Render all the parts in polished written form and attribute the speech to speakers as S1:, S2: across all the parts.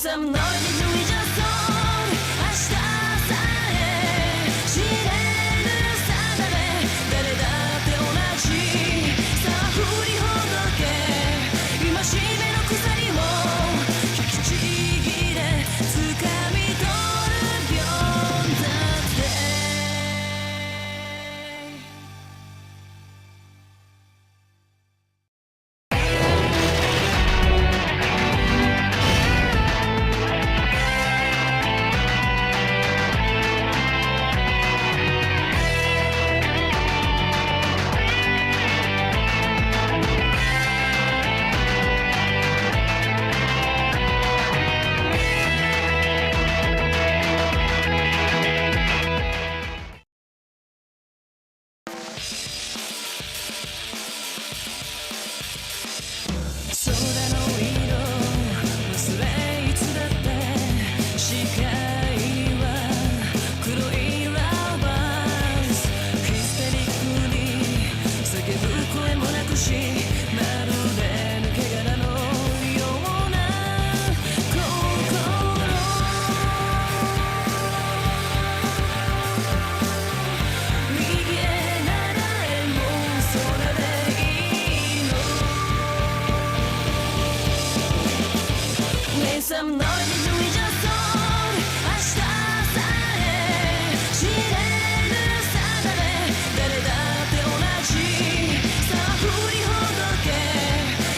S1: some noise we just saw 明日さえ知れぬ定め誰だって同じさあ振りほどけ戒めの鎖も引きちぎれ掴み取る秒だって空の色忘れいつだって視界は黒いラバースヒステリックに叫ぶ声もなくしまるで抜け殻のような心逃げならえも空でいいのSome noise we just saw 明日さえ知れぬ定め誰だって同じさあ振りほどけ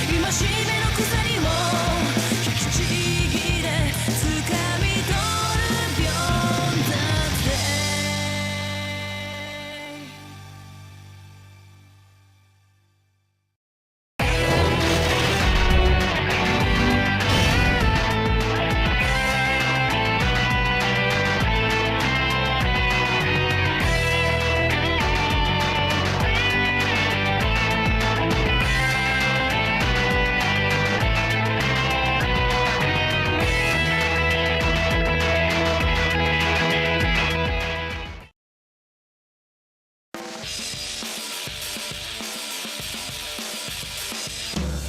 S1: 戒めの鎖も引きちぎれ掴み取る秒だって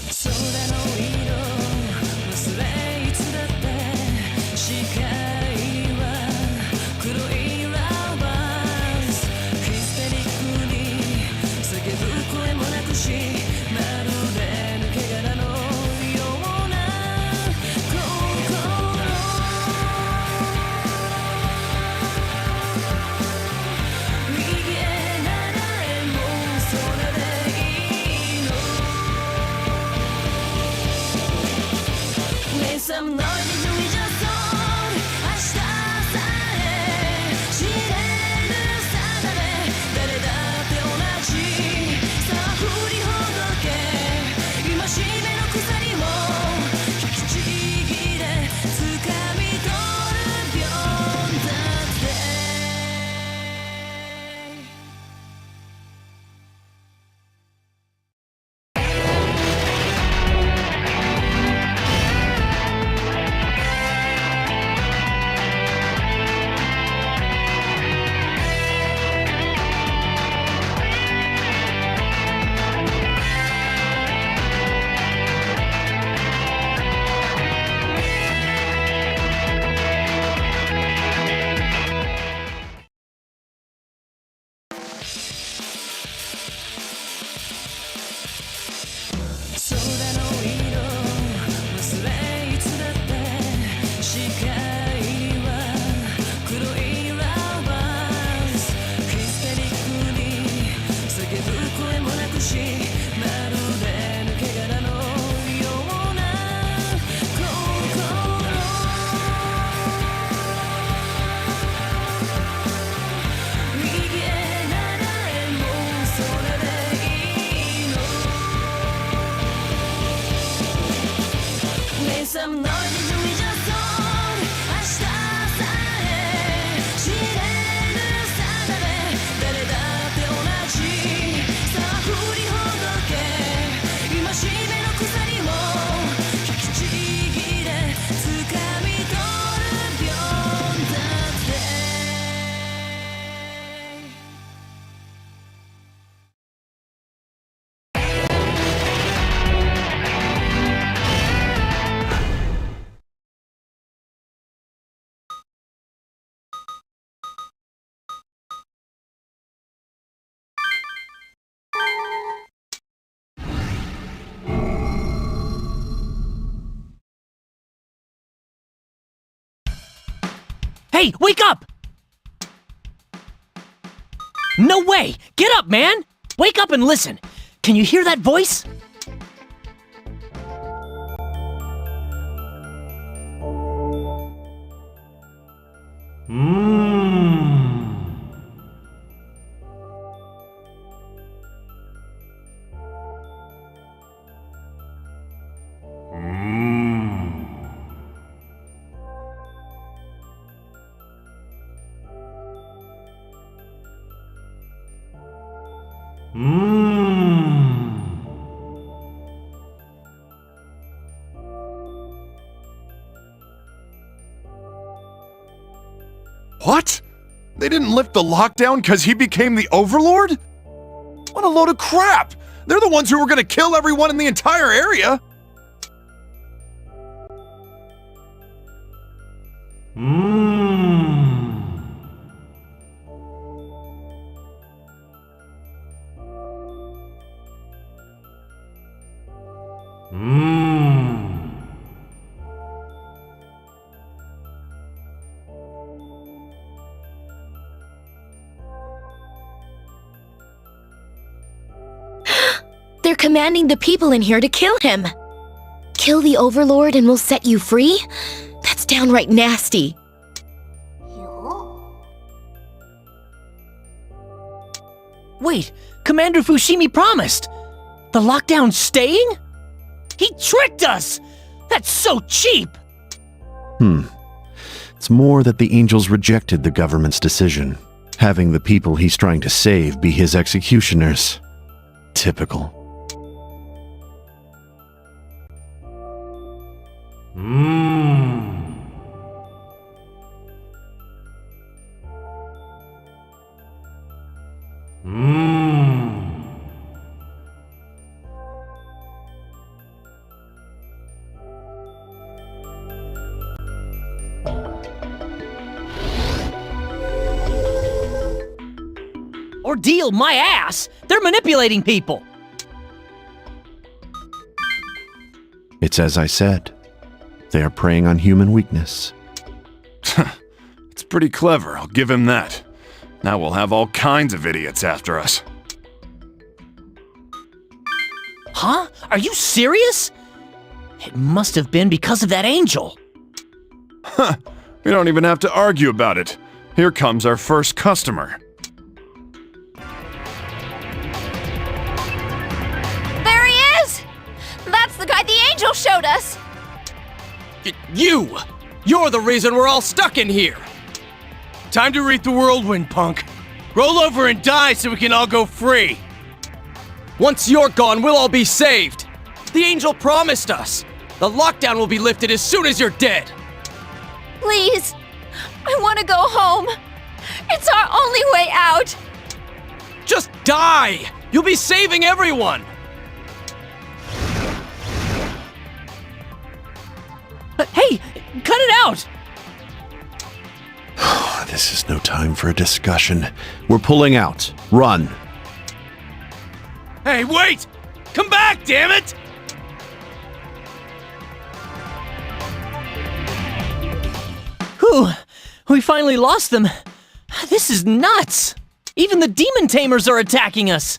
S1: 空の色忘れいつだって視界は黒いラバースヒステリックに叫ぶ声もなくしまるで抜け殻のような心逃げならえも空でいいのSome noise we just saw 明日さえ知れぬ定め誰だって同じさあ振りほどけ戒めの鎖も引きちぎれ掴み取る秒だって空の色忘れいつだって視界は黒いラバースヒステリックに叫ぶ声もなくしまるで抜け殻のような心逃げならえも空でいいのSome noise we just saw 明日さえ知れぬ定め誰だって同じさあ振りほどけ戒めの鎖も引きちぎれ掴み取る秒だって
S2: Hey, wake up! No way! Get up, man! Wake up and listen! Can you hear that voice?
S3: What? They didn't lift the lockdown because he became the overlord? What a load of crap! They're the ones who were gonna kill everyone in the entire area!
S1: They're commanding the people in here to kill him. Kill the overlord and we'll set you free? That's downright nasty.
S2: Wait, Commander Fushimi promised! The lockdown's staying? He tricked us! That's so cheap!
S4: It's more that the angels rejected the government's decision, having the people he's trying to save be his executioners. Typical.
S2: Ordeal my ass! They're manipulating people!
S4: It's as I said. They are preying on human weakness.
S3: It's pretty clever, I'll give him that. Now we'll have all kinds of idiots after us.
S2: Huh? Are you serious? It must have been because of that angel.
S3: We don't even have to argue about it. Here comes our first customer.
S1: There he is! That's the guy the angel showed us!
S5: You're the reason we're all stuck in here! Time to reap the whirlwind, punk. Roll over and die so we can all go free. Once you're gone, we'll all be saved. The angel promised us. The lockdown will be lifted as soon as you're dead.
S1: Please, I want to go home. It's our only way out.
S5: Just die! You'll be saving everyone!
S2: Hey, cut it out!
S4: This is no time for a discussion. We're pulling out. Run.
S5: Hey, wait! Come back, damn it!
S2: Whew, we finally lost them. This is nuts! Even the demon tamers are attacking us!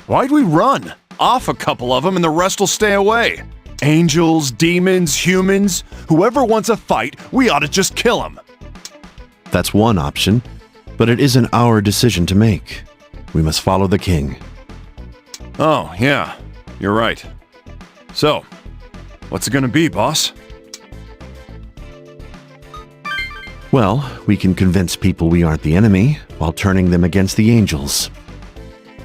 S3: Why'd we run? Off a couple of them and the rest will stay away. Angels, demons, humans, whoever wants a fight, we ought to just kill them.
S4: That's one option, but it isn't our decision to make. We must follow the king.
S3: Oh, yeah, you're right. So, what's it gonna be, boss?
S4: Well, we can convince people we aren't the enemy while turning them against the angels.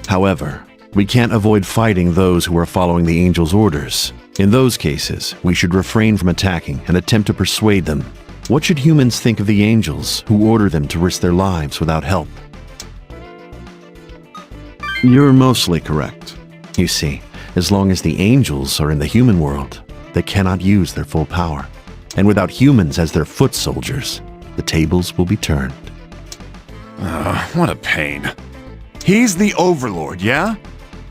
S4: However, we can't avoid fighting those who are following the angels' orders. In those cases, we should refrain from attacking and attempt to persuade them. What should humans think of the angels who order them to risk their lives without help? You're mostly correct. You see, as long as the angels are in the human world, they cannot use their full power. And without humans as their foot soldiers, the tables will be turned.
S3: What a pain. He's the overlord, yeah?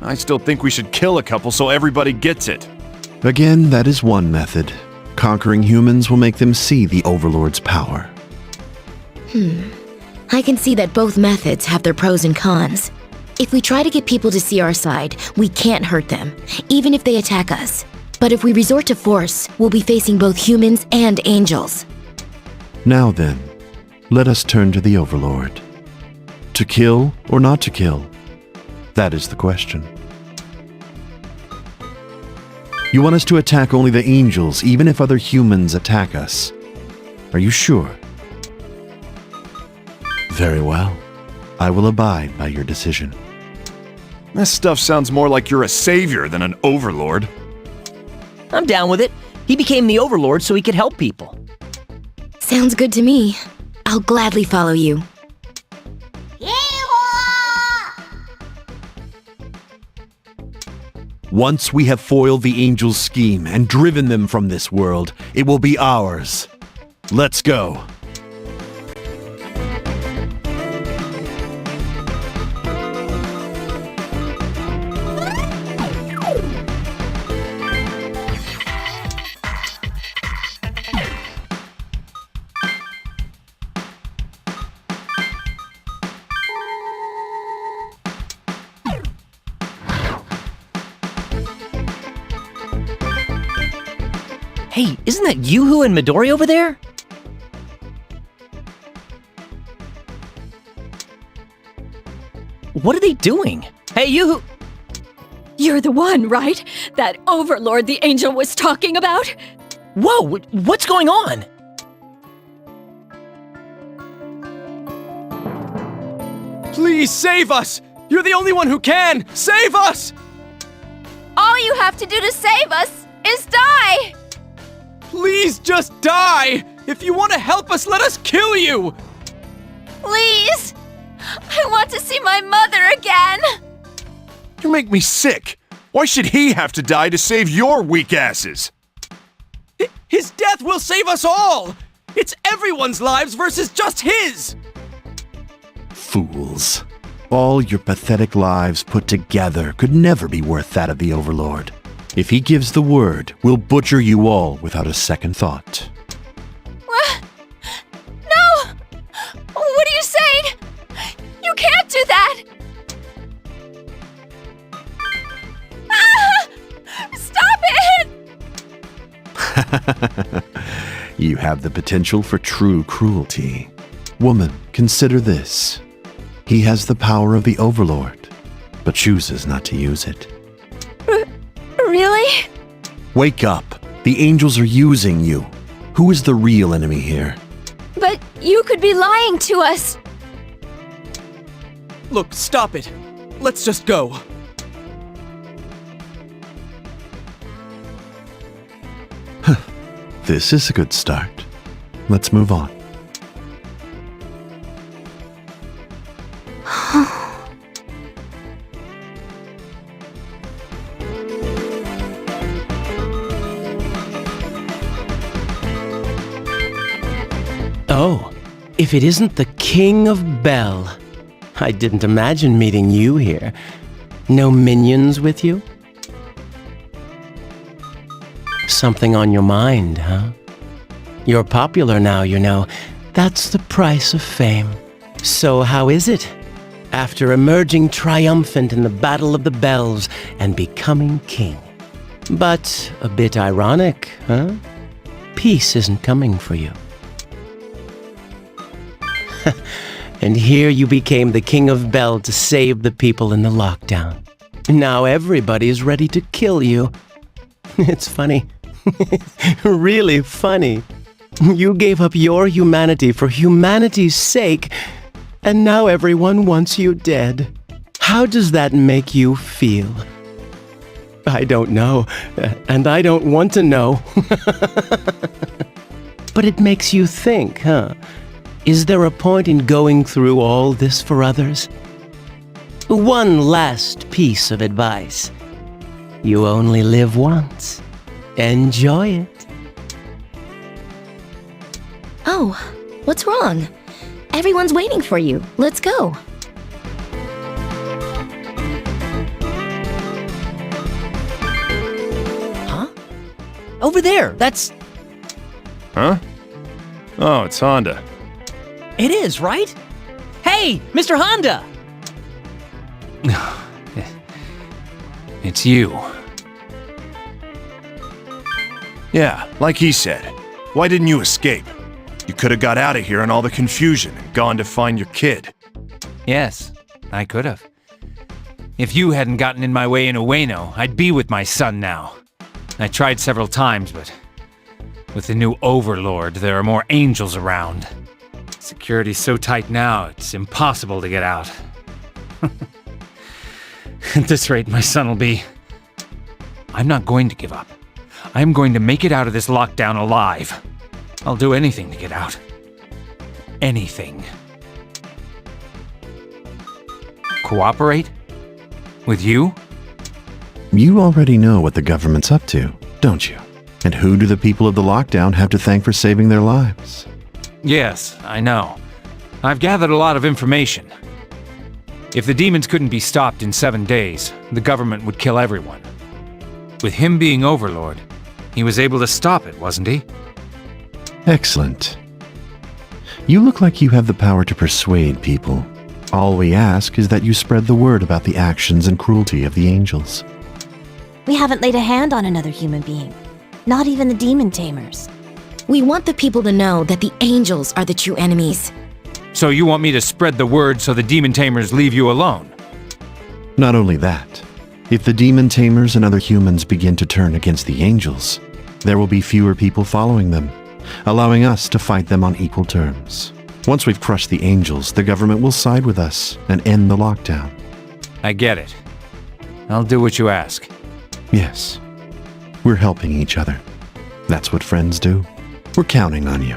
S3: I still think we should kill a couple so everybody gets it.
S4: Again, that is one method. Conquering humans will make them see the overlord's power.
S6: I can see that both methods have their pros and cons. If we try to get people to see our side, we can't hurt them, even if they attack us. But if we resort to force, we'll be facing both humans and angels.
S4: Now then, let us turn to the Overlord. To kill or not to kill? That is the question. You want us to attack only the angels, even if other humans attack us. Are you sure? Very well. I will abide by your decision.
S3: This stuff sounds more like you're a savior than an overlord.
S2: I'm down with it. He became the overlord so he could help people.
S6: Sounds good to me. I'll gladly follow you.
S4: Once we have foiled the angels' scheme and driven them from this world, it will be ours. Let's go.
S2: Hey, isn't that Yoo-hoo and Midori over there? What are they doing? Hey, Yoo-hoo!
S7: You're the one, right? That overlord the angel was talking about?
S2: Whoa, what's going on?
S5: Please save us! You're the only one who can! Save us!
S7: All you have to do to save us is die!
S5: Please just die! If you want to help us, let us kill you!
S7: Please! I want to see my mother again!
S3: You make me sick. Why should he have to die to save your weak asses?
S5: His death will save us all! It's everyone's lives versus just his!
S4: Fools. All your pathetic lives put together could never be worth that of the Overlord. If he gives the word, we'll butcher you all without a second thought.
S7: What? No! What are you saying? You can't do that! Ah! Stop it!
S4: You have the potential for true cruelty. Woman, consider this. He has the power of the Overlord, but chooses not to use it.
S7: Really?
S4: Wake up. The angels are using you. Who is the real enemy here?
S7: But you could be lying to us.
S5: Look, stop it. Let's just go.
S4: This is a good start. Let's move on.
S2: Oh, if it isn't the King of Bel. I didn't imagine meeting you here. No minions with you? Something on your mind, huh? You're popular now, you know. That's the price of fame. So how is it? After emerging triumphant in the Battle of the Bells and becoming king. But a bit ironic, huh? Peace isn't coming for you. And here you became the King of Bel to save the people in the lockdown. Now everybody's ready to kill you. It's funny. Really funny. You gave up your humanity for humanity's sake, and now everyone wants you dead. How does that make you feel? I don't know, and I don't want to know. But it makes you think, huh? Is there a point in going through all this for others? One last piece of advice. You only live once. Enjoy it.
S6: Oh, what's wrong? Everyone's waiting for you. Let's go.
S2: Huh? Over there, that's...
S3: Huh? Oh, it's Honda.
S8: It is, right? Hey, Mr. Honda!
S5: It's you.
S3: Yeah, like he said. Why didn't you escape? You could have got out of here in all the confusion and gone to find your kid.
S5: Yes, I could have. If you hadn't gotten in my way in Ueno, I'd be with my son now. I tried several times, but with the new overlord, there are more angels around. Security's so tight now, it's impossible to get out. At this rate, my son will be... I'm not going to give up. I'm going to make it out of this lockdown alive. I'll do anything to get out. Anything. Cooperate? With you?
S4: You already know what the government's up to, don't you? And who do the people of the lockdown have to thank for saving their lives?
S5: Yes, I know. I've gathered a lot of information. If the demons couldn't be stopped in 7 days, the government would kill everyone. With him being overlord, he was able to stop it, wasn't he?
S4: Excellent. You look like you have the power to persuade people. All we ask is that you spread the word about the actions and cruelty of the angels.
S9: We haven't laid a hand on another human being. Not even the demon tamers.
S6: We want the people to know that the angels are the true enemies.
S5: So you want me to spread the word so the demon tamers leave you alone?
S4: Not only that, if the demon tamers and other humans begin to turn against the angels, there will be fewer people following them, allowing us to fight them on equal terms. Once we've crushed the angels, the government will side with us and end the lockdown.
S5: I get it. I'll do what you ask.
S4: Yes, we're helping each other. That's what friends do. We're counting on you.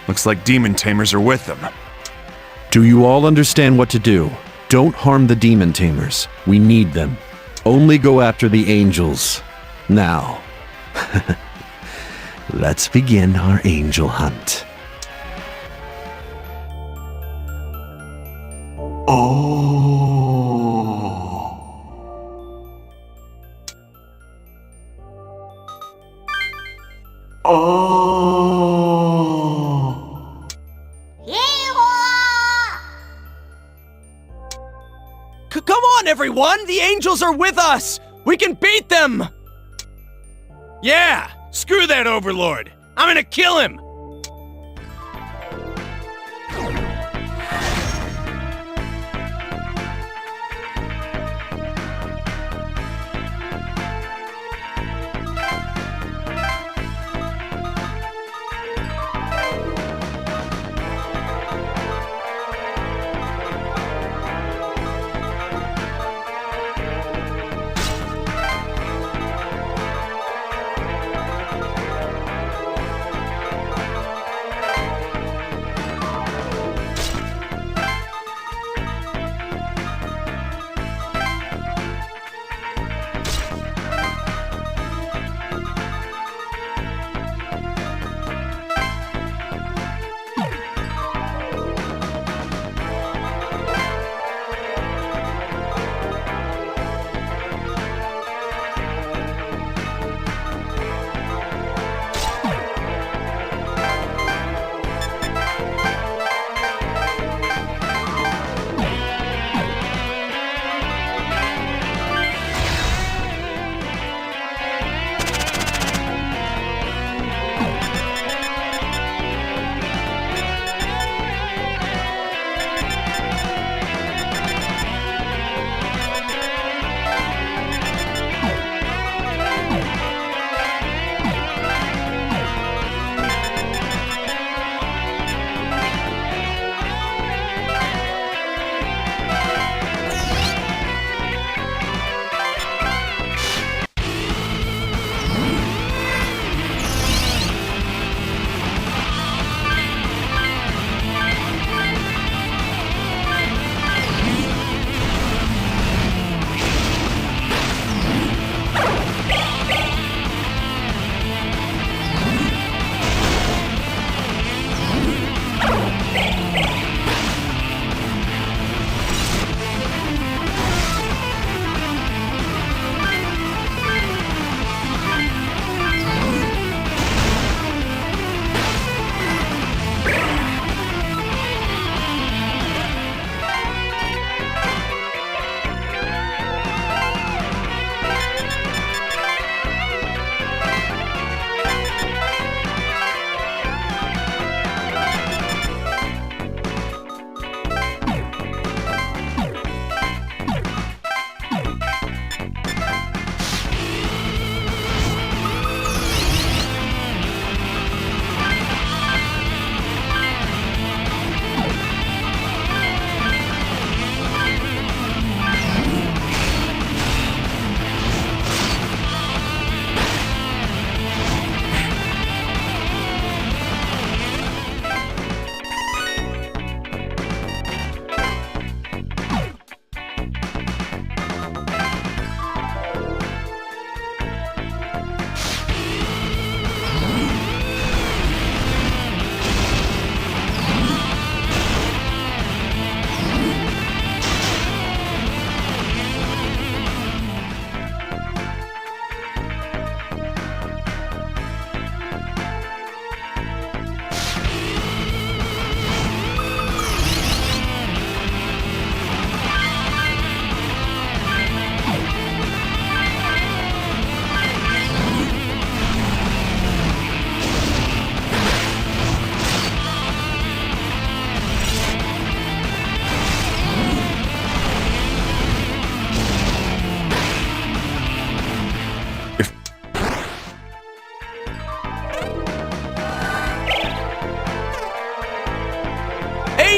S3: Looks like demon tamers are with them.
S4: Do you all understand what to do? Don't harm the demon tamers. We need them. Only go after the angels. Now, let's begin our angel hunt.
S5: Come on, everyone! The angels are with us! We can beat them! Yeah! Screw that overlord! I'm gonna kill him!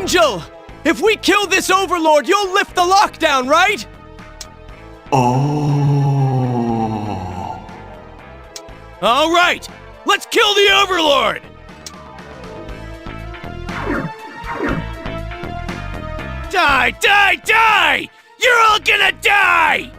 S5: Angel! If we kill this overlord, you'll lift the lockdown, right? All right! Let's kill the overlord! Die! Die! Die! You're all gonna die!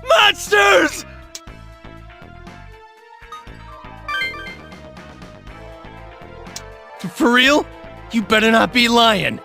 S5: Monsters! For real? You better not be lying.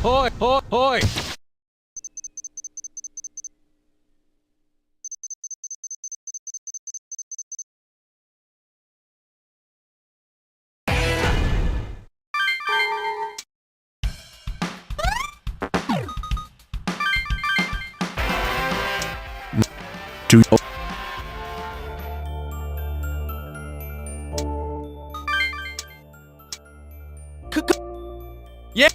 S5: hoi, hoi, hoi!
S4: To
S5: Yeah!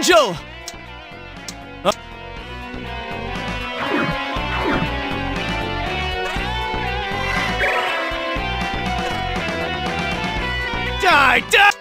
S5: Angel! Die! Die!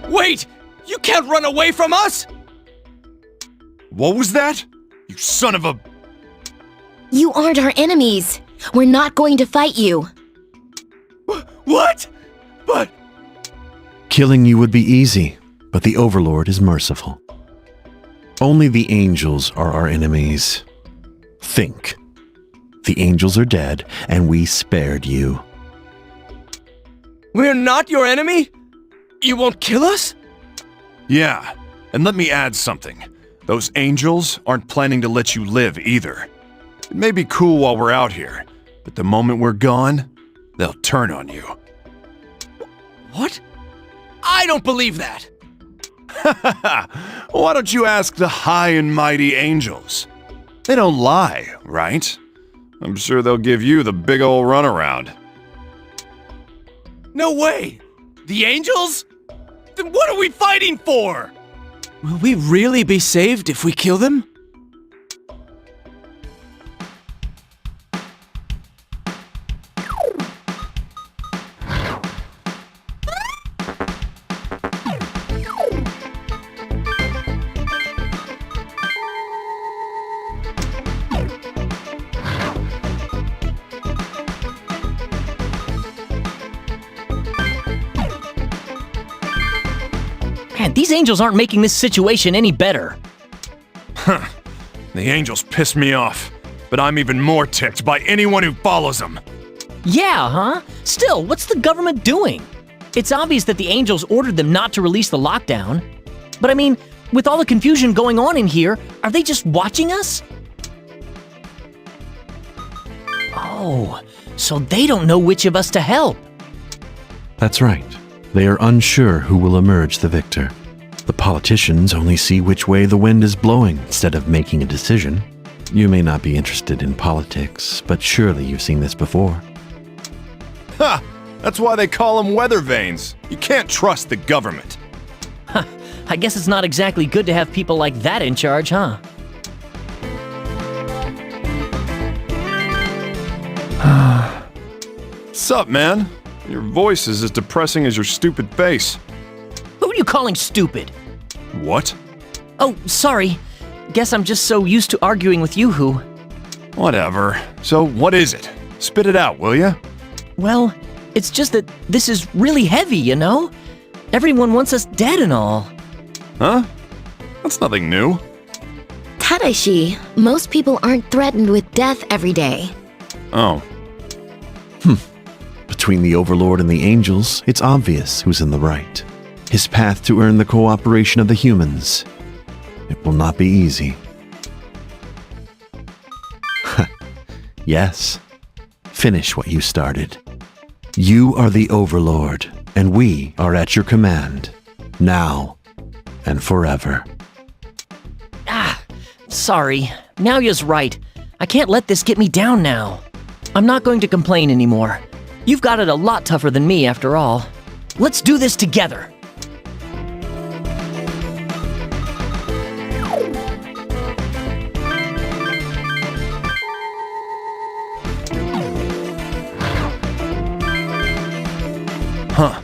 S5: Wait! You can't run away from us!
S3: What was that? You son of a...
S6: You aren't our enemies. We're not going to fight you.
S5: What? But...
S4: Killing you would be easy, but the Overlord is merciful. Only the angels are our enemies. Think. The angels are dead, and we spared you.
S5: We're not your enemy? You won't kill us?
S3: Yeah, and let me add something. Those angels aren't planning to let you live either. It may be cool while we're out here, but the moment we're gone, they'll turn on you.
S5: What? I don't believe that!
S3: Why don't you ask the high and mighty angels? They don't lie, right? I'm sure they'll give you the big ol' runaround.
S5: No way! The angels? Then what are we fighting for? Will we really be saved if we kill them?
S8: Man, these angels aren't making this situation any better.
S3: The angels piss me off, but I'm even more ticked by anyone who follows them.
S8: Yeah, huh? Still, what's the government doing? It's obvious that the angels ordered them not to release the lockdown. But I mean, with all the confusion going on in here, are they just watching us? Oh, so they don't know which of us to help.
S4: That's right. They are unsure who will emerge the victor. The politicians only see which way the wind is blowing instead of making a decision. You may not be interested in politics, but surely you've seen this before.
S3: Ha! That's why they call them weather vanes. You can't trust the government.
S8: I guess it's not exactly good to have people like that in charge, huh?
S3: Sup, man? Your voice is as depressing as your stupid face.
S8: Who are you calling stupid?
S3: What?
S8: Oh, sorry. Guess I'm just so used to arguing with you, Who.
S3: Whatever. So, what is it? Spit it out, will ya?
S8: Well, it's just that this is really heavy, you know? Everyone wants us dead and all.
S3: Huh? That's nothing new.
S6: Tadashi, most people aren't threatened with death every day.
S3: Oh.
S4: Between the Overlord and the angels, it's obvious who's in the right. His path to earn the cooperation of the humans. It will not be easy. Yes. Finish what you started. You are the Overlord, and we are at your command. Now and forever.
S8: Sorry. Naoya's right. I can't let this get me down now. I'm not going to complain anymore. You've got it a lot tougher than me, after all. Let's do this together.
S3: Huh.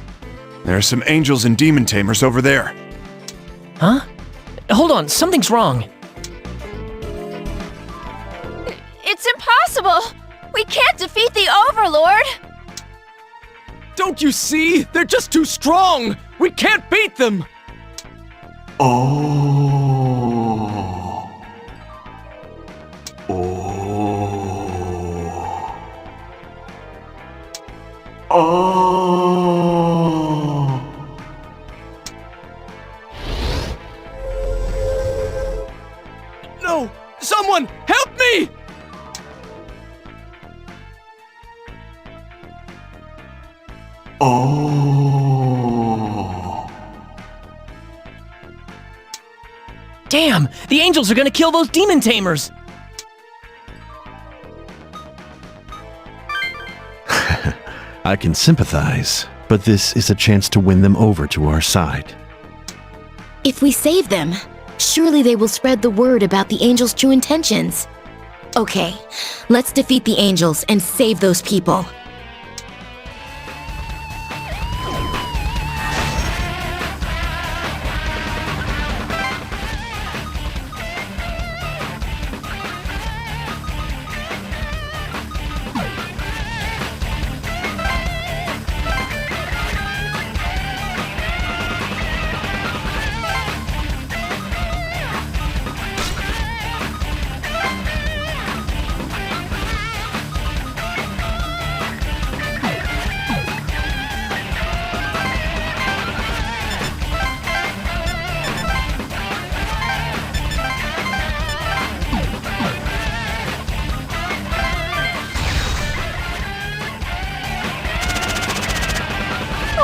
S3: There are some angels and demon tamers over there.
S8: Huh? Hold on, something's wrong.
S7: It's impossible! We can't defeat the Overlord!
S5: Don't you see? They're just too strong! We can't beat them! No! Someone, help me!
S8: Damn! The angels are gonna kill those demon tamers!
S4: I can sympathize, but this is a chance to win them over to our side.
S6: If we save them, surely they will spread the word about the angels' true intentions. Okay, let's defeat the angels and save those people.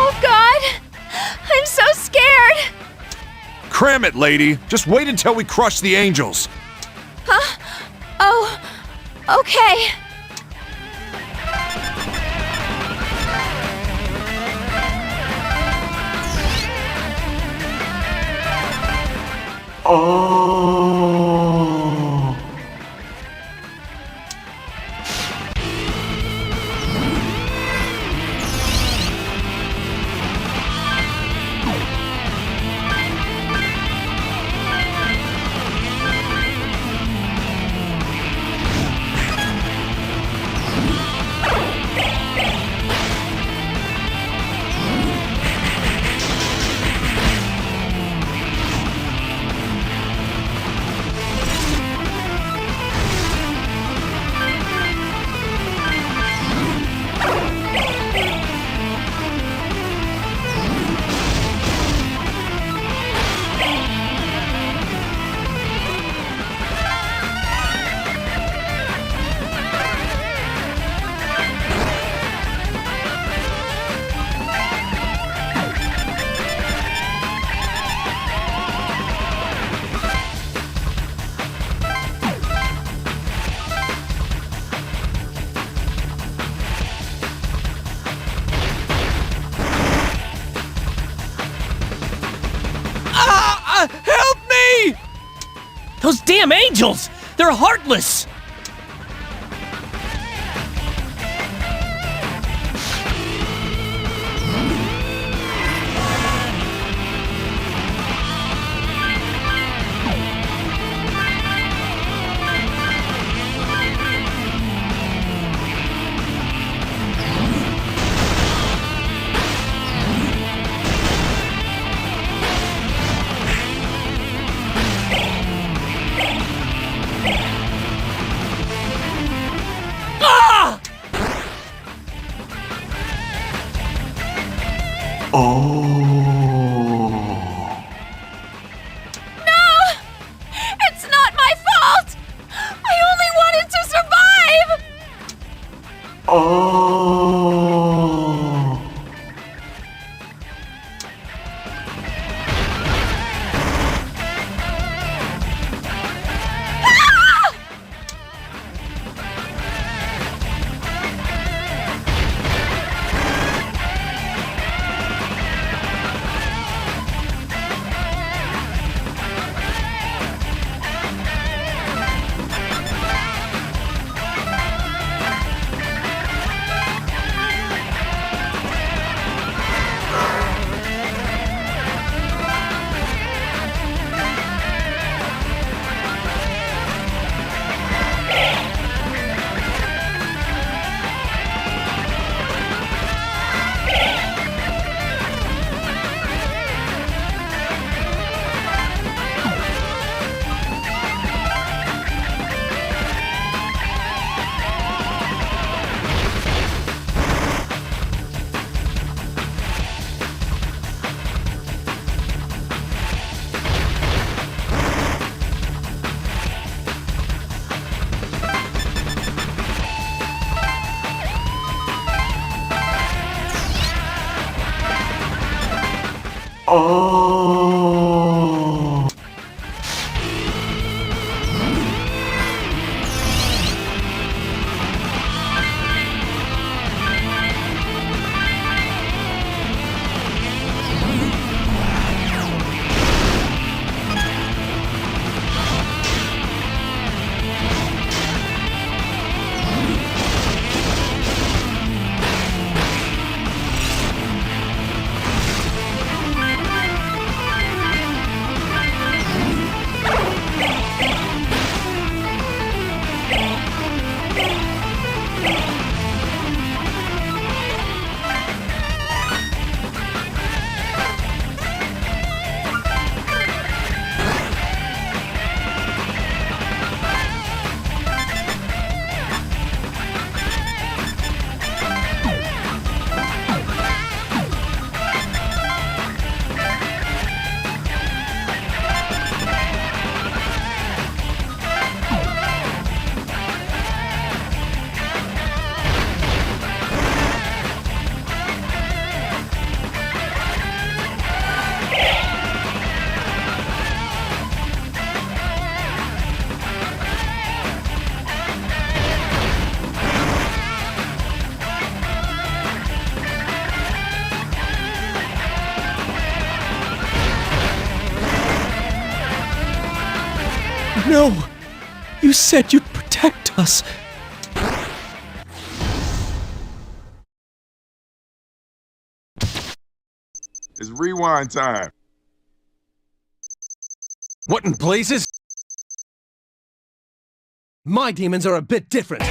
S7: Oh god! I'm so scared!
S3: Cram it, lady. Just wait until we crush the angels.
S7: Oh, okay.
S5: Help me!
S8: Those damn angels! They're heartless!
S7: It's not my fault! I only wanted to survive!
S5: No! You said you'd protect us.
S10: It's rewind time.
S5: What in blazes? My demons are a bit different.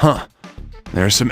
S3: Huh. There's some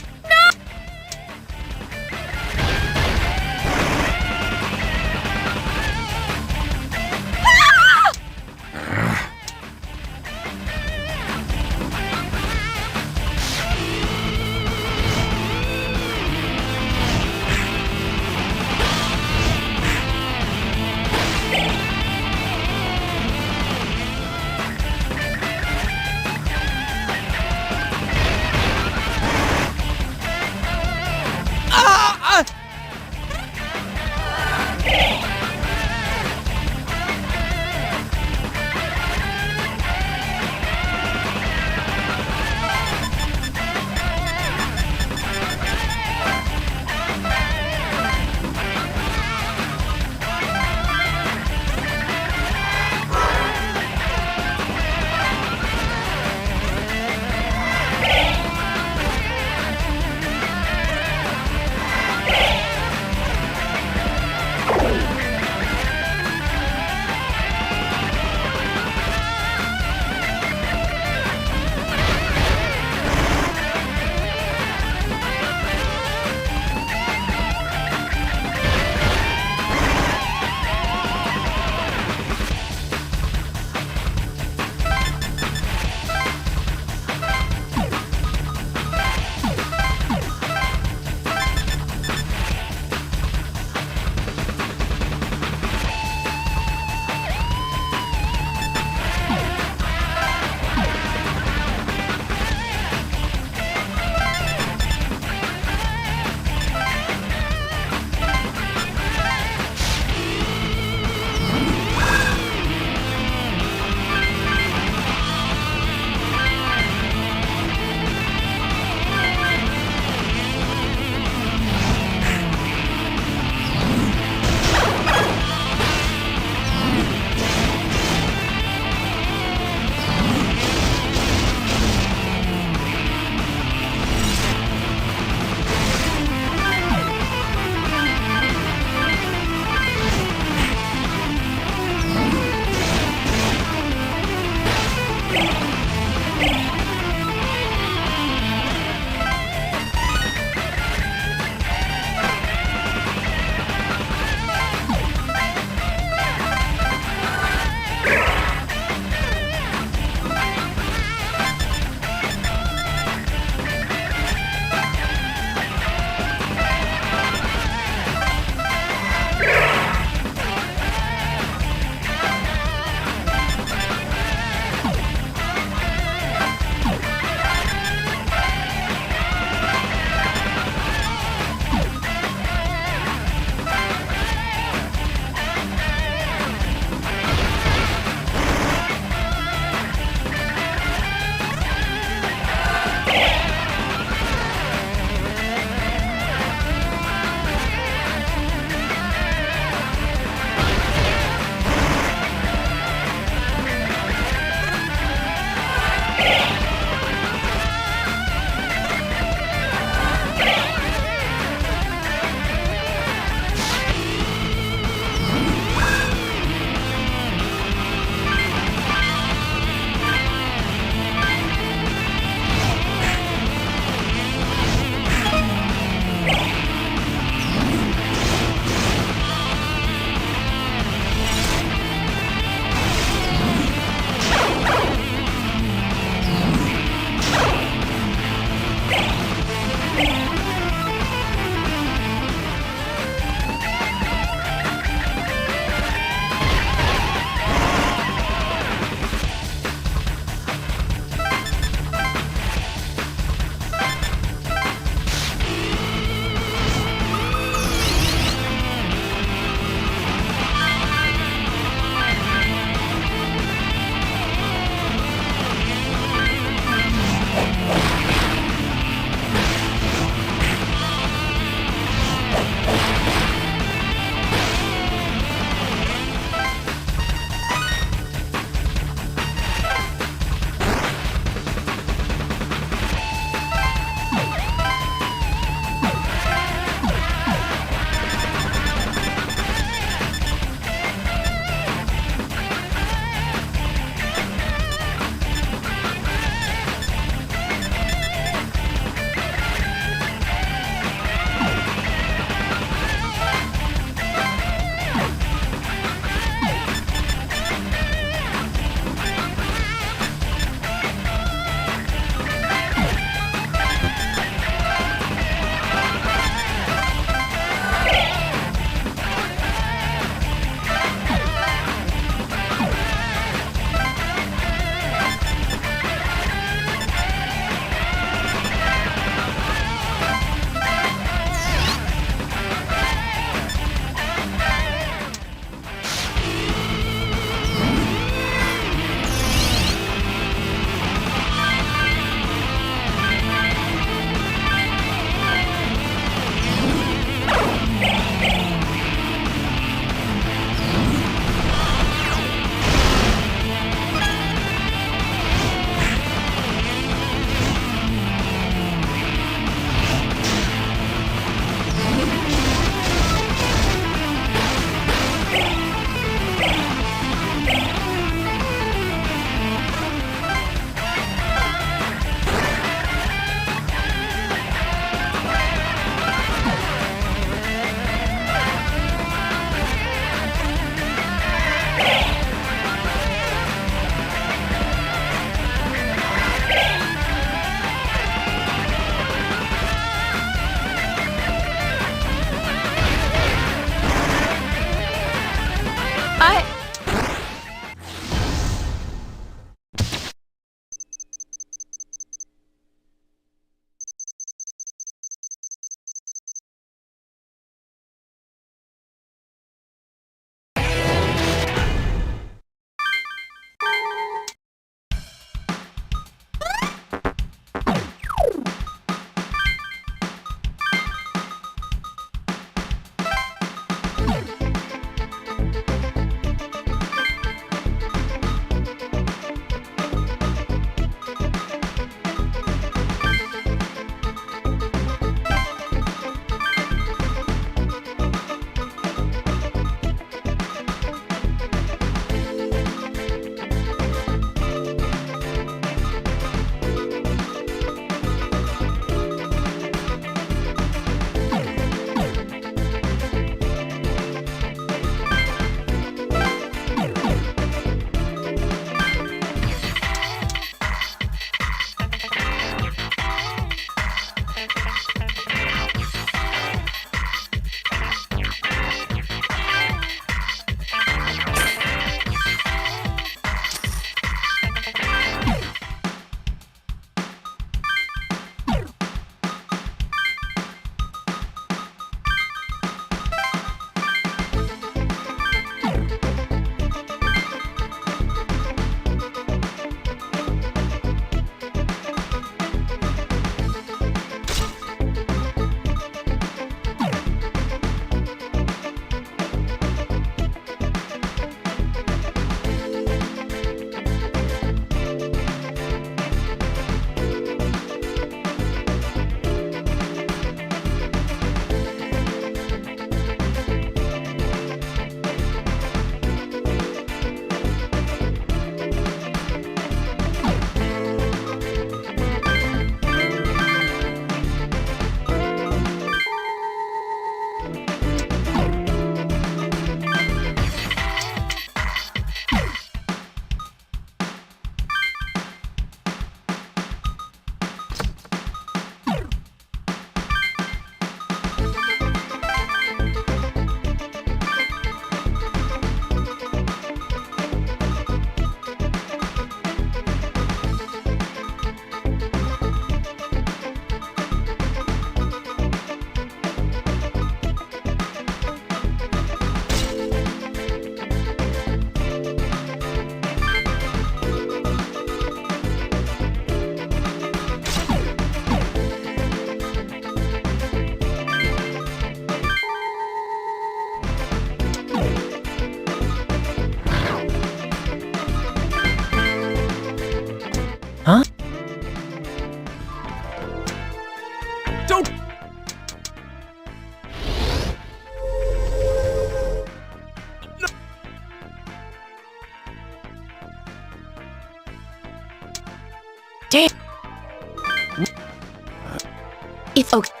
S6: It's okay.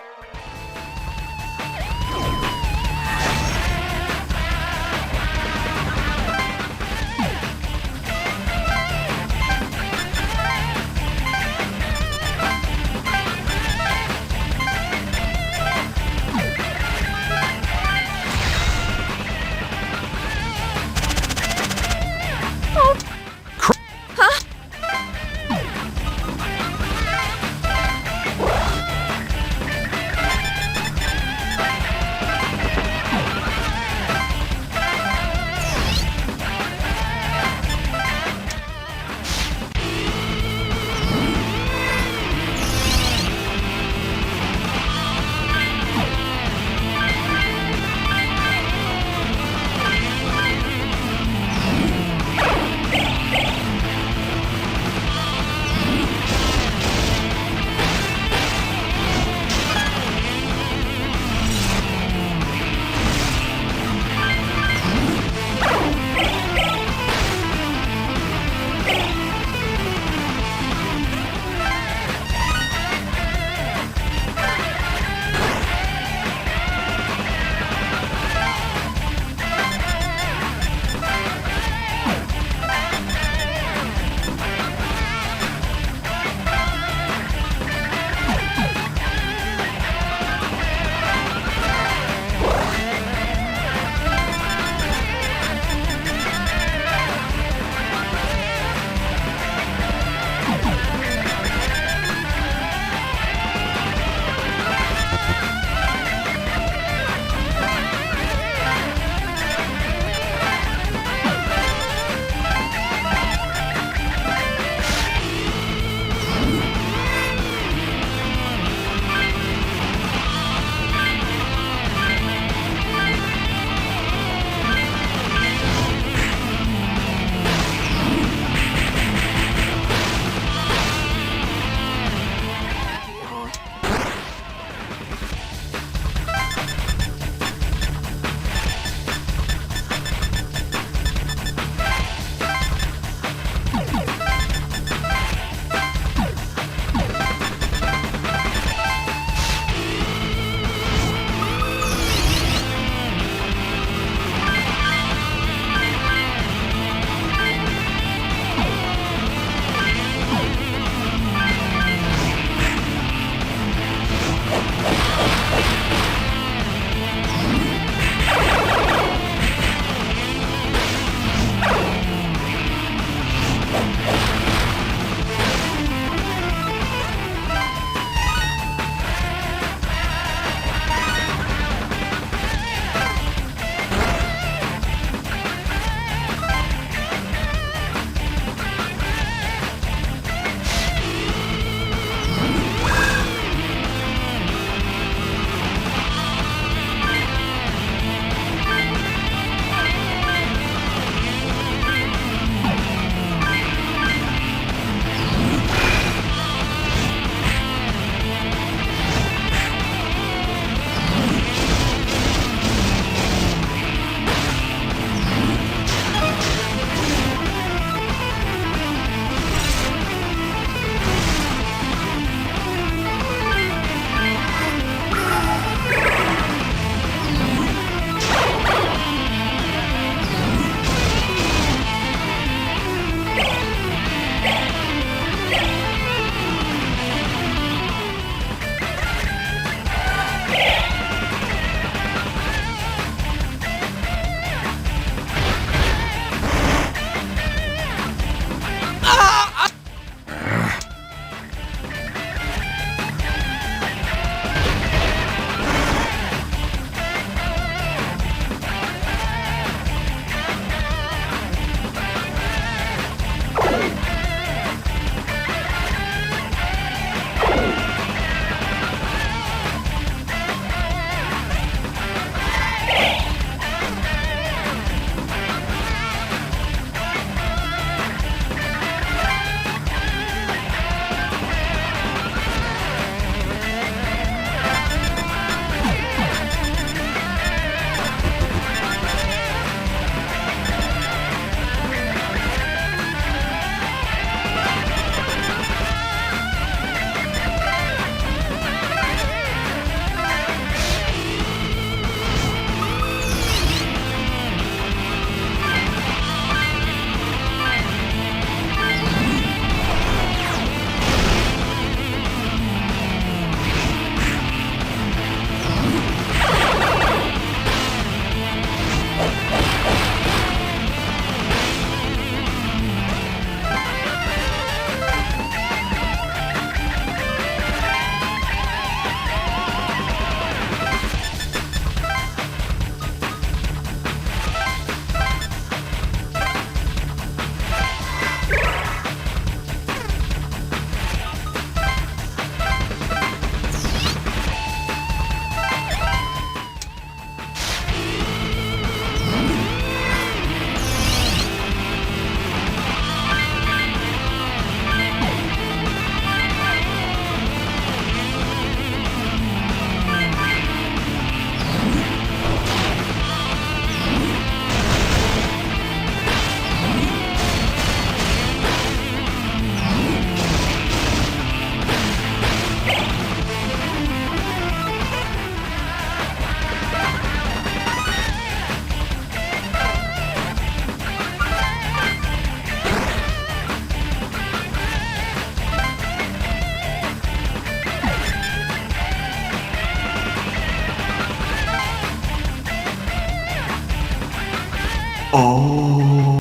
S4: Oh.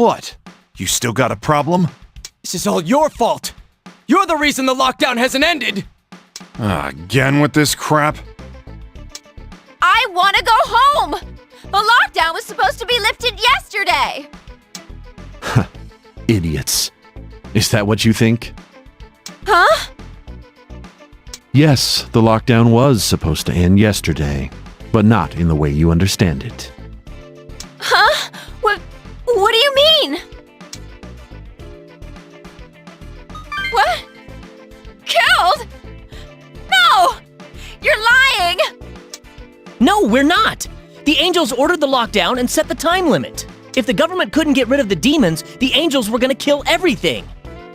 S3: What? You still got a problem?
S5: This is all your fault! You're the reason the lockdown hasn't ended!
S3: Again with this crap?
S7: I want to go home! The lockdown was supposed to be lifted yesterday!
S4: Idiots. Is that what you think?
S7: Huh?
S4: Yes, the lockdown was supposed to end yesterday, but not in the way you understand it.
S7: Huh? What do you mean? What? Killed? No! You're lying!
S8: No, we're not! The angels ordered the lockdown and set the time limit. If the government couldn't get rid of the demons, the angels were gonna kill everything.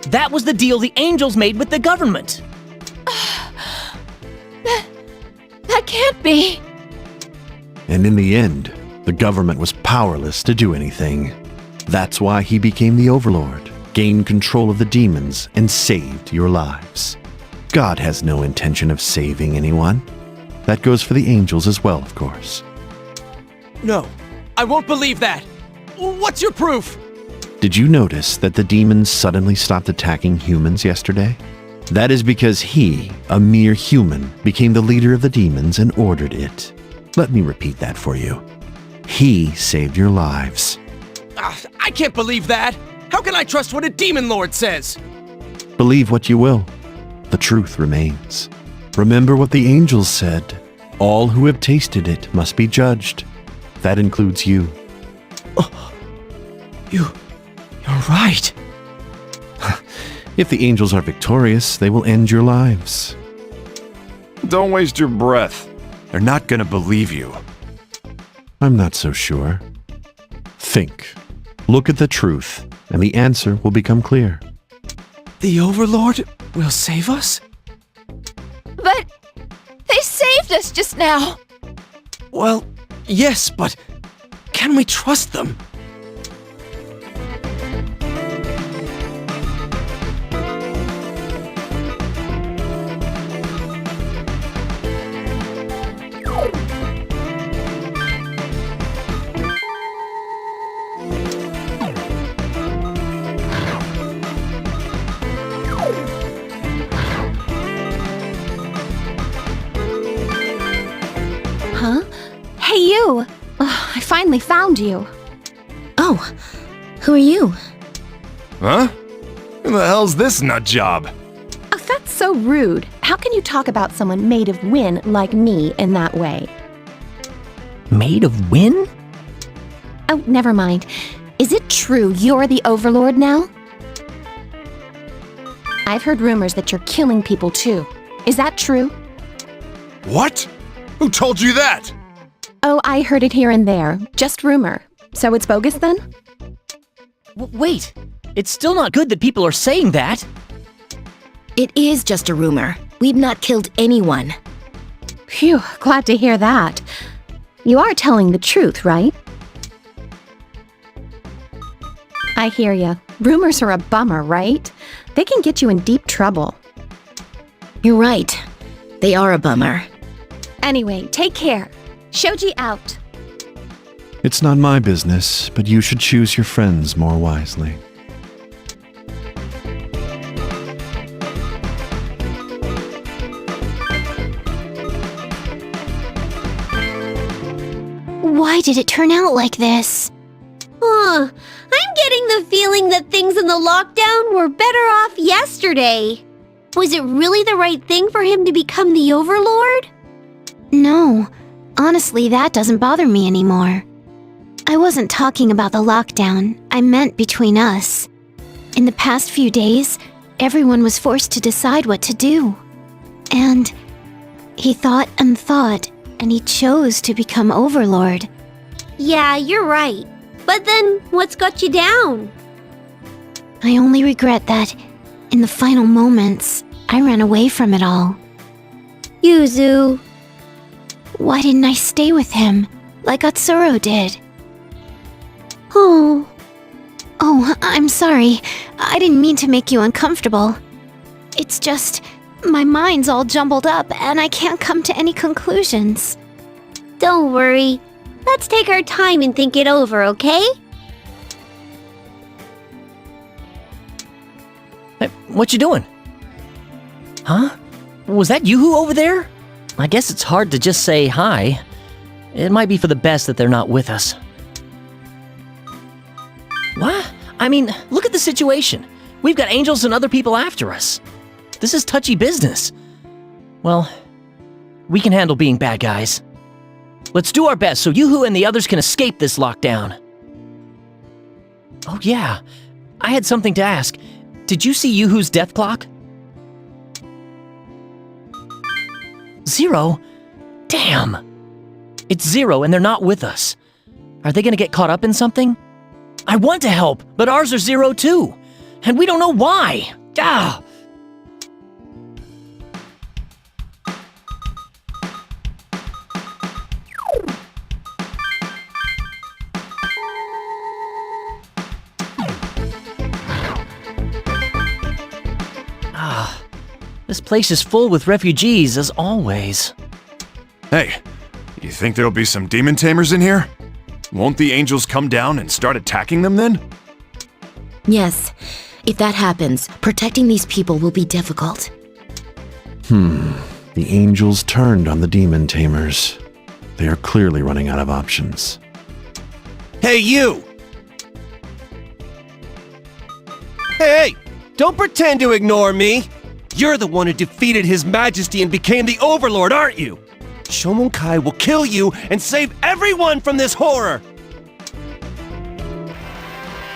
S8: That was the deal the angels made with the government.
S7: That can't be.
S4: And in the end, the government was powerless to do anything. That's why he became the overlord, gained control of the demons, and saved your lives. God has no intention of saving anyone. That goes for the angels as well, of course.
S5: No, I won't believe that! What's your proof?
S4: Did you notice that the demons suddenly stopped attacking humans yesterday? That is because he, a mere human, became the leader of the demons and ordered it. Let me repeat that for you. He saved your lives.
S5: I can't believe that! How can I trust what a demon lord says?
S4: Believe what you will. The truth remains. Remember what the angels said. All who have tasted it must be judged. That includes you.
S5: You're right.
S4: If the angels are victorious, they will end your lives.
S3: Don't waste your breath. They're not gonna believe you.
S4: I'm not so sure. Think. Look at the truth, and the answer will become clear.
S5: The Overlord will save us?
S7: But they saved us just now.
S5: Well, yes, but can we trust them?
S9: Huh? Hey, you! I finally found you.
S6: Oh, who are you?
S3: Huh? Who the hell's this nut job?
S11: Oh, that's so rude. How can you talk about someone made of wind like me in that way?
S8: Made of wind?
S11: Oh, never mind. Is it true you're the Overlord now? I've heard rumors that you're killing people too. Is that true?
S3: What? Who told you that?
S11: Oh, I heard it here and there. Just rumor. So it's bogus then?
S8: Wait, it's still not good that people are saying that.
S6: It is just a rumor. We've not killed anyone.
S11: Phew, glad to hear that. You are telling the truth, right? I hear ya. Rumors are a bummer, right? They can get you in deep trouble.
S6: You're right. They are a bummer.
S11: Anyway, take care. Shoji out.
S4: It's not my business, but you should choose your friends more wisely.
S9: Why did it turn out like this?
S12: I'm getting the feeling that things in the lockdown were better off yesterday. Was it really the right thing for him to become the Overlord?
S9: No, honestly, that doesn't bother me anymore. I wasn't talking about the lockdown, I meant between us. In the past few days, everyone was forced to decide what to do. And he thought and thought, and he chose to become Overlord.
S12: Yeah, you're right. But then, what's got you down?
S9: I only regret that, in the final moments, I ran away from it all.
S12: Yuzu.
S9: Why didn't I stay with him, like Atsuro did?
S12: Oh,
S9: I'm sorry. I didn't mean to make you uncomfortable. It's just, my mind's all jumbled up and I can't come to any conclusions.
S12: don't worry. Let's take our time and think it over, okay?
S8: Hey, what you doing? Huh? Was that Yoo-hoo over there? I guess it's hard to just say hi. It might be for the best that they're not with us. What? I mean, look at the situation. We've got angels and other people after us. This is touchy business. Well, we can handle being bad guys. Let's do our best so Yoo-hoo and the others can escape this lockdown. Oh yeah, I had something to ask. Did you see Yoo-hoo's death clock? 0? Damn! It's 0 and they're not with us. Are they gonna get caught up in something? I want to help, but ours are 0 too. And we don't know why. Ah! This place is full with refugees, as always.
S3: Hey, you think there'll be some demon tamers in here? Won't the angels come down and start attacking them then?
S6: Yes. If that happens, protecting these people will be difficult.
S4: The angels turned on the demon tamers. They are clearly running out of options.
S2: Hey, you! Hey! Don't pretend to ignore me! You're the one who defeated His Majesty and became the Overlord, aren't you? Shomonkai will kill you and save everyone from this horror!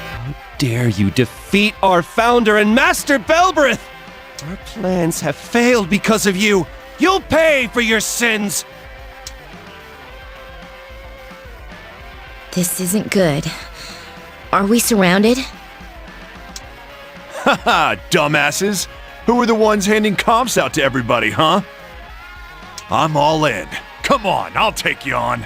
S2: How dare you defeat our founder and Master Belberith! Our plans have failed because of you! You'll pay for your sins!
S6: This isn't good. Are we surrounded?
S3: Haha, dumbasses! Who are the ones handing comps out to everybody, huh? I'm all in. Come on, I'll take you on.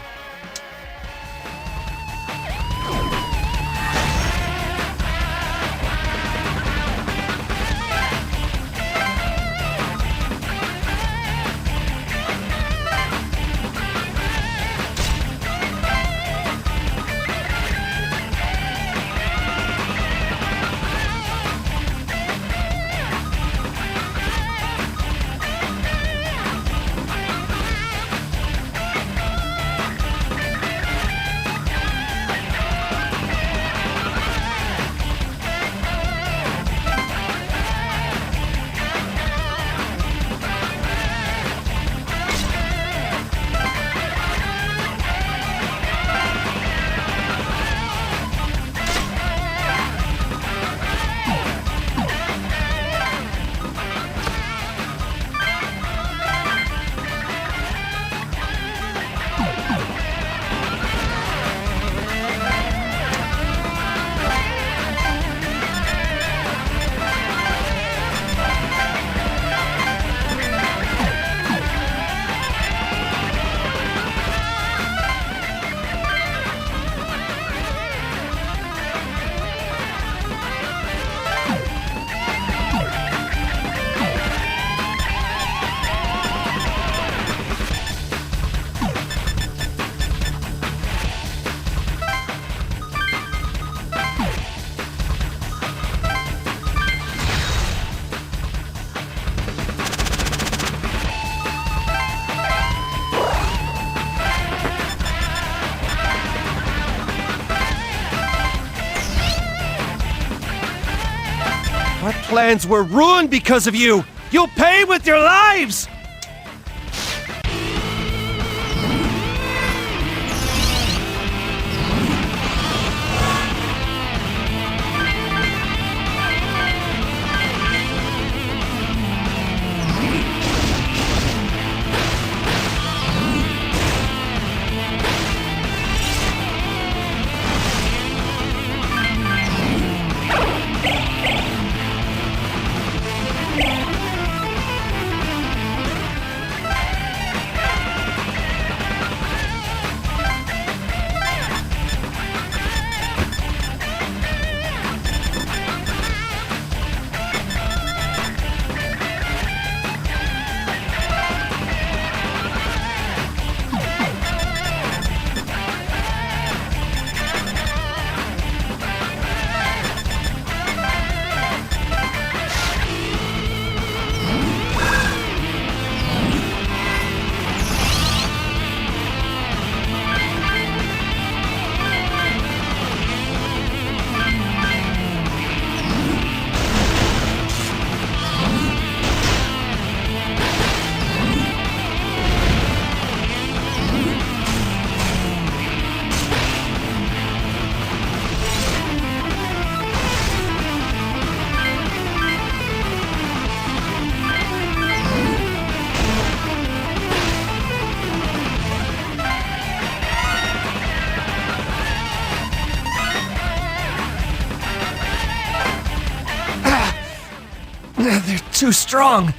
S2: Our plans were ruined because of you! You'll pay with your lives!
S5: too strong.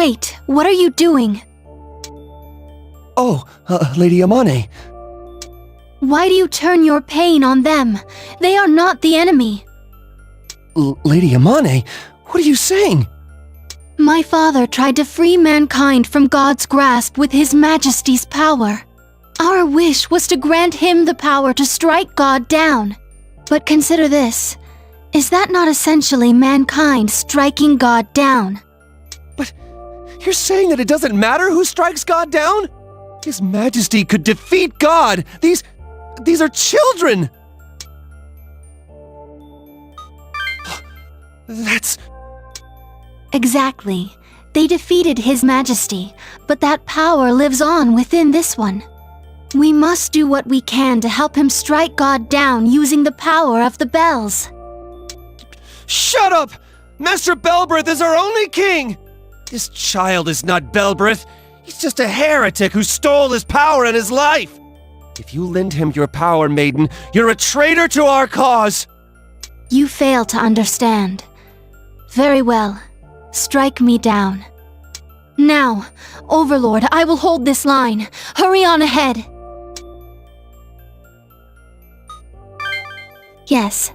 S9: Wait, what are you doing?
S2: Oh, Lady Amane.
S9: Why do you turn your pain on them? They are not the enemy.
S2: Lady Amane, what are you saying?
S9: My father tried to free mankind from God's grasp with His Majesty's power. Our wish was to grant him the power to strike God down. But consider this. Is that not essentially mankind striking God down?
S2: But you're saying that it doesn't matter who strikes God down? His Majesty could defeat God. These are children. That's...
S9: Exactly. They defeated His Majesty, but that power lives on within this one. We must do what we can to help him strike God down using the power of the bells.
S2: Shut up! Master Belbrith is our only king! This child is not Belbrith. He's just a heretic who stole his power and his life. If you lend him your power, maiden, you're a traitor to our cause.
S9: You fail to understand. Very well. Strike me down. Now, Overlord, I will hold this line. Hurry on ahead. Yes.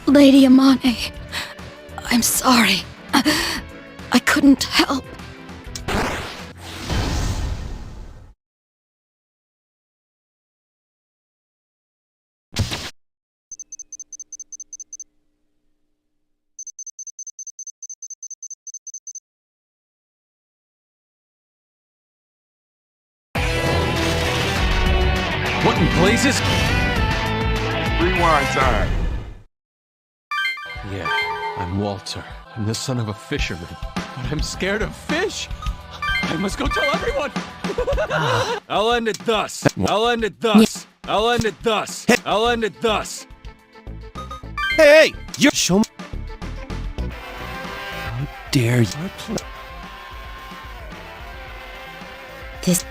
S7: Lady Amane, I'm sorry. I couldn't help.
S5: What in blazes?
S10: Rewind time.
S5: Yeah, I'm Walter. I'm the son of a fisherman. But I'm scared of fish. I must go tell everyone. I'll end it thus. I'll end it thus. I'll end it thus. I'll end it thus.
S2: Hey, you show me. How dare you?
S6: This...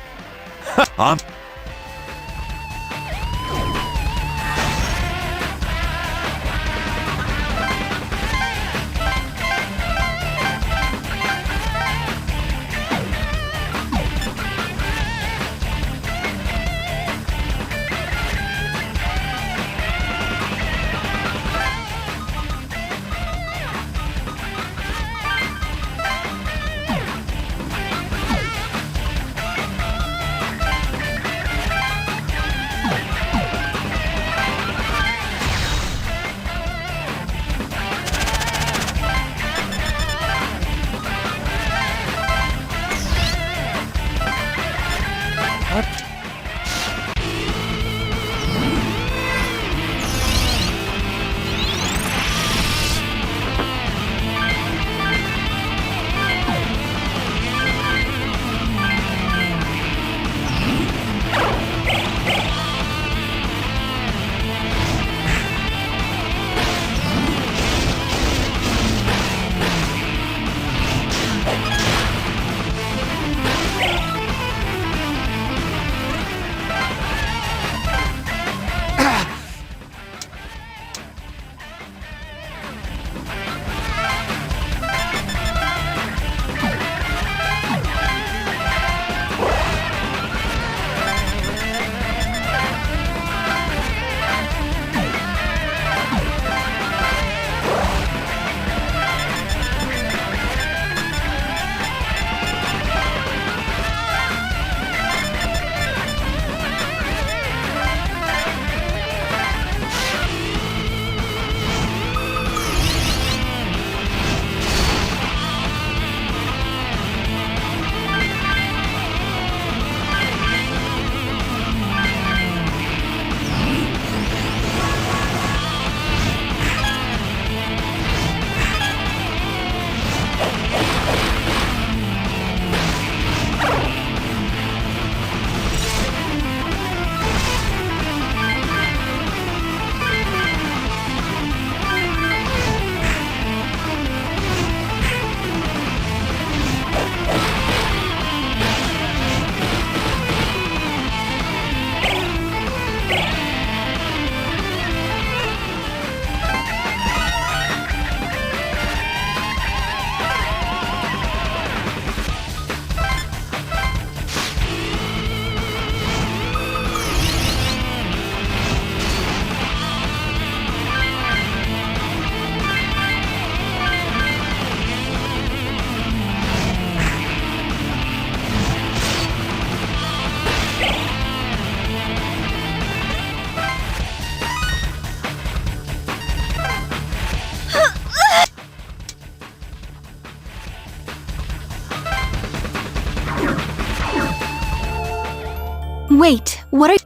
S9: Wait, what are you?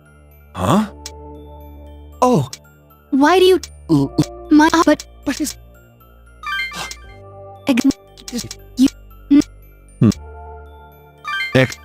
S3: Huh?
S2: Oh,
S9: Why do you? But
S2: it's...
S9: you.
S4: Ex-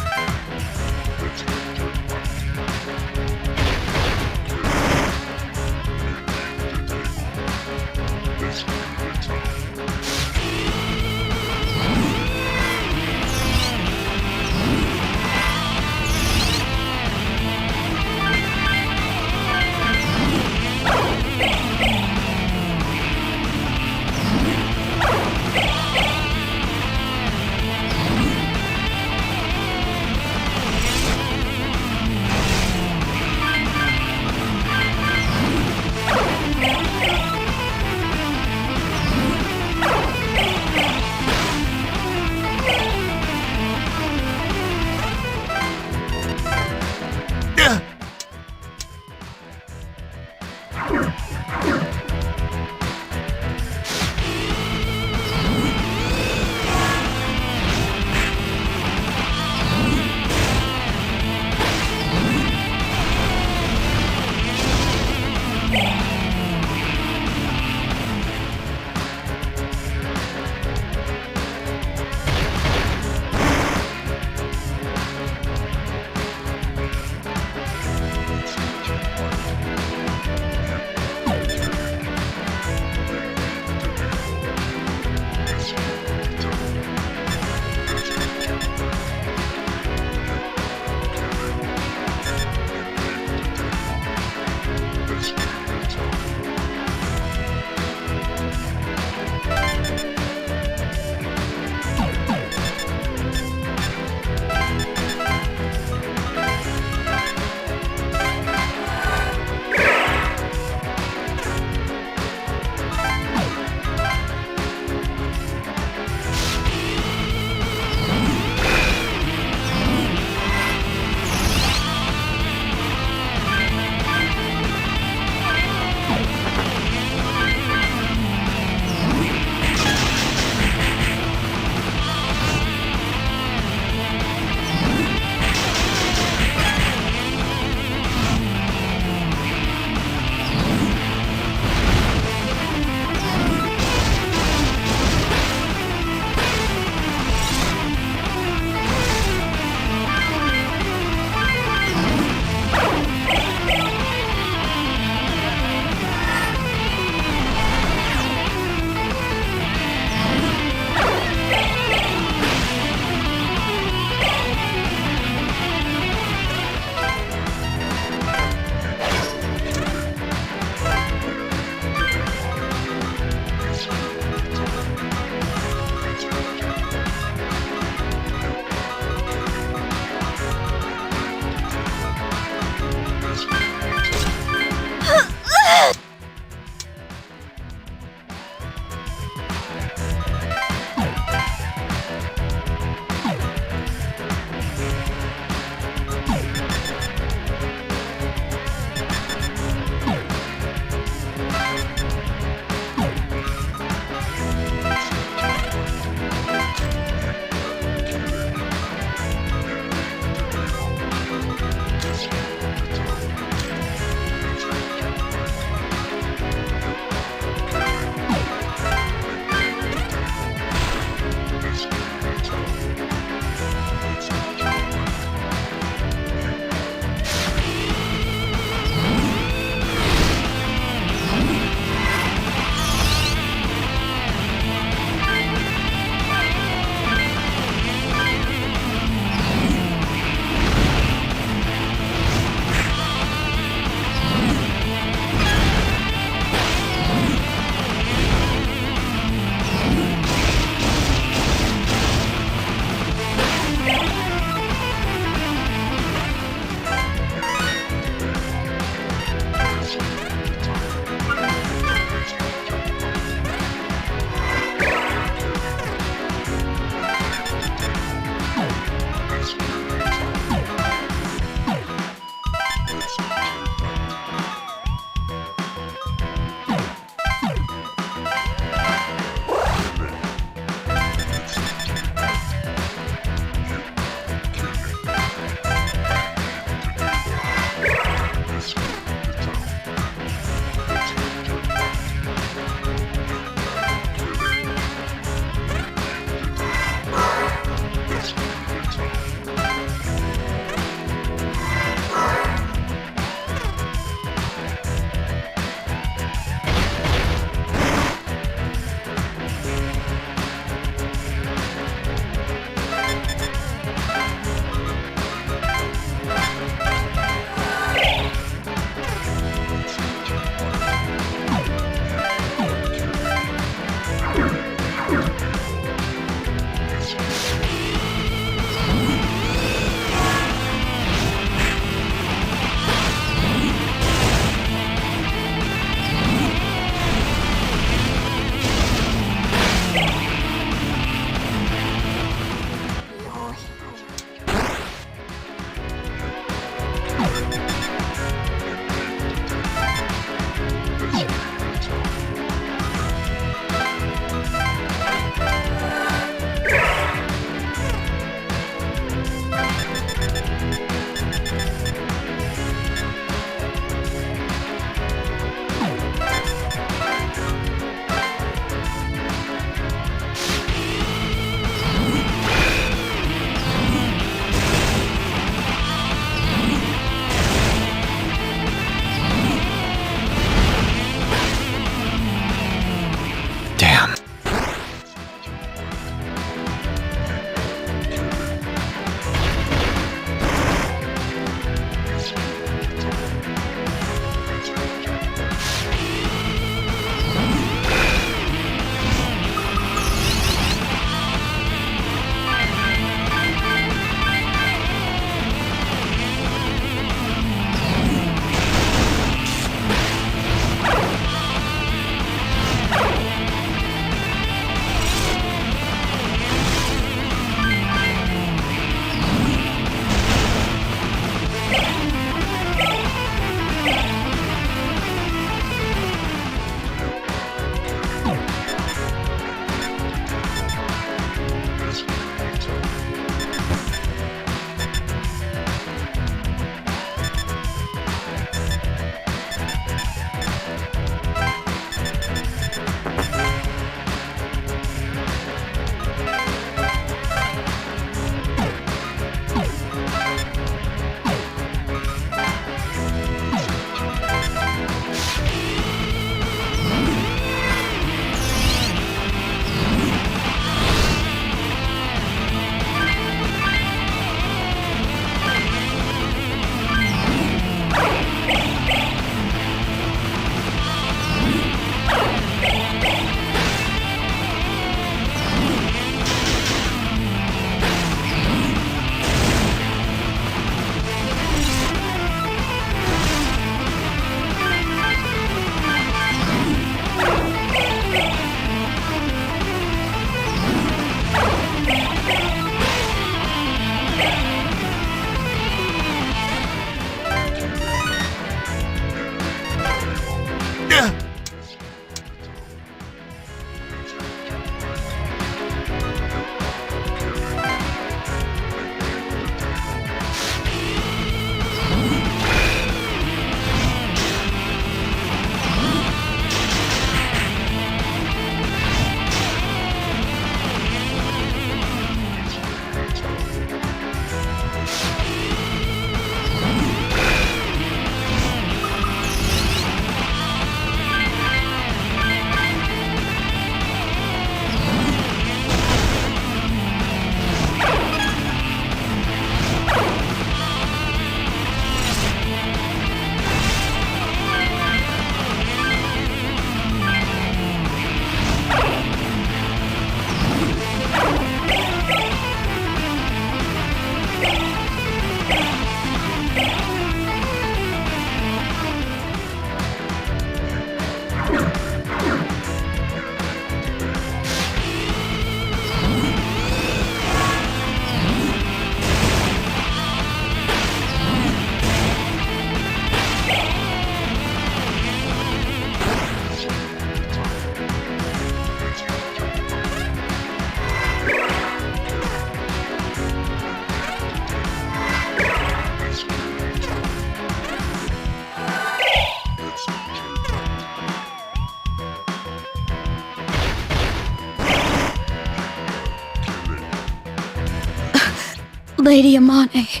S1: Lady Amane,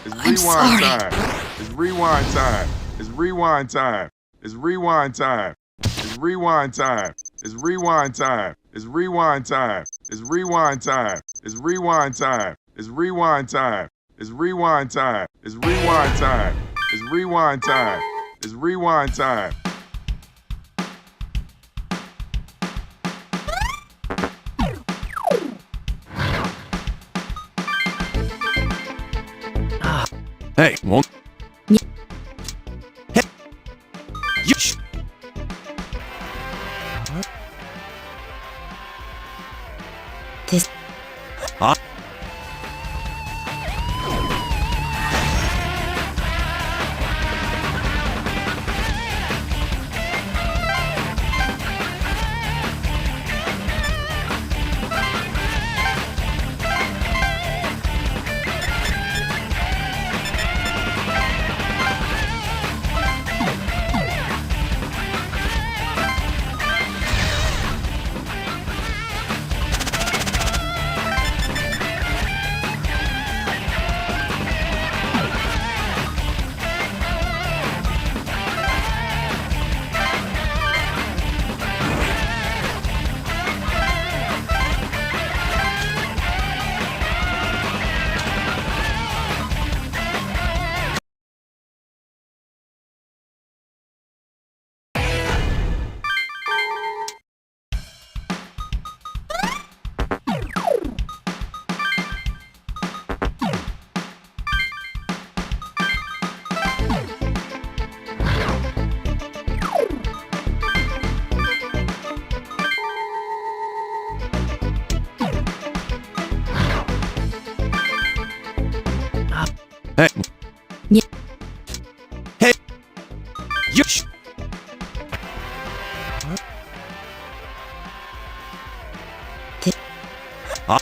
S10: It's
S1: I'm
S10: rewind
S1: sorry.
S10: time. It's rewind time. It's rewind time. It's rewind time. It's rewind time. It's rewind time. It's rewind time. It's rewind time. It's rewind time. It's rewind time. It's rewind time. It's rewind time. It's rewind time. It's rewind time.
S3: Hey, won't. Hey, you.
S6: This.
S3: Huh? Hey.
S6: Yeah.
S3: Hey. You. Huh?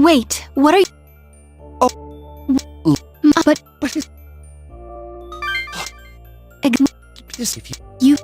S9: Wait, what are you? But you.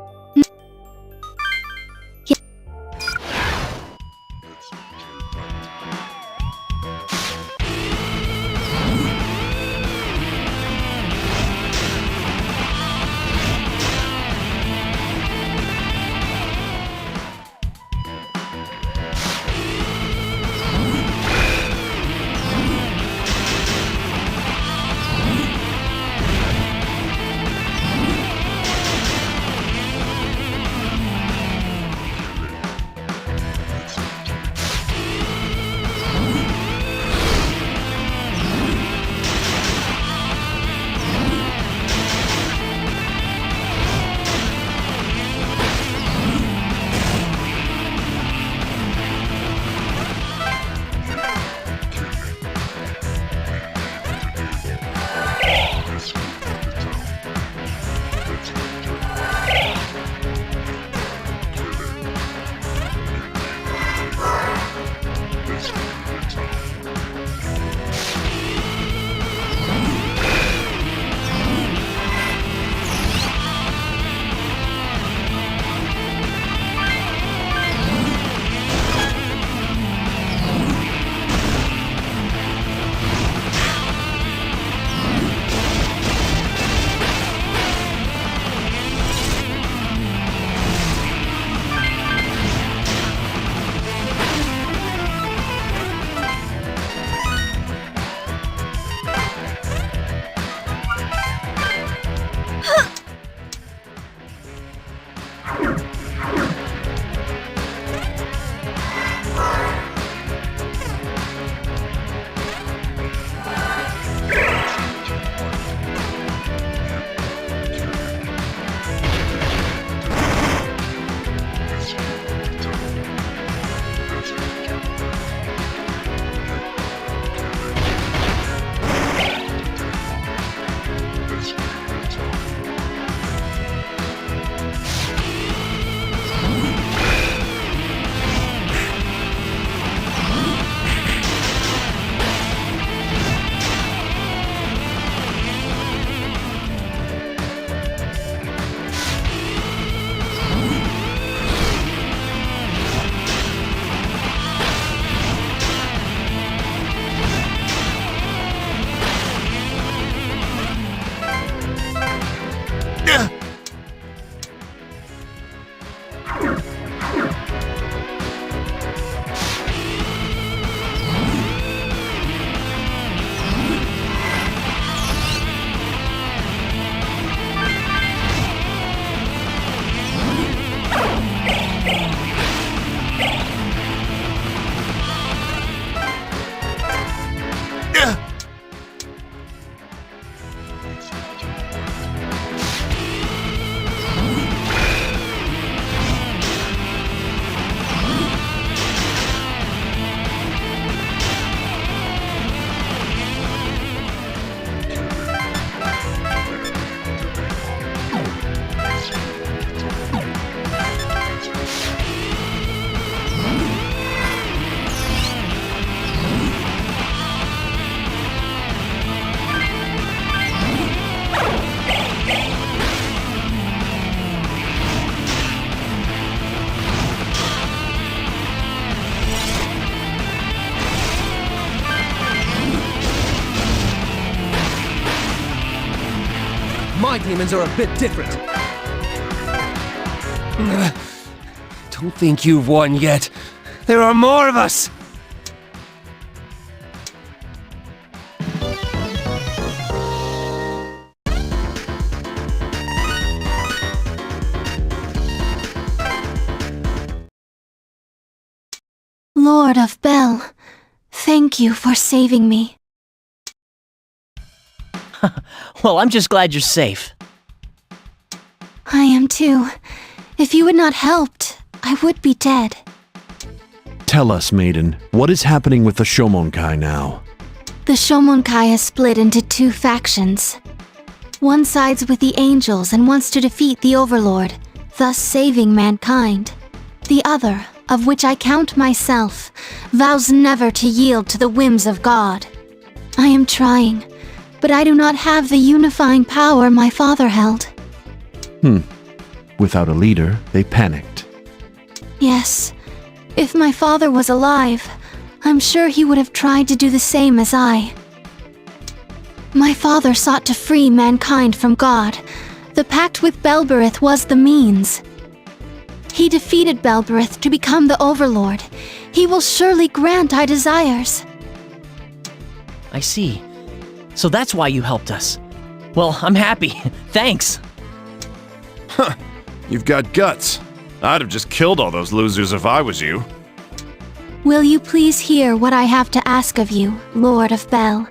S5: My demons are a bit different. Don't think you've won yet. There are more of us!
S9: Lord of Bel, thank you for saving me.
S8: Well, I'm just glad you're safe.
S9: I am too. If you had not helped, I would be dead.
S4: Tell us, maiden, what is happening with the Shomonkai now?
S9: The Shomonkai is split into two factions. One sides with the angels and wants to defeat the overlord, thus saving mankind. The other of which I count myself, vows never to yield to the whims of God. I am trying, but I do not have the unifying power my father held.
S4: Without a leader, they panicked.
S9: Yes, if my father was alive, I'm sure he would have tried to do the same as I. My father sought to free mankind from God. The pact with Belberith was the means. He defeated Belberith to become the Overlord. He will surely grant our desires.
S8: I see. So that's why you helped us. Well, I'm happy. Thanks.
S3: You've got guts. I'd have just killed all those losers if I was you.
S9: Will you please hear what I have to ask of you, Lord of Bel?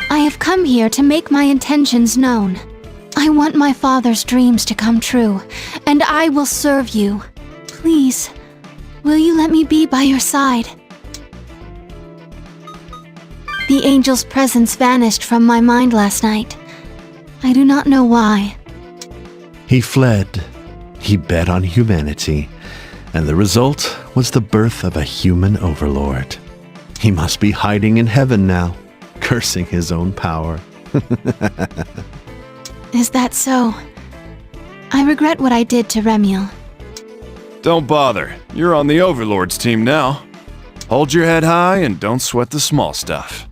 S9: I have come here to make my intentions known. I want my father's dreams to come true, and I will serve you. Please, will you let me be by your side? The angel's presence vanished from my mind last night. I do not know why.
S4: He fled. He bet on humanity. And the result was the birth of a human overlord. He must be hiding in heaven now, cursing his own power.
S9: Is that so? I regret what I did to Remiel.
S3: Don't bother. You're on the Overlord's team now. Hold your head high and don't sweat the small stuff.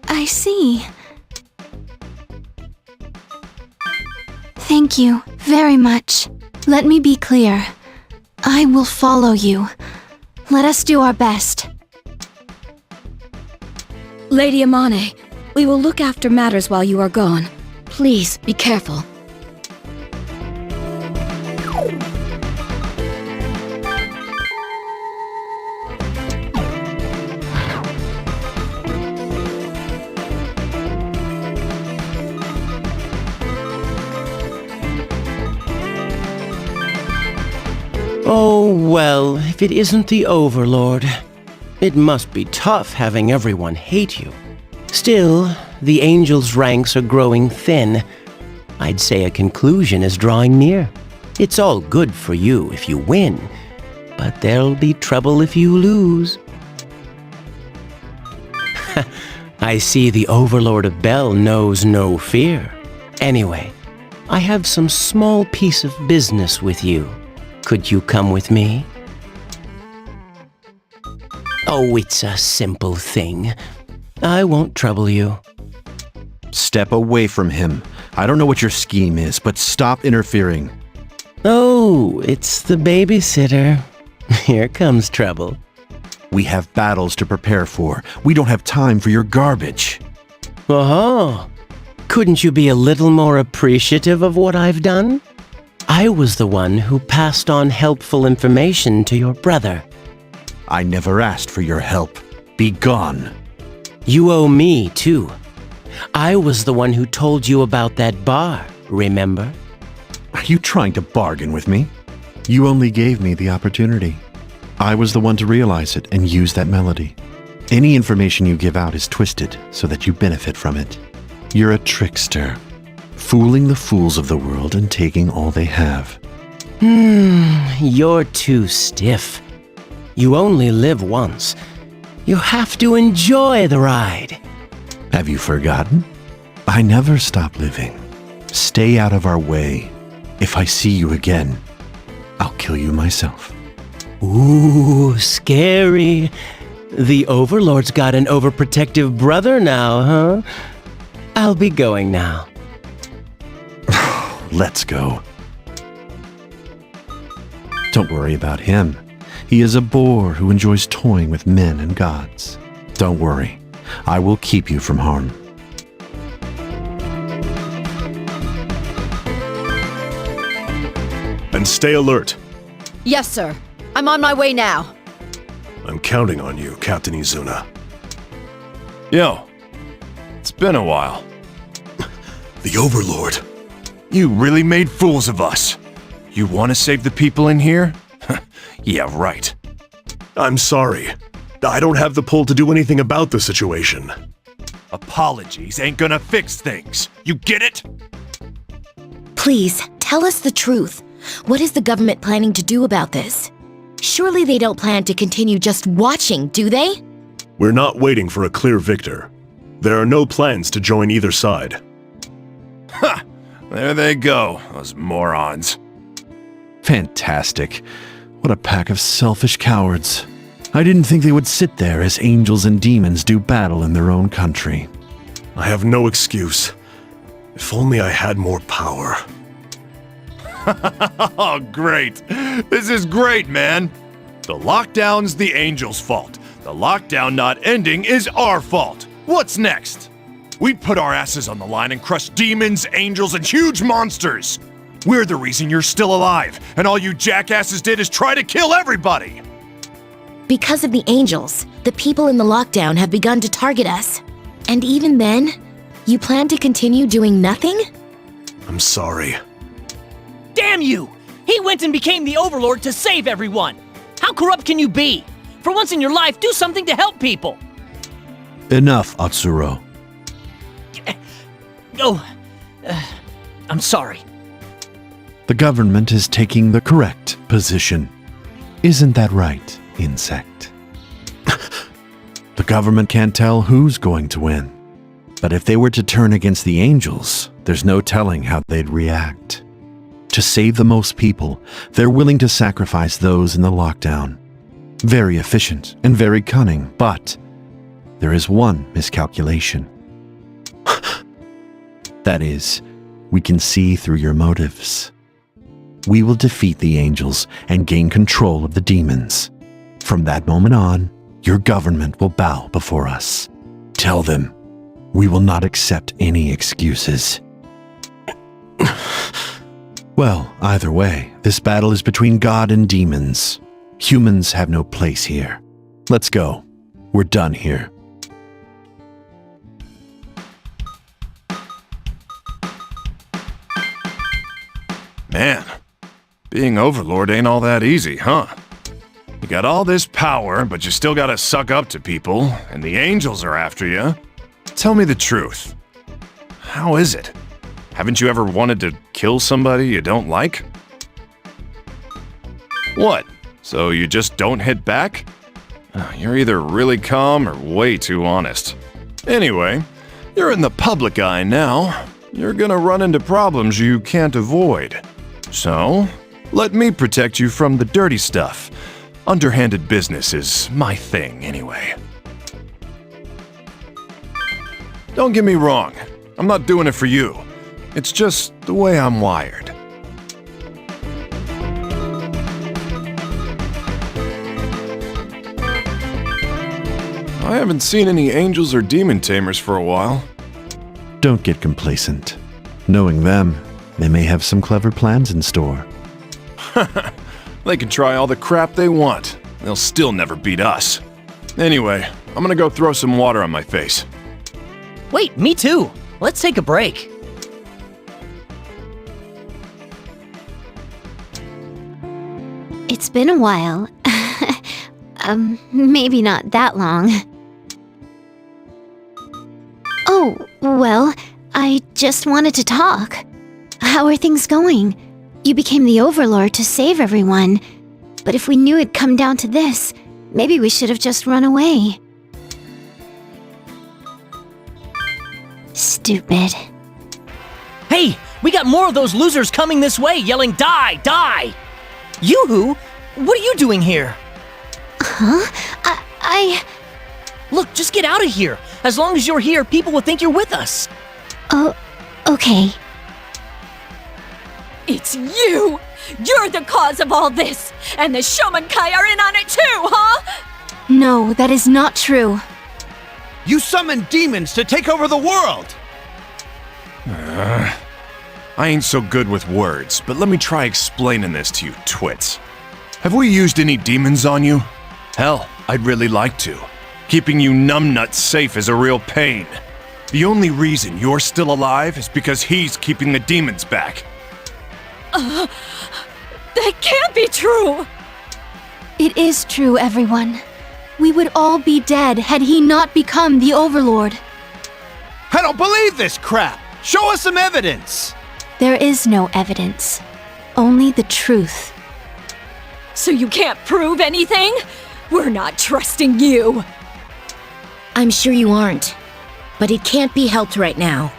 S9: I see. Thank you very much. Let me be clear. I will follow you. Let us do our best.
S1: Lady Amane, we will look after matters while you are gone. Please be careful.
S2: Oh, well, if it isn't the Overlord. It must be tough having everyone hate you. Still, the Angel's ranks are growing thin. I'd say a conclusion is drawing near. It's all good for you if you win, but there'll be trouble if you lose. I see the Overlord of Bel knows no fear. Anyway, I have some small piece of business with you. Could you come with me? Oh, it's a simple thing. I won't trouble you.
S4: Step away from him. I don't know what your scheme is, but stop interfering.
S2: Oh, it's the babysitter. Here comes trouble.
S4: We have battles to prepare for. We don't have time for your garbage.
S2: Oh, couldn't you be a little more appreciative of what I've done? I was the one who passed on helpful information to your brother.
S4: I never asked for your help. Be gone.
S2: You owe me, too. I was the one who told you about that bar, remember?
S4: Are you trying to bargain with me? You only gave me the opportunity. I was the one to realize it and use that melody. Any information you give out is twisted so that you benefit from it. You're a trickster, fooling the fools of the world and taking all they have.
S2: You're too stiff. You only live once. You have to enjoy the ride.
S4: Have you forgotten? I never stop living. Stay out of our way. If I see you again, I'll kill you myself.
S2: Ooh, scary. The Overlord's got an overprotective brother now, huh? I'll be going now.
S4: Let's go. Don't worry about him. He is a boor who enjoys toying with men and gods. Don't worry. I will keep you from harm.
S13: And stay alert.
S1: Yes, sir. I'm on my way now.
S13: I'm counting on you, Captain Izuna.
S3: Yo, it's been a while.
S13: The Overlord.
S3: You really made fools of us. You want to save the people in here? Yeah, right.
S13: I'm sorry. I don't have the pull to do anything about the situation.
S3: Apologies ain't gonna fix things. You get it?
S6: Please, tell us the truth. What is the government planning to do about this? Surely they don't plan to continue just watching, do they?
S13: We're not waiting for a clear victor. There are no plans to join either side.
S3: Ha! There they go, those morons.
S4: Fantastic. What a pack of selfish cowards. I didn't think they would sit there as angels and demons do battle in their own country.
S13: I have no excuse. If only I had more power.
S3: Oh, great. This is great, man. The lockdown's the angels' fault. The lockdown not ending is our fault. What's next? We put our asses on the line and crush demons, angels, and huge monsters. We're the reason you're still alive, and all you jackasses did is try to kill everybody.
S6: Because of the angels, the people in the lockdown have begun to target us. And even then, you plan to continue doing nothing?
S13: I'm sorry.
S8: Damn you! He went and became the overlord to save everyone! How corrupt can you be? For once in your life, do something to help people!
S4: Enough, Atsuro.
S8: I'm sorry.
S4: The government is taking the correct position. Isn't that right, insect? The government can't tell who's going to win. But if they were to turn against the angels, there's no telling how they'd react. To save the most people, they're willing to sacrifice those in the lockdown. Very efficient and very cunning, but there is one miscalculation. That is, we can see through your motives. We will defeat the angels and gain control of the demons. From that moment on, your government will bow before us. Tell them, we will not accept any excuses. Well, either way, this battle is between God and demons. Humans have no place here. Let's go. We're done here.
S3: Man, being overlord ain't all that easy, huh? You got all this power, but you still gotta suck up to people, and the angels are after you. Tell me the truth. How is it? Haven't you ever wanted to kill somebody you don't like? What? So you just don't hit back? You're either really calm or way too honest. Anyway, you're in the public eye now. You're gonna run into problems you can't avoid. So, let me protect you from the dirty stuff. Underhanded business is my thing, anyway. Don't get me wrong, I'm not doing it for you. It's just the way I'm wired. I haven't seen any angels or demon tamers for a while.
S4: Don't get complacent. Knowing them, they may have some clever plans in store.
S3: They can try all the crap they want. They'll still never beat us. Anyway, I'm gonna go throw some water on my face.
S8: Wait, me too. Let's take a break.
S9: It's been a while. Maybe not that long. Oh, well, I just wanted to talk. How are things going? You became the overlord to save everyone. But if we knew it'd come down to this, maybe we should have just run away. Stupid.
S8: Hey, we got more of those losers coming this way, yelling, "Die! Die!" Yoo-hoo, what are you doing here?
S9: Huh? I...
S8: Look, just get out of here. As long as you're here, people will think you're with us.
S9: Oh, okay.
S7: It's you! You're the cause of all this! And the Shomenkai are in on it too, huh?
S9: No, that is not true.
S5: You summoned demons to take over the world!
S3: I ain't so good with words, but let me try explaining this to you twits. Have we used any demons on you? Hell, I'd really like to. Keeping you numbnuts safe is a real pain. The only reason you're still alive is because he's keeping the demons back.
S7: That can't be true!
S9: It is true, everyone. We would all be dead had he not become the overlord.
S5: I don't believe this crap! Show us some evidence!
S9: There is no evidence. Only the truth.
S7: So you can't prove anything? We're not trusting you.
S6: I'm sure you aren't. But it can't be helped right now.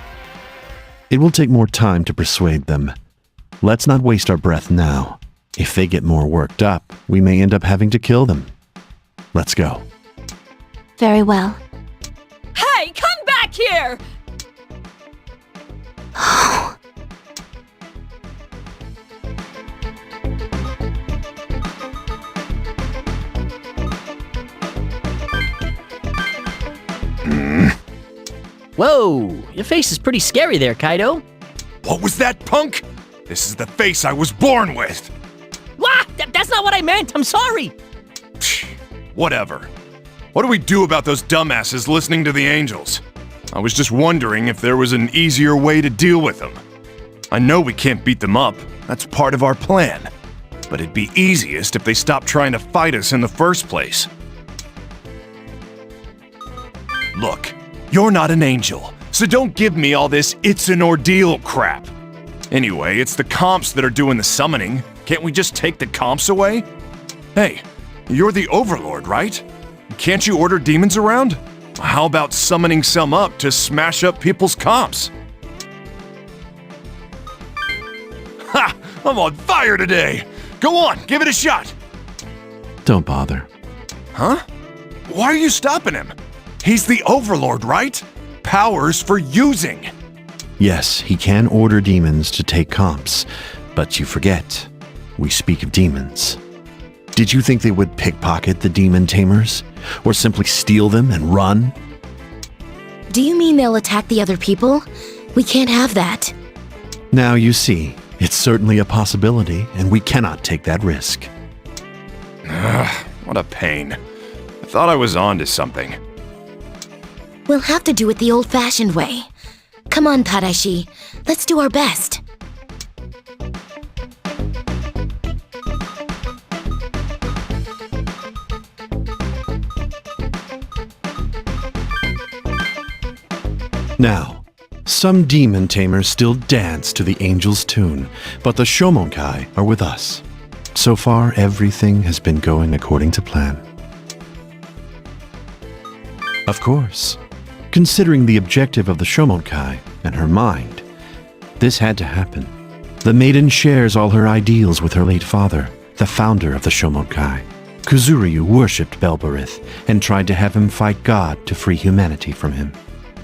S4: It will take more time to persuade them. Let's not waste our breath now. If they get more worked up, we may end up having to kill them. Let's go.
S9: Very well.
S7: Hey, come back here!
S8: Whoa, your face is pretty scary there, Kaido.
S3: What was that, punk? This is the face I was born with.
S8: What? That's not what I meant. I'm sorry.
S3: Whatever. What do we do about those dumbasses listening to the angels? I was just wondering if there was an easier way to deal with them. I know we can't beat them up. That's part of our plan. But it'd be easiest if they stopped trying to fight us in the first place. Look, you're not an angel, so don't give me all this "it's an ordeal" crap. Anyway, it's the comps that are doing the summoning. Can't we just take the comps away? Hey, you're the overlord, right? Can't you order demons around? How about summoning some up to smash up people's comps? Ha! I'm on fire today! Go on, give it a shot!
S4: Don't bother.
S3: Huh? Why are you stopping him? He's the overlord, right? Powers for using.
S4: Yes, he can order demons to take comps, but you forget, we speak of demons. Did you think they would pickpocket the demon tamers? Or simply steal them and run?
S6: Do you mean they'll attack the other people? We can't have that.
S4: Now you see, it's certainly a possibility, and we cannot take that risk.
S3: What a pain. I thought I was on to something.
S6: We'll have to do it the old-fashioned way. Come on, Tadashi. Let's do our best.
S4: Now, some demon tamers still dance to the angel's tune, but the Shomonkai are with us. So far, everything has been going according to plan. Of course, considering the objective of the Shomonkai and her mind, this had to happen. The maiden shares all her ideals with her late father, the founder of the Shomonkai. Kuzuryu worshipped Belberith and tried to have him fight God to free humanity from him.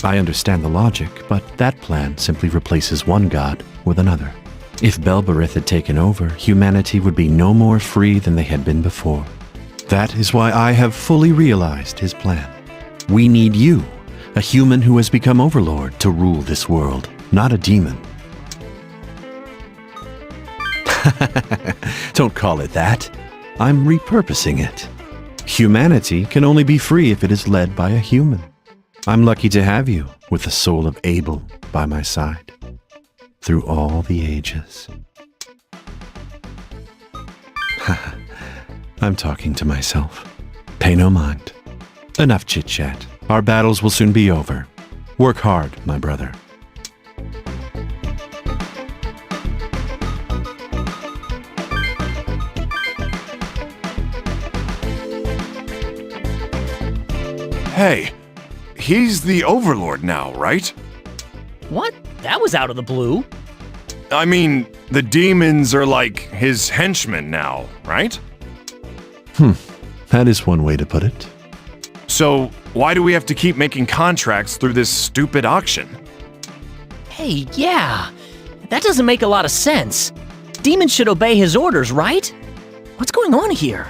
S4: I understand the logic, but that plan simply replaces one god with another. If Belberith had taken over, humanity would be no more free than they had been before. That is why I have fully realized his plan. We need you, a human who has become overlord, to rule this world, not a demon. Don't call it that. I'm repurposing it. Humanity can only be free if it is led by a human. I'm lucky to have you, with the soul of Abel by my side, through all the ages. I'm talking to myself. Pay no mind. Enough chit-chat. Our battles will soon be over. Work hard, my brother.
S3: Hey, he's the overlord now, right?
S8: What? That was out of the blue.
S3: I mean, the demons are like his henchmen now, right?
S4: That is one way to put it.
S3: So, why do we have to keep making contracts through this stupid auction?
S8: Hey, yeah. That doesn't make a lot of sense. Demons should obey his orders, right? What's going on here?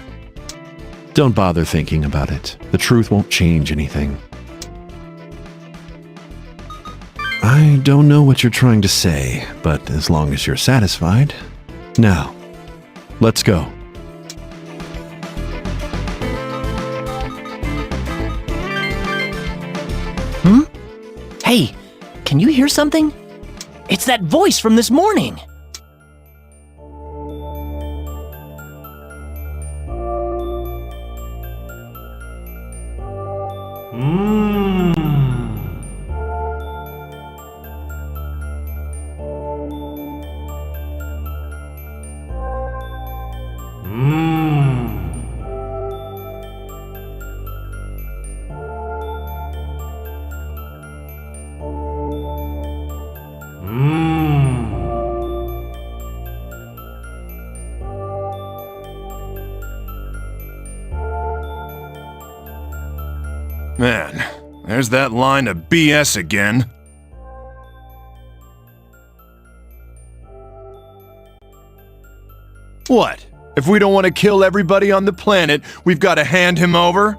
S4: Don't bother thinking about it. The truth won't change anything. I don't know what you're trying to say, but as long as you're satisfied. Now, let's go.
S8: Hey, can you hear something? It's that voice from this morning.
S3: Man, there's that line of BS again. What? If we don't want to kill everybody on the planet, we've got to hand him over?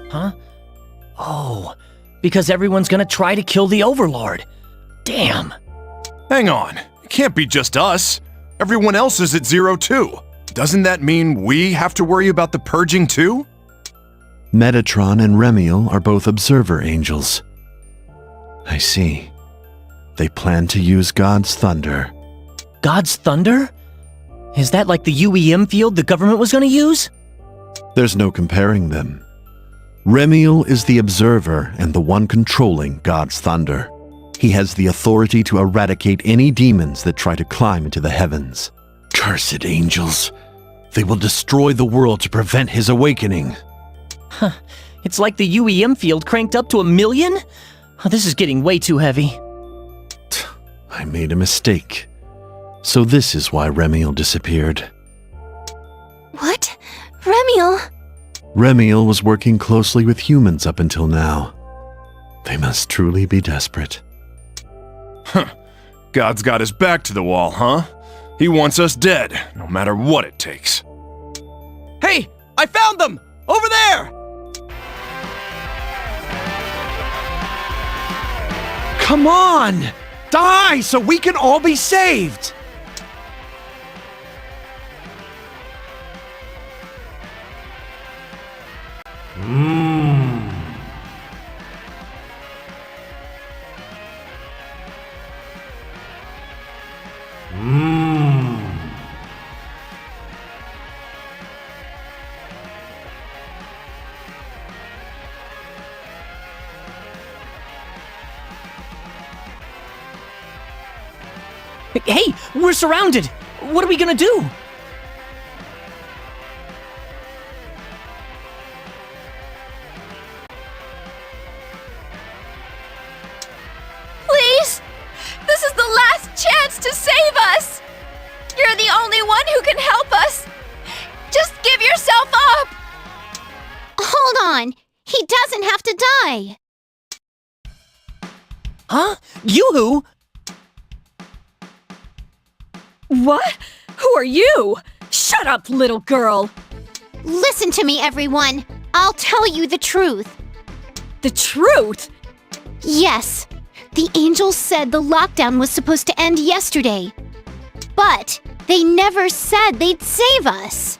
S8: Huh? Oh, because everyone's gonna try to kill the Overlord. Damn.
S3: Hang on. It can't be just us. Everyone else is at 0 too. Doesn't that mean we have to worry about the purging too?
S4: Metatron and Remiel are both observer angels. I see. They plan to use God's thunder.
S8: God's thunder? Is that like the UEM field the government was gonna use?
S4: There's no comparing them. Remiel is the observer and the one controlling God's thunder. He has the authority to eradicate any demons that try to climb into the heavens. Cursed angels. They will destroy the world to prevent his awakening.
S8: Huh. It's like the UEM field cranked up to 1 million? Oh, this is getting way too heavy.
S4: I made a mistake. So this is why Remiel disappeared.
S9: What? Remiel?
S4: Remiel was working closely with humans up until now. They must truly be desperate.
S3: Huh. God's got his back to the wall, huh? He wants us dead, no matter what it takes.
S5: Hey! I found them! Over there!
S2: Come on! Die so we can all be saved!
S8: Hey, we're surrounded! What are we gonna do?
S7: Please! This is the last chance to save us! You're the only one who can help us! Just give yourself up!
S9: Hold on. He doesn't have to die.
S8: Huh? You-hoo?
S11: What? Who are you? Shut up, little girl!
S9: Listen to me, everyone. I'll tell you the truth.
S11: The truth?
S9: Yes. The angels said the lockdown was supposed to end yesterday. But they never said they'd save us.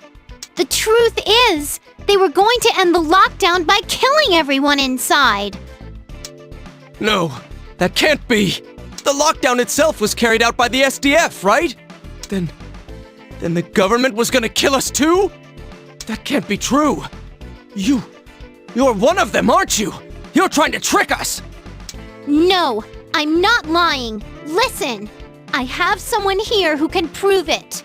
S9: The truth is, they were going to end the lockdown by killing everyone inside.
S5: No, that can't be. The lockdown itself was carried out by the SDF, right? Then the government was gonna kill us too? That can't be true. You're one of them, aren't you? You're trying to trick us.
S9: No, I'm not lying. Listen, I have someone here who can prove it.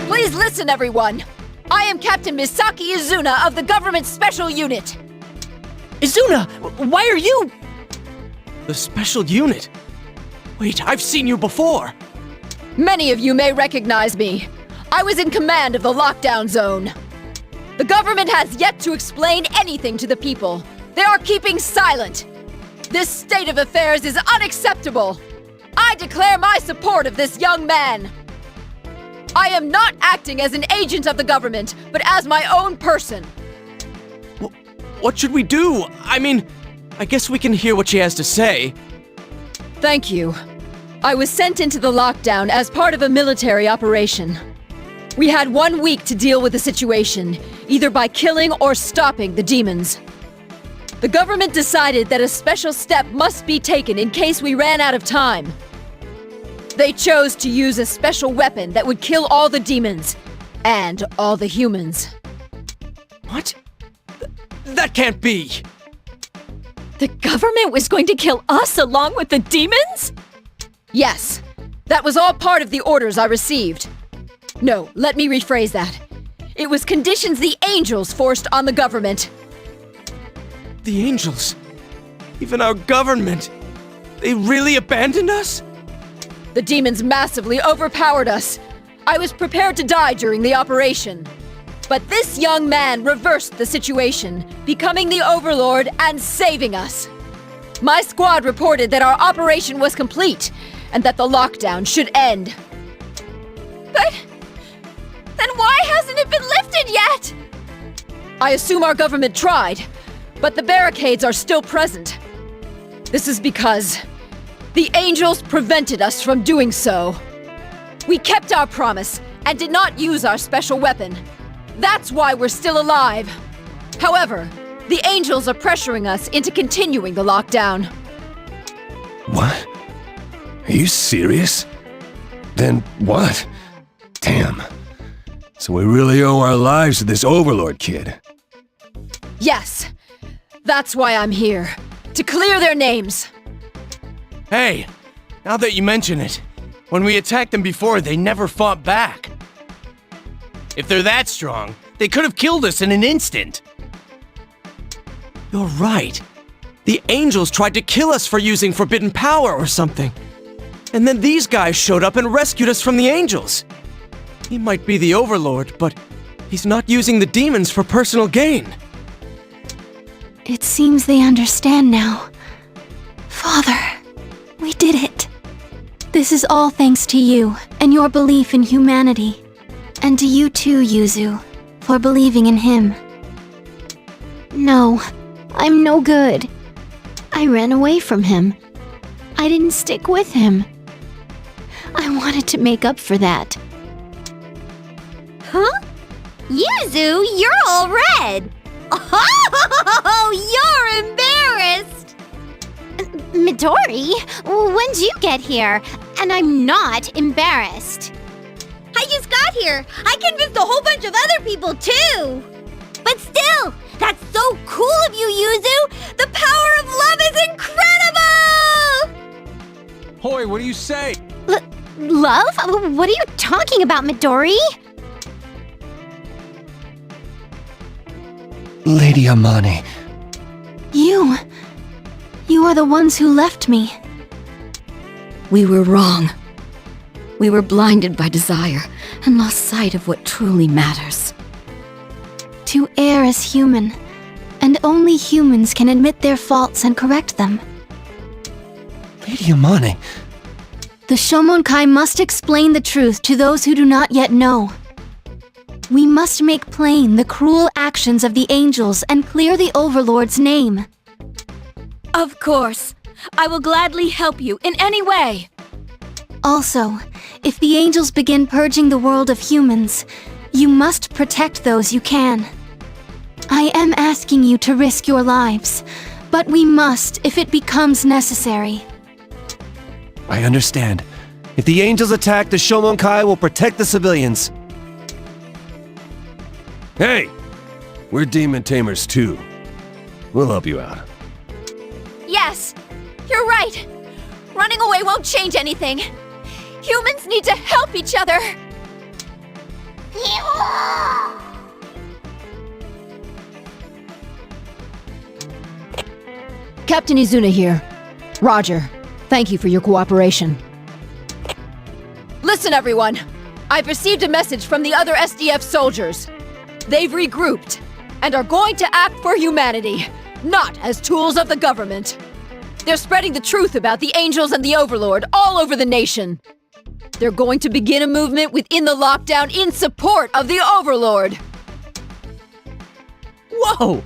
S7: Please listen, everyone! I am Captain Misaki Izuna of the Government Special Unit!
S8: Izuna, why are you...
S5: The special unit? Wait, I've seen you before.
S7: Many of you may recognize me. I was in command of the lockdown zone. The government has yet to explain anything to the people. They are keeping silent. This state of affairs is unacceptable. I declare my support of this young man. I am not acting as an agent of the government, but as my own person.
S5: What should we do? I mean, I guess we can hear what she has to say.
S7: Thank you. I was sent into the lockdown as part of a military operation. We had 1 week to deal with the situation, either by killing or stopping the demons. The government decided that a special step must be taken in case we ran out of time. They chose to use a special weapon that would kill all the demons and all the humans.
S5: What? That can't be!
S11: The government was going to kill us along with the demons?
S7: Yes, that was all part of the orders I received. No, let me rephrase that. It was conditions the angels forced on the government.
S5: The angels? Even our government? They really abandoned us?
S7: The demons massively overpowered us. I was prepared to die during the operation. But this young man reversed the situation, becoming the Overlord and saving us. My squad reported that our operation was complete, and that the lockdown should end. But then why hasn't it been lifted yet? I assume our government tried, but the barricades are still present. This is because the angels prevented us from doing so. We kept our promise and did not use our special weapon. That's why we're still alive. However, the angels are pressuring us into continuing the lockdown.
S13: What? Are you serious? Then what? Damn. So we really owe our lives to this Overlord kid.
S7: Yes, that's why I'm here. To clear their names.
S5: Hey, now that you mention it, when we attacked them before, they never fought back. If they're that strong, they could have killed us in an instant.
S14: You're right. The angels tried to kill us for using forbidden power or something. And then these guys showed up and rescued us from the angels. He might be the Overlord, but he's not using the demons for personal gain.
S9: It seems they understand now. Father, we did it. This is all thanks to you and your belief in humanity. And to you too, Yuzu, for believing in him. No, I'm no good. I ran away from him. I didn't stick with him. I wanted to make up for that.
S12: Huh? Yuzu, you're all red! Oh, you're embarrassed!
S9: Midori, when'd you get here? And I'm not embarrassed.
S12: I just got here. I convinced a whole bunch of other people too. But still, that's so cool of you, Yuzu! The power of love is incredible!
S5: Hoi, what do you say?
S9: Love? What are you talking about, Midori?
S14: Lady Amane.
S9: You are the ones who left me.
S6: We were wrong. We were blinded by desire and lost sight of what truly matters.
S9: To err is human, and only humans can admit their faults and correct them.
S14: Lady Amane.
S9: The Shomonkai must explain the truth to those who do not yet know. We must make plain the cruel actions of the angels and clear the Overlord's name.
S7: Of course. I will gladly help you in any way.
S9: Also, if the angels begin purging the world of humans, you must protect those you can. I am asking you to risk your lives, but we must if it becomes necessary.
S14: I understand. If the angels attack, the Shomonkai will protect the civilians.
S13: Hey! We're demon tamers too. We'll help you out.
S7: Yes, you're right. Running away won't change anything. Humans need to help each other. Captain Izuna here. Roger. Thank you for your cooperation. Listen, everyone. I've received a message from the other SDF soldiers. They've regrouped and are going to act for humanity, not as tools of the government. They're spreading the truth about the angels and the Overlord all over the nation. They're going to begin a movement within the lockdown in support of the Overlord.
S8: Whoa!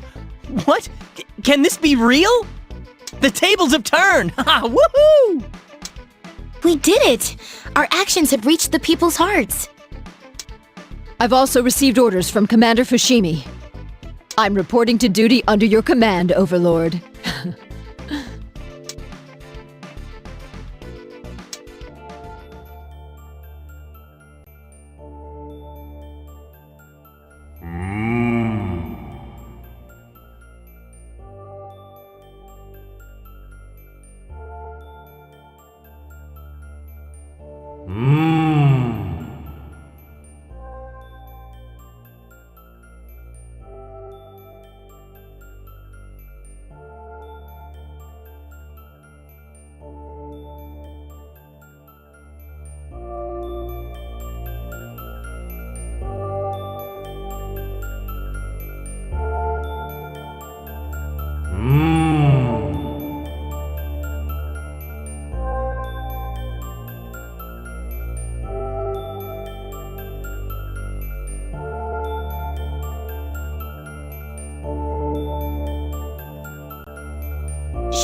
S8: What? Can this be real? The tables have turned! Ha! Woohoo!
S6: We did it! Our actions have reached the people's hearts.
S7: I've also received orders from Commander Fushimi. I'm reporting to duty under your command, Overlord.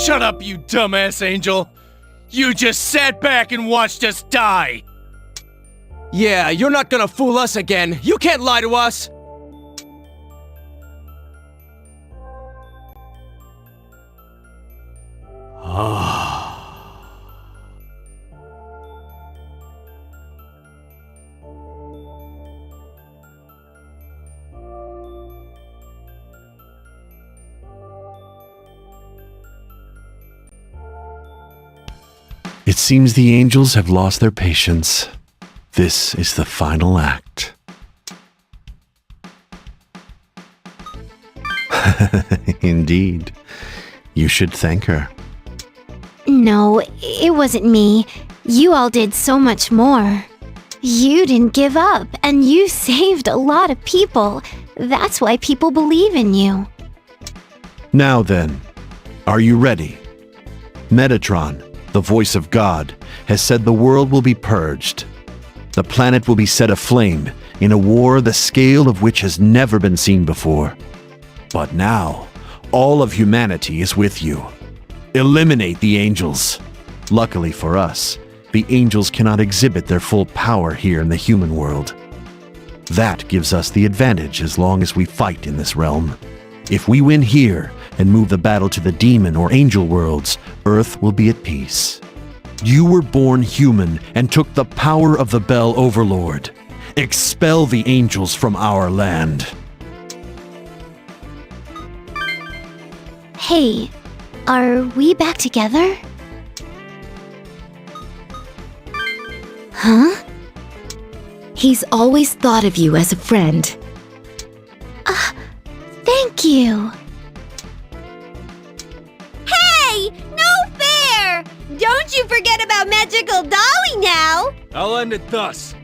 S5: Shut up, you dumbass angel! You just sat back and watched us die!
S14: Yeah, you're not gonna fool us again. You can't lie to us!
S4: It seems the angels have lost their patience. This is the final act. Indeed. You should thank her.
S9: No, it wasn't me. You all did so much more. You didn't give up, and you saved a lot of people. That's why people believe in you.
S4: Now then, are you ready? Metatron, the voice of God, has said the world will be purged. The planet will be set aflame in a war the scale of which has never been seen before. But now, all of humanity is with you. Eliminate the angels. Luckily for us, the angels cannot exhibit their full power here in the human world. That gives us the advantage as long as we fight in this realm. If we win here and move the battle to the demon or angel worlds, Earth will be at peace. You were born human and took the power of the Bell Overlord. Expel the angels from our land.
S9: Hey, are we back together? Huh?
S6: He's always thought of you as a friend.
S9: Thank you.
S12: Hey! No fair! Don't you forget about Magical Dolly now!
S5: I'll end it thus.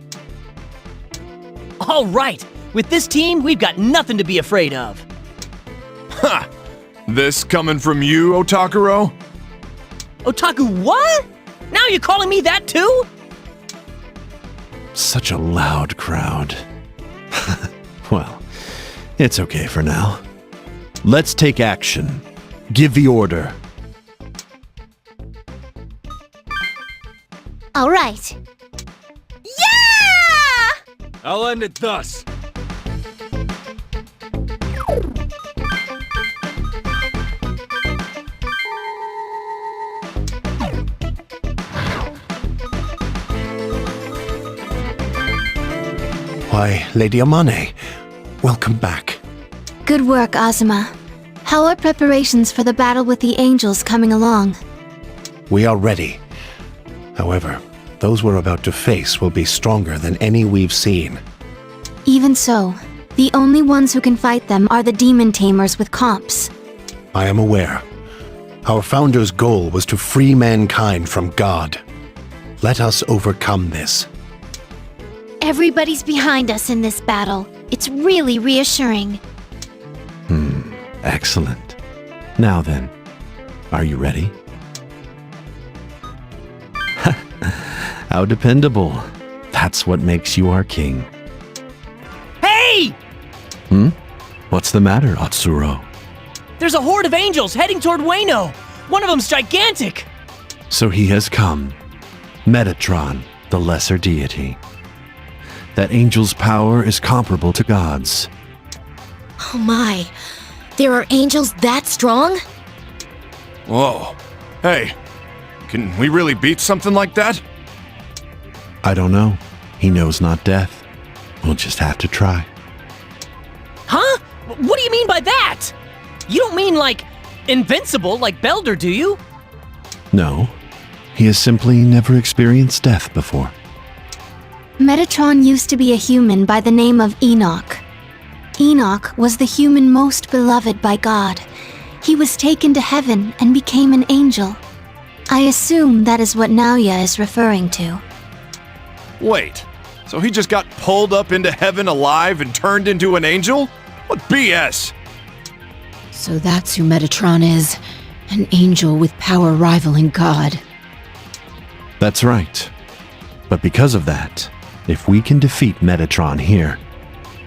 S8: All right, with this team, we've got nothing to be afraid of.
S3: Ha! This coming from you, Otakuro?
S8: Otaku what? Now you're calling me that too?
S4: Such a loud crowd. Well, it's okay for now. Let's take action. Give the order.
S9: All right.
S12: Yeah!
S5: I'll end it thus.
S2: Why, Lady Amane, welcome back.
S9: Good work, Azuma. How are preparations for the battle with the angels coming along?
S2: We are ready. However, those we're about to face will be stronger than any we've seen.
S9: Even so, the only ones who can fight them are the demon tamers with comps.
S2: I am aware. Our founder's goal was to free mankind from God. Let us overcome this.
S9: Everybody's behind us in this battle. It's really reassuring.
S4: Excellent. Now then, are you ready? How dependable. That's what makes you our king.
S8: Hey!
S4: What's the matter, Atsuro?
S8: There's a horde of angels heading toward Wano. One of them's gigantic.
S4: So he has come. Metatron, the lesser deity. That angel's power is comparable to God's.
S6: Oh my. There are angels that strong?
S3: Whoa. Hey, can we really beat something like that?
S4: I don't know. He knows not death. We'll just have to try.
S8: Huh? What do you mean by that? You don't mean like invincible like Belder, do you?
S4: No. He has simply never experienced death before.
S9: Metatron used to be a human by the name of Enoch. Enoch was the human most beloved by God. He was taken to heaven and became an angel. I assume that is what Naoya is referring to.
S3: Wait, so he just got pulled up into heaven alive and turned into an angel? What BS?
S6: So that's who Metatron is. An angel with power rivaling God.
S4: That's right. But because of that, if we can defeat Metatron here,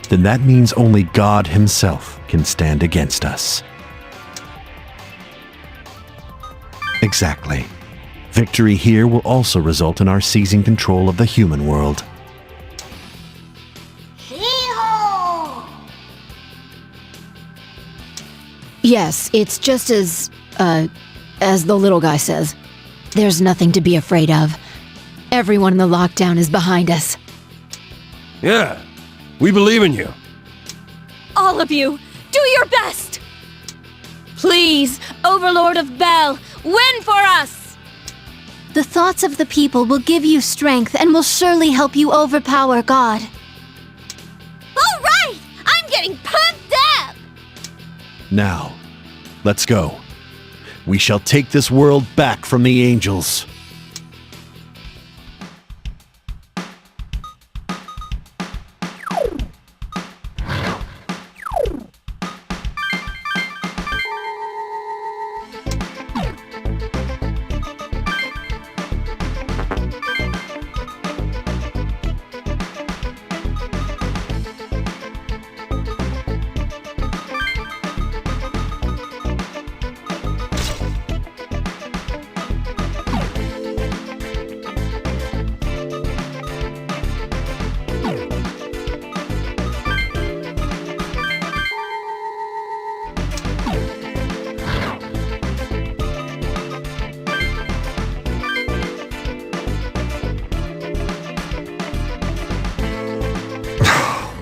S4: then that means only God himself can stand against us. Exactly. Victory here will also result in our seizing control of the human world.
S6: Yes, it's just as the little guy says. There's nothing to be afraid of. Everyone in the lockdown is behind us.
S13: Yeah, we believe in you.
S7: All of you, do your best!
S12: Please, Overlord of Bel, win for us!
S9: The thoughts of the people will give you strength and will surely help you overpower God.
S12: All right! I'm getting pumped up!
S4: Now, let's go. We shall take this world back from the angels.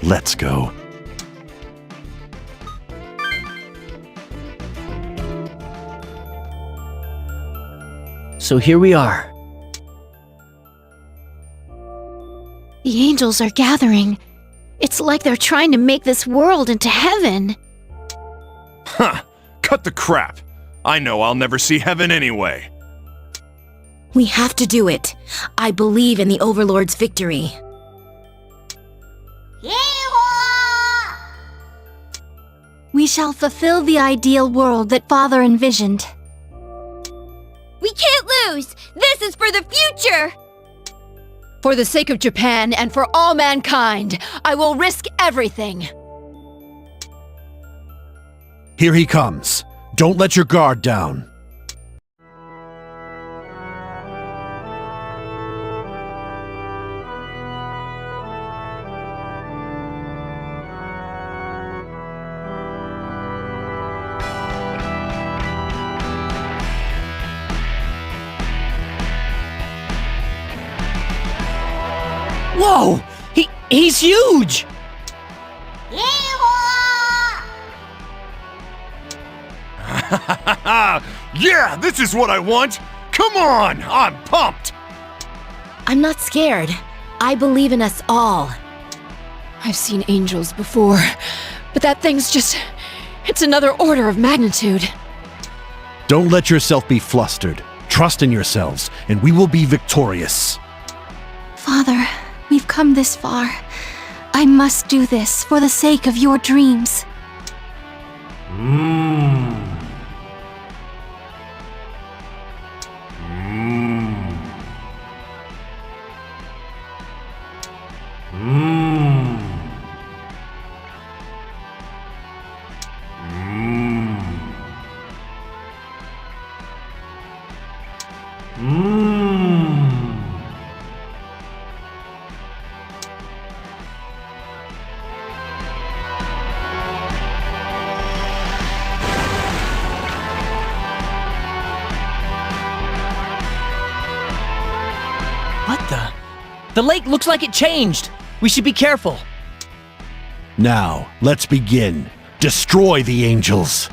S4: Let's go.
S2: So here we are.
S9: The angels are gathering. It's like they're trying to make this world into heaven.
S3: Huh. Cut the crap. I know I'll never see heaven anyway.
S6: We have to do it. I believe in the Overlord's victory.
S9: We shall fulfill the ideal world that Father envisioned.
S12: We can't lose! This is for the future!
S7: For the sake of Japan and for all mankind, I will risk everything.
S4: Here he comes. Don't let your guard down.
S8: Whoa! He's huge!
S3: Yeah, this is what I want! Come on! I'm pumped!
S6: I'm not scared. I believe in us all.
S7: I've seen angels before, but that thing's just... it's another order of magnitude.
S4: Don't let yourself be flustered. Trust in yourselves, and we will be victorious.
S9: Father, we've come this far. I must do this for the sake of your dreams.
S8: What the? The lake looks like it changed. We should be careful.
S4: Now, let's begin. Destroy the angels.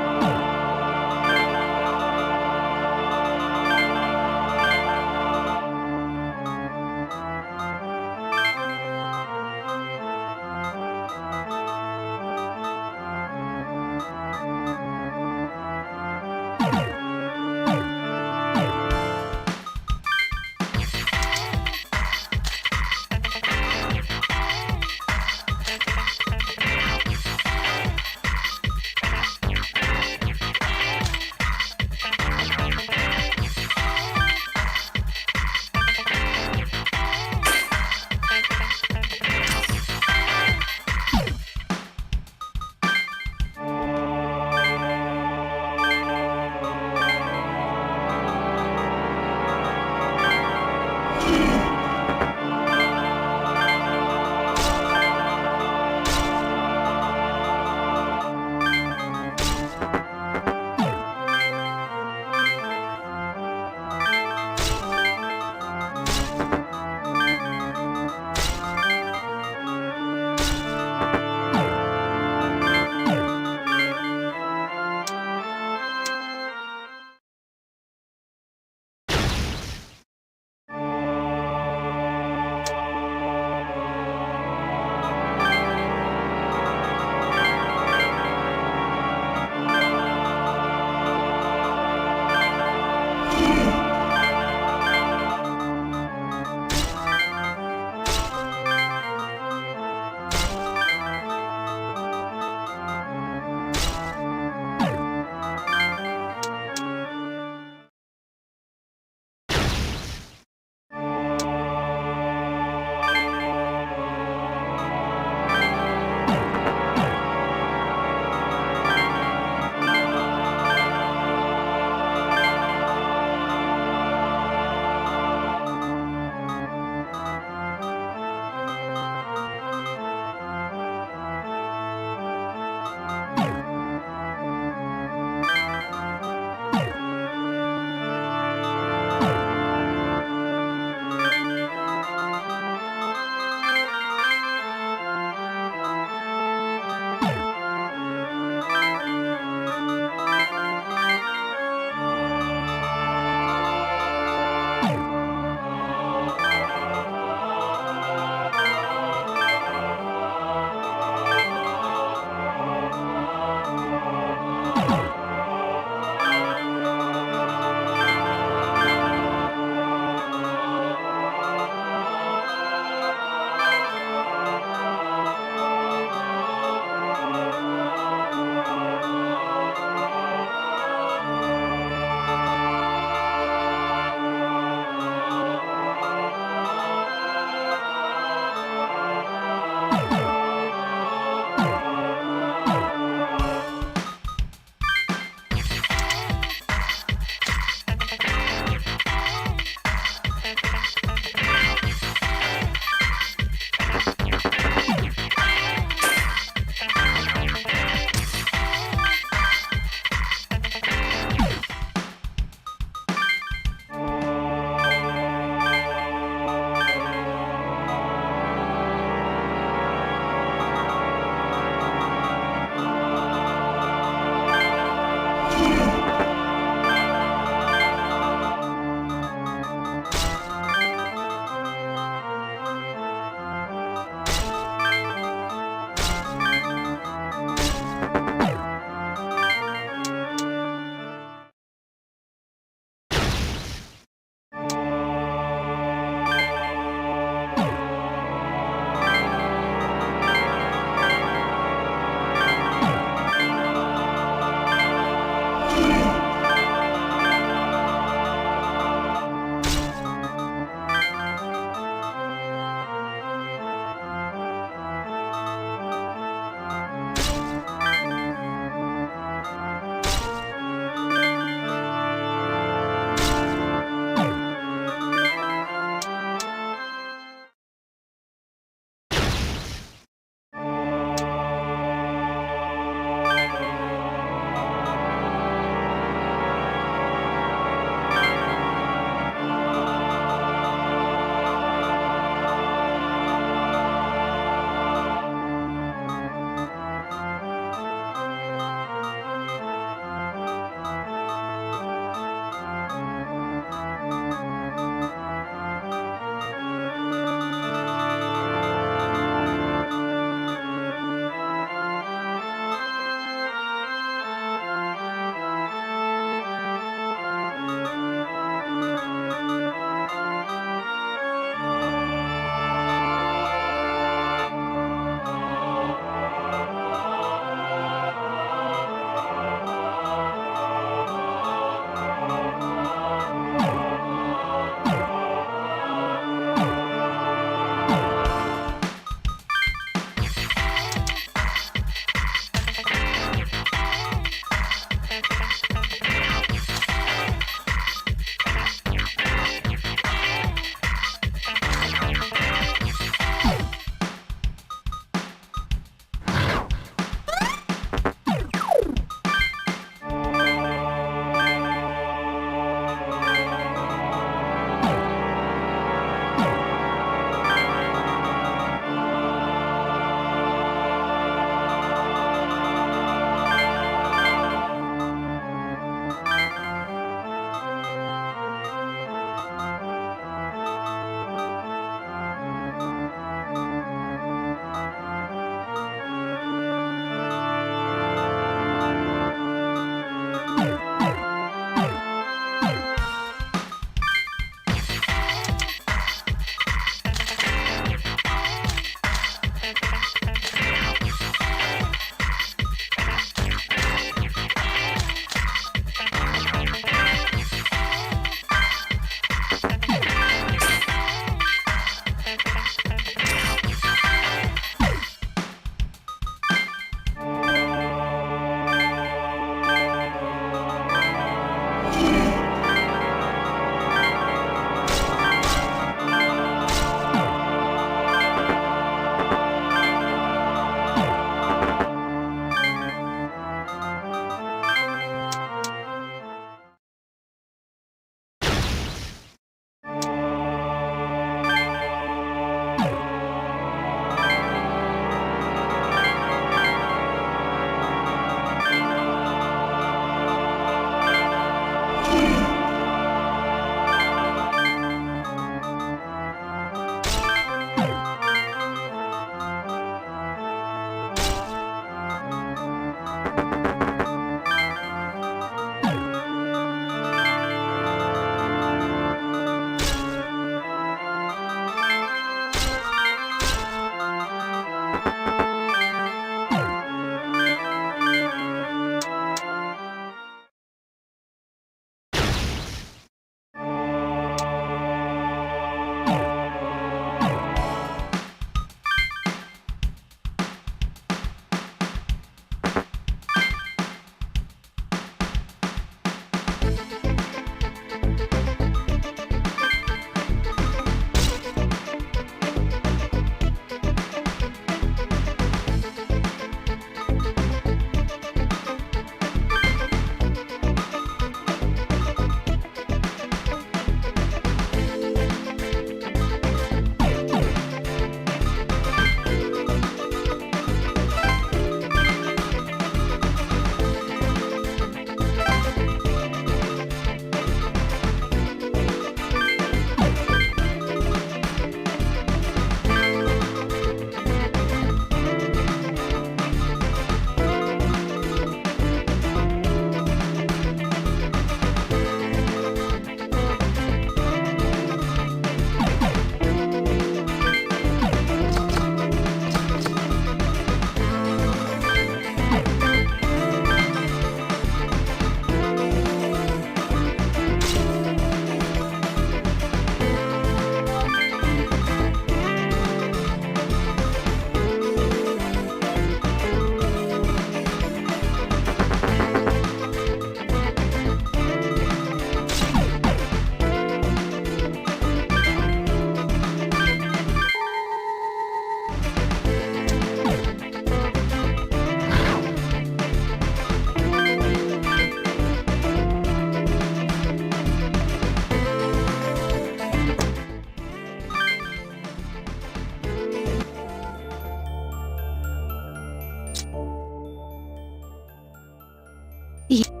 S4: Here.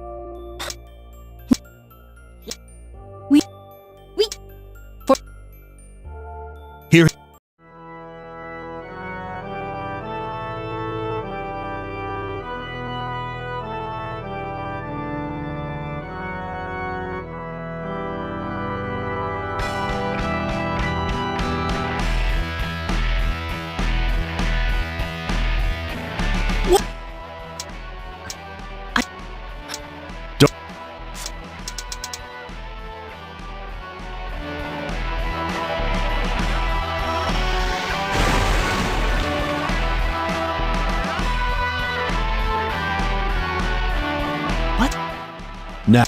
S4: Now.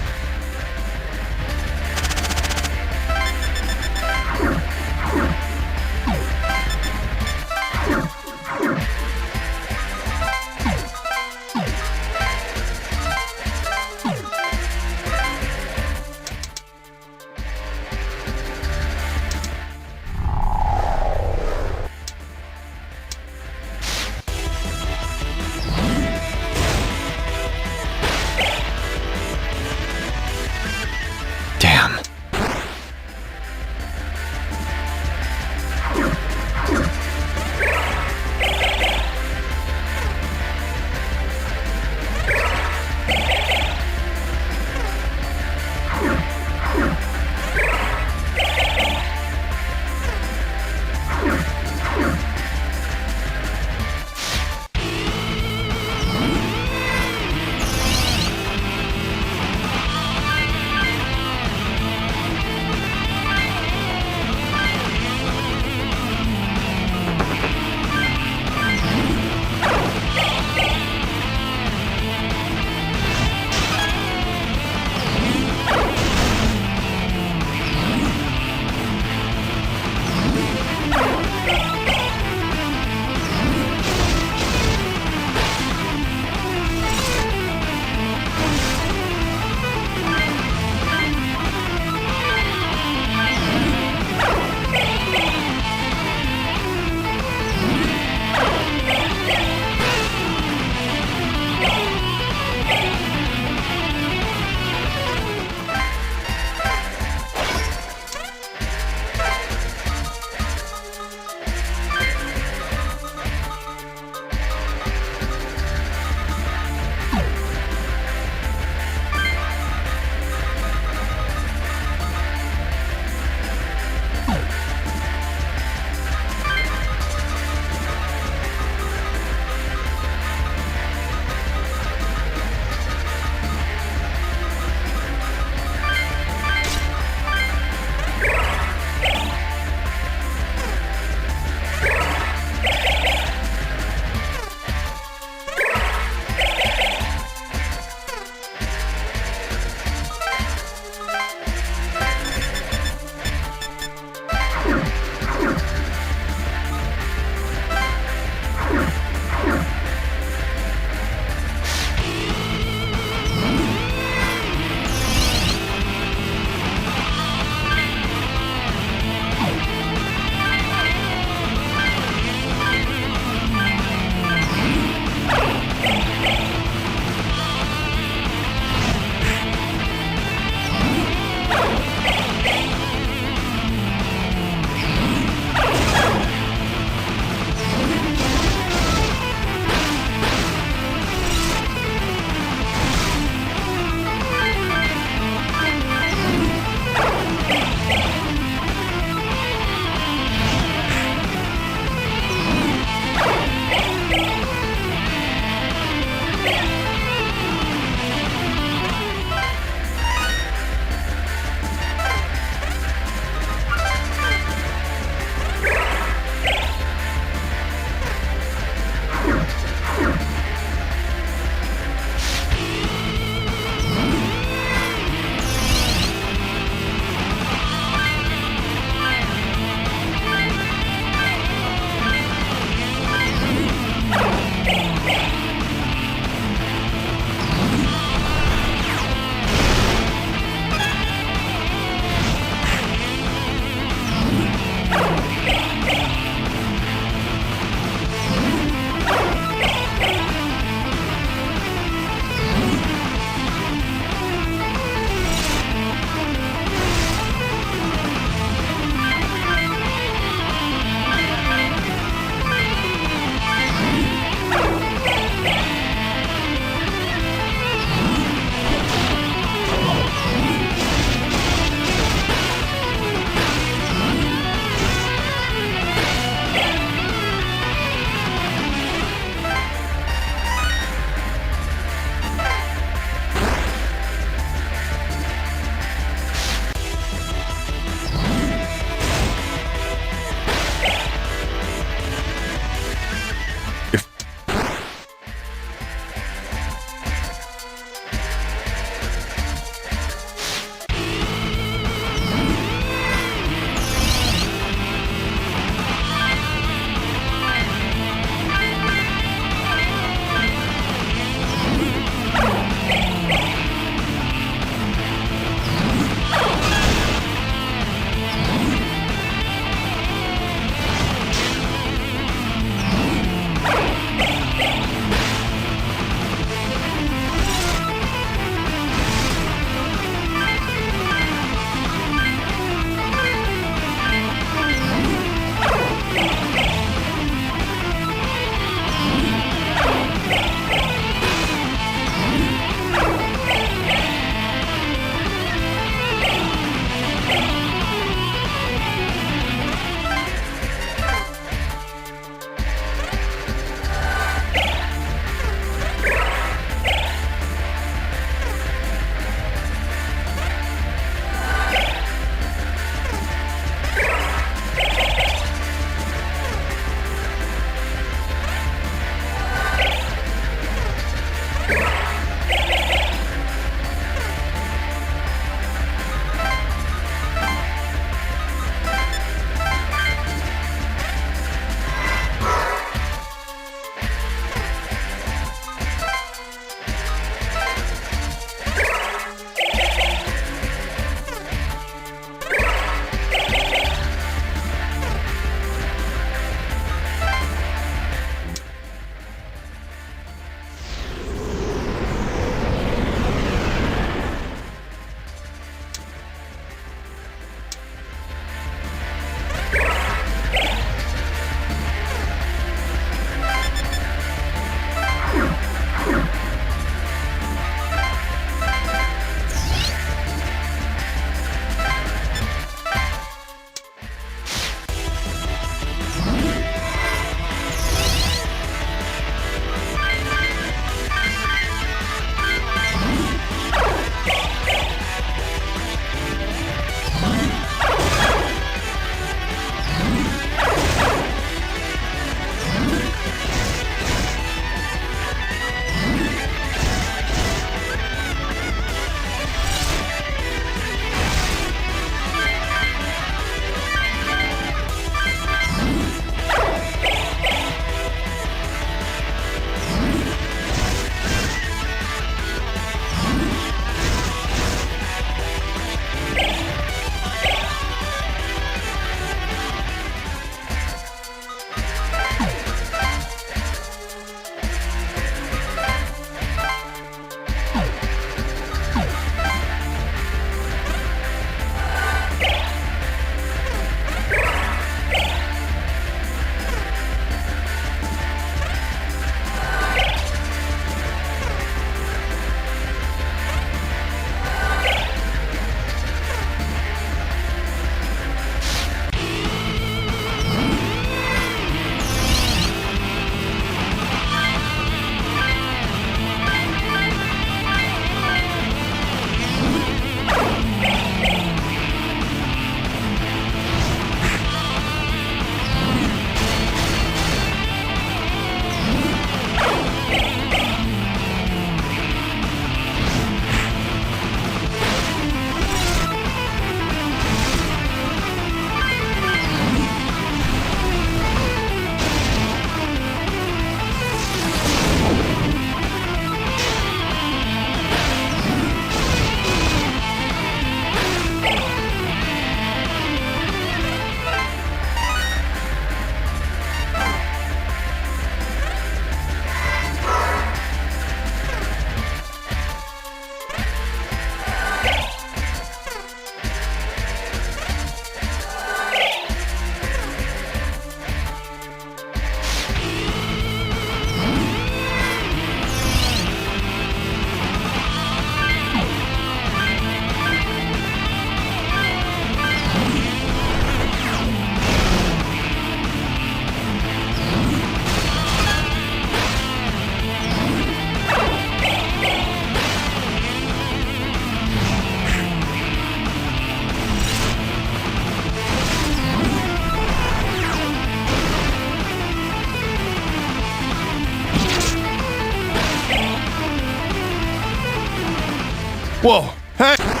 S3: Whoa, hey!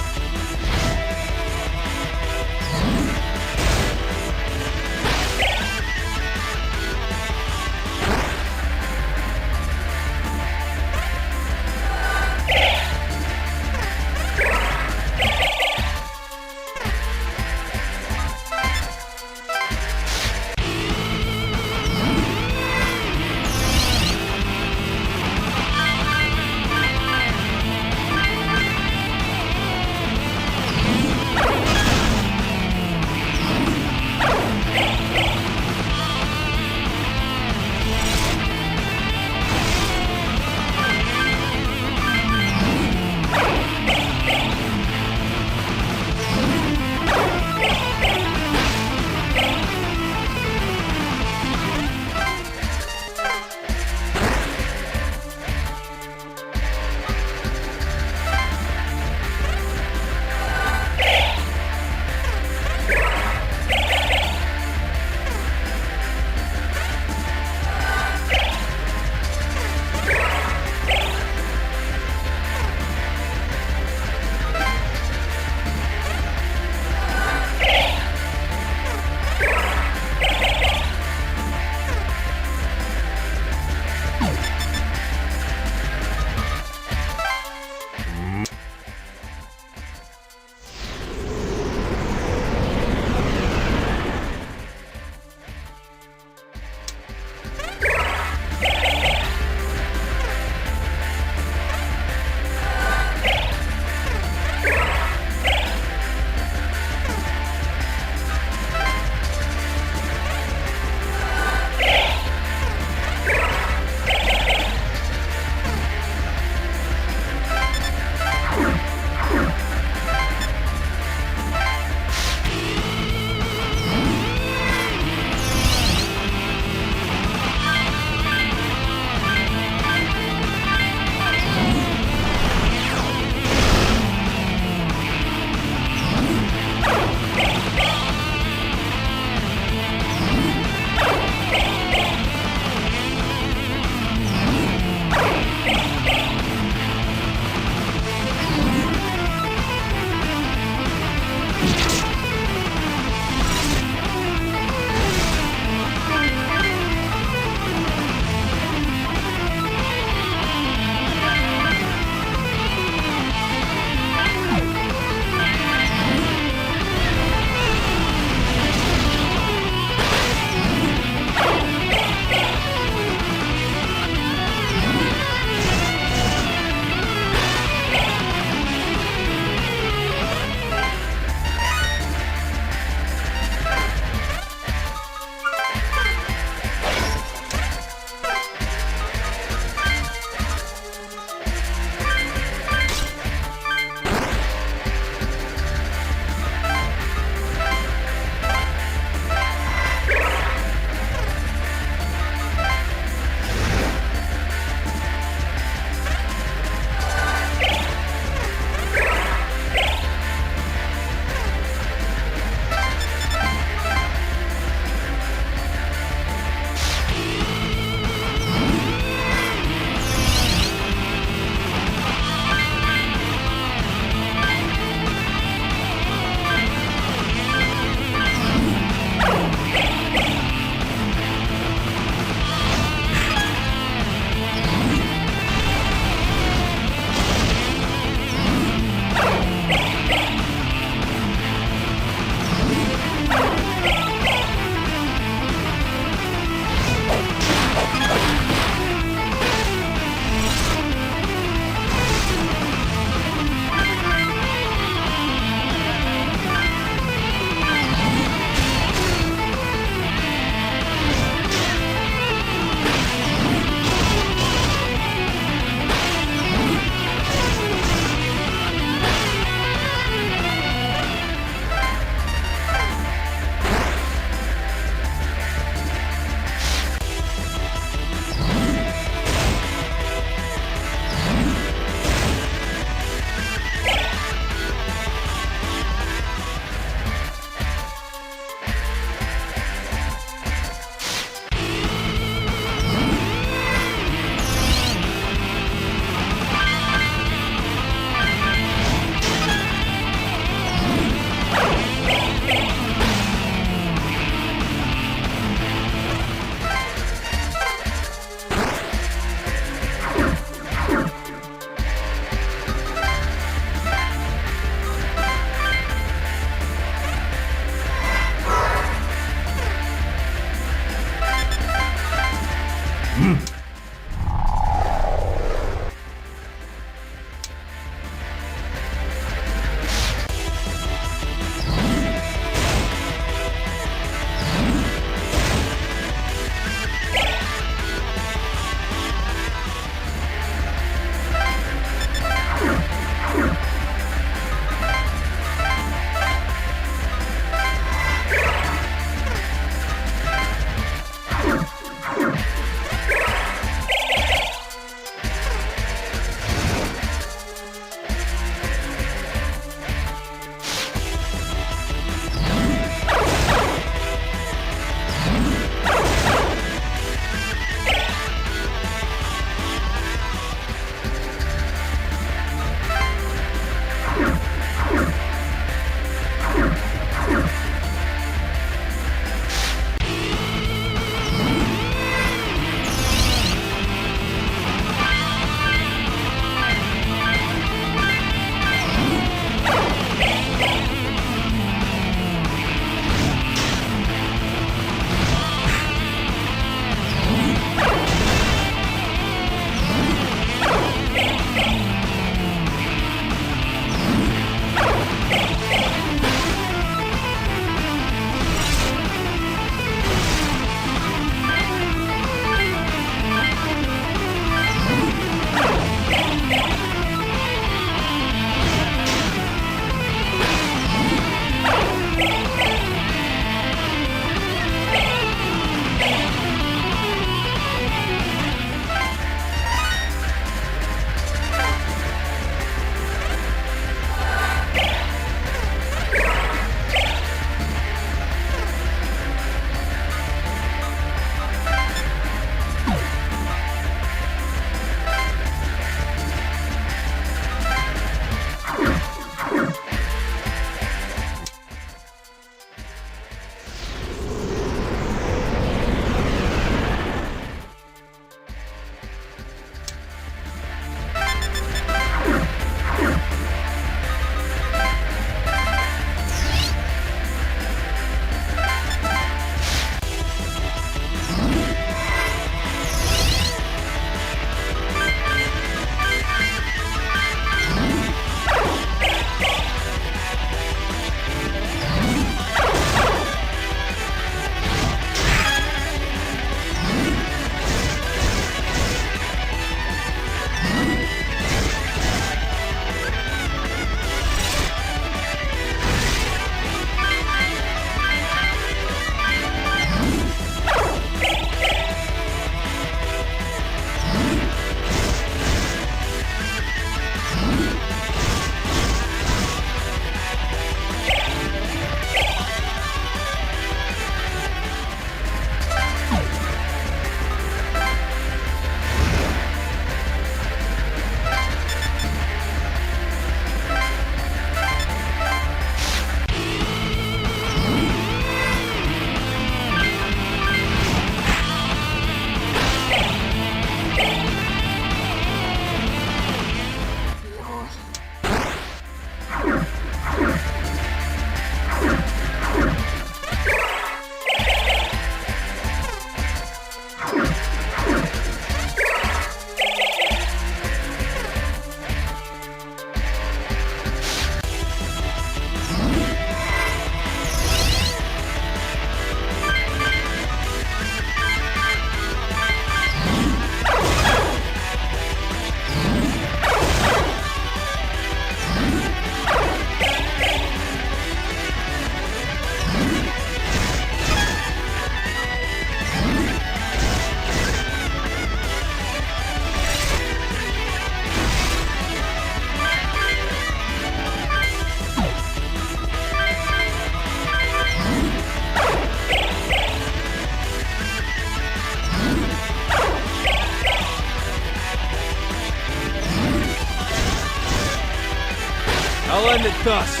S5: I'll end it thus.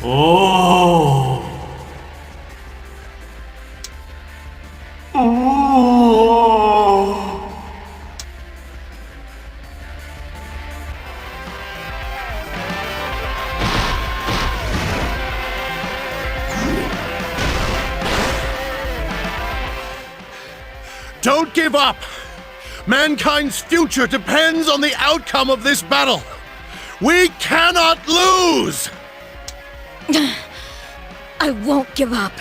S1: Oh. Oh.
S3: give up! Mankind's future depends on the outcome of this battle! We cannot lose!
S7: I won't give up.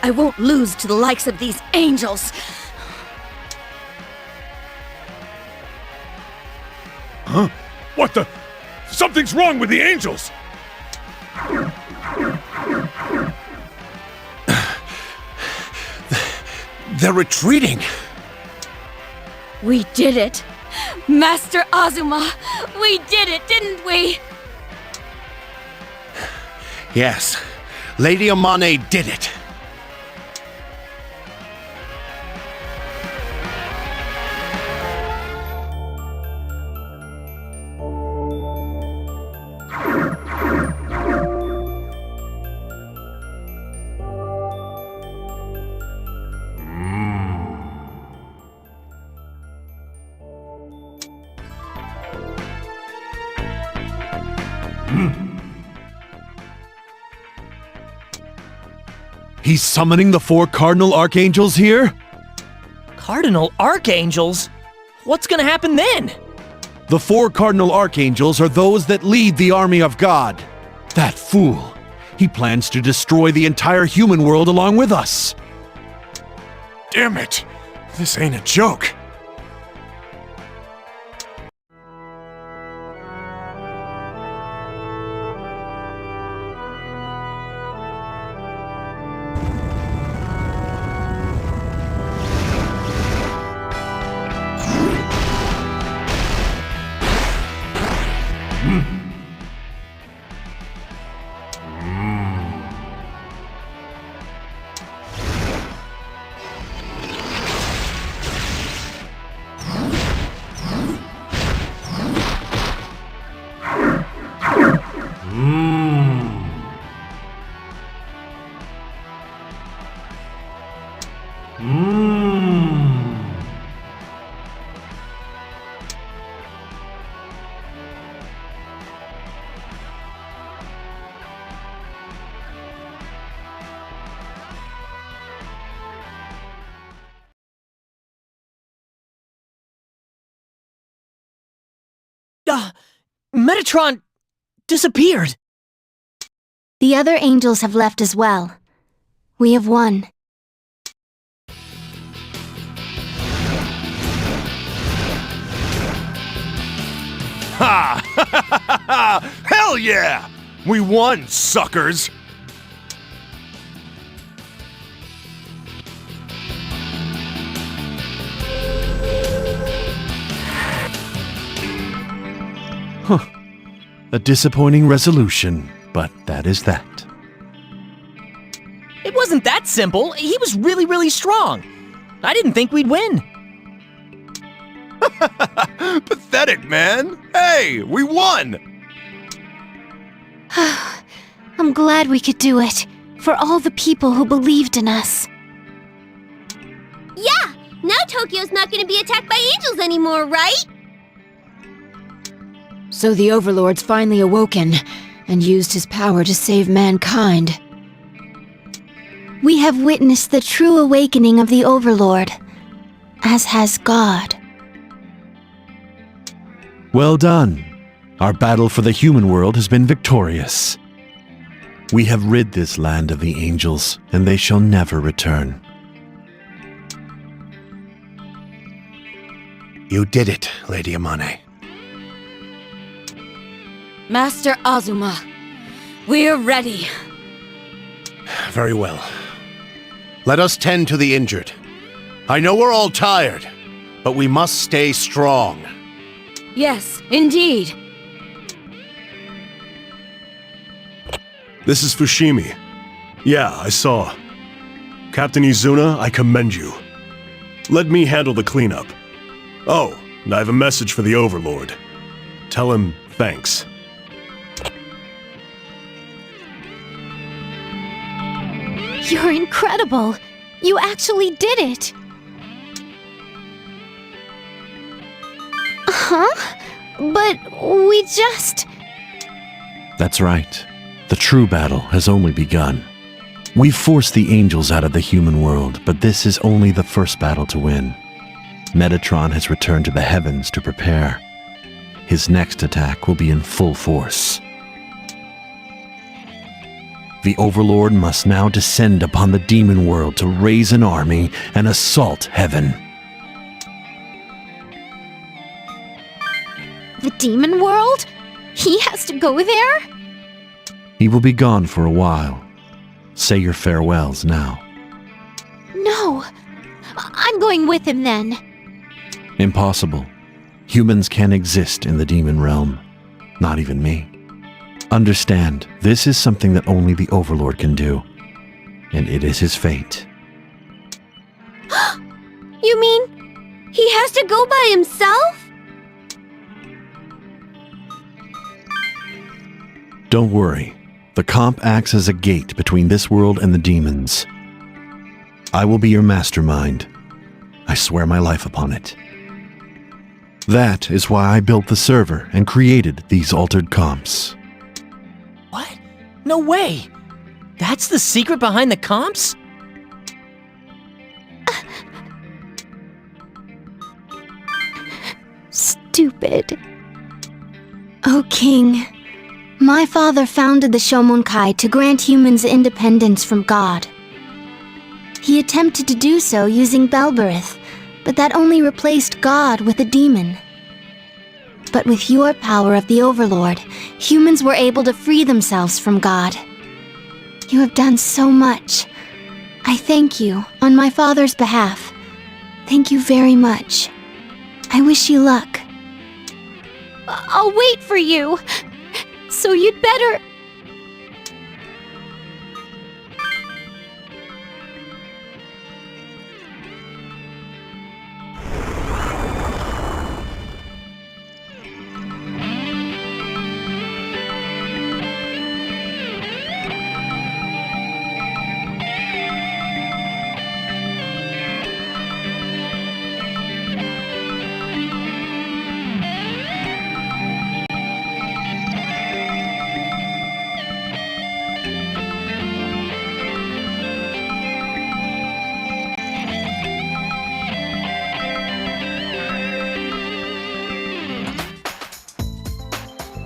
S7: I won't lose to the likes of these angels.
S3: Huh? What the? Something's wrong with the angels! They're retreating!
S7: We did it! Master Azuma! We did it, didn't we?
S3: Yes, Lady Amane did it!
S4: He's summoning the 4 cardinal archangels here?
S8: Cardinal archangels? What's gonna happen then?
S4: The 4 cardinal archangels are those that lead the army of God. That fool. He plans to destroy the entire human world along with us.
S3: Damn it! This ain't a joke.
S8: Metatron disappeared.
S9: The other angels have left as well. We have won.
S3: Ha! Hell yeah! We won, suckers!
S4: Huh. A disappointing resolution, but that is that.
S8: It wasn't that simple. He was really, really strong. I didn't think we'd win.
S3: Pathetic, man! Hey, we won!
S9: I'm glad we could do it. For all the people who believed in us.
S12: Yeah! Now Tokyo's not gonna be attacked by angels anymore, right?
S6: So the Overlord's finally awoken and used his power to save mankind.
S9: We have witnessed the true awakening of the Overlord, as has God.
S4: Well done. Our battle for the human world has been victorious. We have rid this land of the angels, and they shall never return.
S3: You did it, Lady Amane.
S7: Master Azuma, we're ready.
S3: Very well. Let us tend to the injured. I know we're all tired, but we must stay strong.
S7: Yes, indeed.
S13: This is Fushimi. Yeah, I saw. Captain Izuna, I commend you. Let me handle the cleanup. Oh, and I have a message for the Overlord. Tell him thanks.
S9: You're incredible! You actually did it! Huh? But we just...
S4: That's right. The true battle has only begun. We've forced the angels out of the human world, but this is only the first battle to win. Metatron has returned to the heavens to prepare. His next attack will be in full force. The Overlord must now descend upon the demon world to raise an army and assault heaven.
S9: The demon world? He has to go there?
S4: He will be gone for a while. Say your farewells now.
S9: No. I'm going with him then.
S4: Impossible. Humans can't exist in the demon realm. Not even me. Understand, this is something that only the Overlord can do. And it is his fate.
S12: You mean he has to go by himself?
S4: Don't worry. The comp acts as a gate between this world and the demons. I will be your mastermind. I swear my life upon it. That is why I built the server and created these altered comps.
S8: What? No way! That's the secret behind the comps?
S9: Stupid. O King, my father founded the Shomonkai to grant humans independence from God. He attempted to do so using Belberith, but that only replaced God with a demon. But with your power of the Overlord, humans were able to free themselves from God. You have done so much. I thank you on my father's behalf. Thank you very much. I wish you luck.
S12: I'll wait for you. So you'd better...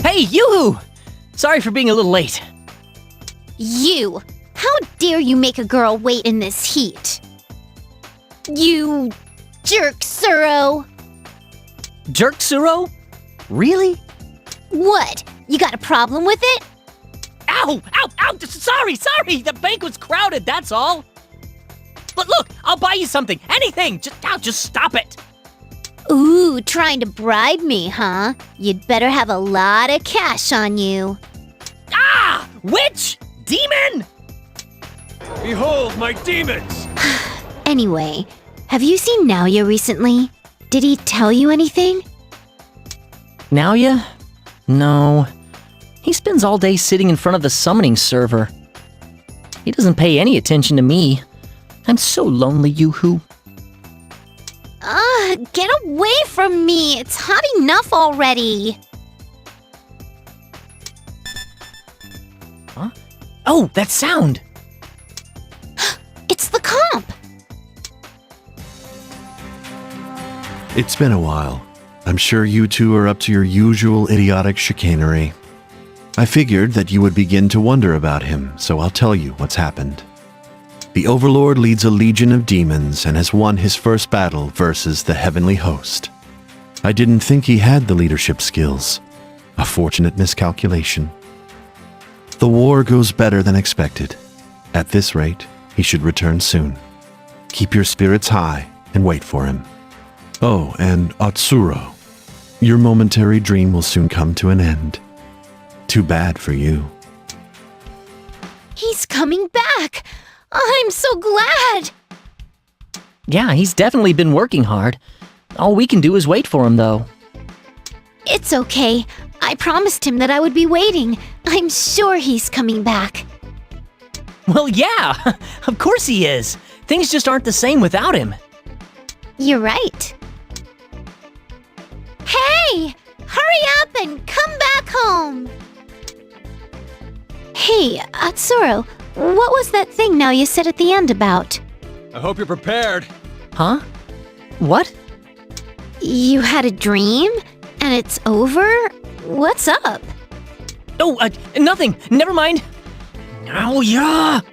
S8: Hey, yoo-hoo! Sorry for being a little late.
S12: You! How dare you make a girl wait in this heat? You jerk, Suro!
S8: Jerk Suro? Really?
S12: What? You got a problem with it?
S8: Ow! Ow! Ow! Sorry! The bank was crowded, that's all! But look, I'll buy you something! Anything! Just stop it!
S12: Ooh, trying to bribe me, huh? You'd better have a lot of cash on you.
S8: Ah! Witch! Demon!
S5: Behold my demons!
S9: Anyway, have you seen Naoya recently? Did he tell you anything?
S8: Naoya? No. He spends all day sitting in front of the summoning server. He doesn't pay any attention to me. I'm so lonely, yoo-hoo.
S12: Get away from me! It's hot enough already!
S8: Huh? Oh, that sound!
S12: It's the comp!
S4: It's been a while. I'm sure you two are up to your usual idiotic chicanery. I figured that you would begin to wonder about him, so I'll tell you what's happened. The Overlord leads a legion of demons and has won his first battle versus the heavenly host. I didn't think he had the leadership skills. A fortunate miscalculation. The war goes better than expected. At this rate, he should return soon. Keep your spirits high and wait for him. Oh, and Atsuro, your momentary dream will soon come to an end. Too bad for you.
S12: He's coming back! I'm so glad!
S8: Yeah, he's definitely been working hard. All we can do is wait for him, though.
S9: It's okay. I promised him that I would be waiting. I'm sure he's coming back.
S8: Well, yeah! Of course he is! Things just aren't the same without him.
S9: You're right.
S12: Hey! Hurry up and come back home!
S9: Hey, Atsuro, What was that thing now you said at the end about?
S5: I hope you're prepared.
S8: Huh? What?
S9: You had a dream? And it's over? What's up?
S8: Oh, nothing. Never mind. Naoya!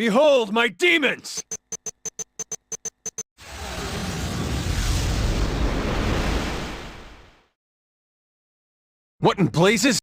S13: Behold my demons!
S5: What in blazes?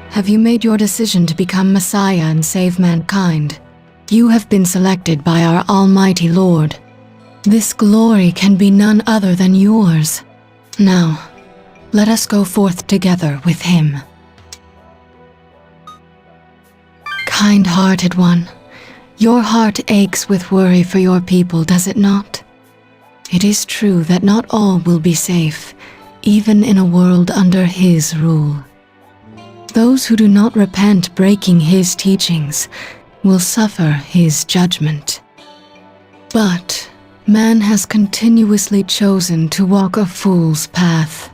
S15: Have you made your decision to become Messiah and save mankind? You have been selected by our Almighty Lord. This glory can be none other than yours. Now, let us go forth together with him. Kind-hearted one, your heart aches with worry for your people, does it not? It is true that not all will be safe, even in a world under his rule. Those who do not repent breaking his teachings will suffer his judgment. But man has continuously chosen to walk a fool's path.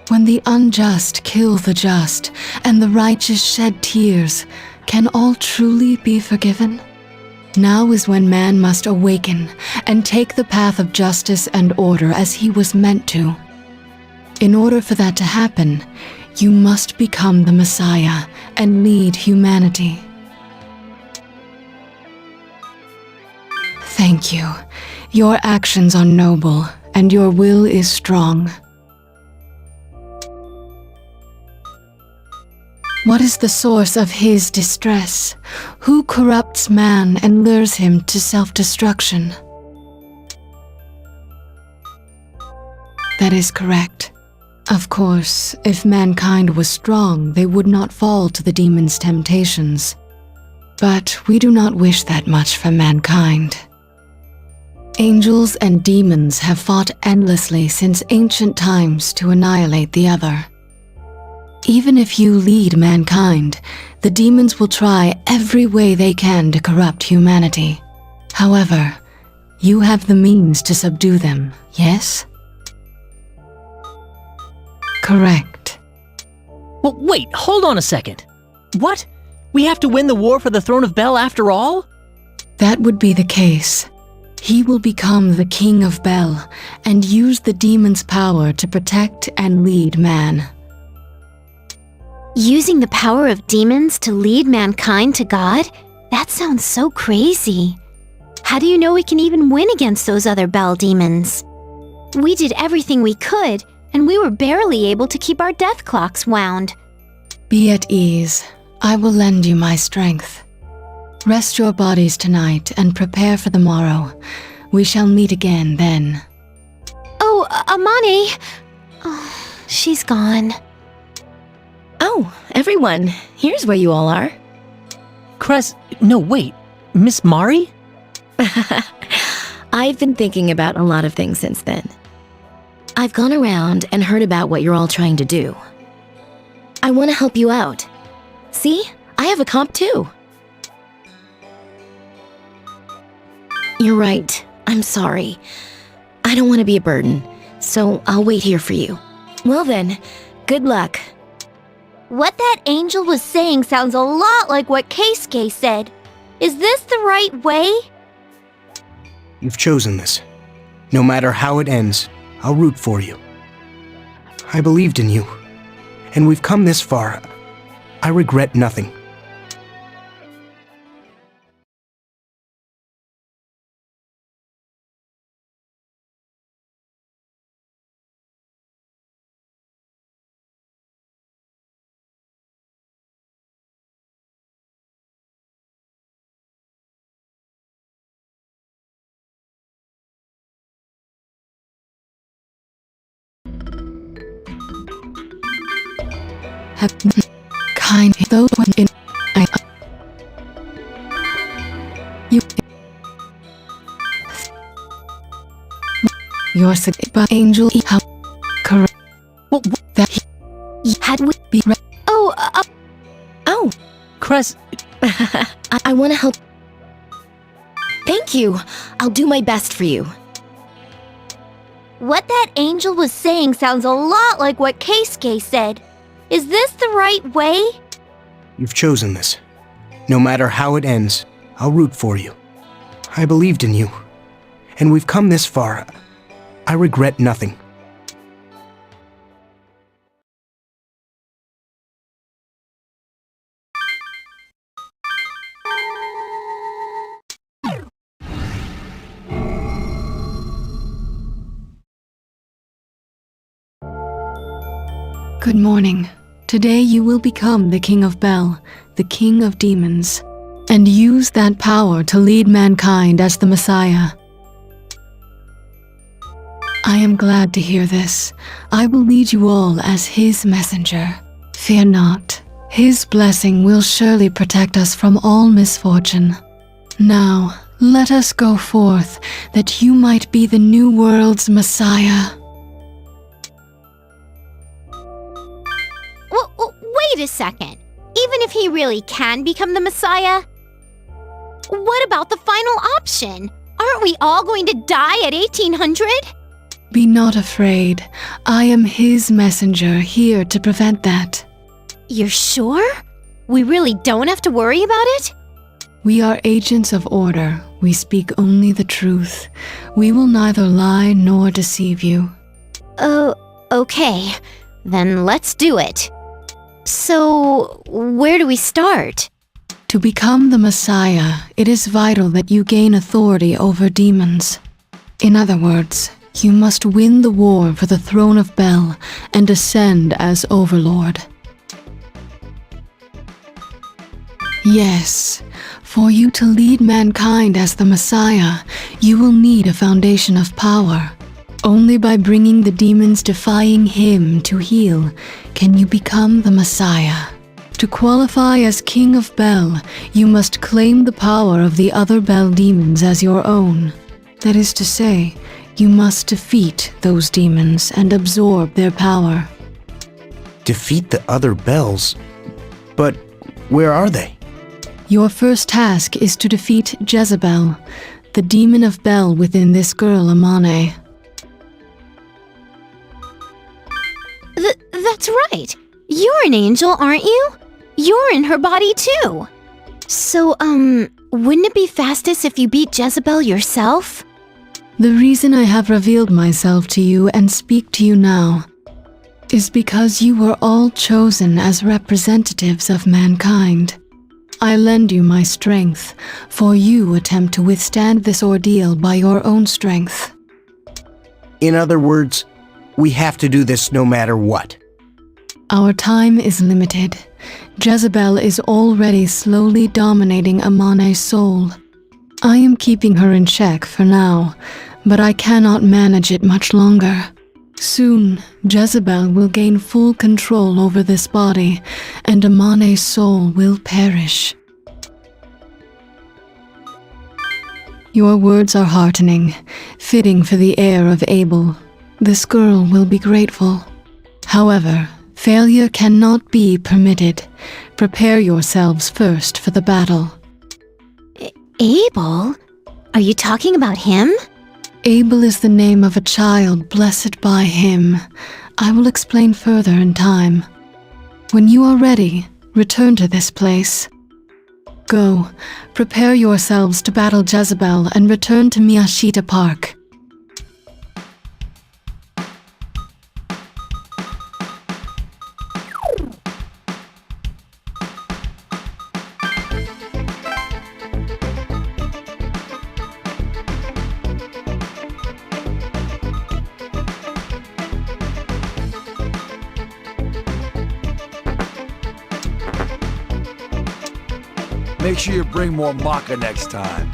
S15: When the unjust kill the just and the righteous shed tears, can all truly be forgiven? Now is when man must awaken and take the path of justice and order as he was meant to. In order for that to happen, you must become the Messiah and lead humanity. Thank you. Your actions are noble, and your will is strong. What is the source of his distress? Who corrupts man and lures him to self-destruction? That is correct. Of course, if mankind was strong, they would not fall to the demon's temptations. But we do not wish that much for mankind. Angels and demons have fought endlessly since ancient times to annihilate the other. Even if you lead mankind, the demons will try every way they can to corrupt humanity. However, you have the means to subdue them, yes? Correct.
S8: Well, wait, hold on a second. What? We have to win the war for the throne of Bel after all?
S15: That would be the case. He will become the king of Bel and use the demon's power to protect and lead man.
S9: Using the power of demons to lead mankind to God? That sounds so crazy. How do you know we can even win against those other Bel demons? We did everything we could, and we were barely able to keep our death clocks wound.
S15: Be at ease. I will lend you my strength. Rest your bodies tonight and prepare for the morrow. We shall meet again then.
S9: Oh, Amane! Oh, she's gone.
S6: Oh, everyone, here's where you all are.
S8: No, wait, Miss Mari?
S6: I've been thinking about a lot of things since then. I've gone around and heard about what you're all trying to do. I want to help you out. See, I have a comp too. You're right, I'm sorry. I don't want to be a burden, so I'll wait here for you. Well then, good luck.
S12: What that angel was saying sounds a lot like what Keisuke said. Is this the right way?
S16: You've chosen this. No matter how it ends, I'll root for you. I believed in you, and we've come this far. I regret nothing.
S15: Have kind those in Your but angel how correct.
S8: Well,
S15: That had we be
S6: Oh,
S8: Cress,
S6: I want to help. Thank you. I'll do my best for you.
S12: What that angel was saying sounds a lot like what Keisuke said. Is this the right way?
S16: You've chosen this. No matter how it ends, I'll root for you. I believed in you. And we've come this far. I regret nothing.
S15: Good morning. Today you will become the King of Bel, the King of Demons, and use that power to lead mankind as the Messiah. I am glad to hear this. I will lead you all as his messenger. Fear not. His blessing will surely protect us from all misfortune. Now, let us go forth, that you might be the new world's Messiah.
S9: Wait a second. Even if he really can become the Messiah? What about the final option? Aren't we all going to die at 1800?
S15: Be not afraid. I am his messenger here to prevent that.
S9: You're sure? We really don't have to worry about it?
S15: We are agents of order. We speak only the truth. We will neither lie nor deceive you.
S9: Oh, okay. Then let's do it. So, where do we start?
S15: To become the Messiah, it is vital that you gain authority over demons. In other words, you must win the war for the throne of Bel and ascend as overlord. Yes, for you to lead mankind as the Messiah, you will need a foundation of power. Only by bringing the demons defying him to heel can you become the Messiah. To qualify as King of Bel, you must claim the power of the other Bel demons as your own. That is to say, you must defeat those demons and absorb their power.
S16: Defeat the other Bels? But where are they?
S15: Your first task is to defeat Jezebel, the demon of Bel within this girl Amane.
S9: That's right. You're an angel, aren't you? You're in her body too. So, wouldn't it be fastest if you beat Jezebel yourself?
S15: The reason I have revealed myself to you and speak to you now is because you were all chosen as representatives of mankind. I lend you my strength, for you attempt to withstand this ordeal by your own strength.
S16: In other words, we have to do this no matter what.
S15: Our time is limited. Jezebel is already slowly dominating Amane's soul. I am keeping her in check for now, but I cannot manage it much longer. Soon, Jezebel will gain full control over this body, and Amane's soul will perish. Your words are heartening, fitting for the heir of Abel. This girl will be grateful. However, failure cannot be permitted. Prepare yourselves first for the battle.
S9: Abel? Are you talking about him?
S15: Abel is the name of a child blessed by him. I will explain further in time. When you are ready, return to this place. Go, prepare yourselves to battle Jezebel and return to Miyashita Park.
S17: Make sure you bring more maca next time.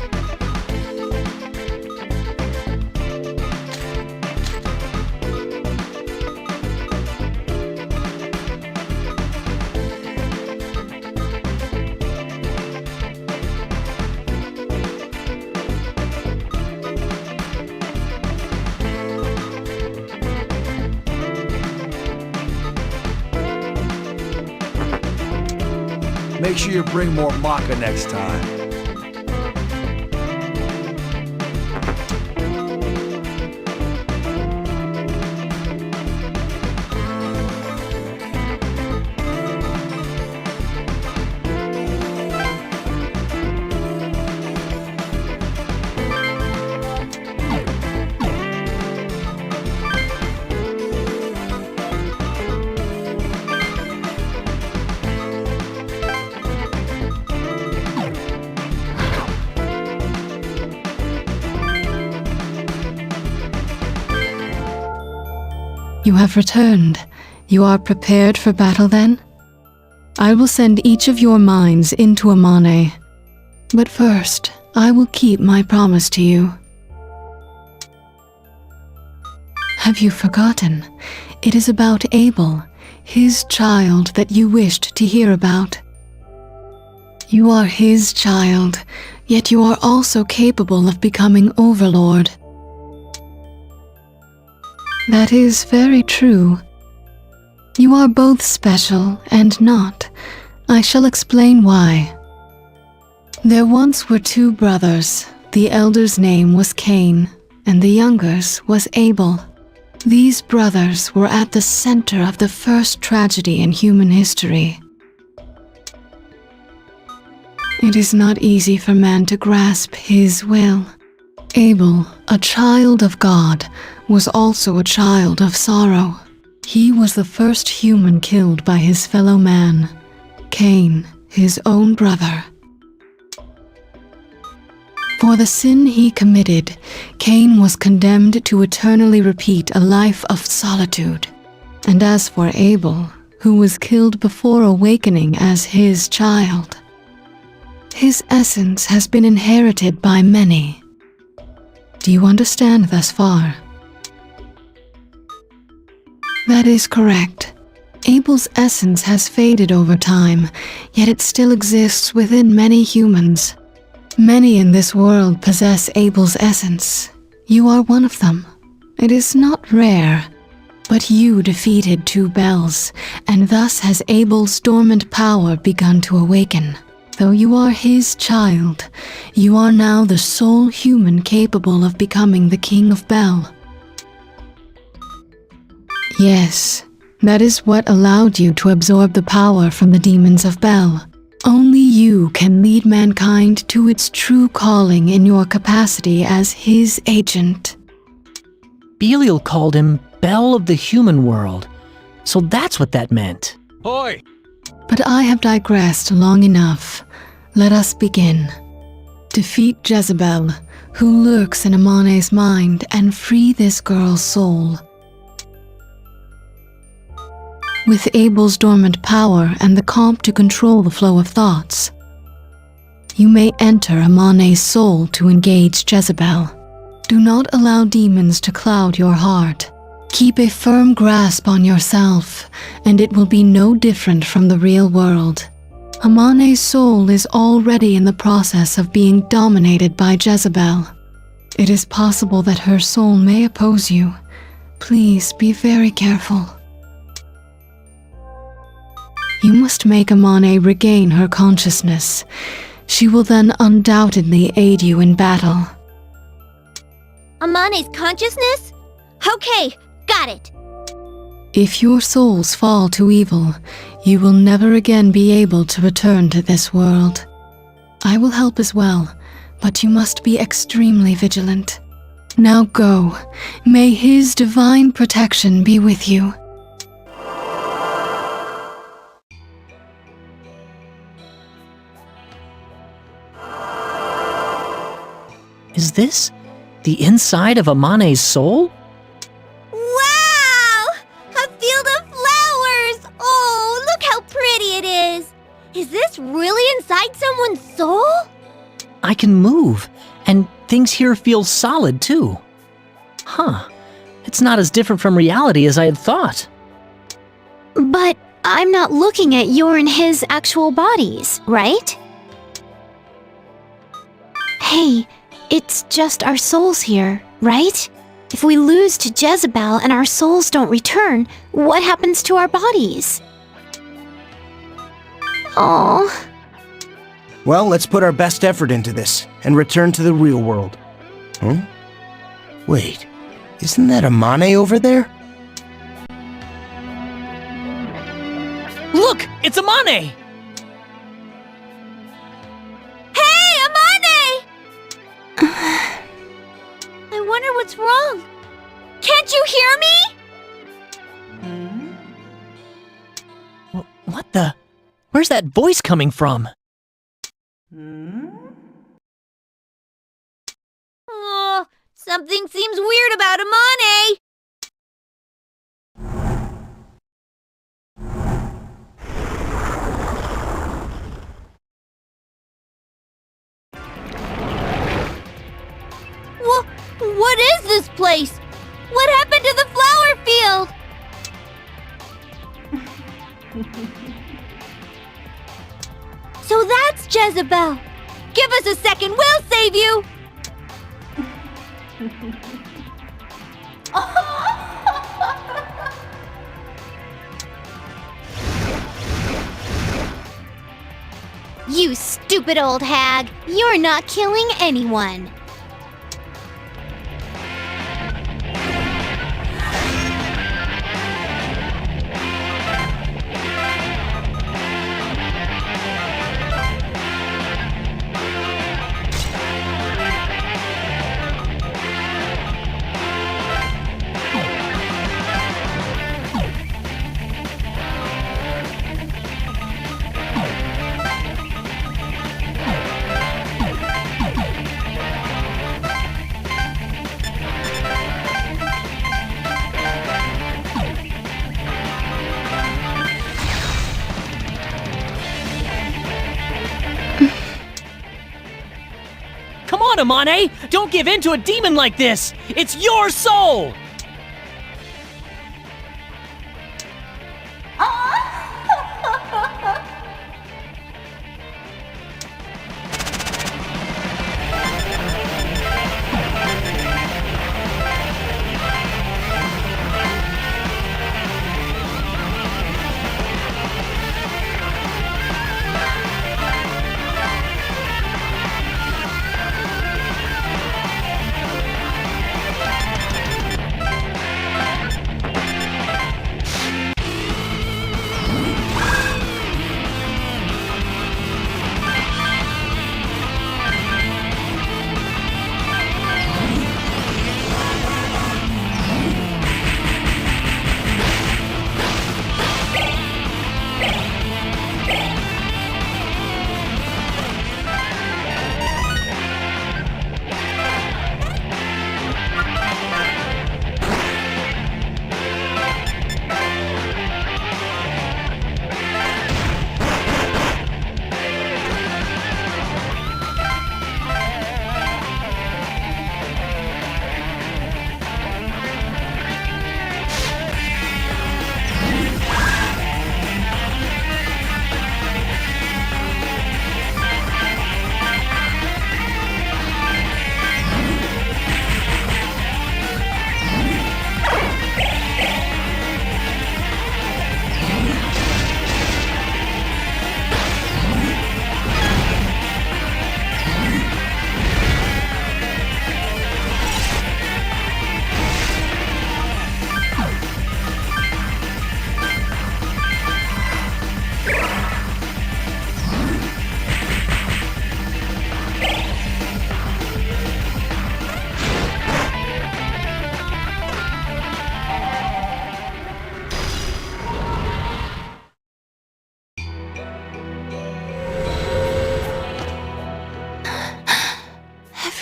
S17: Make sure you bring more maca next time.
S15: You have returned. You are prepared for battle then? I will send each of your minds into Amane. But first, I will keep my promise to you. Have you forgotten? It is about Abel, his child that you wished to hear about. You are his child, yet you are also capable of becoming overlord. That is very true. You are both special and not. I shall explain why. There once were two brothers. The elder's name was Cain, and the younger's was Abel. These brothers were at the center of the first tragedy in human history. It is not easy for man to grasp his will. Abel, a child of God, was also a child of sorrow. He was the first human killed by his fellow man, Cain, his own brother. For the sin he committed, Cain was condemned to eternally repeat a life of solitude. And as for Abel, who was killed before awakening as his child, his essence has been inherited by many. Do you understand thus far? That is correct. Abel's essence has faded over time, yet it still exists within many humans. Many in this world possess Abel's essence. You are one of them. It is not rare, but you defeated two bells, and thus has Abel's dormant power begun to awaken. Though you are his child, you are now the sole human capable of becoming the King of Bel. Yes, that is what allowed you to absorb the power from the demons of Bel. Only you can lead mankind to its true calling in your capacity as his agent.
S8: Belial called him Bel of the human world, so that's what that meant.
S5: Hoi!
S15: But I have digressed long enough. Let us begin. Defeat Jezebel, who lurks in Amane's mind, and free this girl's soul. With Abel's dormant power and the comp to control the flow of thoughts, you may enter Amane's soul to engage Jezebel. Do not allow demons to cloud your heart. Keep a firm grasp on yourself, and it will be no different from the real world. Amane's soul is already in the process of being dominated by Jezebel. It is possible that her soul may oppose you. Please be very careful. You must make Amane regain her consciousness. She will then undoubtedly aid you in battle.
S12: Amane's consciousness? Okay, got it.
S15: If your souls fall to evil, you will never again be able to return to this world. I will help as well, but you must be extremely vigilant. Now go. May his divine protection be with you.
S8: Is this the inside of Amane's soul?
S12: Wow! A field of flowers! Oh, look how pretty it is! Is this really inside someone's soul?
S8: I can move, and things here feel solid too. Huh. It's not as different from reality as I had thought.
S9: But I'm not looking at your and his actual bodies, right? Hey, it's just our souls here, right? If we lose to Jezebel and our souls don't return, what happens to our bodies? Oh,
S16: Well, let's put our best effort into this and return to the real world. Huh? Wait, isn't that Amane over there?
S8: Look, it's Amane!
S12: Hey, Amane! I wonder what's wrong. Can't you hear me?
S8: What the? Where's that voice coming from?
S12: Oh, something seems weird about Amane. What is this place? What happened to the flower field? So that's Jezebel. Give us a second, we'll save you.
S9: You stupid old hag! You're not killing anyone!
S8: Come on, Amane! Don't give in to a demon like this! It's your soul!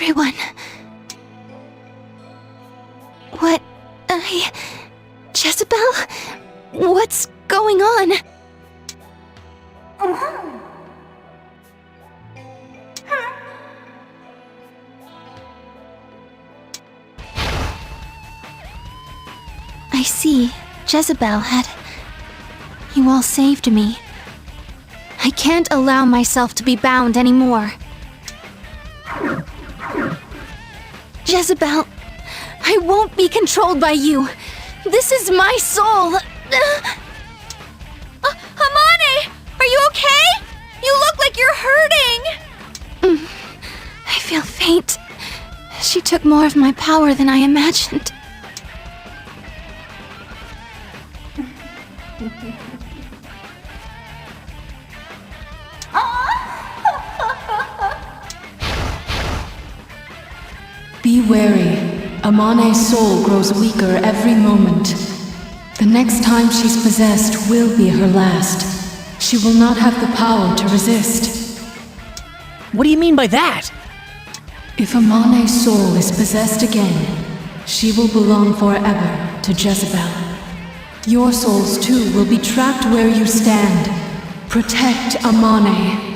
S9: Everyone. What? Jezebel? What's going on? I see. Jezebel had... You all saved me. I can't allow myself to be bound anymore. Jezebel, I won't be controlled by you. This is my soul.
S12: Amane, are you okay? You look like you're hurting.
S9: took more of my power than I imagined.
S15: Be wary. Amane's soul grows weaker every moment. The next time she's possessed will be her last. She will not have the power to resist.
S8: What do you mean by that?
S15: If Amane's soul is possessed again, she will belong forever to Jezebel. Your souls too will be trapped where you stand. Protect Amane.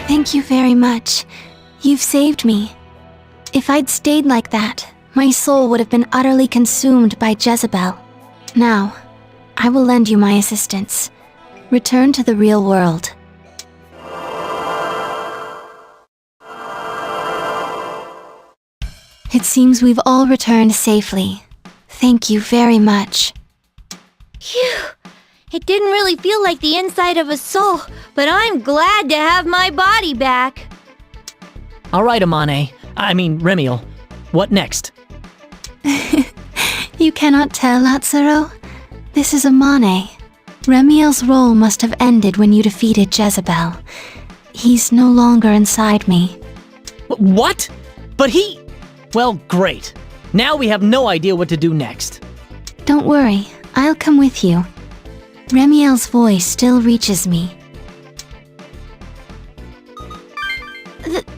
S9: Thank you very much. You've saved me. If I'd stayed like that, my soul would have been utterly consumed by Jezebel. Now, I will lend you my assistance. Return to the real world. It seems we've all returned safely. Thank you very much.
S12: Phew! It didn't really feel like the inside of a soul, but I'm glad to have my body back.
S8: All right, Amane. I mean, Remiel. What next?
S9: You cannot tell, Atsuro? This is Amane. Remiel's role must have ended when you defeated Jezebel. He's no longer inside me.
S8: What? But he... Well, great. Now we have no idea what to do next.
S9: Don't worry, I'll come with you. Remiel's voice still reaches me.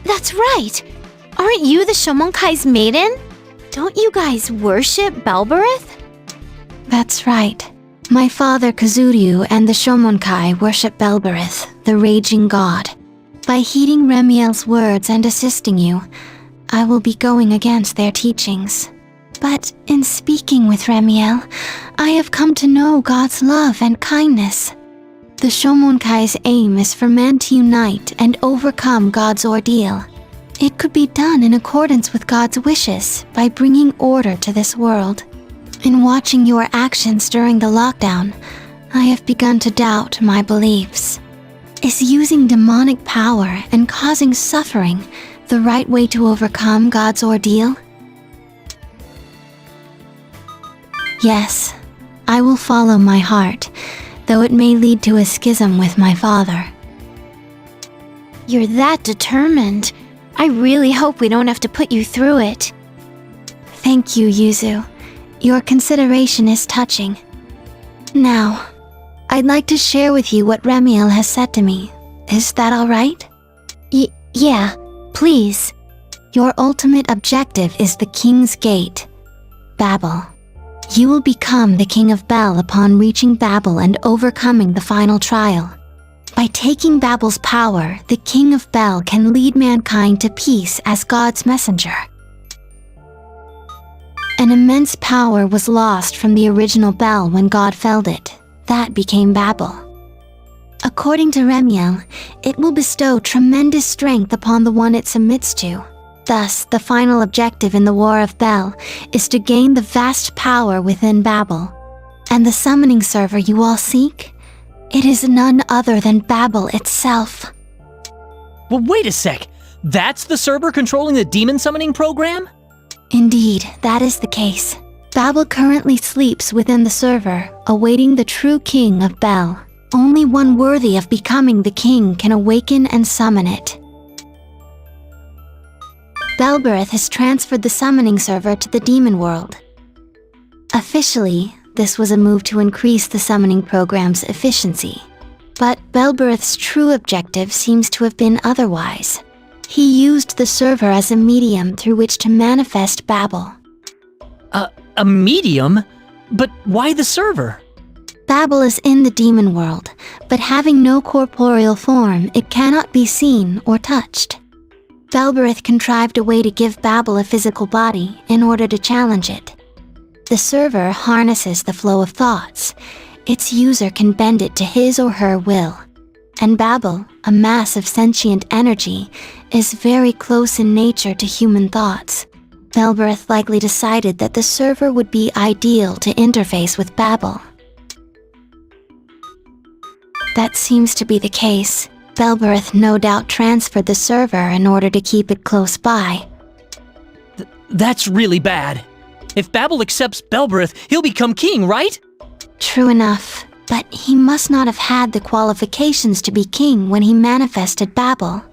S9: That's right! Aren't you the Shomonkai's maiden? Don't you guys worship Belberith? That's right. My father Kazuryu and the Shomonkai worship Belberith, the raging god. By heeding Remiel's words and assisting you, I will be going against their teachings. But in speaking with Remiel, I have come to know God's love and kindness. The Shomonkai's aim is for man to unite and overcome God's ordeal. It could be done in accordance with God's wishes by bringing order to this world. In watching your actions during the lockdown, I have begun to doubt my beliefs. Is using demonic power and causing suffering the right way to overcome God's ordeal? Yes, I will follow my heart, though it may lead to a schism with my father. You're that determined. I really hope we don't have to put you through it. Thank you, Yuzu. Your consideration is touching. Now, I'd like to share with you what Remiel has said to me. Is that all right? Yeah, please. Your ultimate objective is the King's Gate, Babel. You will become the King of Bel upon reaching Babel and overcoming the final trial. By taking Babel's power, the King of Bel can lead mankind to peace as God's messenger. An immense power was lost from the original Bel when God felled it. That became Babel. According to Remiel, it will bestow tremendous strength upon the one it submits to. Thus, the final objective in the War of Bel is to gain the vast power within Babel. And the summoning server you all seek? It is none other than Babel itself.
S8: Well, wait a sec. That's the server controlling the demon summoning program?
S9: Indeed, that is the case. Babel currently sleeps within the server, awaiting the true king of Bel. Only one worthy of becoming the king can awaken and summon it. Belberith has transferred the summoning server to the demon world. Officially, this was a move to increase the summoning program's efficiency. But Belberith's true objective seems to have been otherwise. He used the server as a medium through which to manifest Babel.
S8: A medium? But why the server?
S9: Babel is in the demon world, but having no corporeal form, it cannot be seen or touched. Belberith contrived a way to give Babel a physical body in order to challenge it. The server harnesses the flow of thoughts. Its user can bend it to his or her will. And Babel, a mass of sentient energy, is very close in nature to human thoughts. Belberith likely decided that the server would be ideal to interface with Babel. That seems to be the case. Belberith no doubt transferred the server in order to keep it close by.
S8: That's really bad. If Babel accepts Belberith, he'll become king, right?
S9: True enough, but he must not have had the qualifications to be king when he manifested Babel.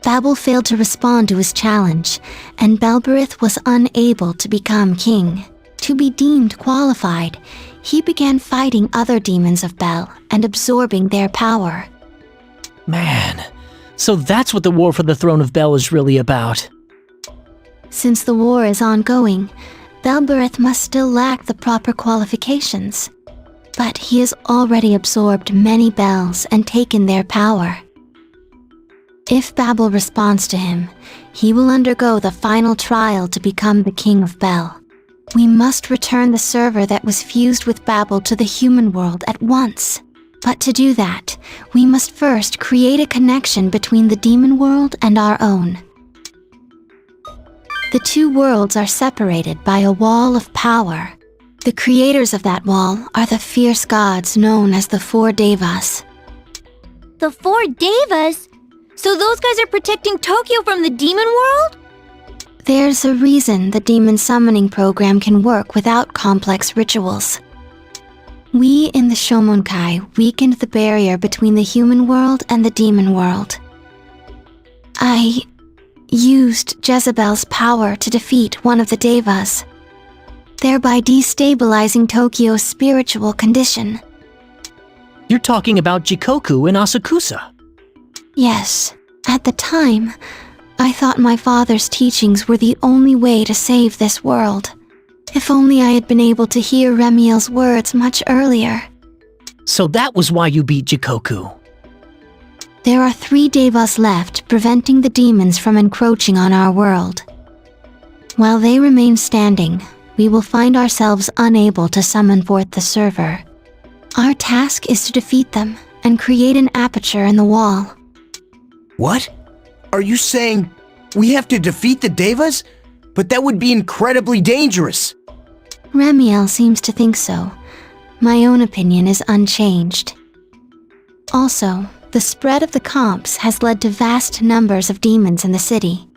S9: Babel failed to respond to his challenge, and Belberith was unable to become king. To be deemed qualified, he began fighting other demons of Bel and absorbing their power.
S8: Man, so that's what the war for the throne of Bel is really about.
S9: Since the war is ongoing, Belberith must still lack the proper qualifications. But he has already absorbed many Bels and taken their power. If Babel responds to him, he will undergo the final trial to become the king of Bel. We must return the server that was fused with Babel to the human world at once. But to do that, we must first create a connection between the demon world and our own. The two worlds are separated by a wall of power. The creators of that wall are the fierce gods known as the Four Devas.
S12: The Four Devas? So those guys are protecting Tokyo from the demon world?
S9: There's a reason the demon summoning program can work without complex rituals. We in the Shomonkai weakened the barrier between the human world and the demon world. I used Jezebel's power to defeat one of the Devas, thereby destabilizing Tokyo's spiritual condition.
S8: You're talking about Jikoku and Asakusa.
S9: Yes, at the time, I thought my father's teachings were the only way to save this world. If only I had been able to hear Remiel's words much earlier.
S8: So that was why you beat Jikoku.
S9: There are 3 Devas left, preventing the demons from encroaching on our world. While they remain standing, we will find ourselves unable to summon forth the server. Our task is to defeat them and create an aperture in the wall.
S16: What? Are you saying we have to defeat the Devas? But that would be incredibly dangerous.
S9: Remiel seems to think so. My own opinion is unchanged. Also, the spread of the comps has led to vast numbers of demons in the city,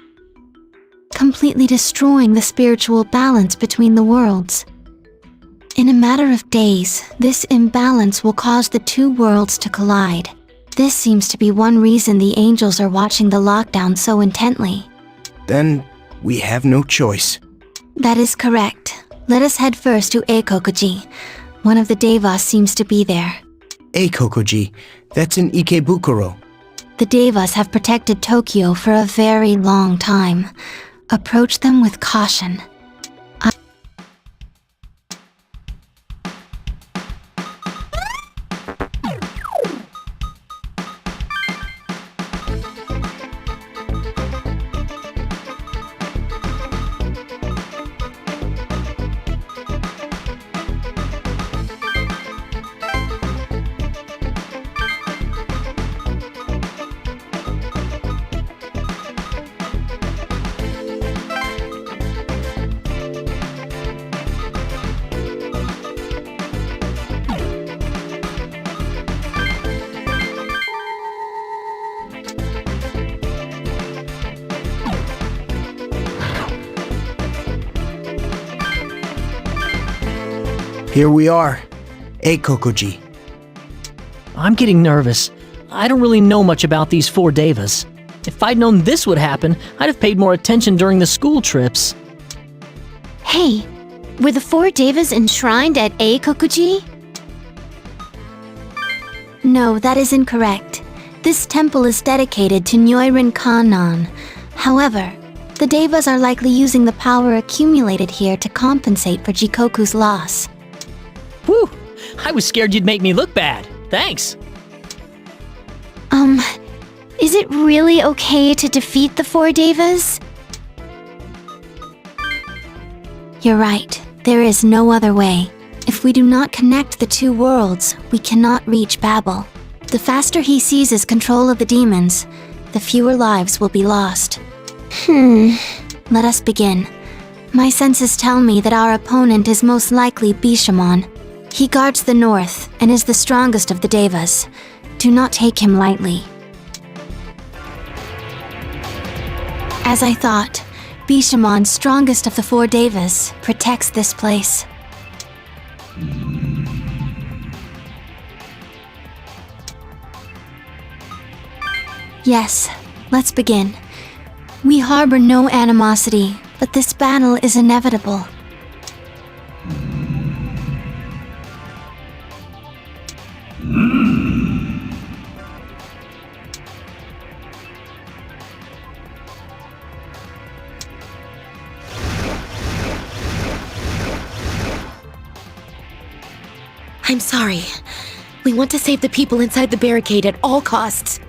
S9: completely destroying the spiritual balance between the worlds. In a matter of days, this imbalance will cause the 2 worlds to collide. This seems to be one reason the angels are watching the lockdown so intently.
S16: Then we have no choice.
S9: That is correct. Let us head first to Eikokuji. One of the Devas seems to be there.
S16: Eikokuji, that's in Ikebukuro.
S9: The Devas have protected Tokyo for a very long time. Approach them with caution.
S16: Here we are, Eikokuji.
S8: I'm getting nervous. I don't really know much about these 4 devas. If I'd known this would happen, I'd have paid more attention during the school trips.
S9: Hey, were the 4 devas enshrined at Eikokuji? No, that is incorrect. This temple is dedicated to Nyoirin Kannon. However, the devas are likely using the power accumulated here to compensate for Jikoku's loss.
S8: Whew! I was scared you'd make me look bad. Thanks.
S9: Is it really okay to defeat the 4 devas? You're right. There is no other way. If we do not connect the 2 worlds, we cannot reach Babel. The faster he seizes control of the demons, the fewer lives will be lost. Let us begin. My senses tell me that our opponent is most likely Bishamon. He guards the north and is the strongest of the devas. Do not take him lightly. As I thought, Bishamon, strongest of the 4 devas, protects this place. Yes, let's begin. We harbor no animosity, but this battle is inevitable.
S6: I'm sorry. We want to save the people inside the barricade at all costs.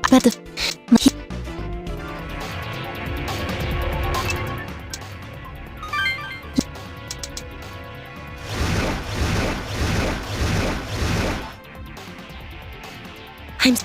S9: But the... I'm...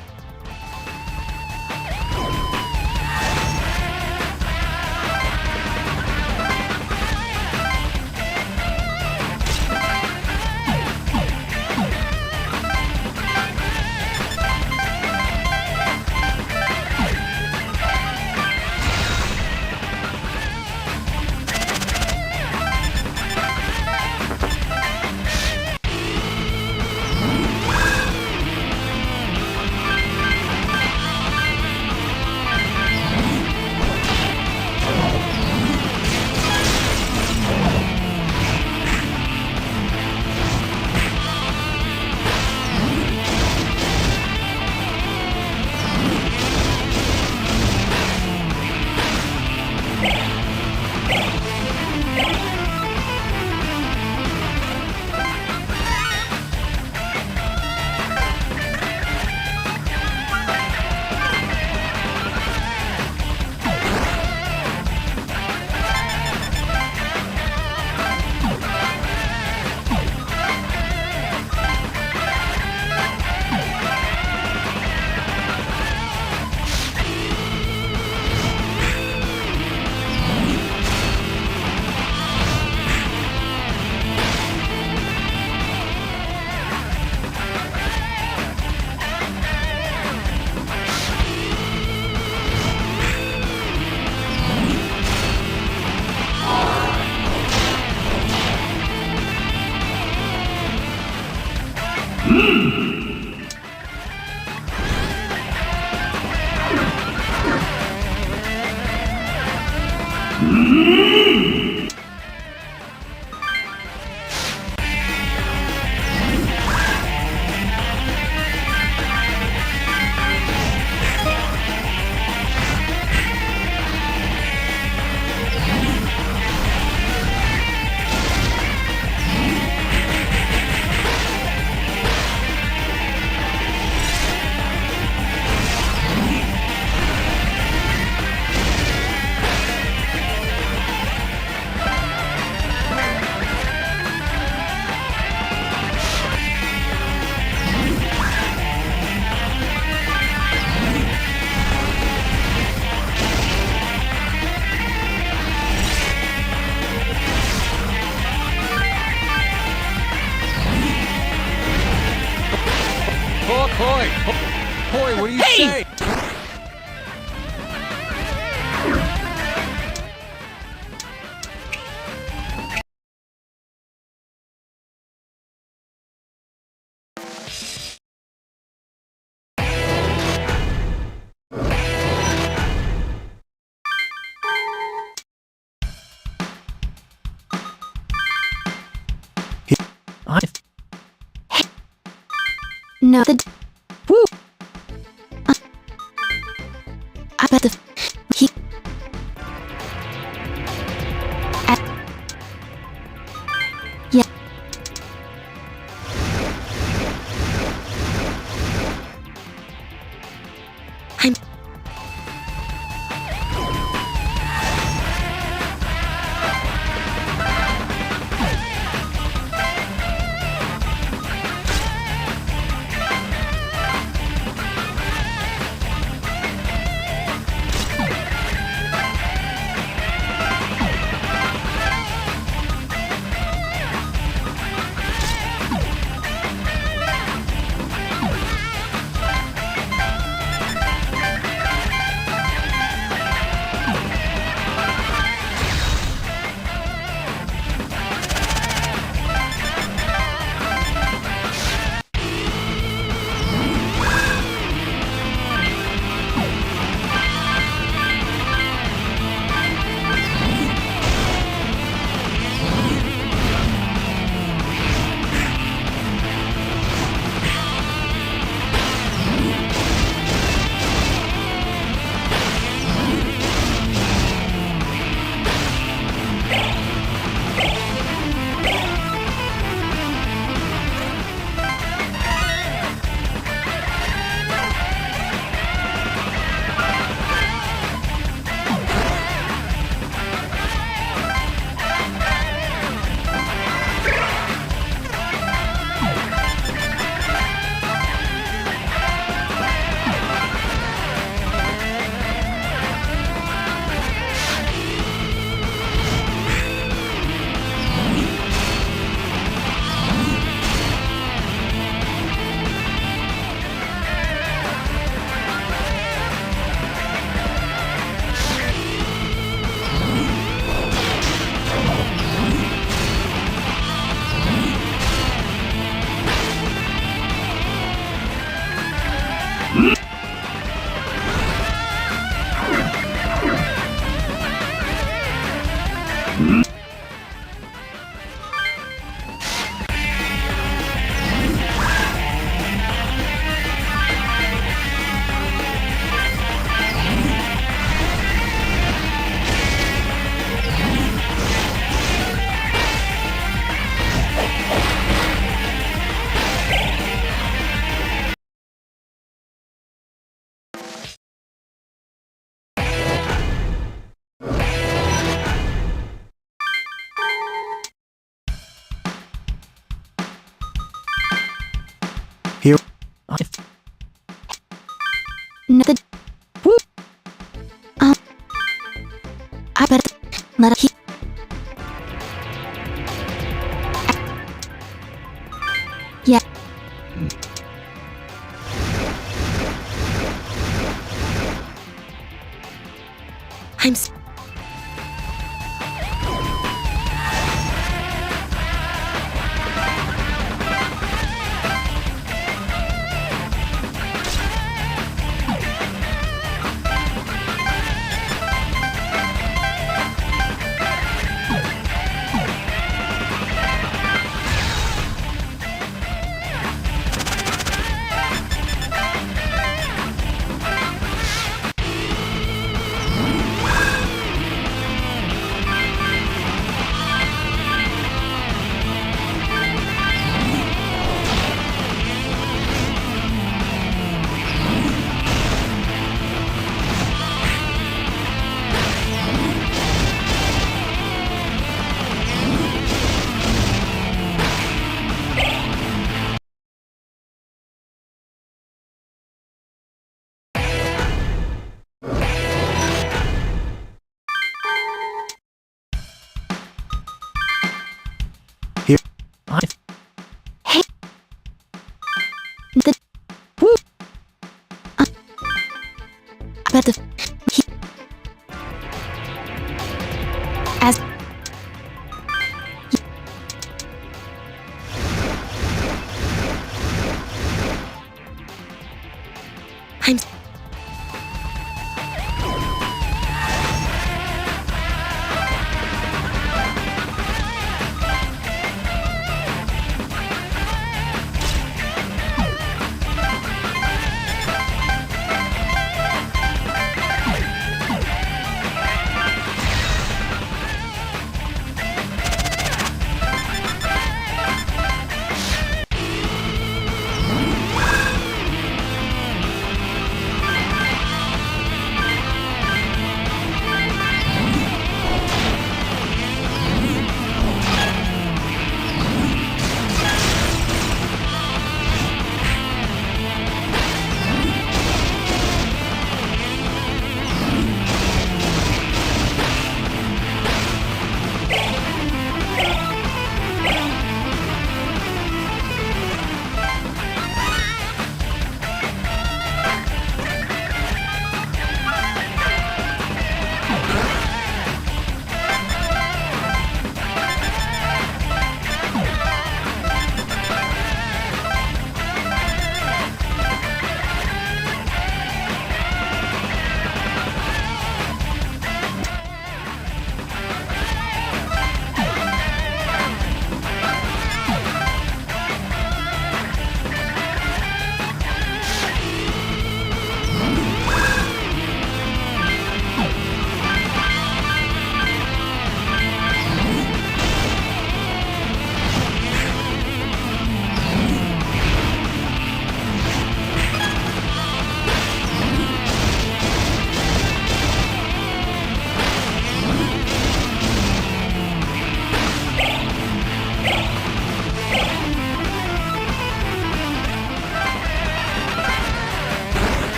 S17: Boy, what do you say?
S9: No, the...
S8: Woo!
S9: I bet the... He... Yeah. I'm... I better let it. Yeah. I'm. Hey. The. But the. As. I'm.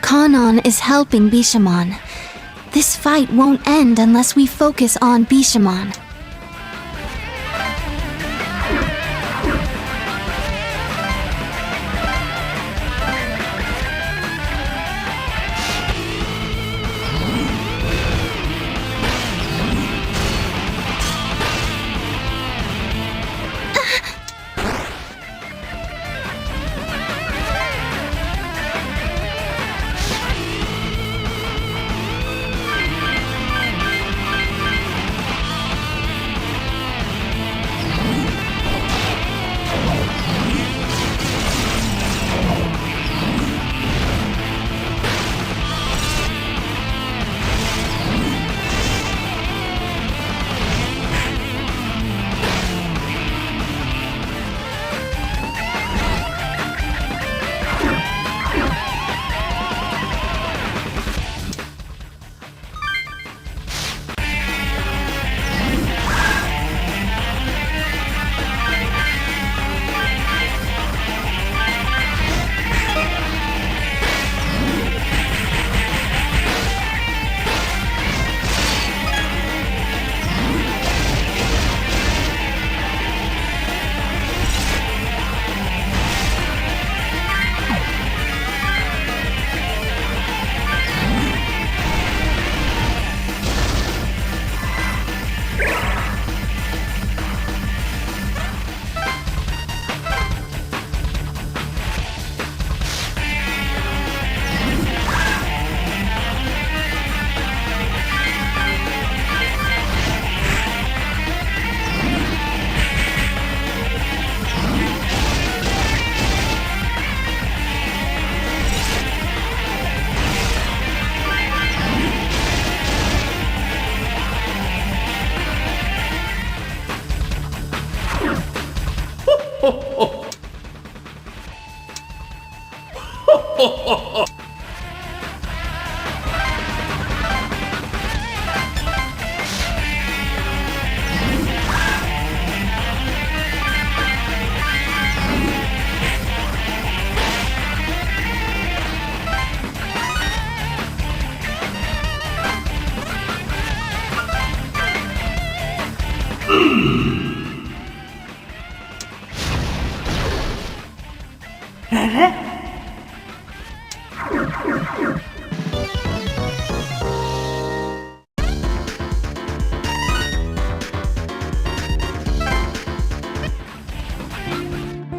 S9: Kanon is helping Bishamon. This fight won't end unless we focus on Bishamon.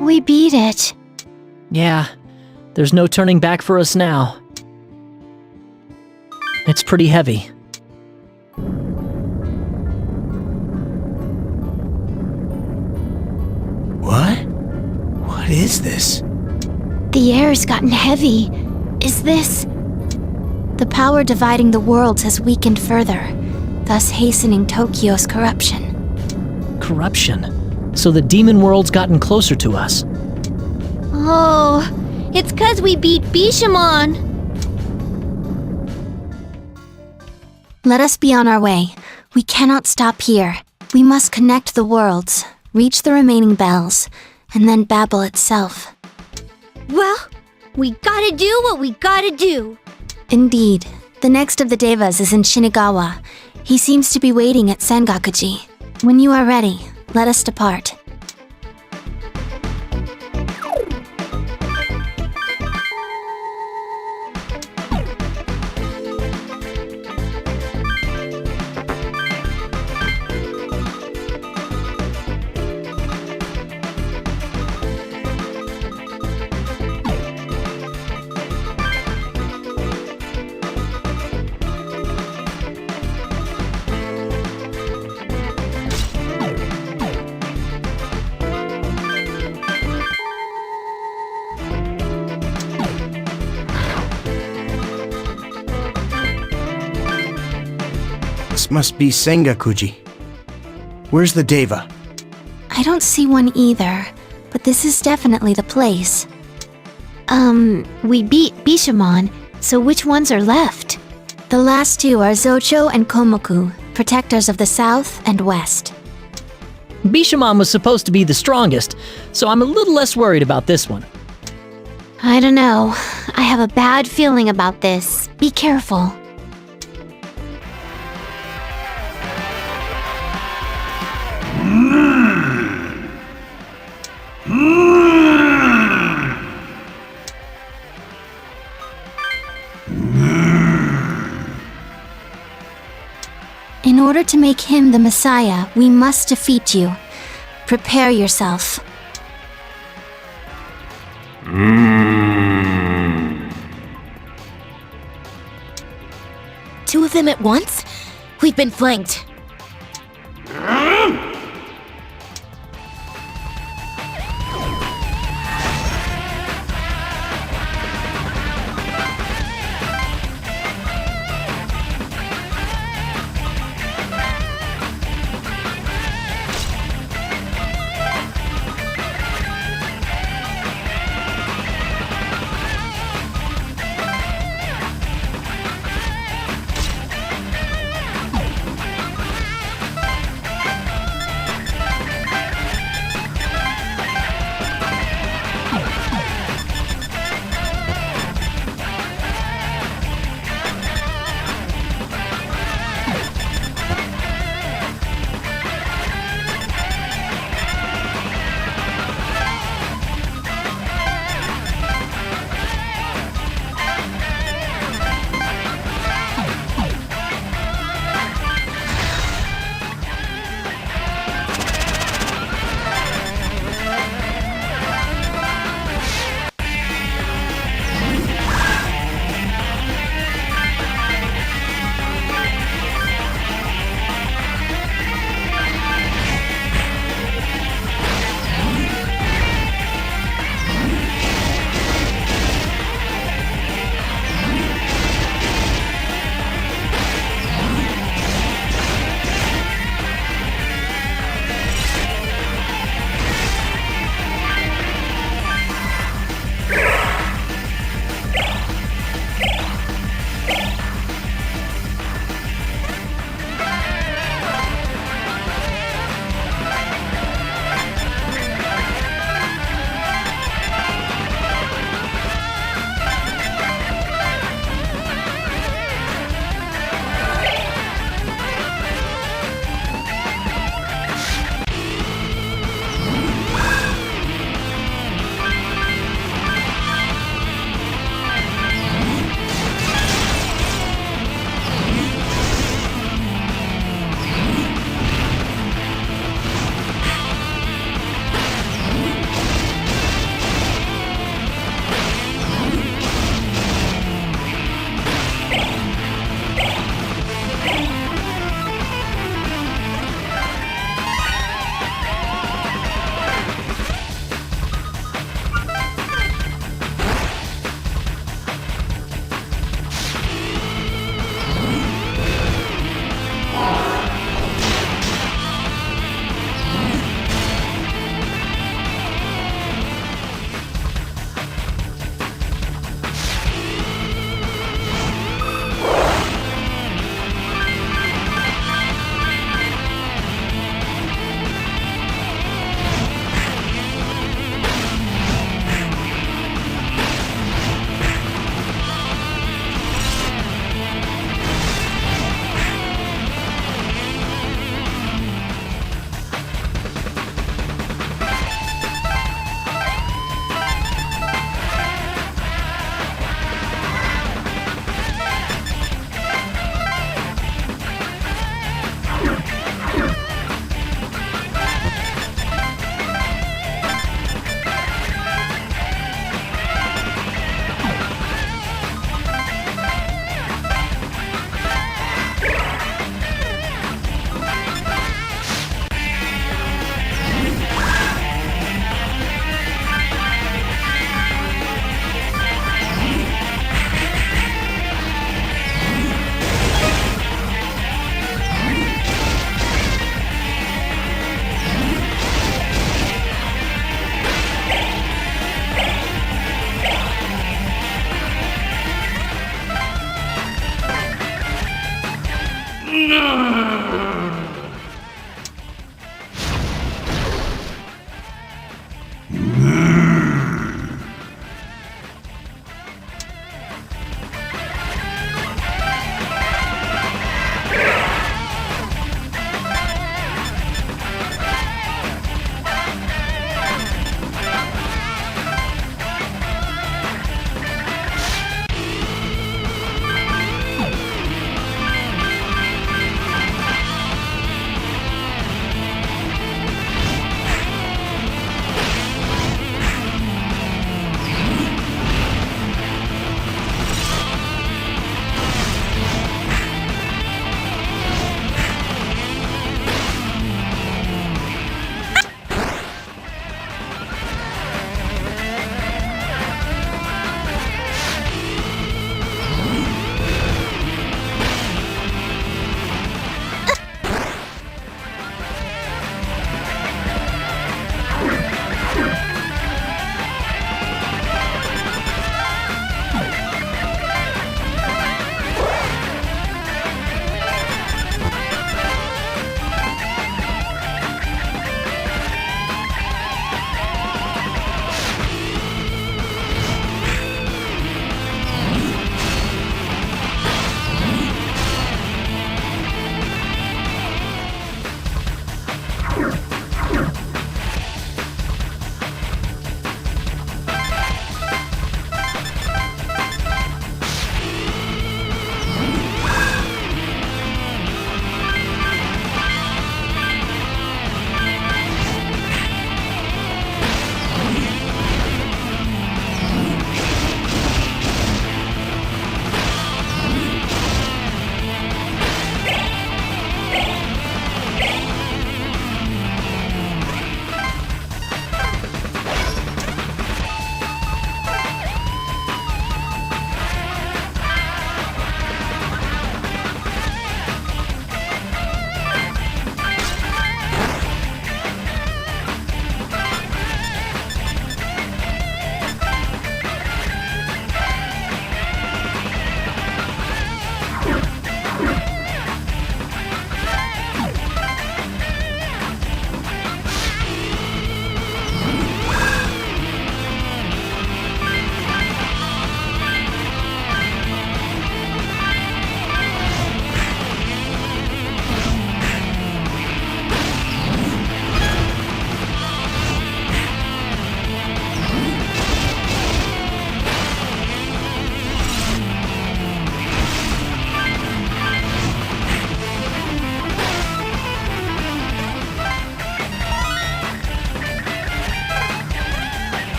S9: We beat it.
S8: Yeah, there's no turning back for us now. It's pretty heavy.
S16: What? What is this?
S9: The air's gotten heavy. Is this... The power dividing the worlds has weakened further, thus hastening Tokyo's corruption.
S8: Corruption? So the demon world's gotten closer to us.
S12: Oh, it's 'cause we beat Bishamon.
S9: Let us be on our way. We cannot stop here. We must connect the worlds, reach the remaining bells, and then Babel itself.
S12: Well, we gotta do what we gotta do.
S9: Indeed. The next of the devas is in Shinagawa. He seems to be waiting at Sengakuji. When you are ready, let us depart.
S16: This must be Sengakuji. Where's the Deva?
S9: I don't see one either, but this is definitely the place. We beat Bishamon, so which ones are left? The last two are Zocho and Komoku, protectors of the south and west.
S8: Bishamon was supposed to be the strongest, so I'm a little less worried about this one.
S9: I don't know. I have a bad feeling about this. Be careful. In order to make him the Messiah, we must defeat you. Prepare yourself.
S6: Two of them at once? We've been flanked.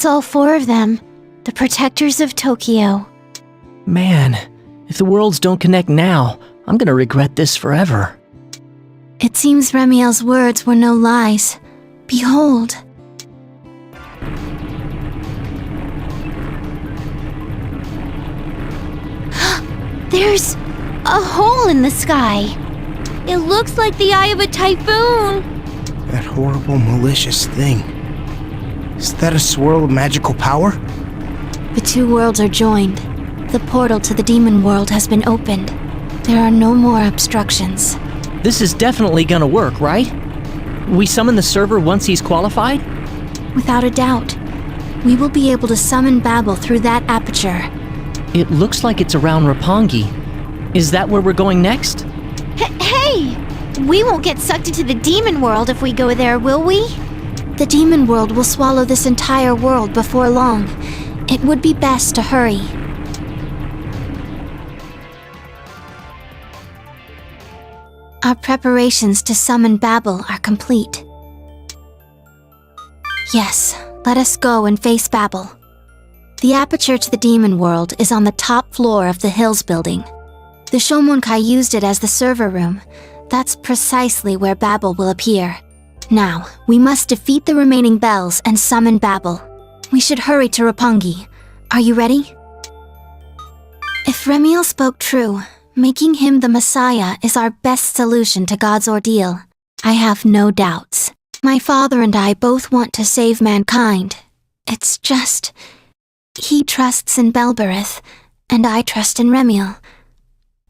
S9: It's all 4 of them, the protectors of Tokyo.
S8: Man, if the worlds don't connect now, I'm gonna regret this forever.
S9: It seems Remiel's words were no lies. Behold. There's a hole in the sky.
S12: It looks like the eye of a typhoon.
S16: That horrible, malicious thing. Is that a swirl of magical power?
S9: The 2 worlds are joined. The portal to the demon world has been opened. There are no more obstructions.
S8: This is definitely gonna work, right? We summon the server once he's qualified?
S9: Without a doubt. We will be able to summon Babel through that aperture.
S8: It looks like it's around Roppongi. Is that where we're going next?
S9: Hey! We won't get sucked into the demon world if we go there, will we? The demon world will swallow this entire world before long. It would be best to hurry. Our preparations to summon Babel are complete. Yes, let us go and face Babel. The aperture to the demon world is on the top floor of the Hills building. The Shomonkai used it as the server room. That's precisely where Babel will appear. Now, we must defeat the remaining bells and summon Babel. We should hurry to Roppongi. Are you ready? If Remiel spoke true, making him the Messiah is our best solution to God's ordeal. I have no doubts. My father and I both want to save mankind. It's just... he trusts in Belberith, and I trust in Remiel.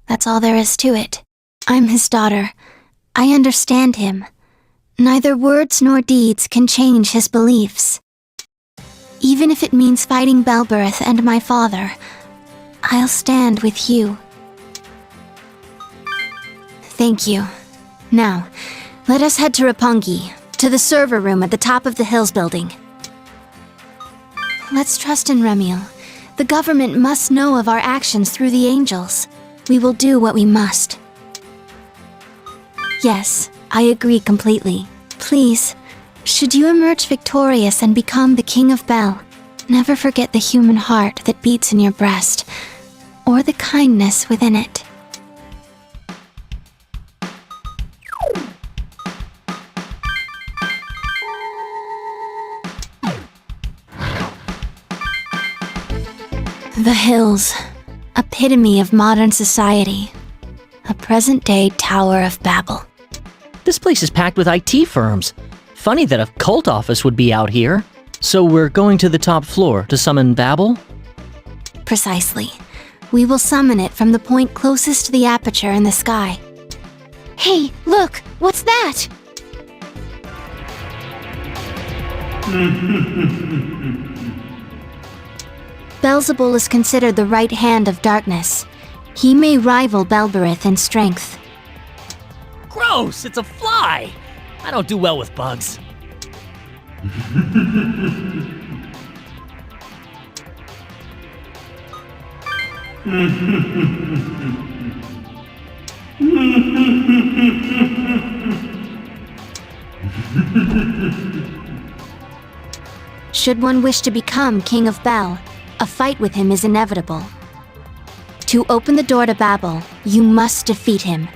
S9: That's all there is to it. I'm his daughter. I understand him. Neither words nor deeds can change his beliefs. Even if it means fighting Belberith and my father, I'll stand with you. Thank you. Now, let us head to Roppongi, to the server room at the top of the Hills building. Let's trust in Remiel. The government must know of our actions through the angels. We will do what we must. Yes, I agree completely. Please, should you emerge victorious and become the King of Bel, never forget the human heart that beats in your breast, or the kindness within it. The Hills, epitome of modern society. A present-day Tower of Babel.
S8: This place is packed with IT firms. Funny that a cult office would be out here. So we're going to the top floor to summon Babel?
S9: Precisely. We will summon it from the point closest to the aperture in the sky. Hey, look! What's that? Beelzebul is considered the right hand of darkness. He may rival Belberith in strength.
S8: Gross! It's a fly! I don't do well with bugs.
S9: Should one wish to become King of Bel, a fight with him is inevitable. To open the door to Babel, you must defeat him.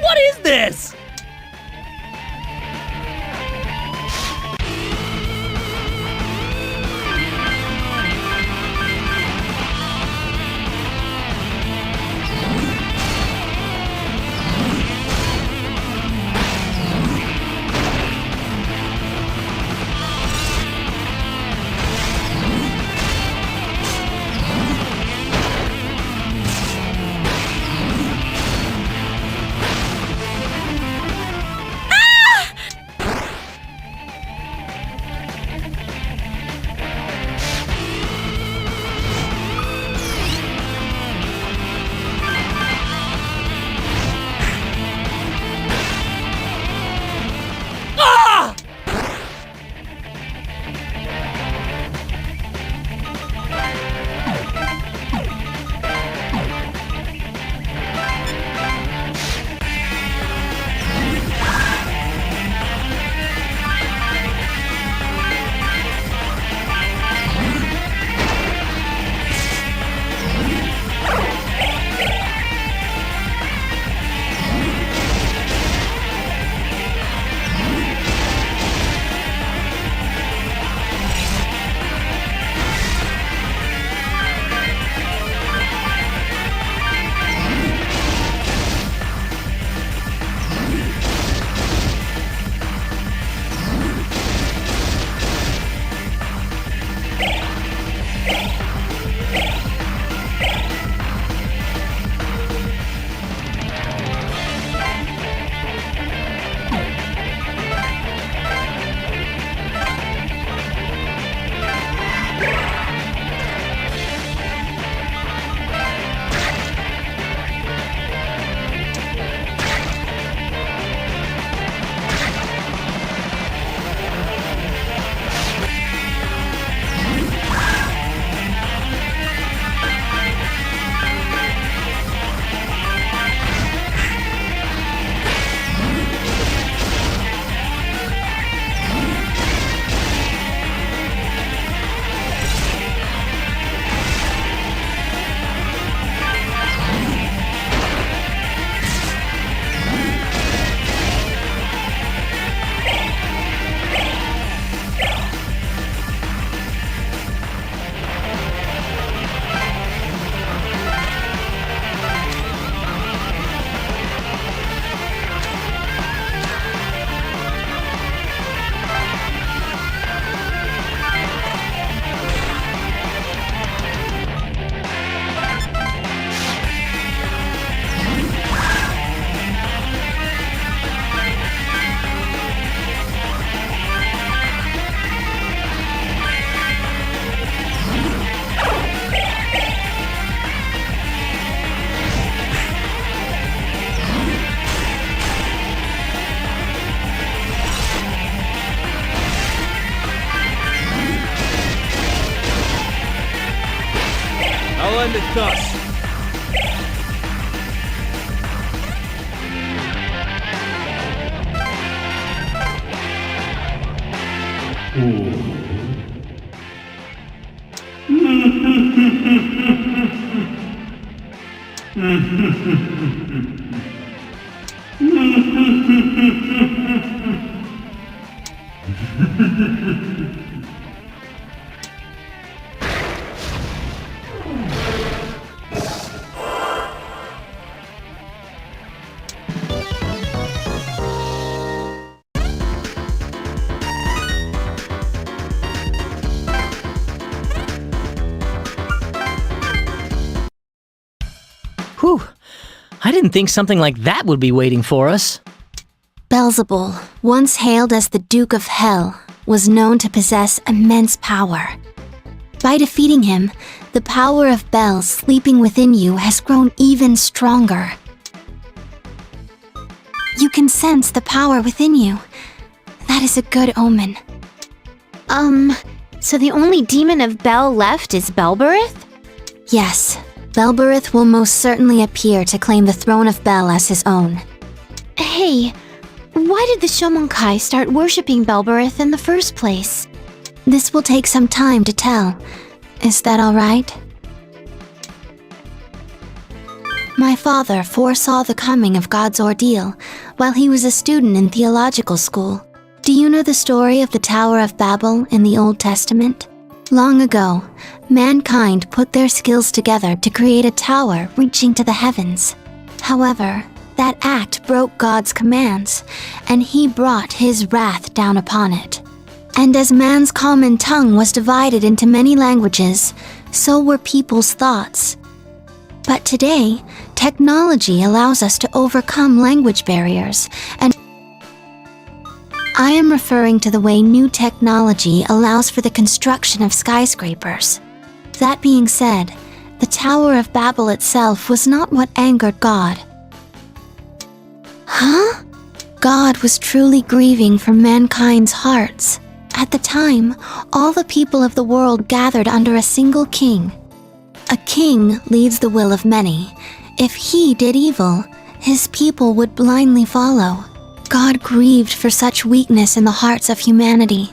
S8: What is this?
S5: I'll end it thus.
S8: Whew. I didn't think something like that would be waiting for us.
S9: Beelzebul, once hailed as the Duke of Hell, was known to possess immense power. By defeating him, the power of Bel sleeping within you has grown even stronger. You can sense the power within you. That is a good omen.
S12: So the only demon of Bel left is Belberith?
S9: Yes, Belberith will most certainly appear to claim the throne of Bel as his own.
S12: Hey, why did the Shomonkai start worshipping Belberith in the first place?
S9: This will take some time to tell. Is that all right? My father foresaw the coming of God's ordeal while he was a student in theological school. Do you know the story of the Tower of Babel in the Old Testament? Long ago, mankind put their skills together to create a tower reaching to the heavens. However, that act broke God's commands, and he brought his wrath down upon it. And as man's common tongue was divided into many languages, so were people's thoughts. But today, technology allows us to overcome language barriers, and I am referring to the way new technology allows for the construction of skyscrapers. That being said, the Tower of Babel itself was not what angered God. Huh? God was truly grieving for mankind's hearts. At the time, all the people of the world gathered under a single king. A king leads the will of many. If he did evil, his people would blindly follow. God grieved for such weakness in the hearts of humanity.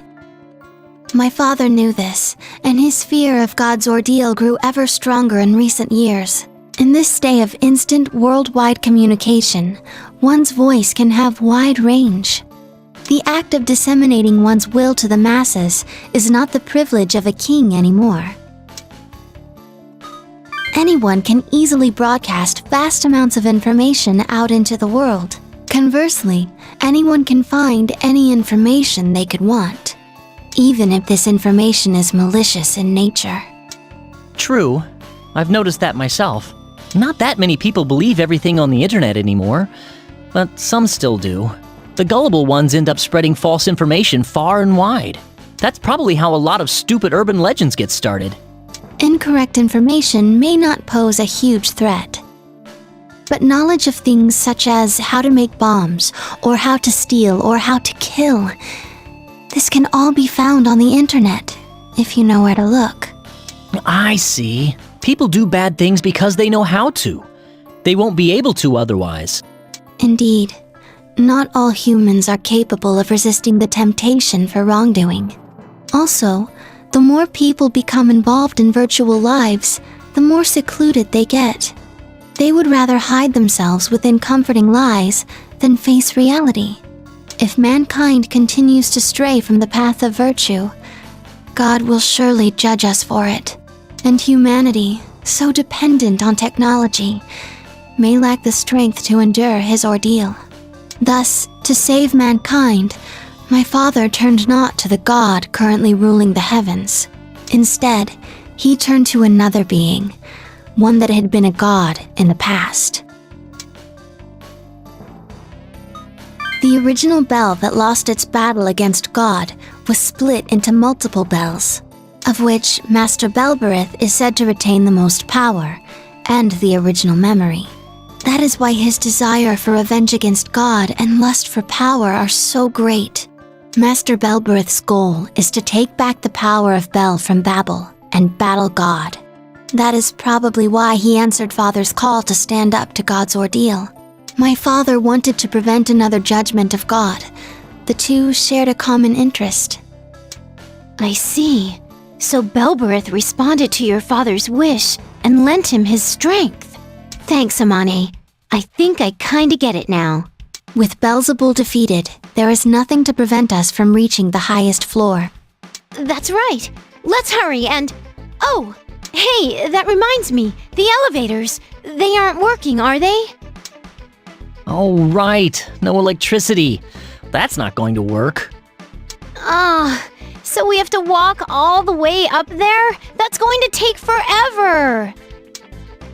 S9: My father knew this, and his fear of God's ordeal grew ever stronger in recent years. In this day of instant worldwide communication, one's voice can have wide range. The act of disseminating one's will to the masses is not the privilege of a king anymore. Anyone can easily broadcast vast amounts of information out into the world. Conversely, anyone can find any information they could want, even if this information is malicious in nature.
S8: True. I've noticed that myself. Not that many people believe everything on the internet anymore, but some still do. The gullible ones end up spreading false information far and wide. That's probably how a lot of stupid urban legends get started.
S9: Incorrect information may not pose a huge threat. But knowledge of things such as how to make bombs, or how to steal, or how to kill, this can all be found on the internet, if you know where to look.
S8: I see. People do bad things because they know how to. They won't be able to otherwise.
S9: Indeed. Not all humans are capable of resisting the temptation for wrongdoing. Also, the more people become involved in virtual lives, the more secluded they get. They would rather hide themselves within comforting lies than face reality. If mankind continues to stray from the path of virtue, God will surely judge us for it. And humanity, so dependent on technology, may lack the strength to endure his ordeal. Thus, to save mankind, my father turned not to the God currently ruling the heavens. Instead, he turned to another being, one that had been a god in the past. The original Bel that lost its battle against God was split into multiple Bels, of which Master Belberith is said to retain the most power and the original memory. That is why his desire for revenge against God and lust for power are so great. Master Belberith's goal is to take back the power of Bel from Babel and battle God. That is probably why he answered Father's call to stand up to God's ordeal. My father wanted to prevent another judgment of God. The two shared a common interest.
S12: I see. So Belberith responded to your father's wish and lent him his strength. Thanks, Amane. I think I kinda get it now.
S9: With Beelzebul defeated, there is nothing to prevent us from reaching the highest floor.
S12: That's right. Let's hurry and... Oh! Hey, that reminds me. The elevators. They aren't working, are they?
S8: Oh, right. No electricity. That's not going to work.
S12: So we have to walk all the way up there? That's going to take forever.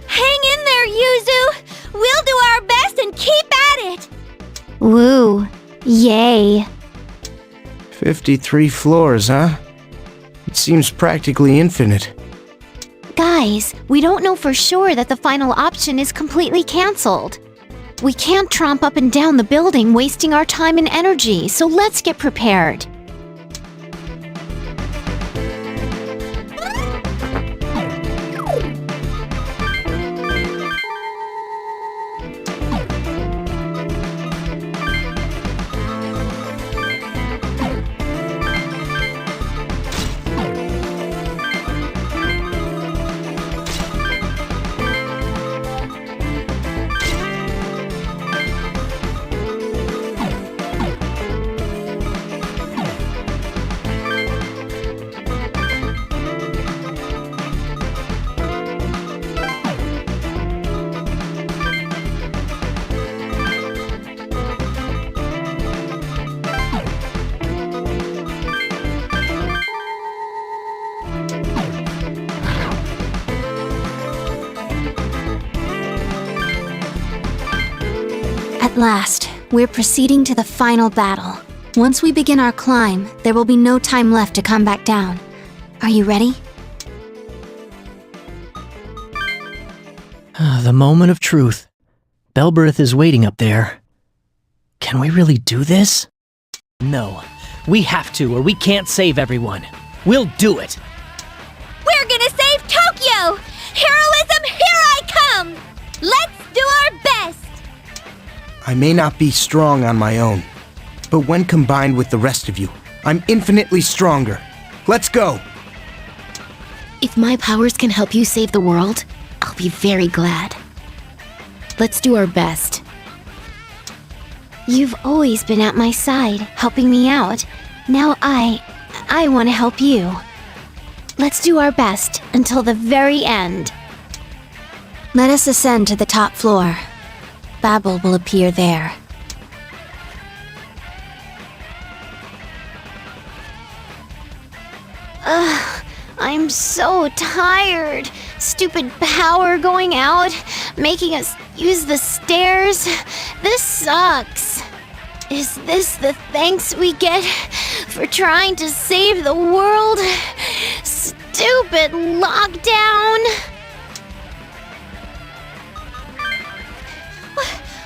S12: Hang in there, Yuzu! We'll do our best and keep at it! Woo. Yay.
S16: 53 floors, huh? It seems practically infinite.
S9: Guys, we don't know for sure that the final option is completely cancelled. We can't tromp up and down the building wasting our time and energy, so let's get prepared. At last, we're proceeding to the final battle. Once we begin our climb, there will be no time left to come back down. Are you ready?
S8: The moment of truth. Belberith is waiting up there. Can we really do this? No. We have to, or we can't save everyone. We'll do it.
S12: We're gonna save Tokyo! Heroism, here I come! Let's do our best!
S16: I may not be strong on my own, but when combined with the rest of you, I'm infinitely stronger. Let's go!
S6: If my powers can help you save the world, I'll be very glad. Let's do our best.
S9: You've always been at my side, helping me out. Now I want to help you. Let's do our best until the very end. Let us ascend to the top floor. Babel will appear there. Ugh, I'm so tired. Stupid power going out, making us use the stairs. This sucks. Is this the thanks we get for trying to save the world? Stupid lockdown.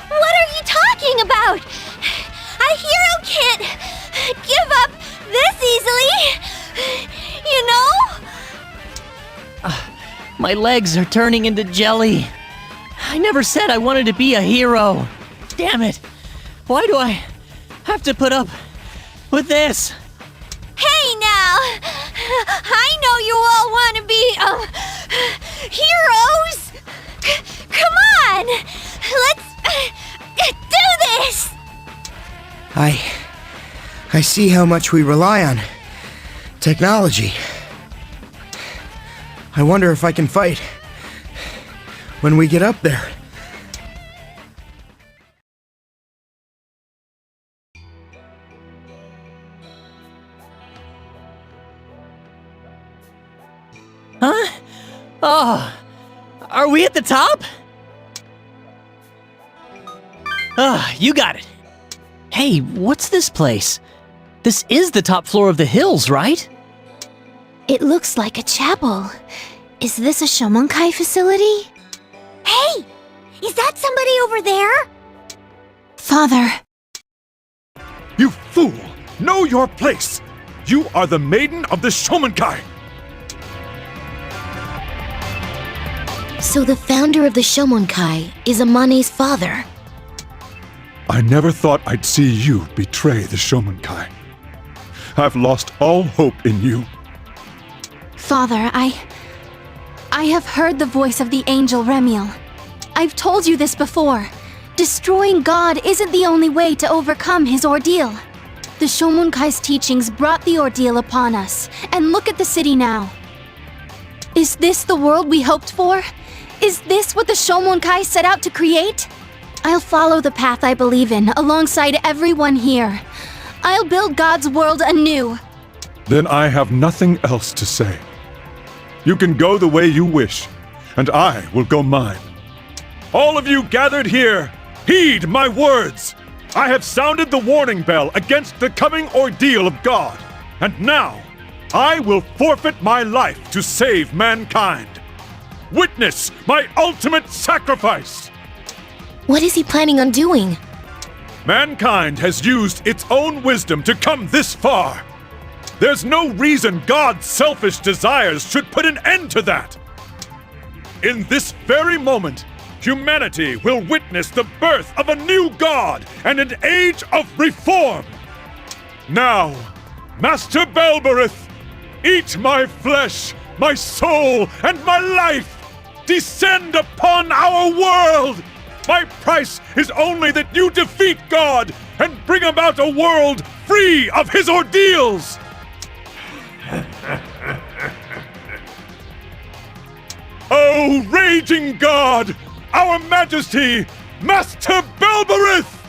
S12: What are you talking about? A hero can't give up this easily, you know?
S8: My legs are turning into jelly. I never said I wanted to be a hero. Damn it. Why do I have to put up with this?
S12: Hey now! I know you all want to be, heroes! Come on! Let's do this!
S16: I see how much we rely on technology. I wonder if I can fight when we get up there.
S8: Huh? Oh, are we at the top? You got it. Hey, what's this place? This is the top floor of the hills, right?
S9: It looks like a chapel. Is this a Shomonkai facility?
S12: Hey! Is that somebody over there?
S9: Father.
S18: You fool! Know your place! You are the maiden of the Shomonkai!
S6: So the founder of the Shomonkai is Amane's father.
S18: I never thought I'd see you betray the Shomonkai. I've lost all hope in you.
S9: Father, I have heard the voice of the angel Remiel. I've told you this before. Destroying God isn't the only way to overcome his ordeal. The Shomonkai's teachings brought the ordeal upon us, and look at the city now. Is this the world we hoped for? Is this what the Shomonkai set out to create? I'll follow the path I believe in alongside everyone here. I'll build God's world anew.
S18: Then I have nothing else to say. You can go the way you wish, and I will go mine. All of you gathered here, heed my words. I have sounded the warning bell against the coming ordeal of God, and now I will forfeit my life to save mankind. Witness my ultimate sacrifice!
S6: What is he planning on doing?
S18: Mankind has used its own wisdom to come this far. There's no reason God's selfish desires should put an end to that. In this very moment, humanity will witness the birth of a new God and an age of reform. Now, Master Belberith, eat my flesh, my soul, and my life! Descend upon our world! My price is only that you defeat God and bring about a world free of his ordeals! Oh, raging God! Our Majesty, Master Belberith!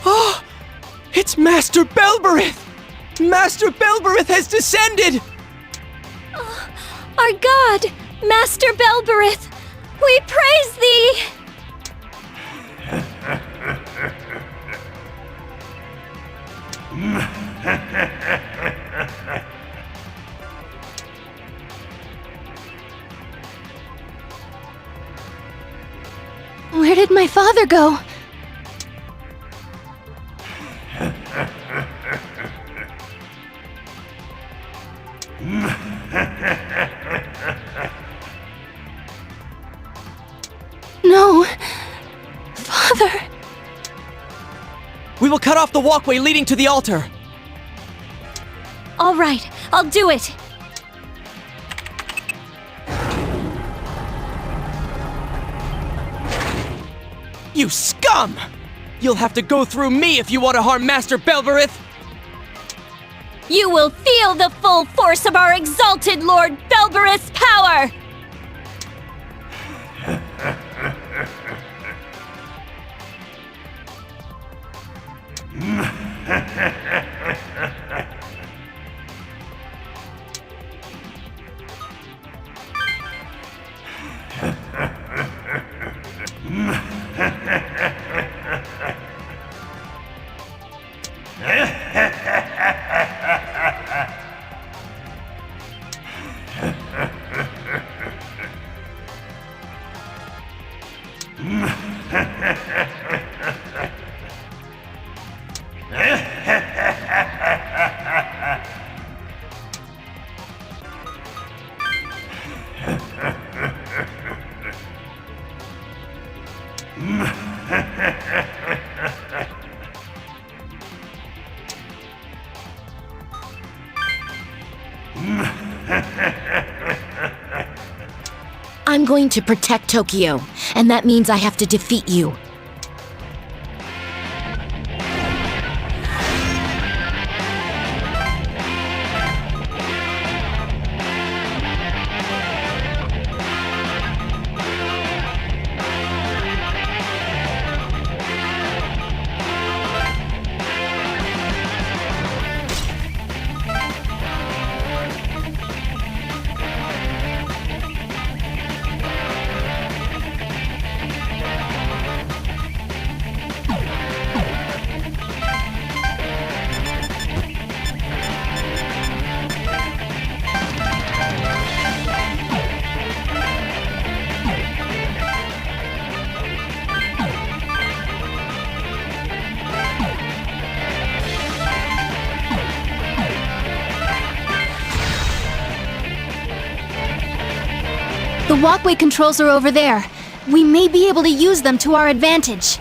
S14: Oh! It's Master Belberith! Master Belberith has descended!
S12: Our God, Master Belberith, we praise thee!
S9: Where did my father go? No. Father.
S14: We will cut off the walkway leading to the altar.
S12: All right, I'll do it.
S14: You scum! You'll have to go through me if you want to harm Master Belberith!
S12: You will feel the full force of our exalted Lord Belberith's power!
S6: I'm going to protect Tokyo, and that means I have to defeat you.
S9: The walkway controls are over there. We may be able to use them to our advantage.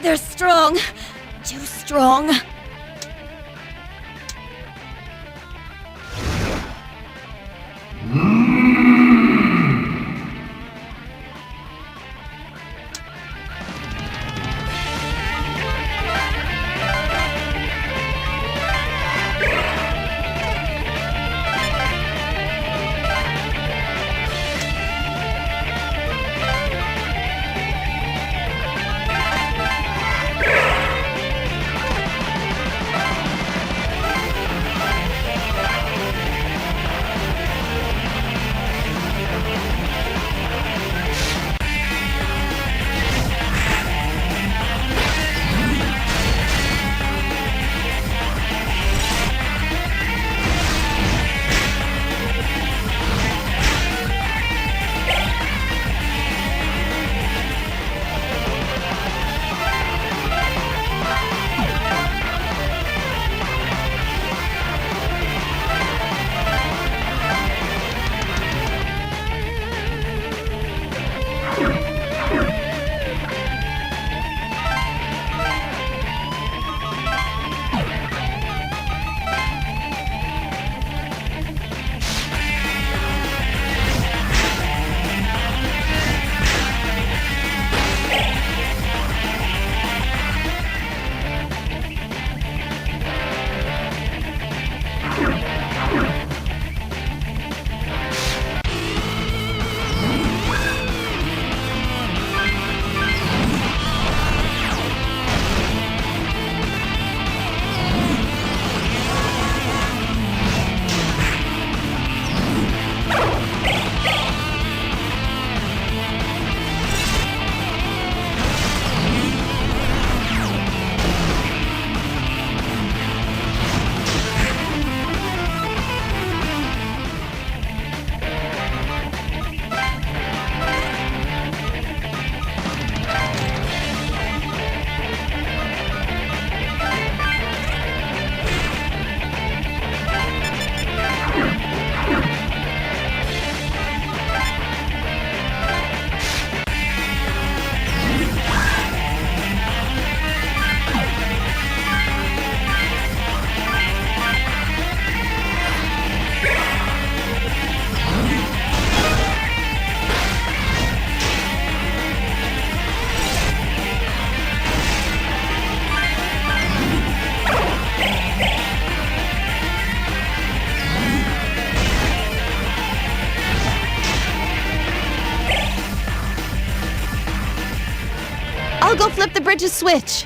S6: They're strong. Too strong.
S11: I'll go flip the bridge's switch.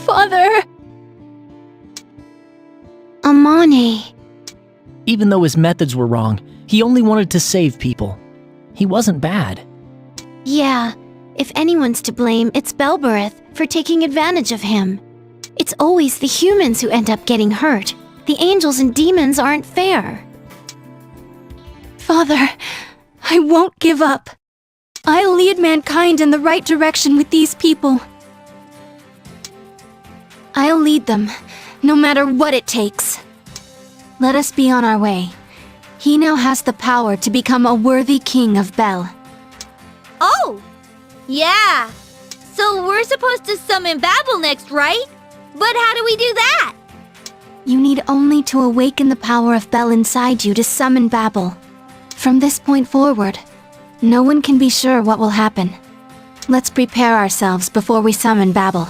S9: Father! Amane.
S8: Even though his methods were wrong, he only wanted to save people. He wasn't bad.
S9: Yeah, if anyone's to blame, it's Belbereth for taking advantage of him. It's always the humans who end up getting hurt. The angels and demons aren't fair. Father, I won't give up. I'll lead mankind in the right direction with these people. I'll lead them, no matter what it takes. Let us be on our way. He now has the power to become a worthy king of Bel.
S19: Oh! Yeah! So we're supposed to summon Babel next, right? But how do we do that?
S9: You need only to awaken the power of Bel inside you to summon Babel. From this point forward, no one can be sure what will happen. Let's prepare ourselves before we summon Babel.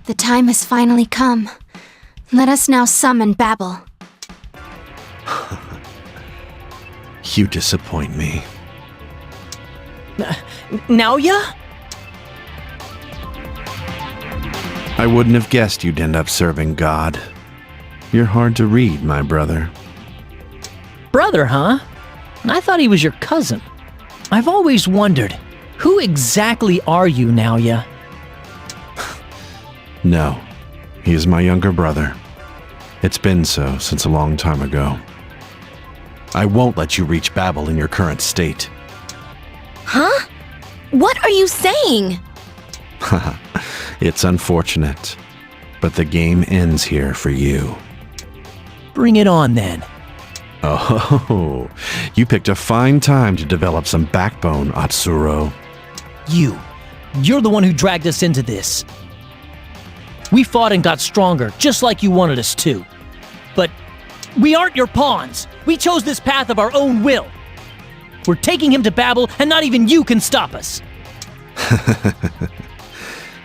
S9: The time has finally come. Let us now summon Babel.
S4: You disappoint me.
S8: Naoya?
S4: I wouldn't have guessed you'd end up serving God. You're hard to read, my brother.
S8: Brother, huh? I thought he was your cousin. I've always wondered, who exactly are you, Naoya?
S4: No, he is my younger brother. It's been so since a long time ago. I won't let you reach Babel in your current state.
S6: Huh? What are you saying?
S4: It's unfortunate, but the game ends here for you.
S8: Bring it on, then.
S4: Oh, you picked a fine time to develop some backbone, Atsuro.
S8: You're the one who dragged us into this. We fought and got stronger, just like you wanted us to. But we aren't your pawns. We chose this path of our own will. We're taking him to Babel, and not even you can stop us.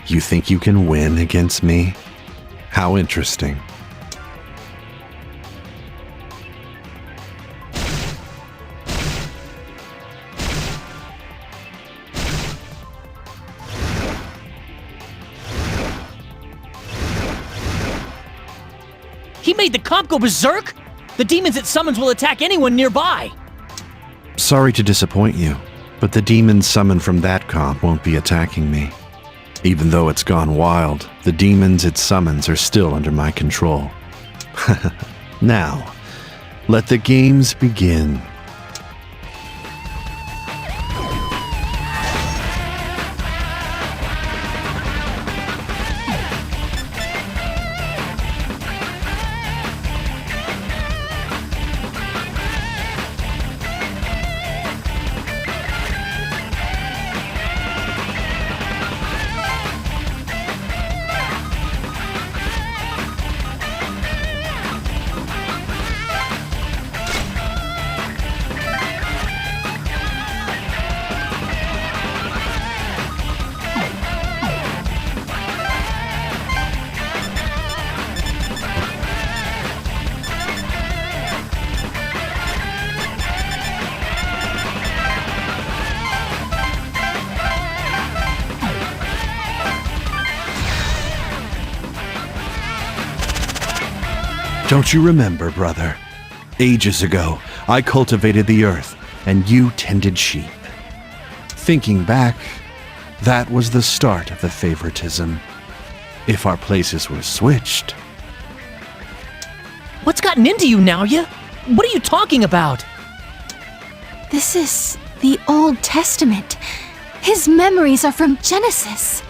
S4: You think you can win against me? How interesting.
S8: He made the comp go berserk? The demons it summons will attack anyone nearby.
S4: Sorry to disappoint you, but the demons summoned from that comp won't be attacking me. Even though it's gone wild, the demons it summons are still under my control. Now, let the games begin. Don't you remember, brother? Ages ago, I cultivated the earth, and you tended sheep. Thinking back, that was the start of the favoritism. If our places were switched...
S8: What's gotten into you, Naoya? What are you talking about?
S9: This is the Old Testament. His memories are from Genesis.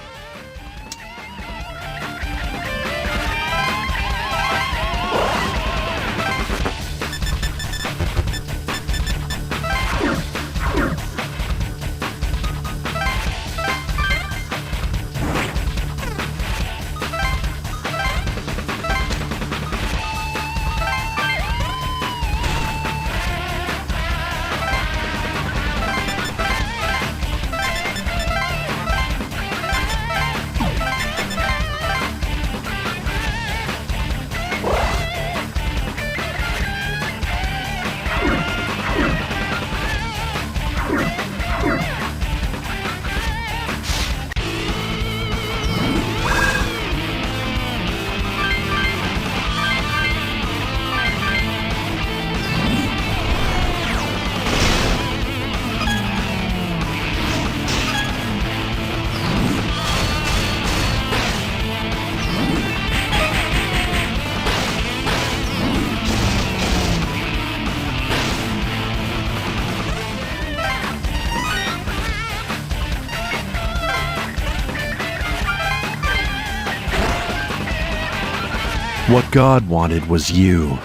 S4: What God wanted was you.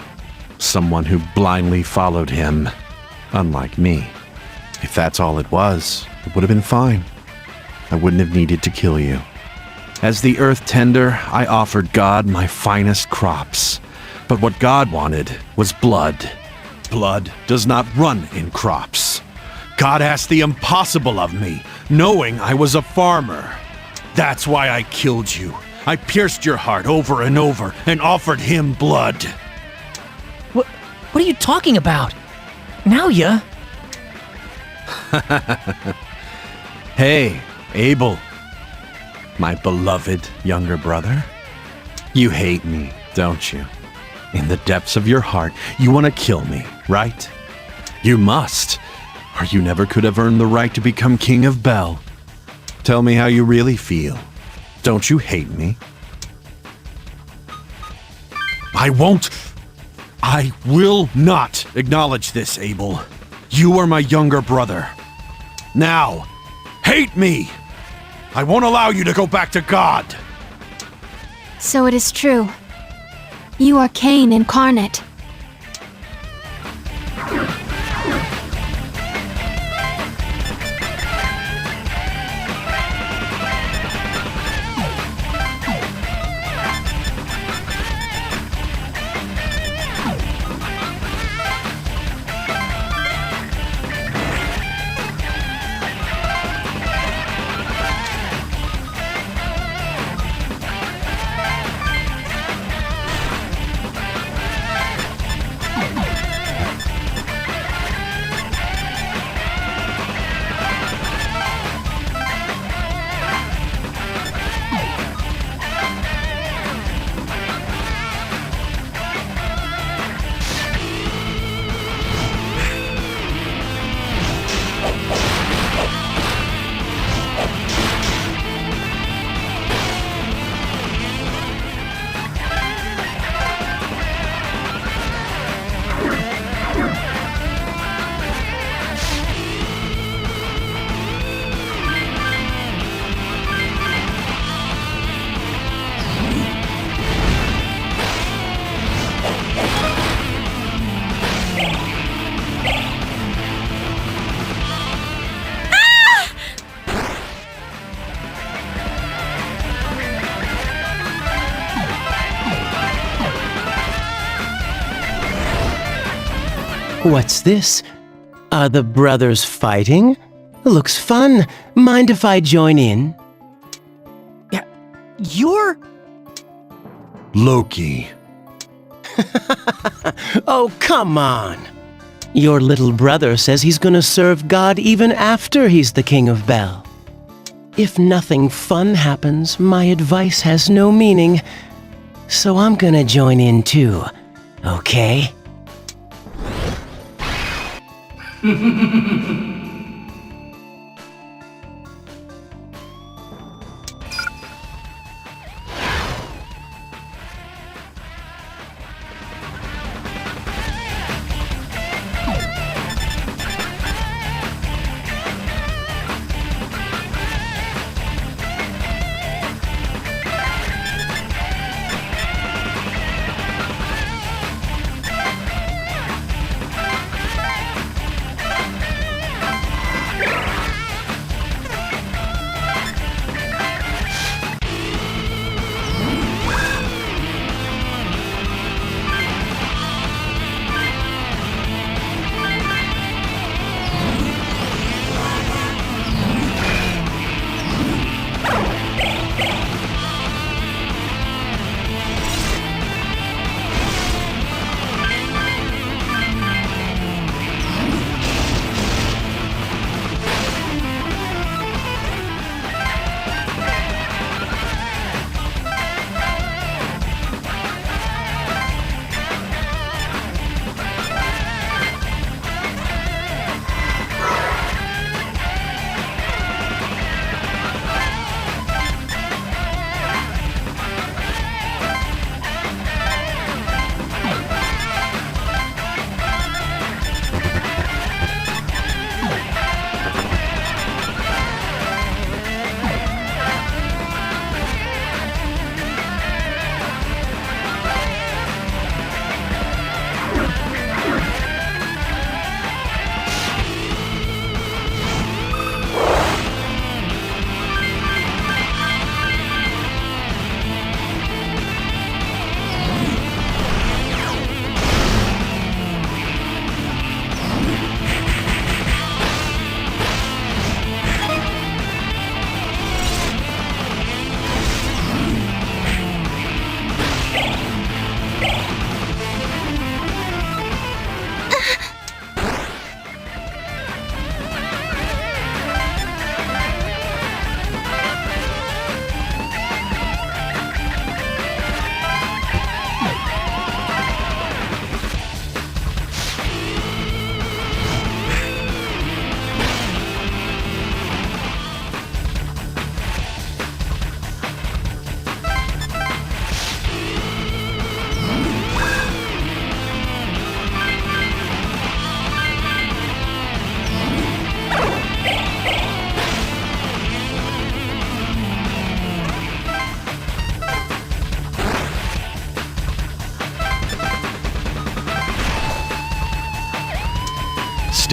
S4: Someone who blindly followed him. Unlike me. If that's all it was, it would have been fine. I wouldn't have needed to kill you. As the earth tender, I offered God my finest crops. But what God wanted was blood. Blood does not run in crops. God asked the impossible of me, knowing I was a farmer. That's why I killed you. I pierced your heart over and over and offered him blood.
S8: What are you talking about? Naoya?
S4: Hey, Abel. My beloved younger brother. You hate me, don't you? In the depths of your heart, you want to kill me, right? You must, or you never could have earned the right to become King of Bel. Tell me how you really feel. Don't you hate me? I will not acknowledge this, Abel. You are my younger brother. Now, hate me! I won't allow you to go back to God!
S9: So it is true. You are Cain incarnate.
S2: What's this? Are the brothers fighting? Looks fun. Mind if I join in?
S8: Yeah, you're...
S4: Loki.
S2: Oh, come on. Your little brother says he's gonna serve God even after he's the King of Bel. If nothing fun happens, my advice has no meaning. So I'm gonna join in too, okay?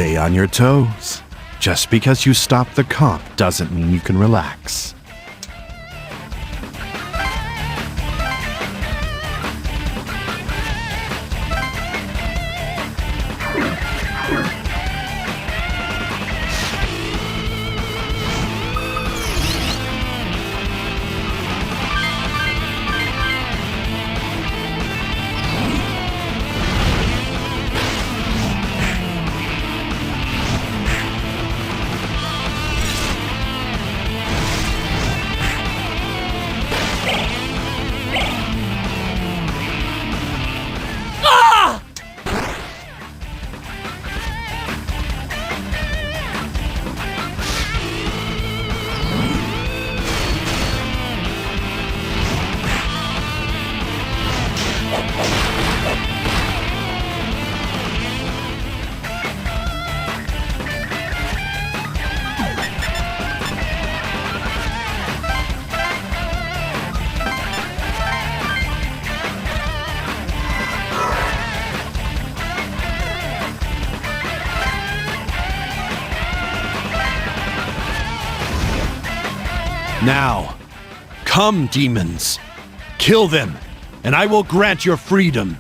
S4: Stay on your toes. Just because you stop the comp doesn't mean you can relax. Now, come, demons. Kill them, and I will grant your freedom.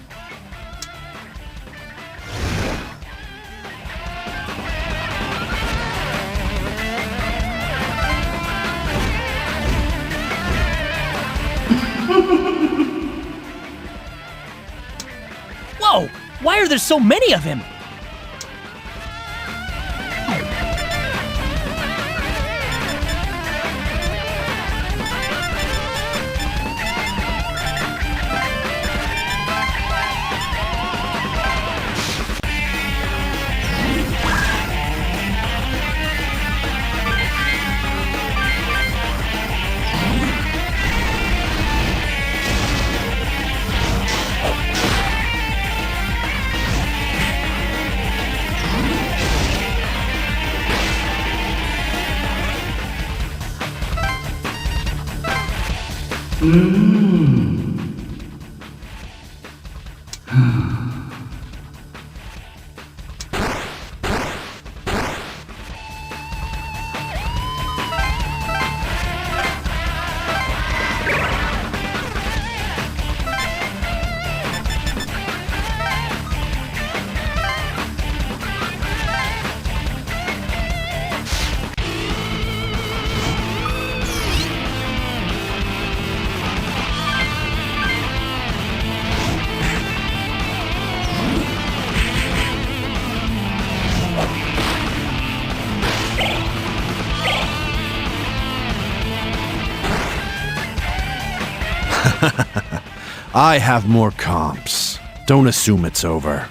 S8: Whoa! Why are there so many of him?
S4: I have more comps. Don't assume it's over.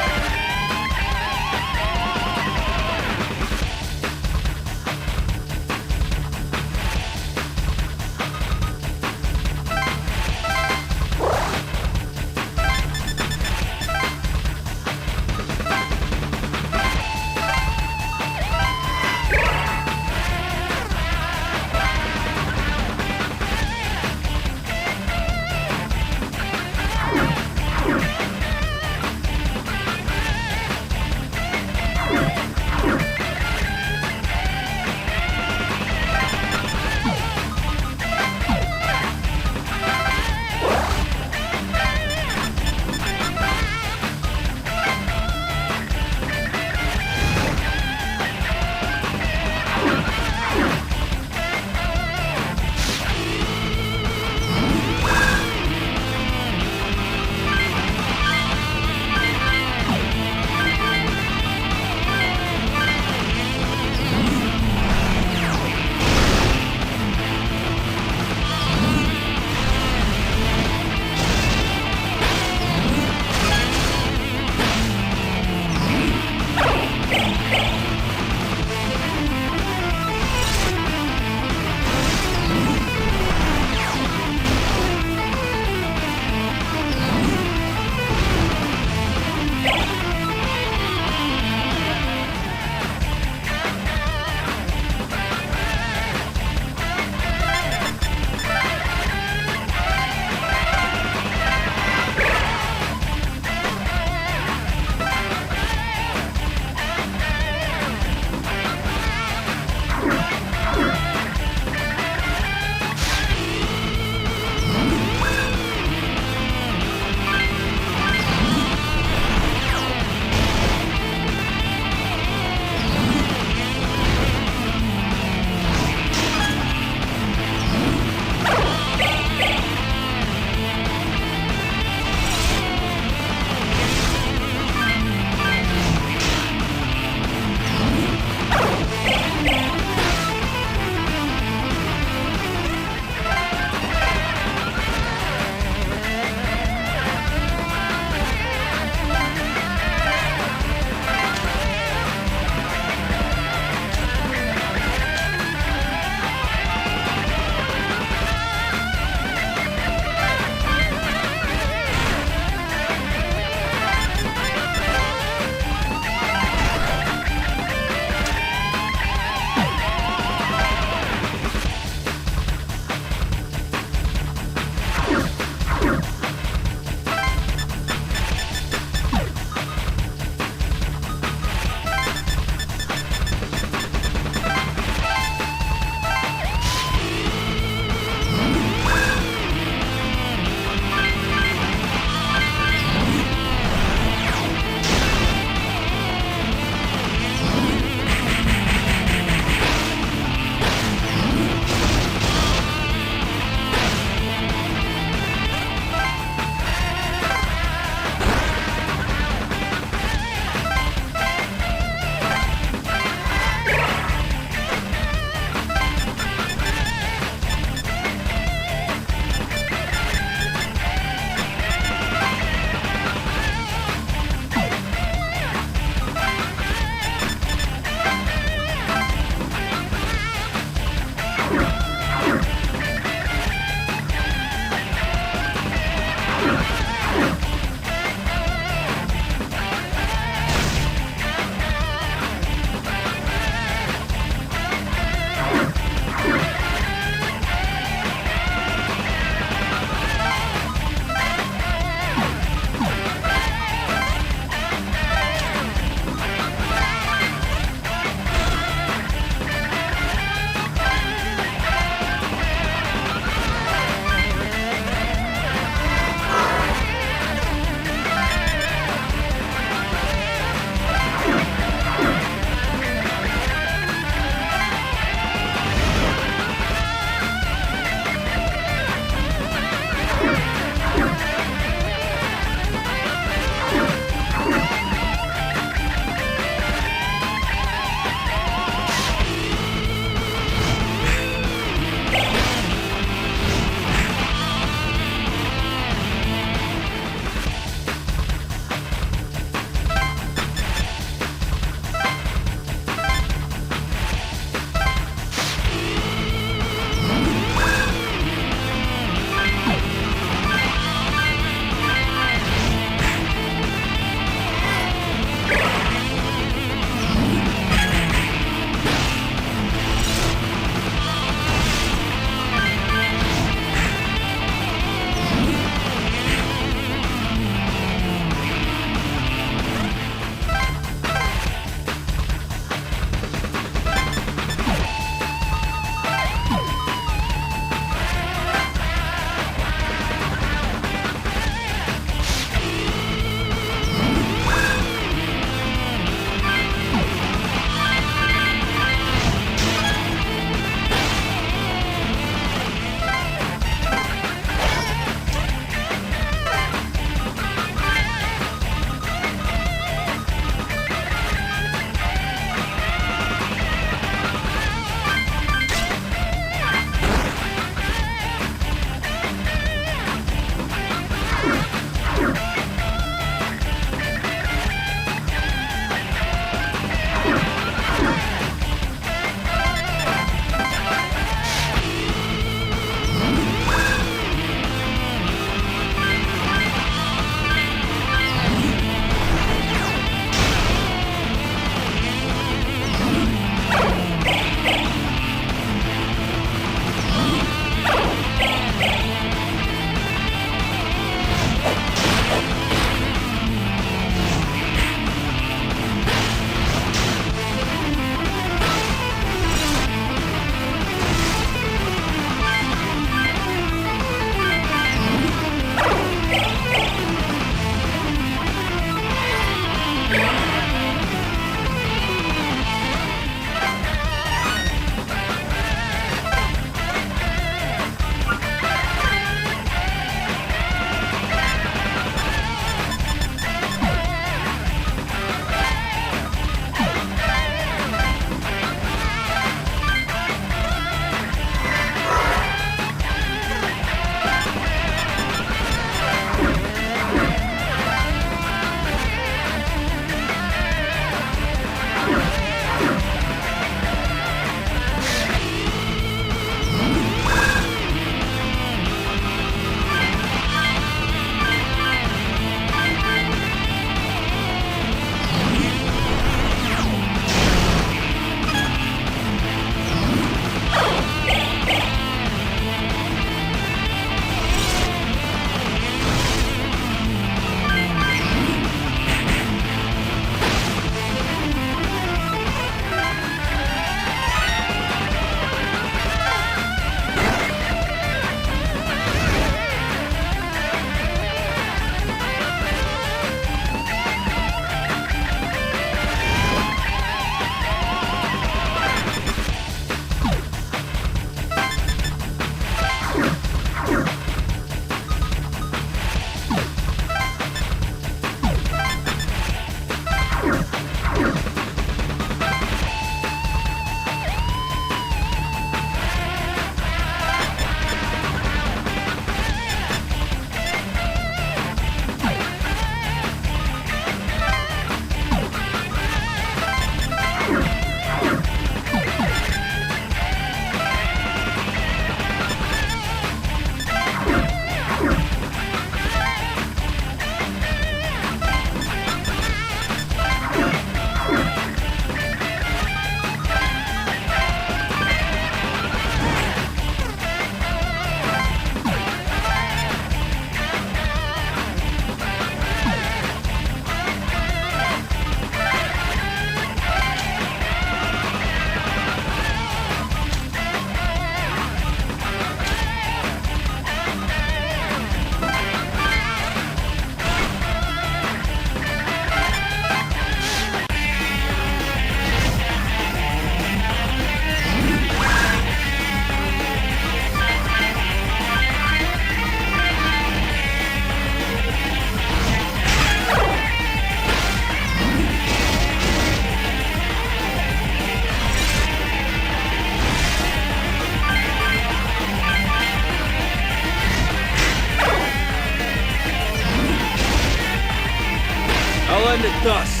S18: us!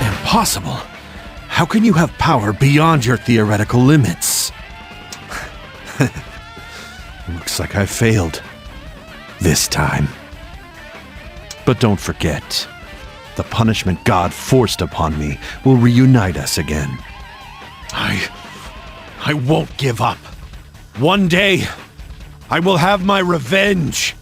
S4: Impossible. How can you have power beyond your theoretical limits? Looks like I failed. This time. But don't forget, the punishment God forced upon me will reunite us again. I won't give up. One day, I will have my revenge.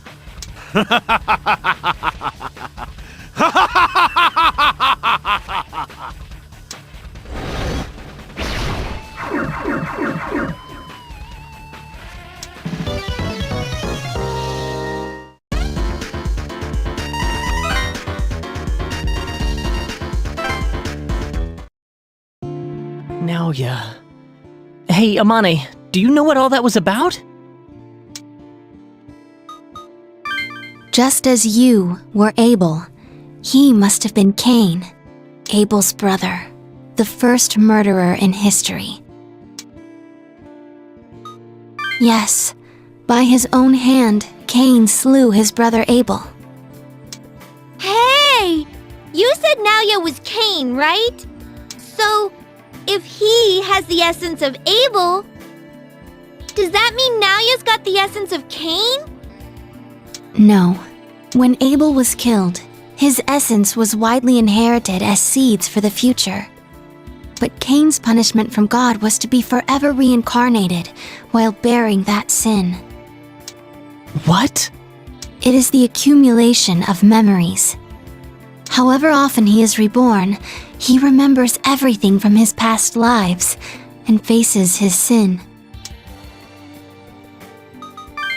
S8: Naoya. Hey, Amane, do you know what all that was about?
S9: Just as you were Abel, he must have been Cain, Abel's brother, the first murderer in history. Yes, by his own hand, Cain slew his brother Abel.
S19: Hey! You said Naoya was Cain, right? So, if he has the essence of Abel, does that mean Naoya's got the essence of Cain?
S9: No. When Abel was killed, his essence was widely inherited as seeds for the future. But Cain's punishment from God was to be forever reincarnated while bearing that sin.
S8: What?
S9: It is the accumulation of memories. However often he is reborn, he remembers everything from his past lives and faces his sin.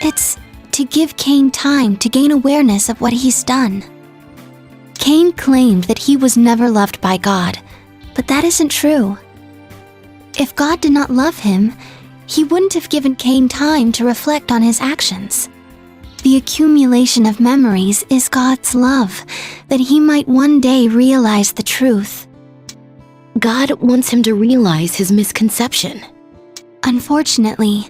S9: It's to give Cain time to gain awareness of what he's done. Cain claimed that he was never loved by God, but that isn't true. If God did not love him, he wouldn't have given Cain time to reflect on his actions. The accumulation of memories is God's love, that he might one day realize the truth.
S6: God wants him to realize his misconception.
S9: Unfortunately,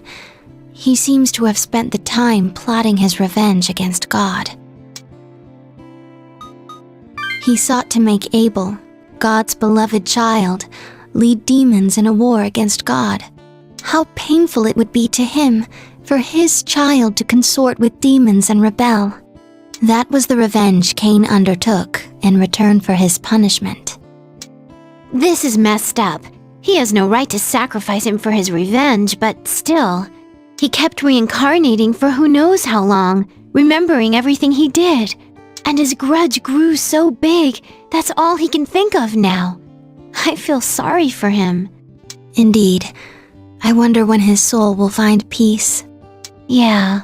S9: he seems to have spent the time plotting his revenge against God. He sought to make Abel, God's beloved child, lead demons in a war against God. How painful it would be to him for his child to consort with demons and rebel. That was the revenge Cain undertook in return for his punishment.
S12: This is messed up. He has no right to sacrifice him for his revenge, but still, he kept reincarnating for who knows how long, remembering everything he did. And his grudge grew so big, that's all he can think of now. I feel sorry for him.
S9: Indeed, I wonder when his soul will find peace.
S12: Yeah.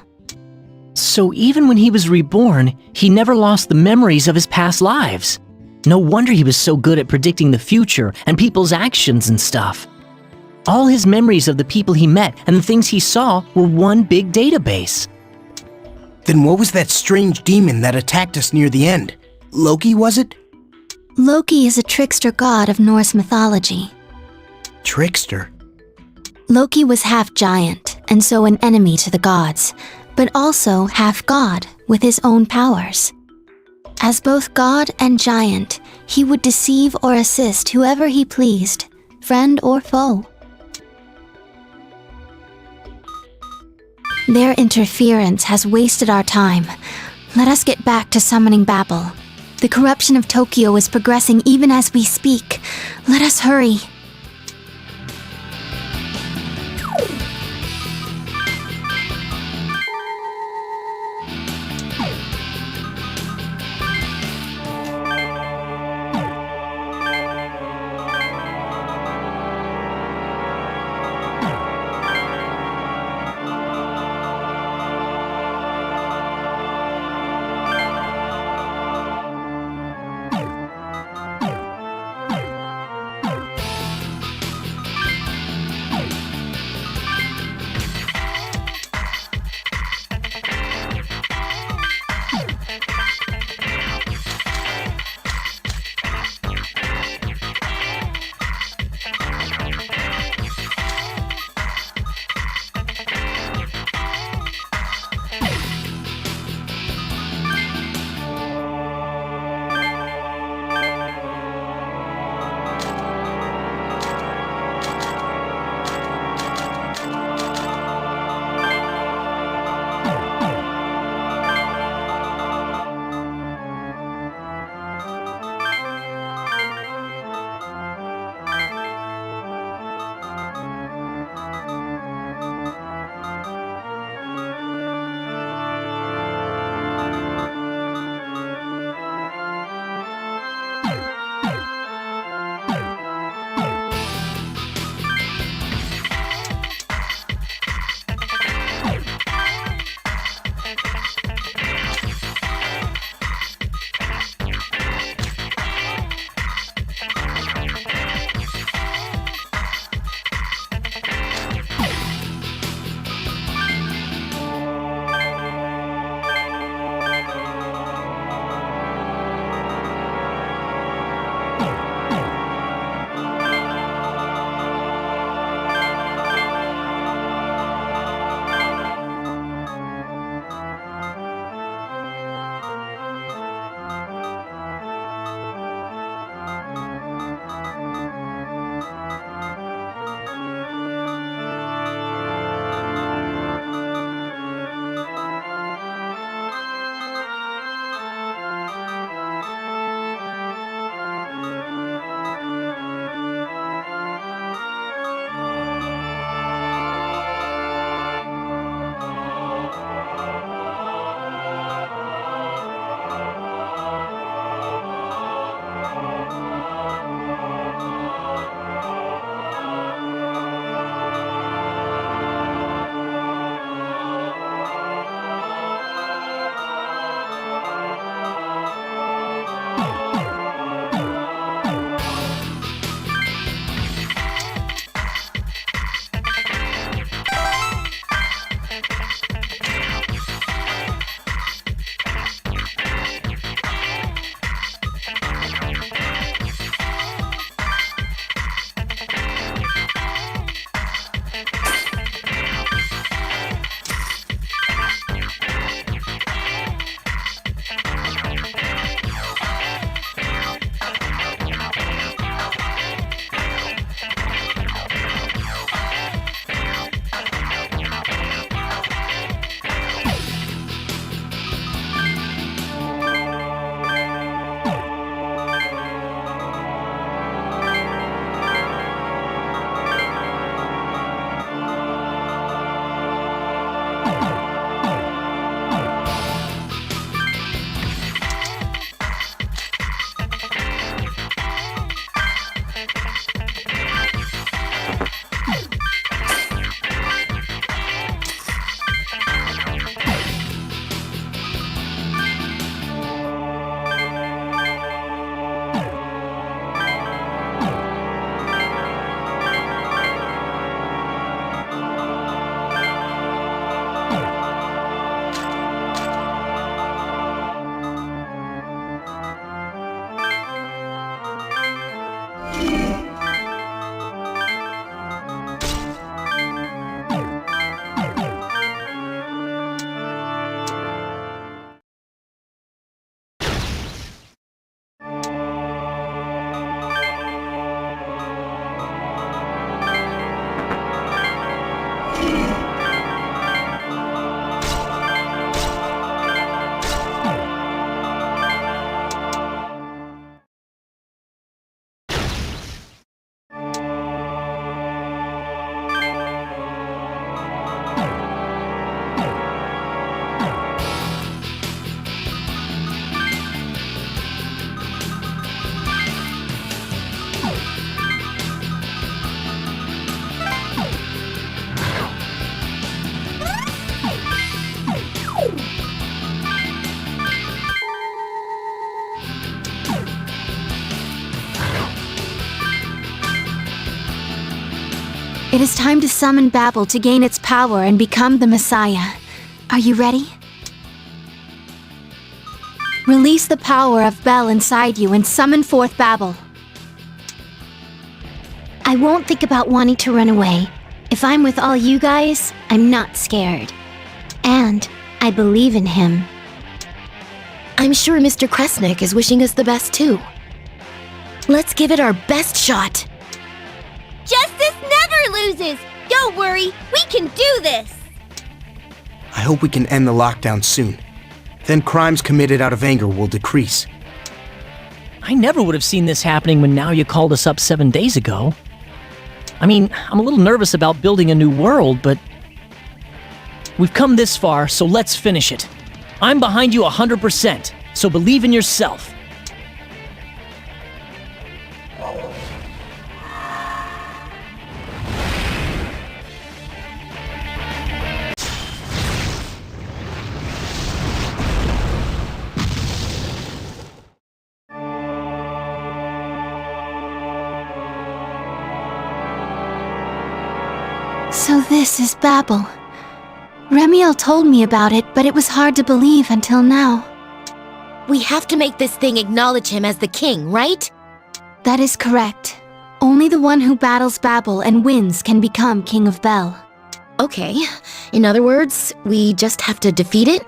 S8: So even when he was reborn, he never lost the memories of his past lives. No wonder he was so good at predicting the future and people's actions and stuff. All his memories of the people he met and the things he saw were one big database.
S16: Then what was that strange demon that attacked us near the end? Loki, was it?
S9: Loki is a trickster god of Norse mythology.
S16: Trickster?
S9: Loki was half giant, and so an enemy to the gods, but also half god with his own powers. As both god and giant, he would deceive or assist whoever he pleased, friend or foe. Their interference has wasted our time. Let us get back to summoning Babel. The corruption of Tokyo is progressing even as we speak. Let us hurry. It is time to summon Babel to gain its power and become the Messiah. Are you ready? Release the power of Bel inside you and summon forth Babel.
S12: I won't think about wanting to run away. If I'm with all you guys, I'm not scared. And I believe in him.
S6: I'm sure Mr. Kresnik is wishing us the best too. Let's give it our best shot.
S19: Justice never loses! Don't worry, we can do this!
S16: I hope we can end the lockdown soon. Then crimes committed out of anger will decrease.
S8: I never would have seen this happening when Naoya called us up 7 days ago. I mean, I'm a little nervous about building a new world, but we've come this far, so let's finish it. I'm behind you 100%, so believe in yourself.
S9: So this is Babel. Remiel told me about it, but it was hard to believe until now.
S6: We have to make this thing acknowledge him as the king, right?
S9: That is correct. Only the one who battles Babel and wins can become King of Bel.
S6: Okay. In other words, we just have to defeat it?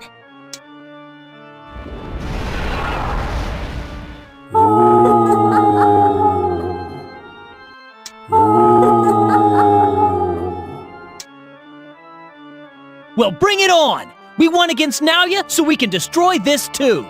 S8: Well, bring it on! We won against Naoya, so we can destroy this too!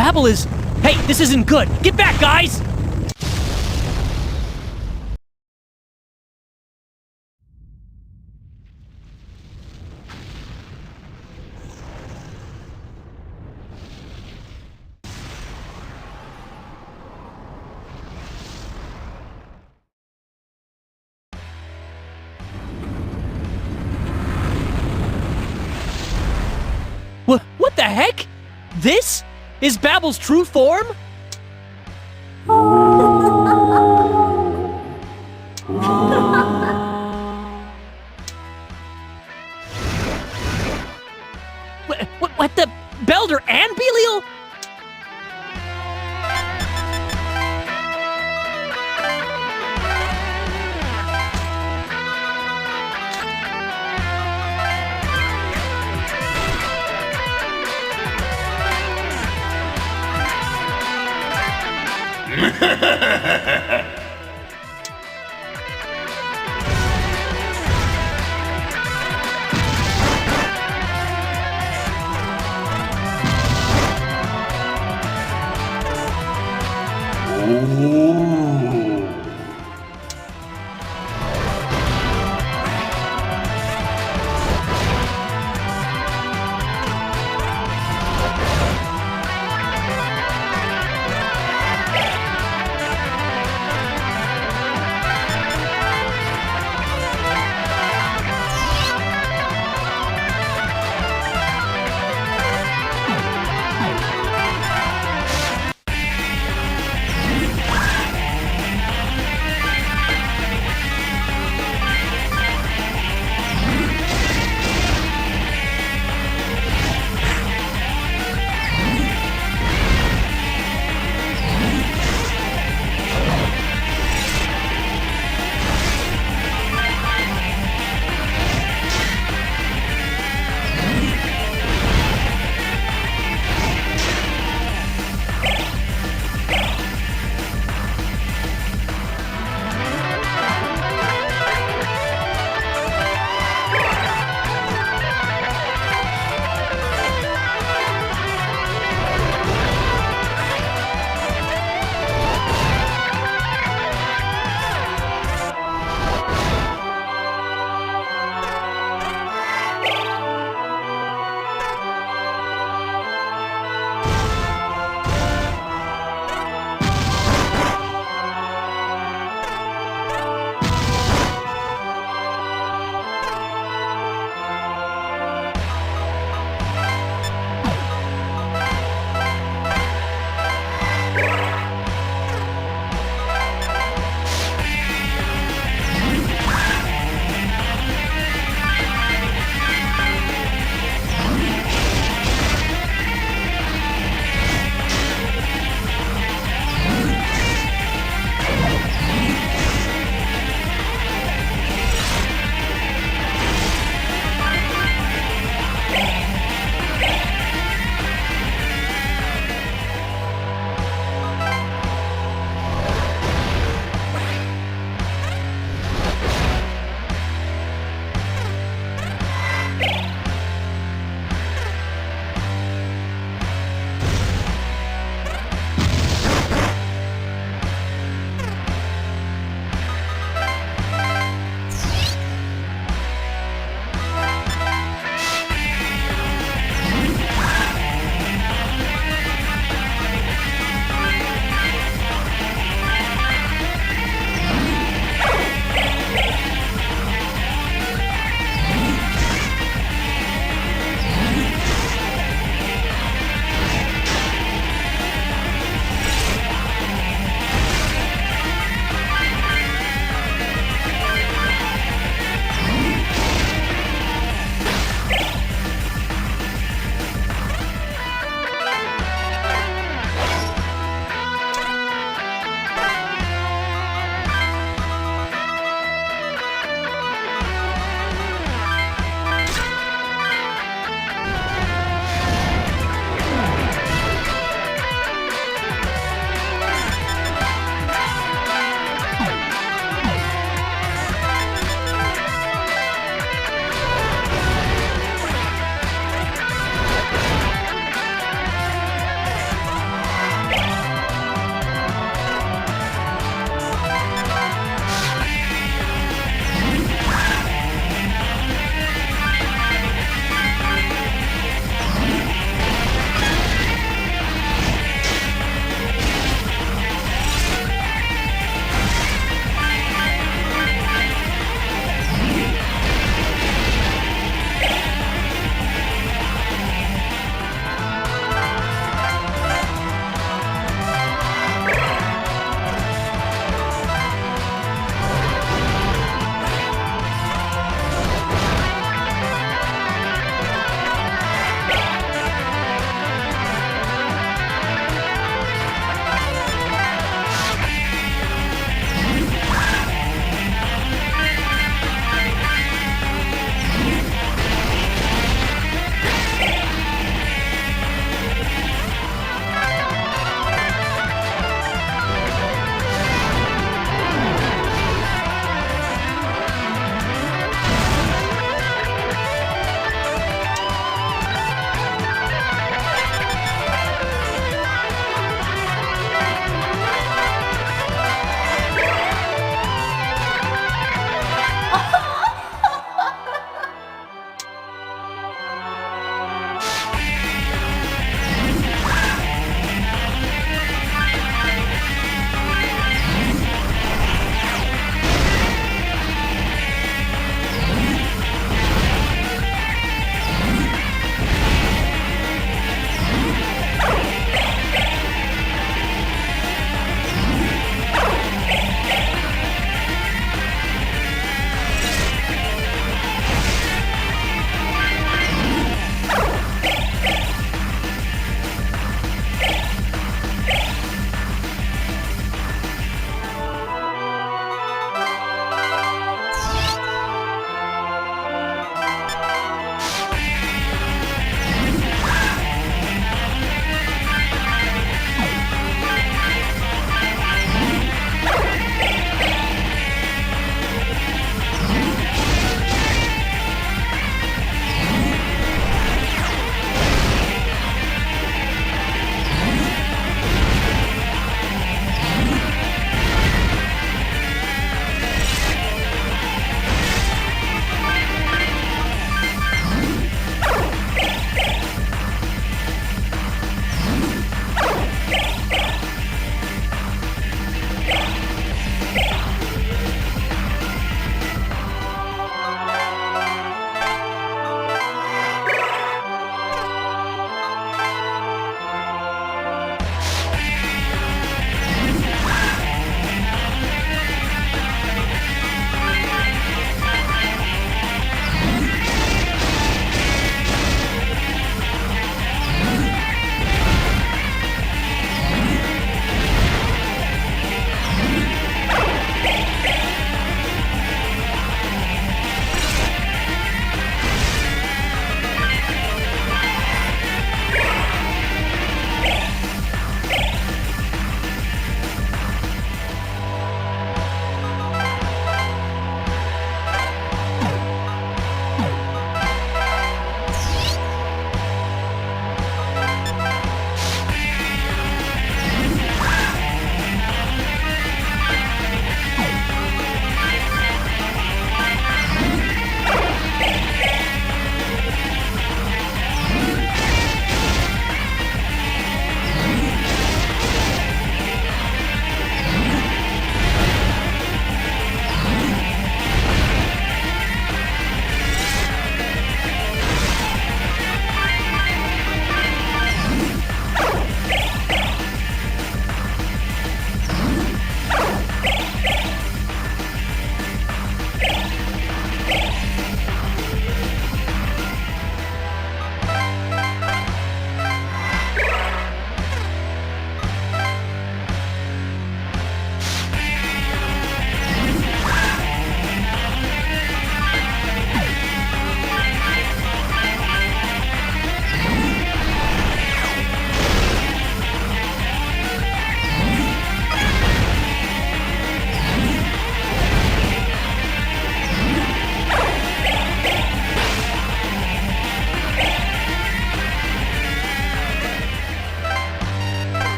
S8: Babel is... Hey, this isn't good! Get back, guys! What the heck? This is Babel's true form? What the? Belder and Belial?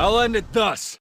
S18: I'll end it thus.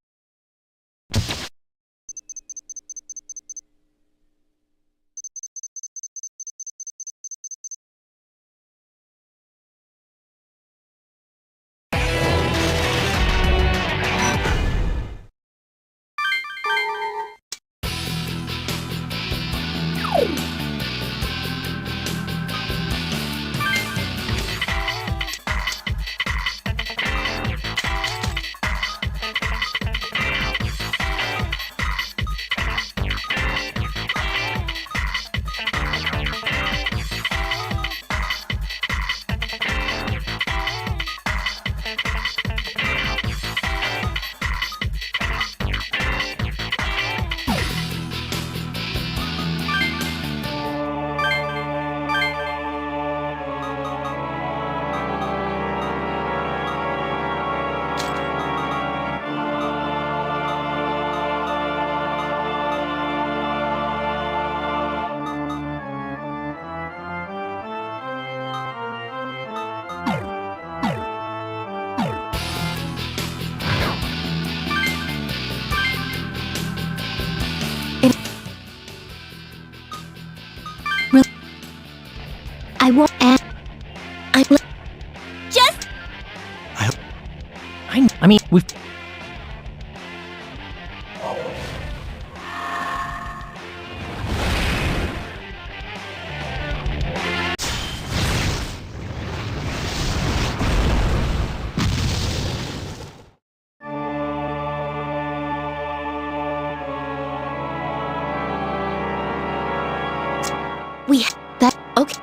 S12: I won't ask.
S19: Just
S8: I mean, we've...
S6: That okay.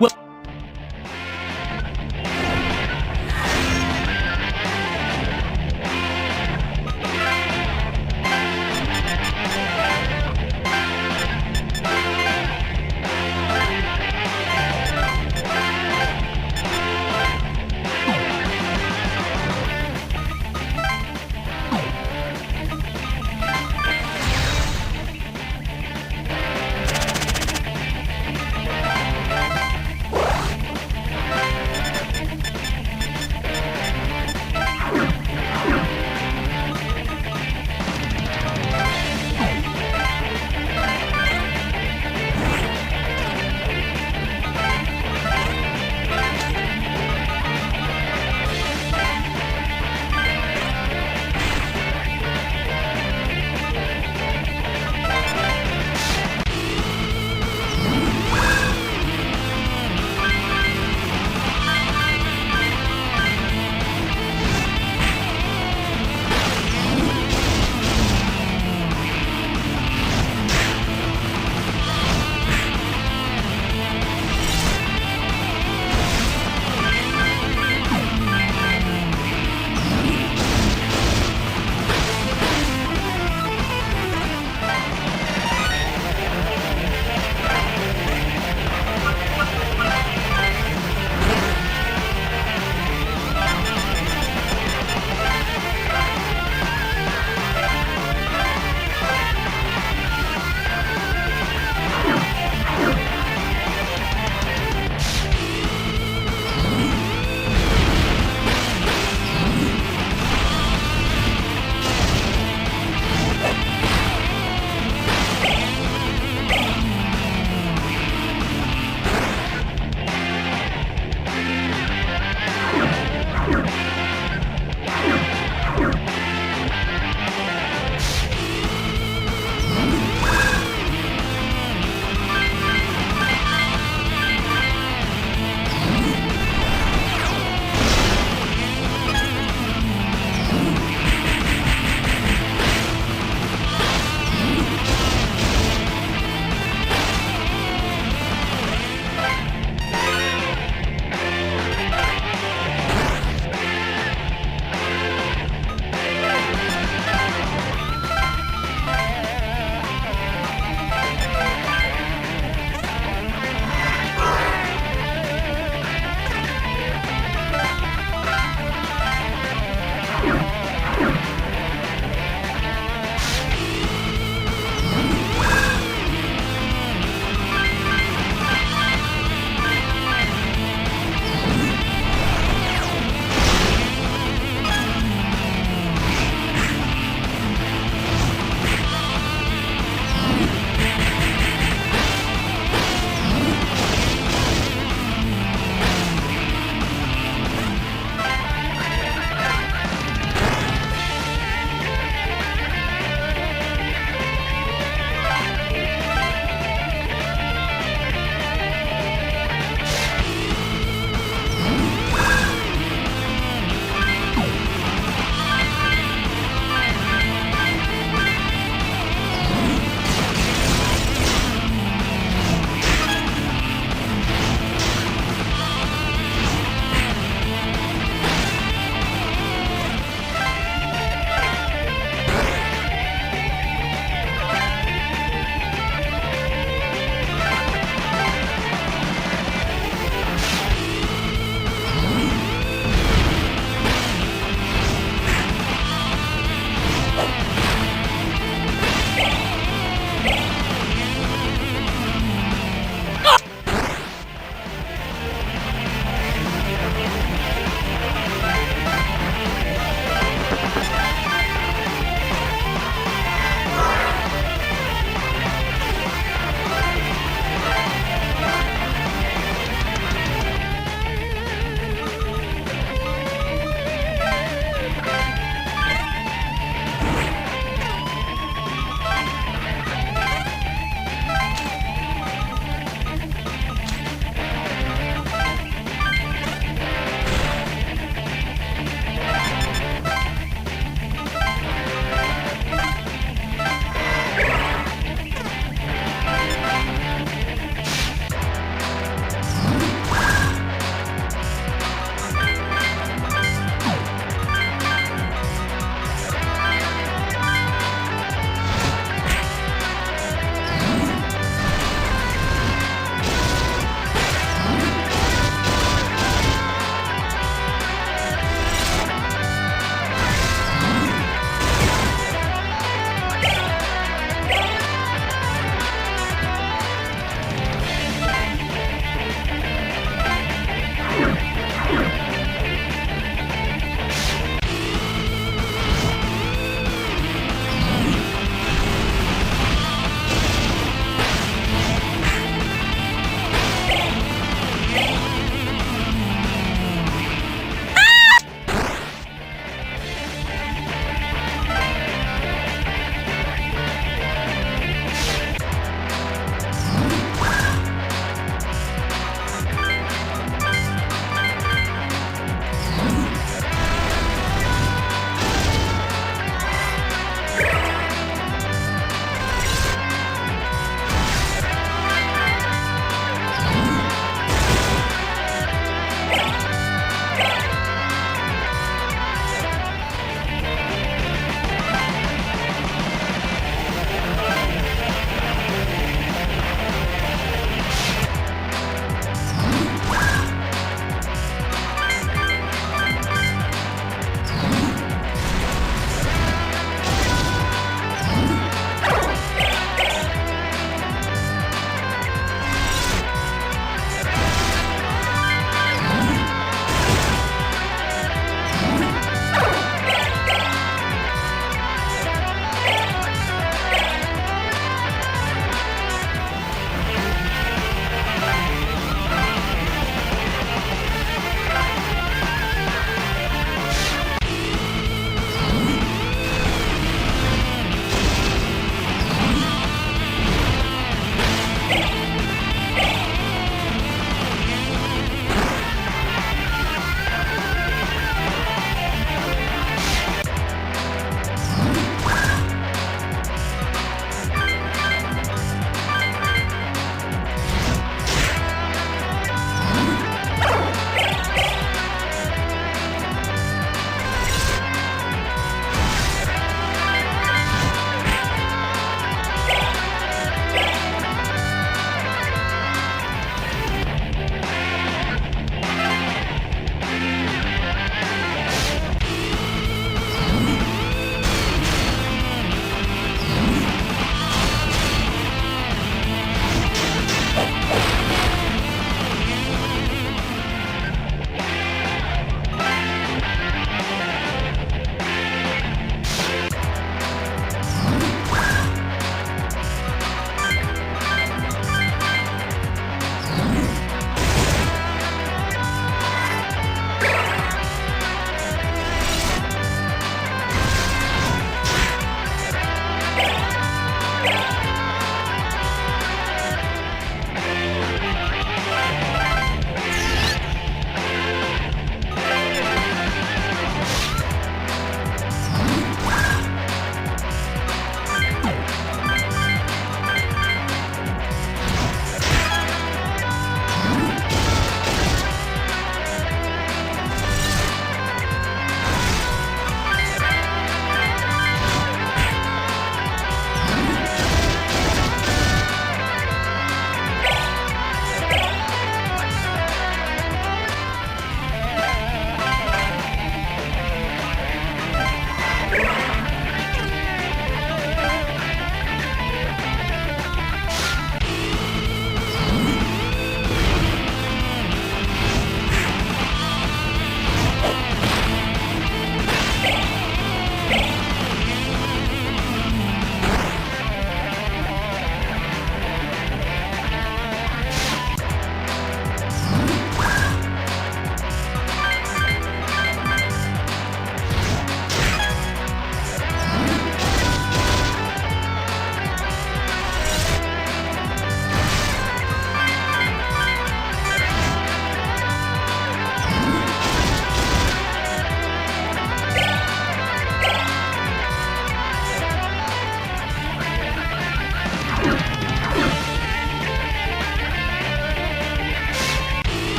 S8: Well,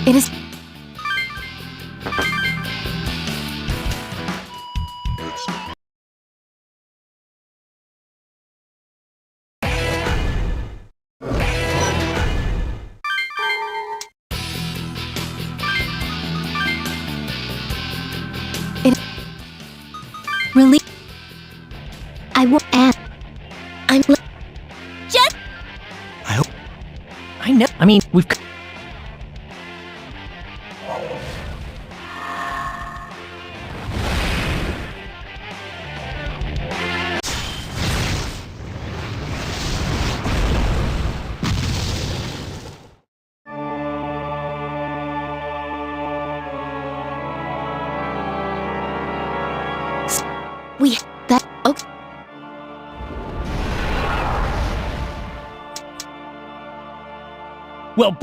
S9: It is. Really? I will add. I'm.
S19: Just.
S8: I hope. I know. I mean, we've.
S6: We. That. Okay.
S8: Well.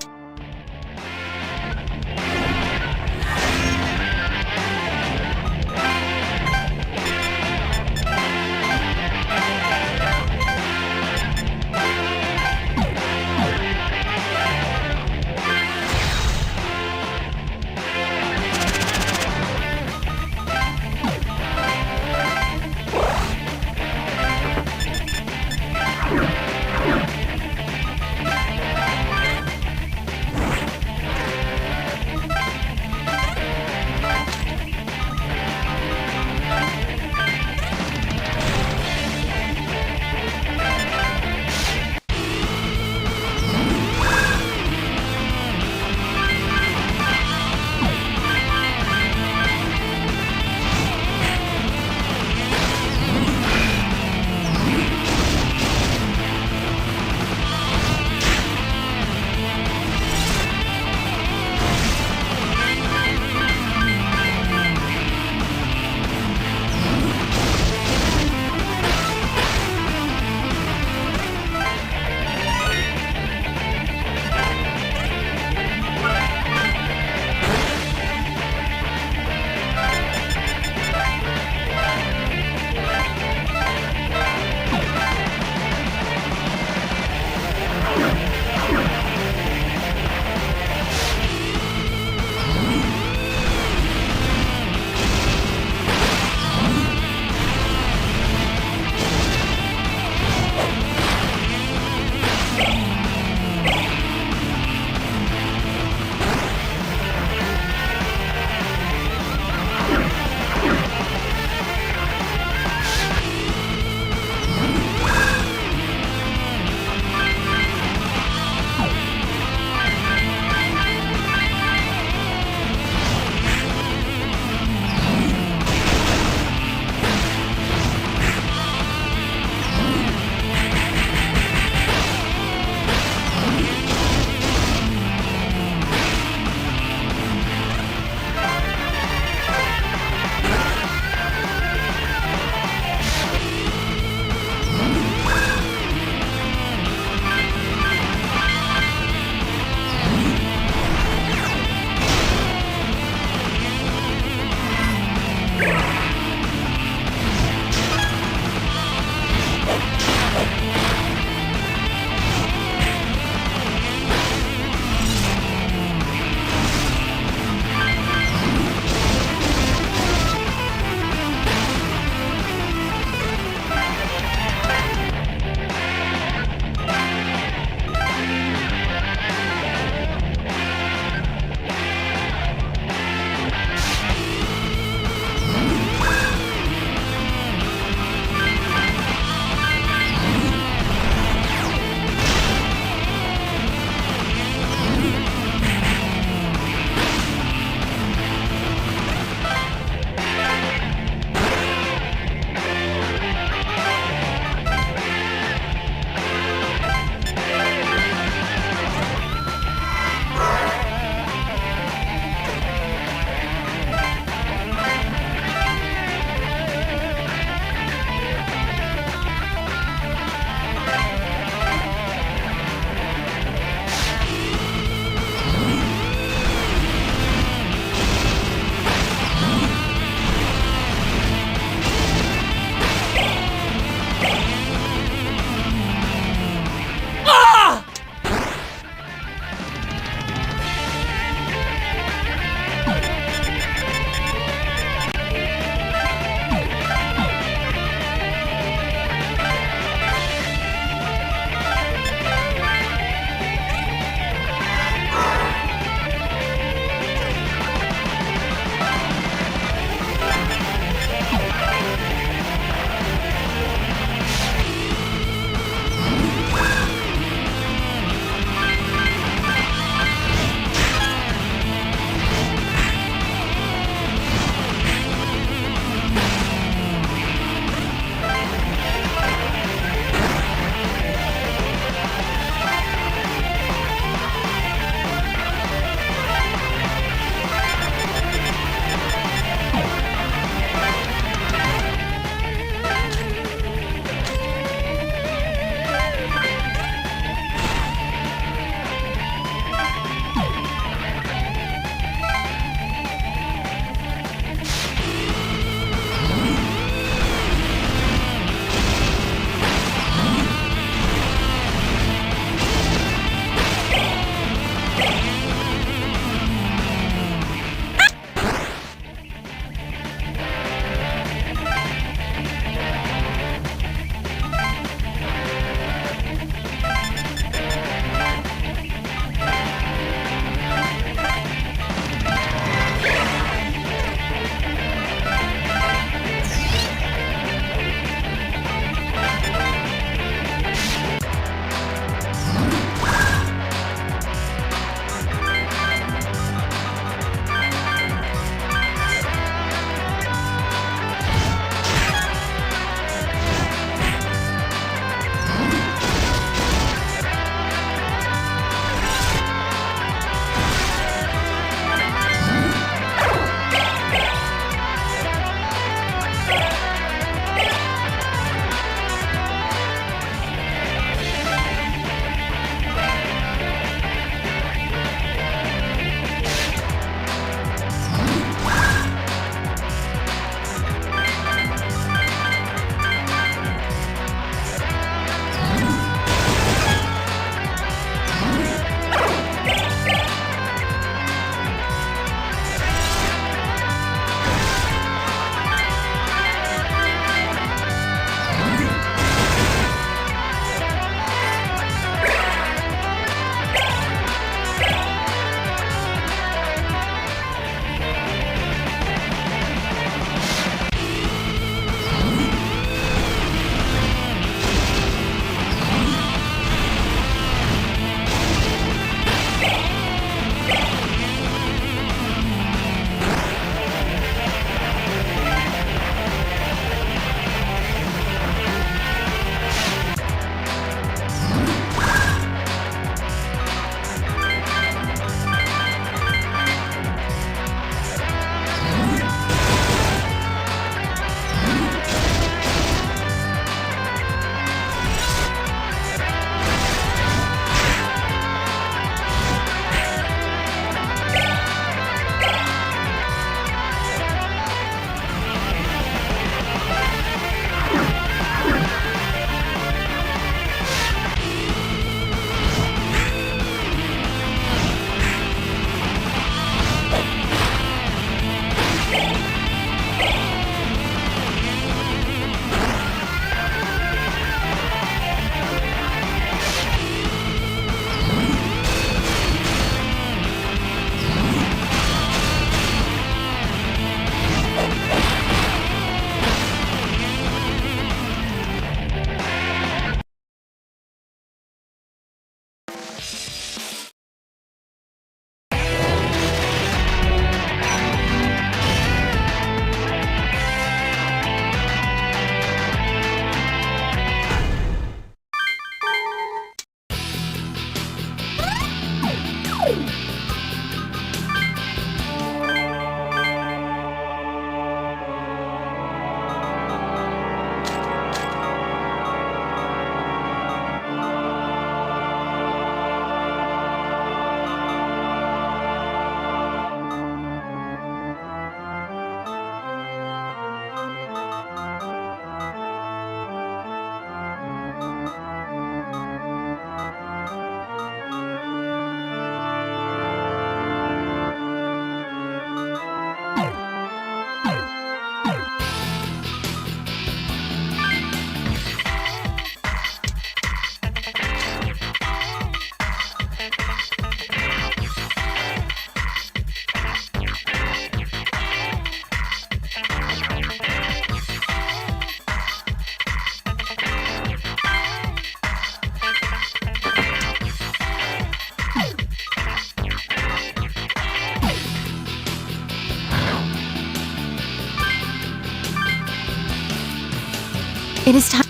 S9: It is time.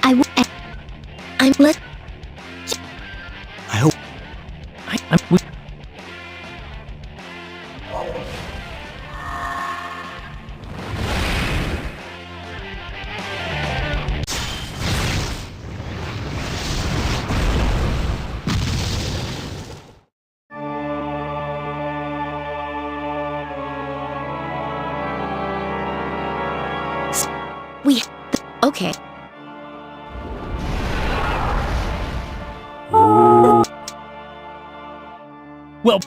S16: I hope.
S6: Okay.
S8: Well...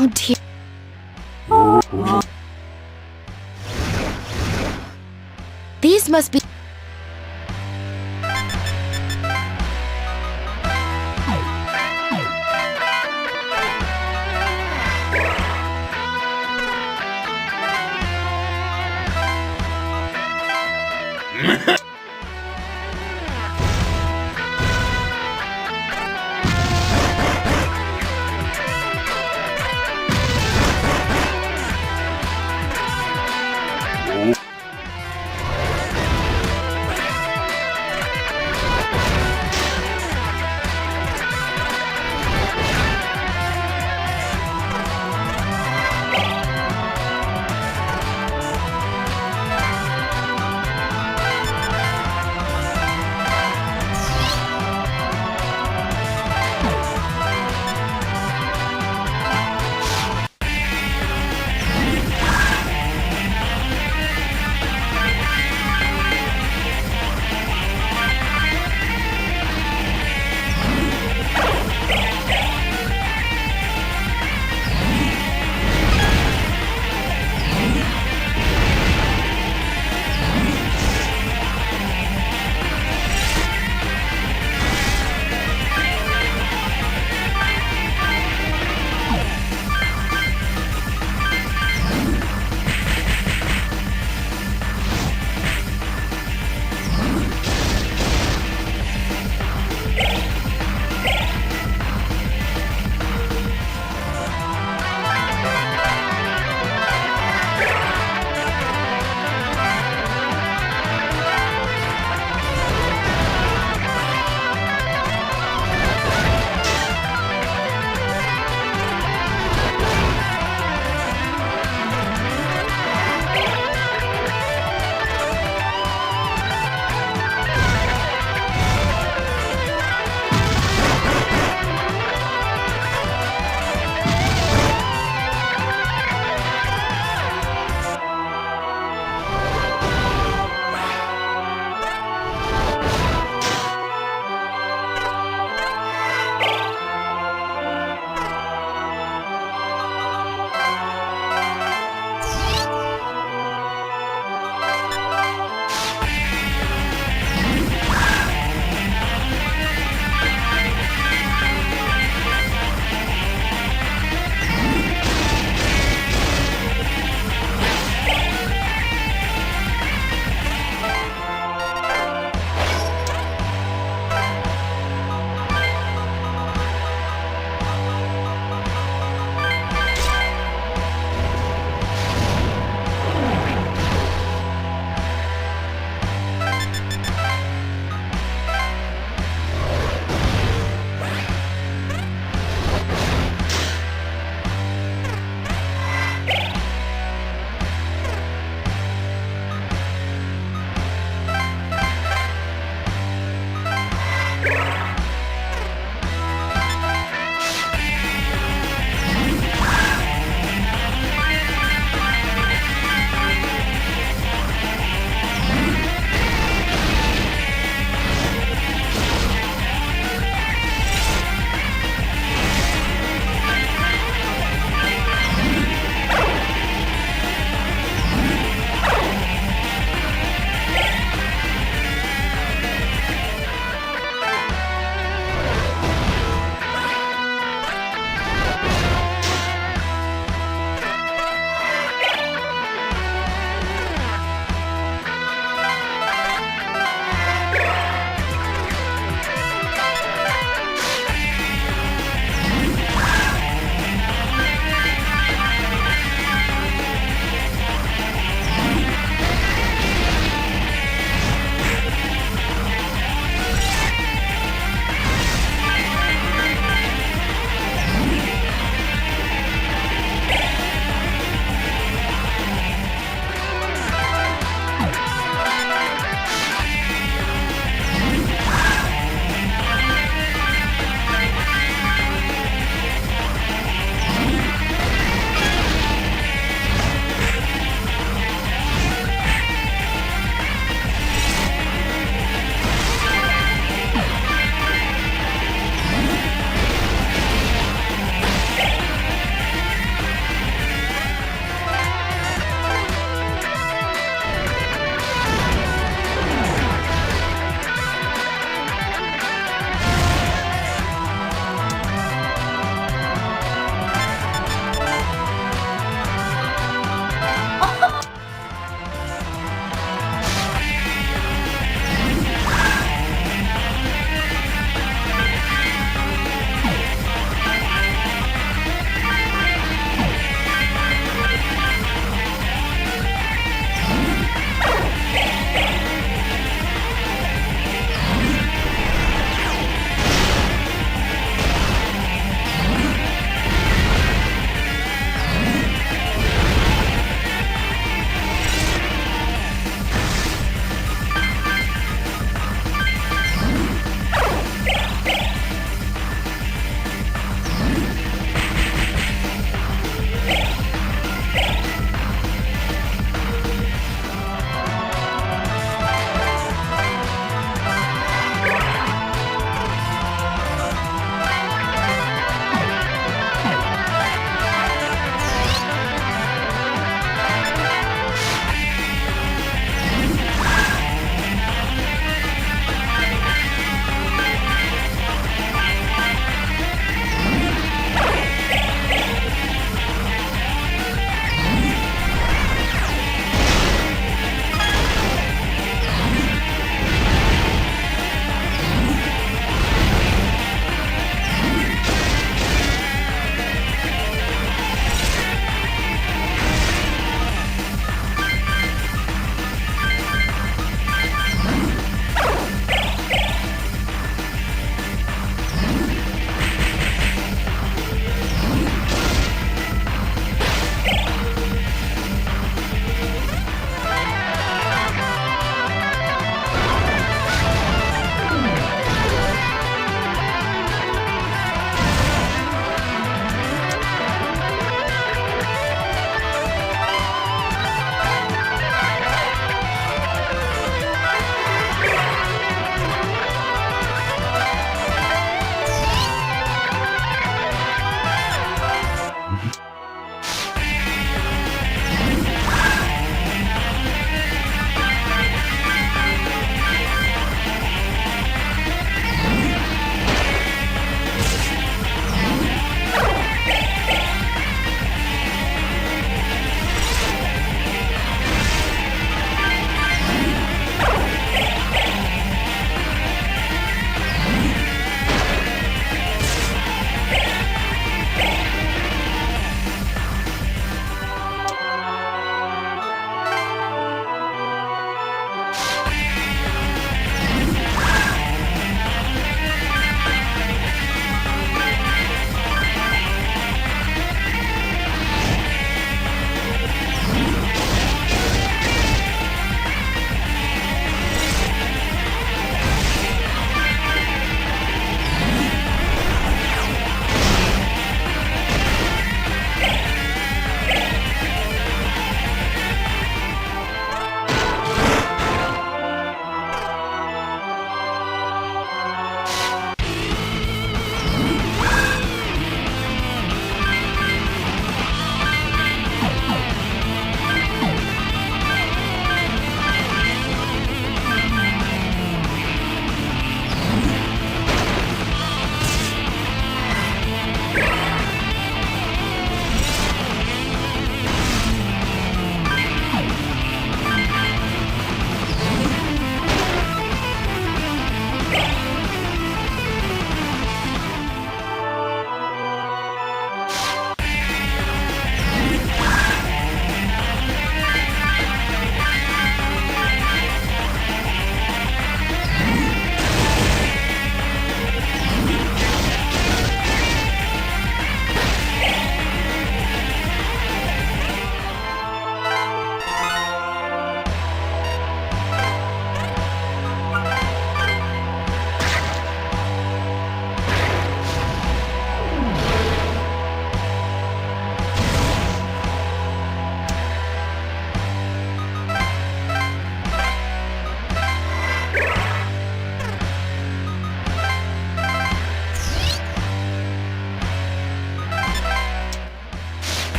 S6: Oh dear. These must be...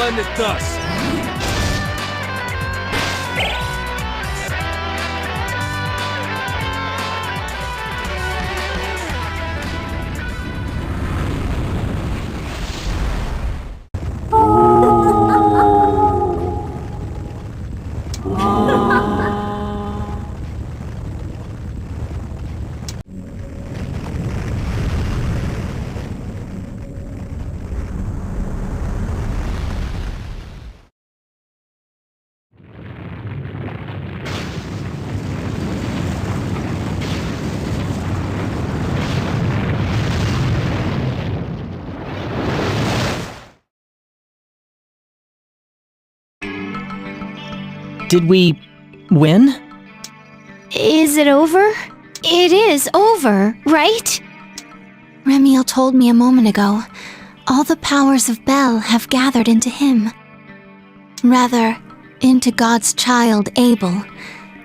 S18: done it thus.
S8: Did we win?
S9: Is it over? It is over, right? Remiel told me a moment ago, all the powers of Bel have gathered into him. Rather, into God's child Abel,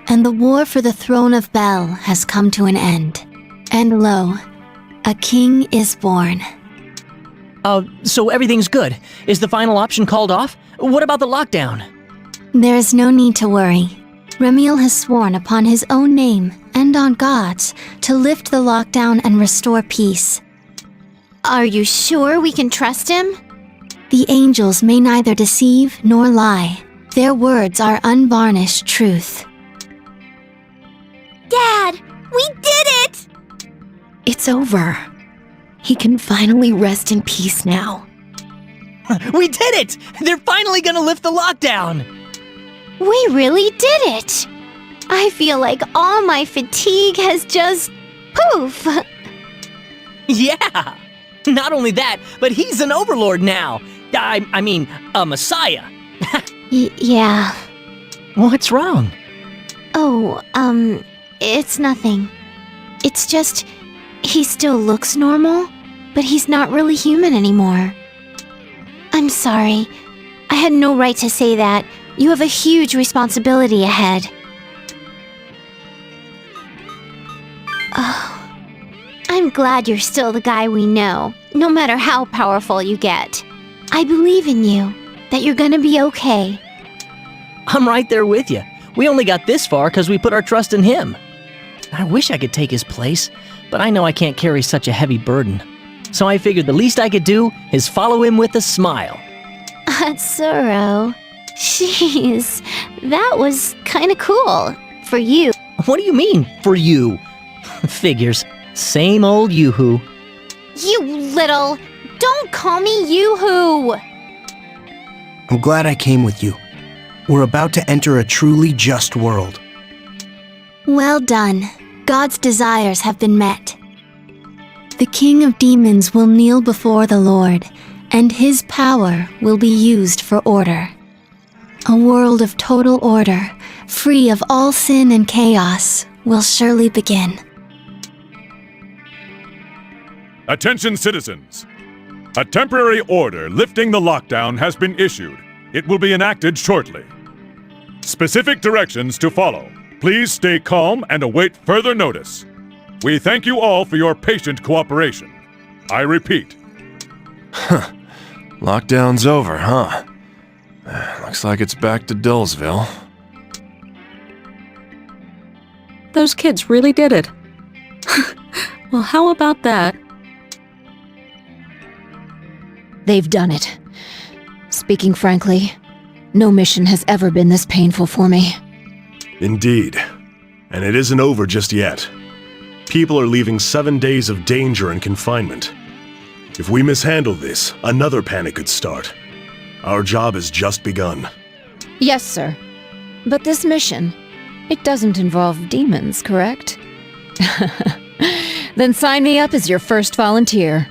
S9: and the war for the throne of Bel has come to an end. And lo, a king is born.
S8: So everything's good. Is the final option called off? What about the lockdown?
S9: There is no need to worry. Remiel has sworn upon his own name and on God's to lift the lockdown and restore peace. Are you sure we can trust him? The angels may neither deceive nor lie. Their words are unvarnished truth.
S19: Dad, we did it!
S6: It's over. He can finally rest in peace now.
S8: We did it! They're finally gonna lift the lockdown!
S9: We really did it! I feel like all my fatigue has just poof!
S8: Yeah! Not only that, but he's an overlord now! I mean, a messiah!
S9: Yeah.
S8: What's wrong?
S9: Oh, it's nothing. It's just, he still looks normal, but he's not really human anymore. I'm sorry. I had no right to say that. You have a huge responsibility ahead. Oh, I'm glad you're still the guy we know, no matter how powerful you get. I believe in you, that you're gonna be okay.
S8: I'm right there with you. We only got this far because we put our trust in him. I wish I could take his place, but I know I can't carry such a heavy burden. So I figured the least I could do is follow him with a smile.
S9: Atsuro. Jeez, that was kinda cool. For you.
S8: What do you mean, for you? Figures. Same old yoo-hoo.
S9: You little... Don't call me yoo-hoo!
S16: I'm glad I came with you. We're about to enter a truly just world.
S9: Well done. God's desires have been met. The king of demons will kneel before the Lord, and his power will be used for order. A world of total order, free of all sin and chaos, will surely begin.
S18: Attention citizens! A temporary order lifting the lockdown has been issued. It will be enacted shortly. Specific directions to follow. Please stay calm and await further notice. We thank you all for your patient cooperation. I repeat.
S3: Lockdown's over, huh? Looks like it's back to Dullsville.
S20: Those kids really did it. Well, how about that?
S7: They've done it. Speaking frankly, no mission has ever been this painful for me.
S13: Indeed. And it isn't over just yet. People are leaving 7 days of danger and confinement. If we mishandle this, another panic could start. Our job has just begun.
S7: Yes, sir. But this mission, it doesn't involve demons, correct? Then sign me up as your first volunteer.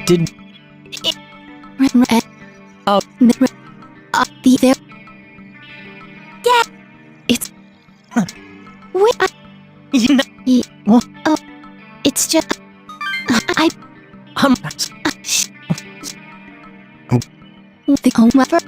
S8: Did...
S9: There. Yeah. It's. Wait. Oh. It's just. I. The however.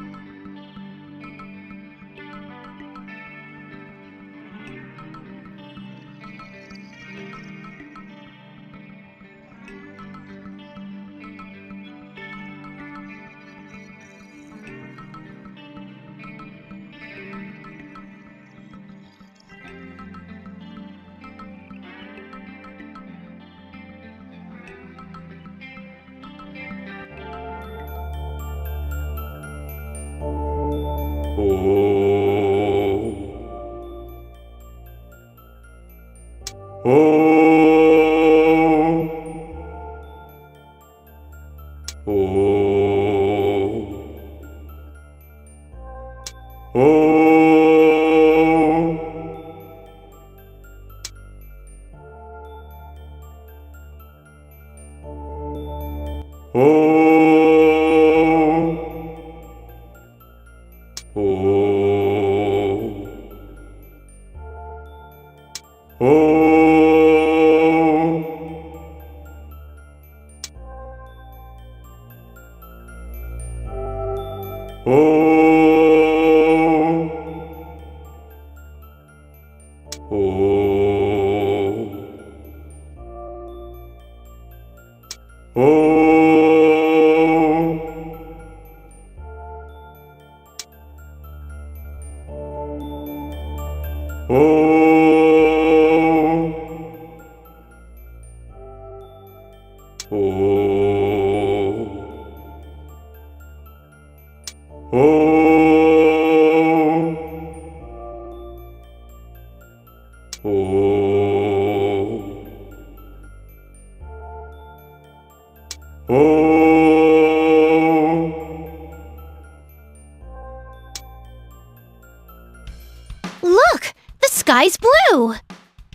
S12: Look! The sky's blue!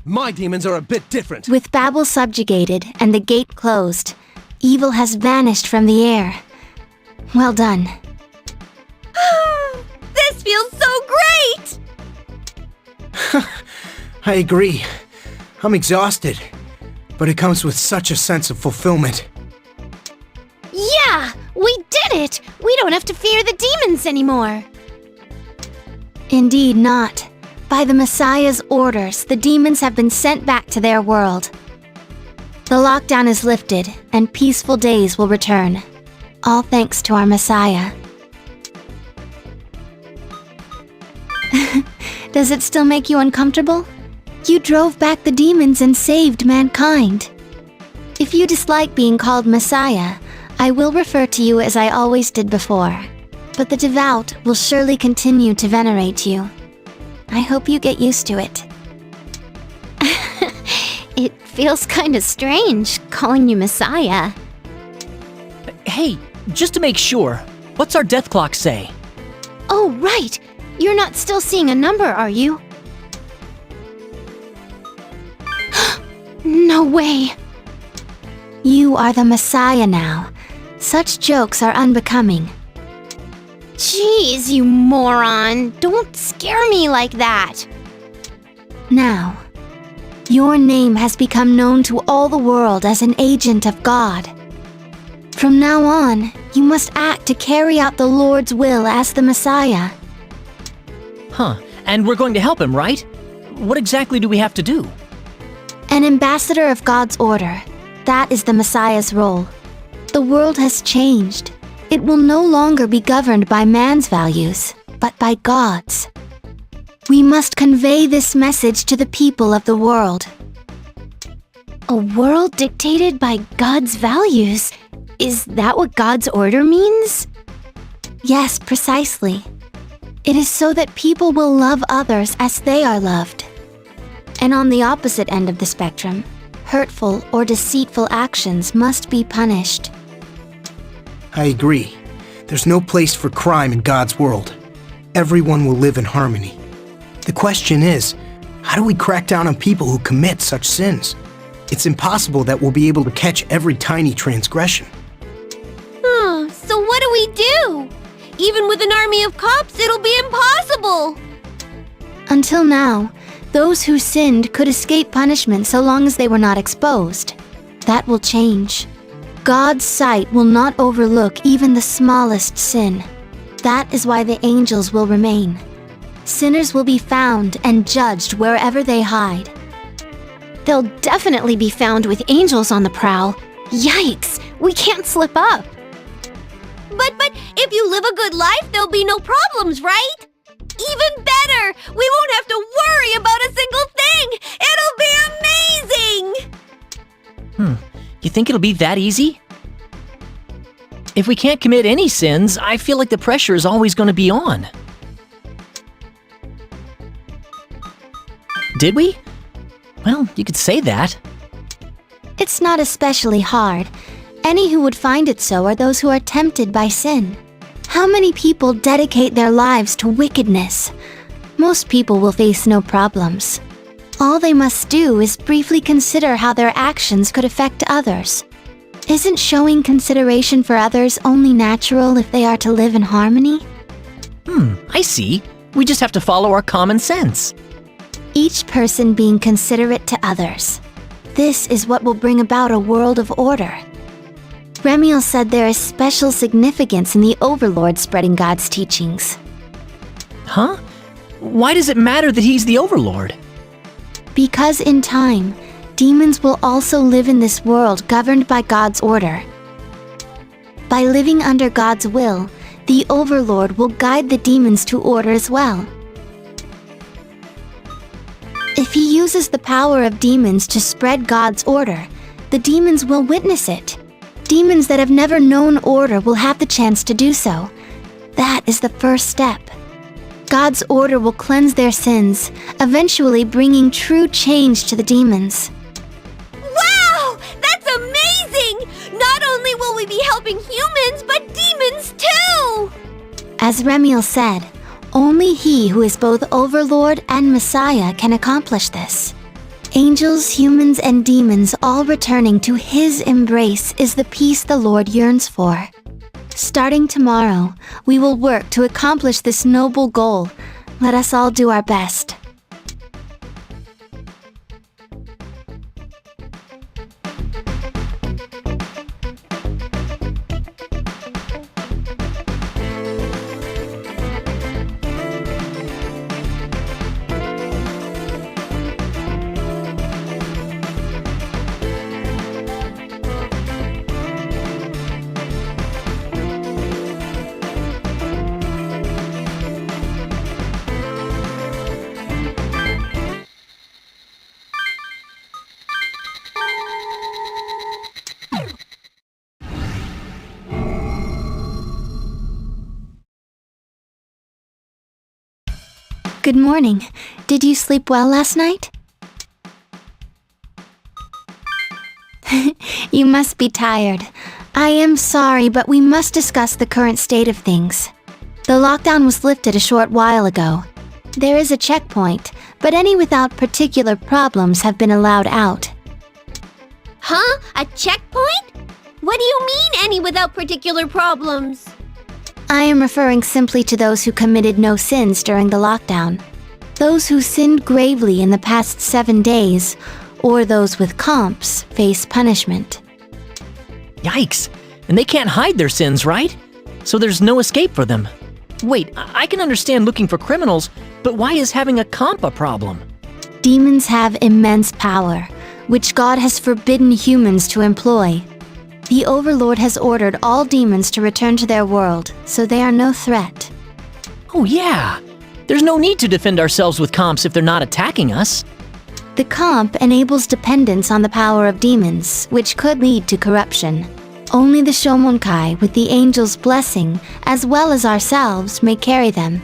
S14: My demons are a bit different.
S12: With Babel subjugated and the gate closed, evil has vanished from the air. Well done.
S19: This feels so great!
S16: I agree. I'm exhausted, but it comes with such a sense of fulfillment.
S12: Yeah! We did it! We don't have to fear the demons anymore! Indeed not. By the Messiah's orders, the demons have been sent back to their world. The lockdown is lifted, and peaceful days will return. All thanks to our Messiah. Does it still make you uncomfortable? You drove back the demons and saved mankind. If you dislike being called Messiah, I will refer to you as I always did before. But the devout will surely continue to venerate you. I hope you get used to it. It feels kind of strange calling you Messiah.
S8: Hey, just to make sure, what's our death clock say?
S12: Oh, right! You're not still seeing a number, are you? No way! You are the Messiah now. Such jokes are unbecoming. Jeez, you moron! Don't scare me like that! Now, your name has become known to all the world as an agent of God. From now on, you must act to carry out the Lord's will as the Messiah.
S8: Huh, and we're going to help him, right? What exactly do we have to do?
S12: An ambassador of God's order. That is the Messiah's role. The world has changed. It will no longer be governed by man's values, but by God's. We must convey this message to the people of the world. A world dictated by God's values? Is that what God's order means? Yes, precisely. It is so that people will love others as they are loved. And on the opposite end of the spectrum, hurtful or deceitful actions must be punished.
S16: I agree. There's no place for crime in God's world. Everyone will live in harmony. The question is, how do we crack down on people who commit such sins? It's impossible that we'll be able to catch every tiny transgression.
S19: So what do we do? Even with an army of cops, it'll be impossible!
S9: Until now, those who sinned could escape punishment so long as they were not exposed. That will change. God's sight will not overlook even the smallest sin. That is why the angels will remain. Sinners will be found and judged wherever they hide.
S12: They'll definitely be found with angels on the prowl. Yikes, we can't slip up.
S19: But if you live a good life, there'll be no problems, right? Even better! We won't have to worry about a single thing! It'll be amazing!
S8: You think it'll be that easy? If we can't commit any sins, I feel like the pressure is always going to be on. Did we? Well, you could say that.
S9: It's not especially hard. Any who would find it so are those who are tempted by sin. How many people dedicate their lives to wickedness? Most people will face no problems. All they must do is briefly consider how their actions could affect others. Isn't showing consideration for others only natural if they are to live in harmony?
S8: I see. We just have to follow our common sense.
S9: Each person being considerate to others. This is what will bring about a world of order. Remiel said there is special significance in the Overlord spreading God's teachings.
S8: Huh? Why does it matter that he's the Overlord?
S9: Because in time, demons will also live in this world governed by God's order. By living under God's will, the Overlord will guide the demons to order as well. If he uses the power of demons to spread God's order, the demons will witness it. Demons that have never known order will have the chance to do so. That is the first step. God's order will cleanse their sins, eventually bringing true change to the demons.
S19: Wow! That's amazing! Not only will we be helping humans, but demons too!
S9: As Remiel said, only he who is both Overlord and Messiah can accomplish this. Angels, humans, and demons all returning to his embrace is the peace the Lord yearns for. Starting tomorrow, we will work to accomplish this noble goal. Let us all do our best. Good morning. Did you sleep well last night? You must be tired. I am sorry, but we must discuss the current state of things. The lockdown was lifted a short while ago. There is a checkpoint, but any without particular problems have been allowed out.
S19: Huh? A checkpoint? What do you mean, any without particular problems?
S9: I am referring simply to those who committed no sins during the lockdown. Those who sinned gravely in the past 7 days, or those with comps, face punishment.
S8: Yikes! And they can't hide their sins, right? So there's no escape for them. Wait, I can understand looking for criminals, but why is having a comp a problem?
S9: Demons have immense power, which God has forbidden humans to employ. The Overlord has ordered all demons to return to their world, so they are no threat.
S8: Oh yeah! There's no need to defend ourselves with comps if they're not attacking us.
S9: The comp enables dependence on the power of demons, which could lead to corruption. Only the Shomonkai, with the angel's blessing, as well as ourselves, may carry them.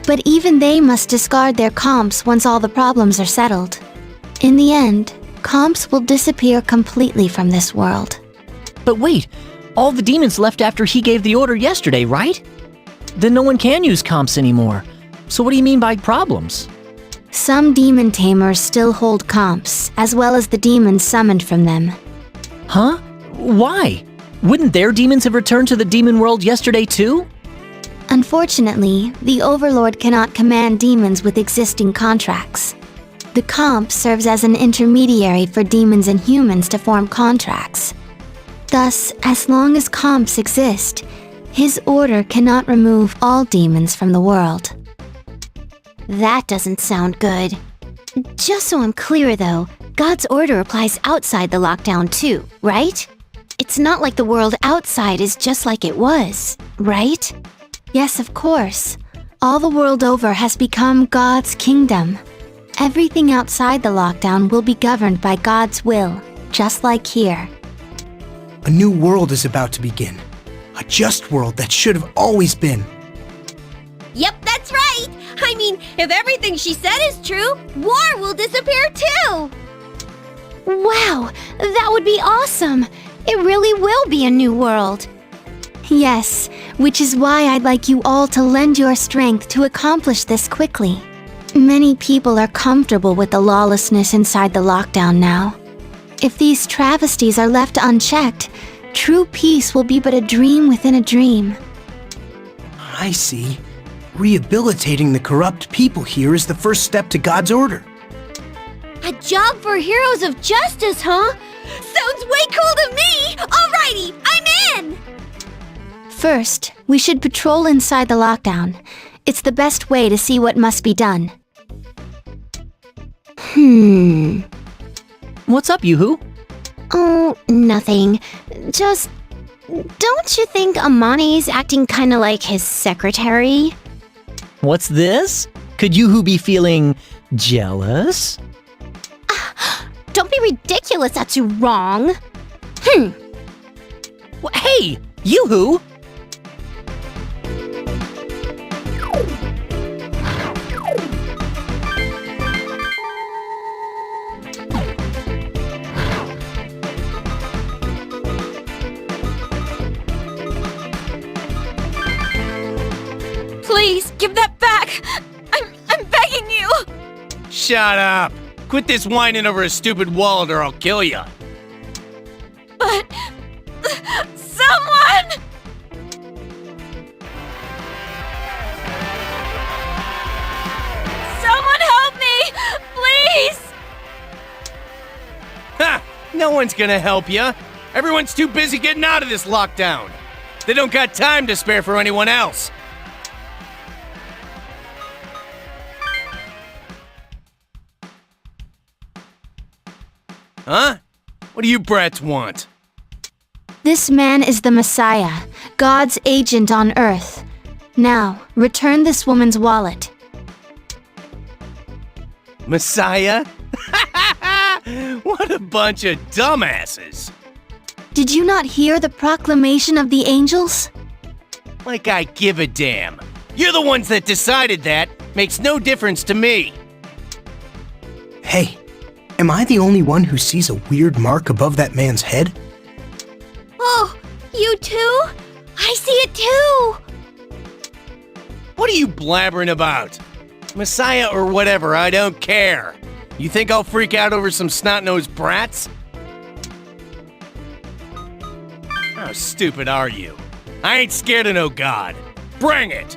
S9: But even they must discard their comps once all the problems are settled. In the end, comps will disappear completely from this world.
S8: But wait, all the demons left after he gave the order yesterday, right? Then no one can use comps anymore. So what do you mean by problems?
S9: Some demon tamers still hold comps, as well as the demons summoned from them.
S8: Huh? Why? Wouldn't their demons have returned to the demon world yesterday too?
S9: Unfortunately, the Overlord cannot command demons with existing contracts. The comp serves as an intermediary for demons and humans to form contracts. Thus, as long as comps exist, his order cannot remove all demons from the world.
S12: That doesn't sound good. Just so I'm clear though, God's order applies outside the lockdown too, right? It's not like the world outside is just like it was, right?
S9: Yes, of course. All the world over has become God's kingdom. Everything outside the lockdown will be governed by God's will, just like here.
S16: A new world is about to begin. A just world that should have always been.
S19: Yep, that's right! I mean, if everything she said is true, war will disappear too!
S9: Wow, that would be awesome! It really will be a new world. Yes, which is why I'd like you all to lend your strength to accomplish this quickly. Many people are comfortable with the lawlessness inside the lockdown now. If these travesties are left unchecked, true peace will be but a dream within a dream.
S16: I see. Rehabilitating the corrupt people here is the first step to God's order.
S19: A job for heroes of justice, huh? Sounds way cool to me! Alrighty, I'm in!
S9: First, we should patrol inside the lockdown. It's the best way to see what must be done.
S8: What's up, Yoo-hoo?
S12: Oh, nothing. Just... don't you think Amani's acting kinda like his secretary?
S8: What's this? Could Yoo-hoo be feeling jealous?
S12: Don't be ridiculous, that's wrong.
S8: Hey, Yoo-hoo!
S19: Please, give that back! I'm begging you!
S5: Shut up! Quit this whining over a stupid wallet or I'll kill ya!
S19: But... someone! Someone help me! Please!
S5: Ha! No one's gonna help ya! Everyone's too busy getting out of this lockdown! They don't got time to spare for anyone else! Huh? What do you brats want?
S9: This man is the Messiah, God's agent on Earth. Now, return this woman's wallet.
S5: Messiah? What a bunch of dumbasses!
S9: Did you not hear the proclamation of the angels?
S5: Like I give a damn. You're the ones that decided that. Makes no difference to me.
S16: Hey, am I the only one who sees a weird mark above that man's head?
S19: Oh, you too? I see it too!
S5: What are you blabbering about? Messiah or whatever, I don't care. You think I'll freak out over some snot-nosed brats? How stupid are you? I ain't scared of no god. Bring it!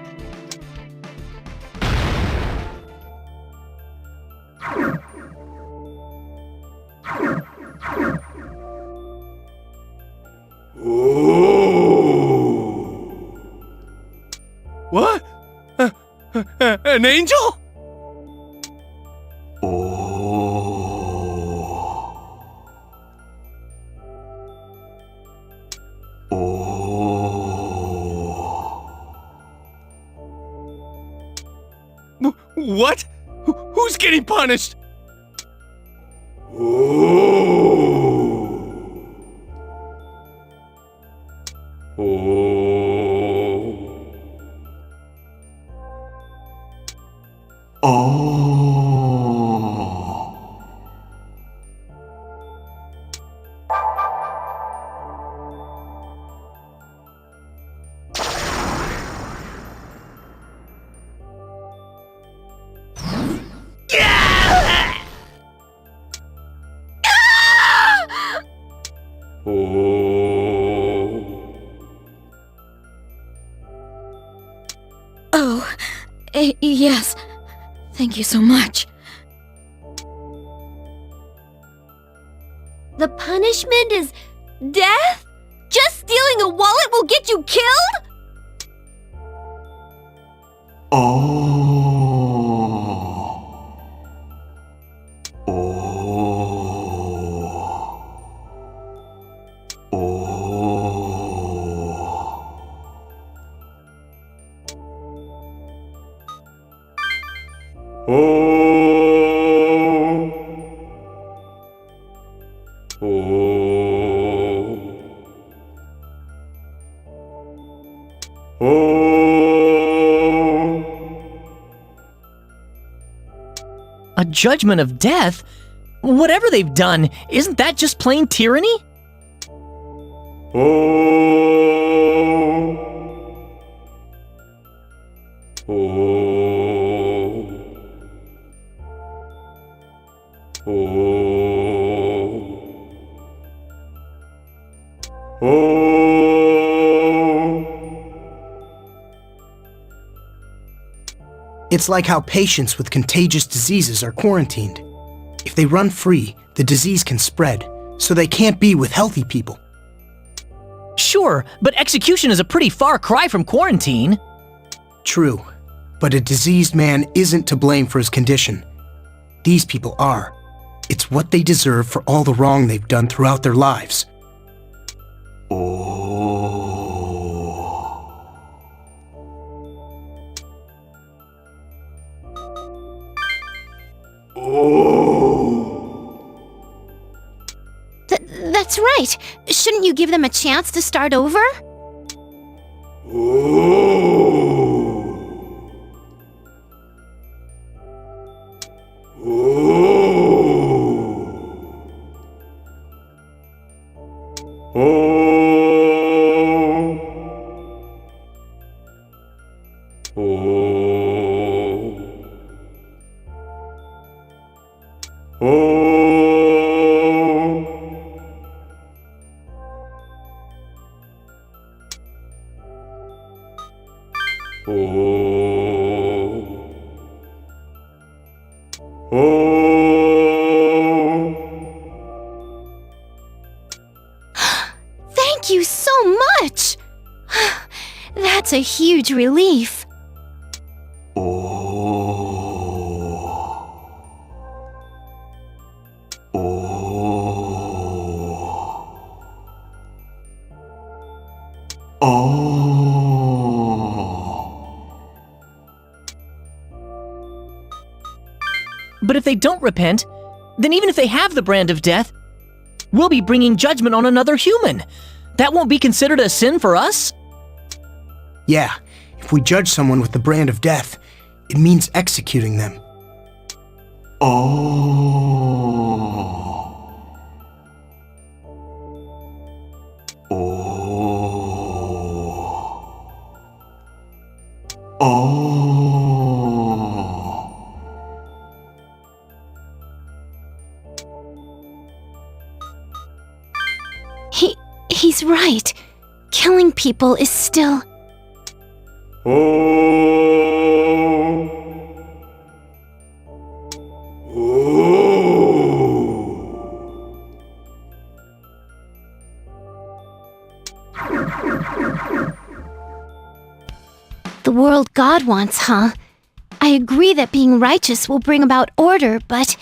S5: What? An angel? What? Who's getting punished?
S6: Oh, yes. Thank you so much.
S19: The punishment is death? Just stealing a wallet will get you killed?
S8: A judgment of death? Whatever they've done, isn't that just plain tyranny?
S16: It's like how patients with contagious diseases are quarantined. If they run free, the disease can spread, so they can't be with healthy people.
S8: Sure, but execution is a pretty far cry from quarantine.
S16: True, but a diseased man isn't to blame for his condition. These people are. It's what they deserve for all the wrong they've done throughout their lives.
S12: That's right. Shouldn't you give them a chance to start over? Thank you so much! That's a huge relief.
S8: But if they don't repent, then even if they have the brand of death, we'll be bringing judgment on another human. That won't be considered a sin for us?
S16: Yeah, if we judge someone with the brand of death, it means executing them.
S12: He's right. Killing people is still... The world God wants, huh? I agree that being righteous will bring about order, but...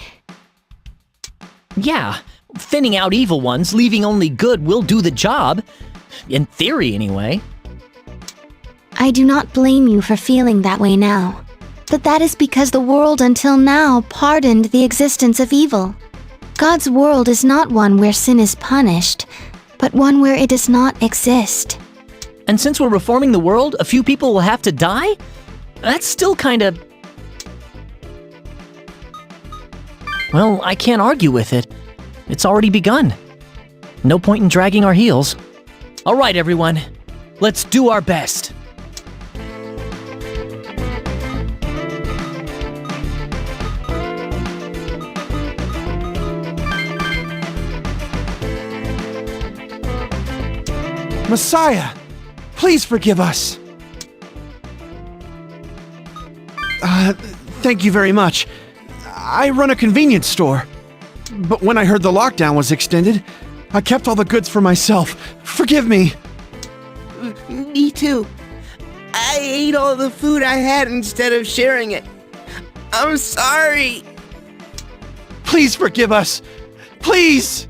S8: Yeah, thinning out evil ones, leaving only good will do the job. In theory, anyway.
S12: I do not blame you for feeling that way now. But that is because the world until now pardoned the existence of evil. God's world is not one where sin is punished, but one where it does not exist.
S8: And since we're reforming the world, a few people will have to die? That's still kinda... Well, I can't argue with it. It's already begun. No point in dragging our heels. All right, everyone. Let's do our best.
S14: Messiah, please forgive us.
S4: Thank you very much. I run a convenience store. But when I heard the lockdown was extended, I kept all the goods for myself. Forgive me.
S21: Me too. I ate all the food I had instead of sharing it. I'm sorry.
S4: Please forgive us. Please!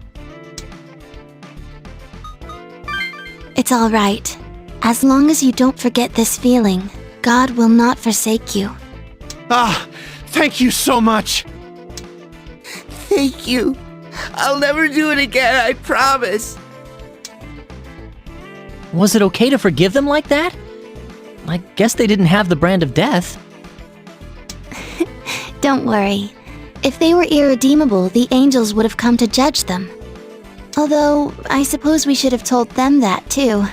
S12: It's all right. As long as you don't forget this feeling, God will not forsake you.
S4: Ah, thank you so much.
S21: Thank you. I'll never do it again, I promise.
S8: Was it okay to forgive them like that? I guess they didn't have the brand of death.
S12: Don't worry. If they were irredeemable, the angels would have come to judge them. Although, I suppose we should have told them that too.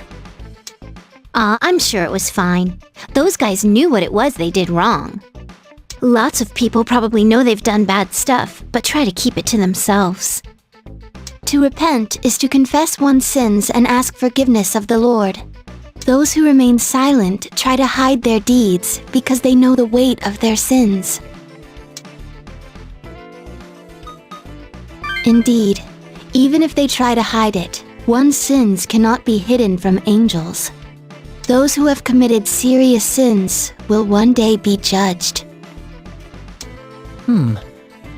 S9: I'm sure it was fine. Those guys knew what it was they did wrong. Lots of people probably know they've done bad stuff, but try to keep it to themselves.
S12: To repent is to confess one's sins and ask forgiveness of the Lord. Those who remain silent try to hide their deeds because they know the weight of their sins. Indeed, even if they try to hide it, one's sins cannot be hidden from angels. Those who have committed serious sins will one day be judged.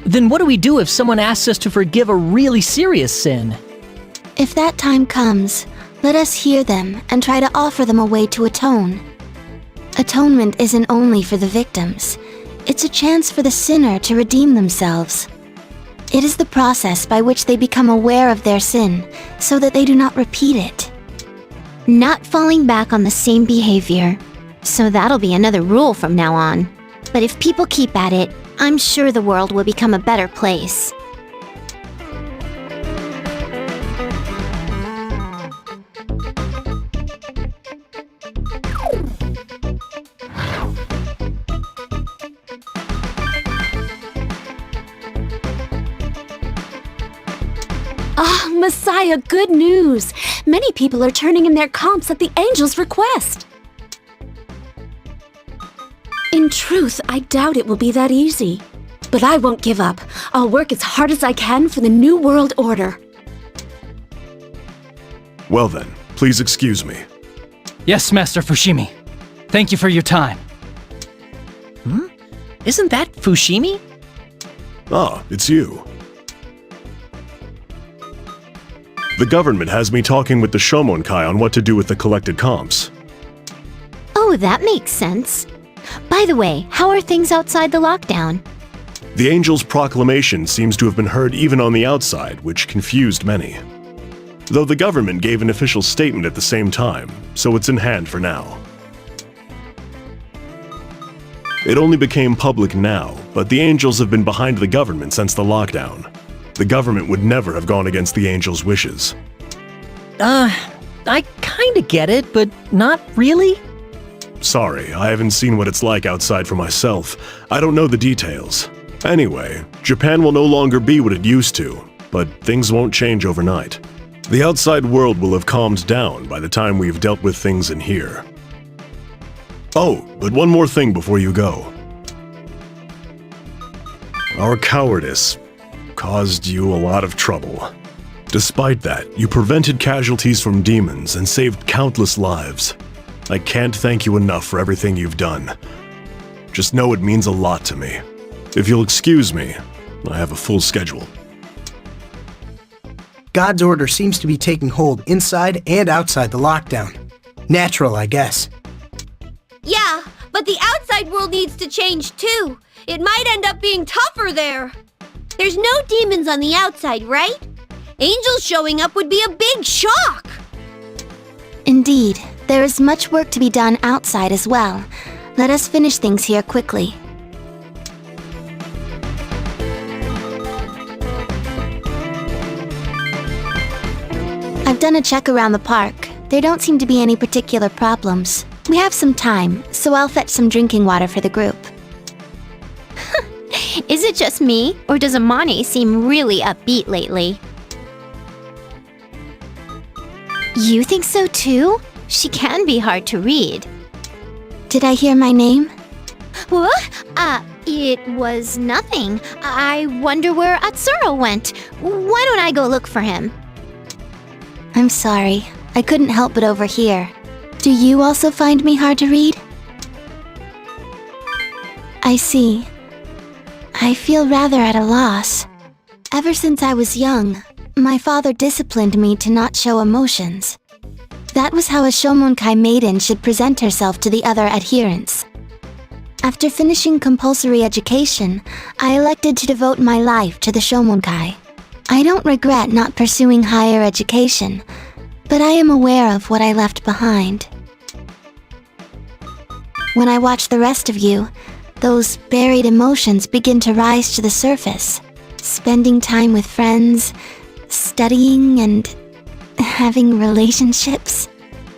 S8: Then what do we do if someone asks us to forgive a really serious sin?
S12: If that time comes, let us hear them and try to offer them a way to atone. Atonement isn't only for the victims. It's a chance for the sinner to redeem themselves. It is the process by which they become aware of their sin, so that they do not repeat it.
S9: Not falling back on the same behavior. So that'll be another rule from now on. But if people keep at it, I'm sure the world will become a better place.
S11: Messiah, good news! Many people are turning in their comps at the angel's request. In truth, I doubt it will be that easy. But I won't give up. I'll work as hard as I can for the New World Order.
S13: Well then, please excuse me.
S22: Yes, Master Fushimi. Thank you for your time.
S8: Isn't that Fushimi?
S13: Ah, it's you. The government has me talking with the Shomonkai on what to do with the collected comps.
S9: Oh, that makes sense. By the way, how are things outside the lockdown?
S13: The angel's proclamation seems to have been heard even on the outside, which confused many. Though the government gave an official statement at the same time, so it's in hand for now. It only became public now, but the angels have been behind the government since the lockdown. The government would never have gone against the angels' wishes.
S8: I kinda get it, but not really.
S13: Sorry, I haven't seen what it's like outside for myself. I don't know the details. Anyway, Japan will no longer be what it used to, but things won't change overnight. The outside world will have calmed down by the time we've dealt with things in here. Oh, but one more thing before you go. Our cowardice caused you a lot of trouble. Despite that, you prevented casualties from demons and saved countless lives. I can't thank you enough for everything you've done. Just know it means a lot to me. If you'll excuse me, I have a full schedule.
S16: God's order seems to be taking hold inside and outside the lockdown. Natural, I guess.
S19: Yeah, but the outside world needs to change too. It might end up being tougher there. There's no demons on the outside, right? Angels showing up would be a big shock.
S12: Indeed, there is much work to be done outside as well. Let us finish things here quickly. I've done a check around the park. There don't seem to be any particular problems. We have some time, so I'll fetch some drinking water for the group.
S9: Is it just me, or does Amane seem really upbeat lately?
S12: You think so too? She can be hard to read. Did I hear my name?
S9: What? It was nothing. I wonder where Atsuro went. Why don't I go look for him? I'm sorry. I couldn't help but overhear. Do you also find me hard to read? I see. I feel rather at a loss. Ever since I was young, my father disciplined me to not show emotions. That was how a Shomonkai maiden should present herself to the other adherents. After finishing compulsory education, I elected to devote my life to the Shomonkai. I don't regret not pursuing higher education, but I am aware of what I left behind. When I watch the rest of you, those buried emotions begin to rise to the surface. Spending time with friends, studying, and having relationships.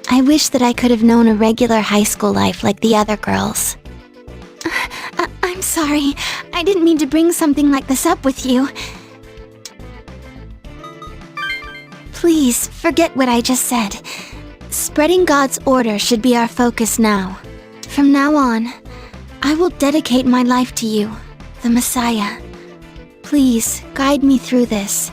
S9: I wish that I could have known a regular high school life like the other girls. I'm sorry. I didn't mean to bring something like this up with you. Please, forget what I just said. Spreading God's order should be our focus now. From now on, I will dedicate my life to you, the Messiah. Please, guide me through this.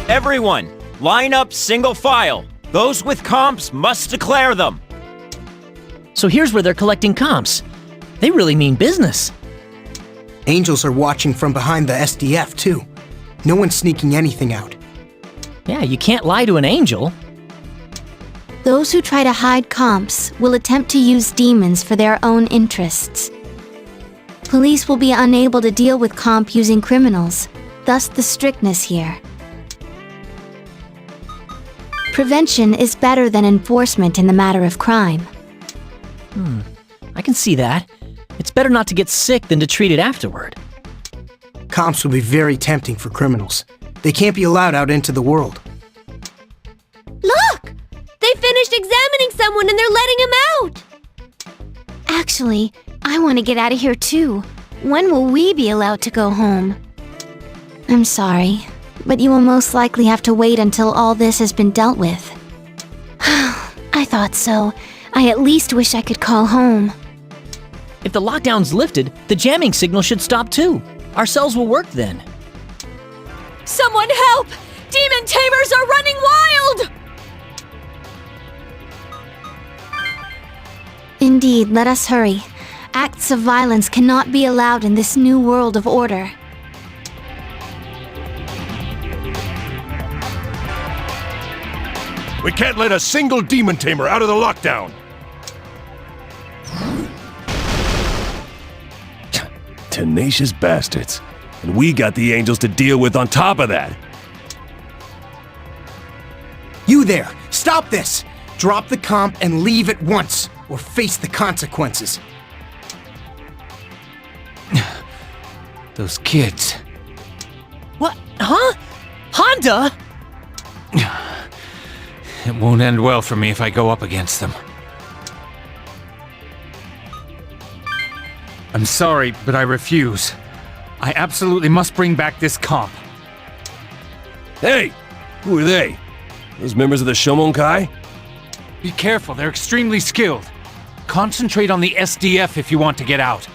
S1: Everyone, line up single file. Those with comps must declare them.
S8: So here's where they're collecting comps. They really mean business.
S16: Angels are watching from behind the SDF, too. No one's sneaking anything out.
S8: Yeah, you can't lie to an angel.
S9: Those who try to hide comps will attempt to use demons for their own interests. Police will be unable to deal with comp using criminals, thus the strictness here. Prevention is better than enforcement in the matter of crime.
S8: I can see that. It's better not to get sick than to treat it afterward.
S16: Comps will be very tempting for criminals. They can't be allowed out into the world.
S19: Look! They finished examining someone and they're letting him out!
S9: Actually, I want to get out of here too. When will we be allowed to go home? I'm sorry, but you will most likely have to wait until all this has been dealt with. I thought so. I at least wish I could call home.
S8: If the lockdown's lifted, the jamming signal should stop too. Our cells will work then.
S7: Someone help! Demon tamers are running wild!
S9: Indeed, let us hurry. Acts of violence cannot be allowed in this new world of order.
S18: We can't let a single demon tamer out of the lockdown! Tenacious bastards. And we got the angels to deal with on top of that.
S16: You there! Stop this! Drop the comp and leave at once, or face the consequences.
S14: Those kids.
S8: What? Huh? Honda?
S14: It won't end well for me if I go up against them. I'm sorry, but I refuse. I absolutely must bring back this comp.
S18: Hey! Who are they? Those members of the Shomonkai?
S14: Be careful, they're extremely skilled. Concentrate on the SDF if you want to get out.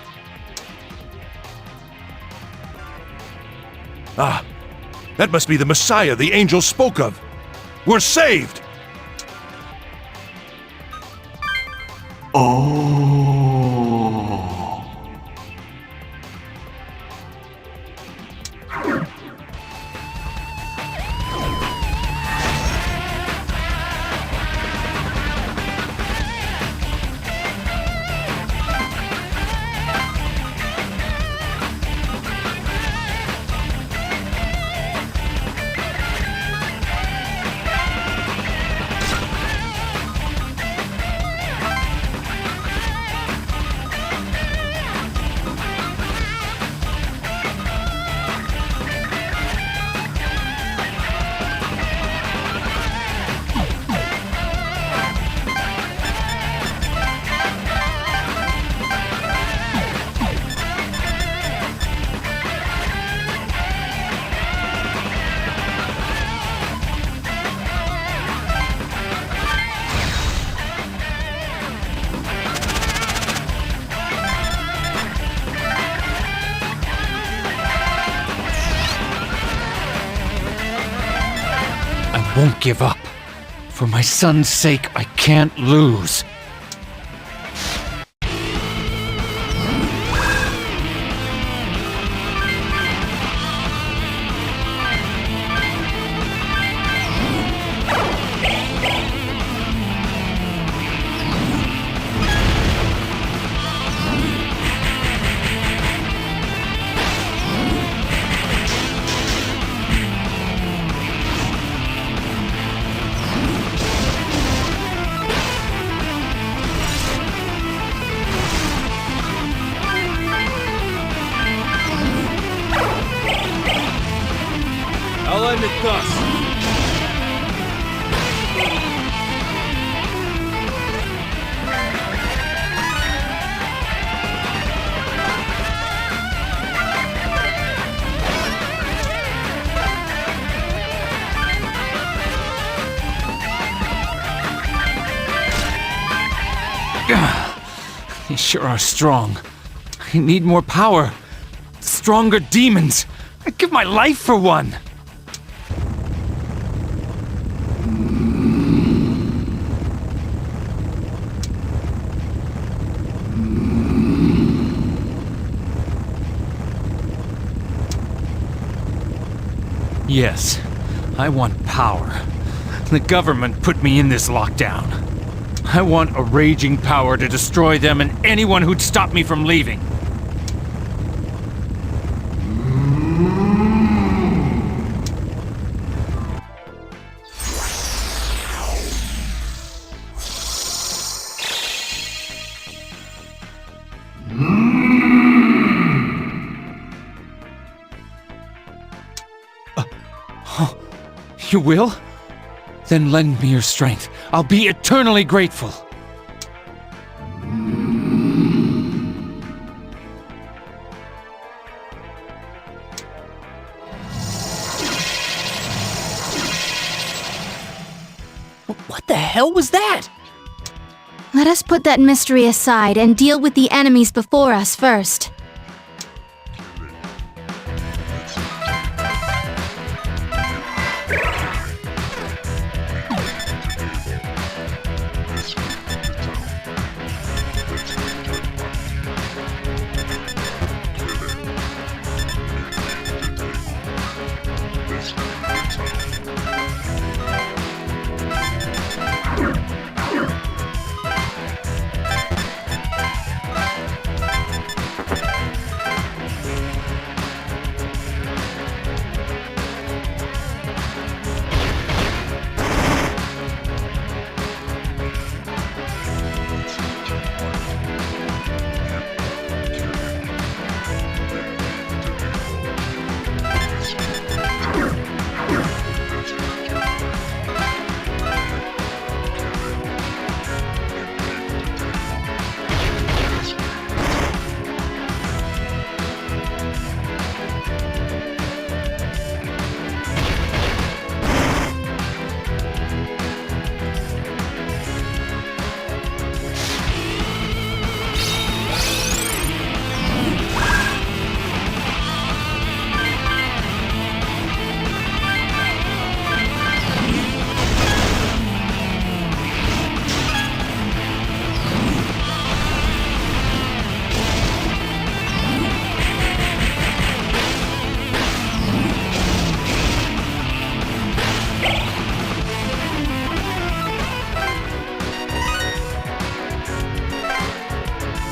S18: Ah, that must be the Messiah the angel spoke of. We're saved!
S22: won't give up. For my son's sake, I can't lose.
S18: I'll end it thus.
S22: You sure are strong. I need more power. Stronger demons. I'd give my life for one. Yes, I want power. The government put me in this lockdown. I want a raging power to destroy them and anyone who'd stop me from leaving. You will? Then lend me your strength. I'll be eternally grateful.
S8: What the hell was that?
S9: Let us put that mystery aside and deal with the enemies before us first.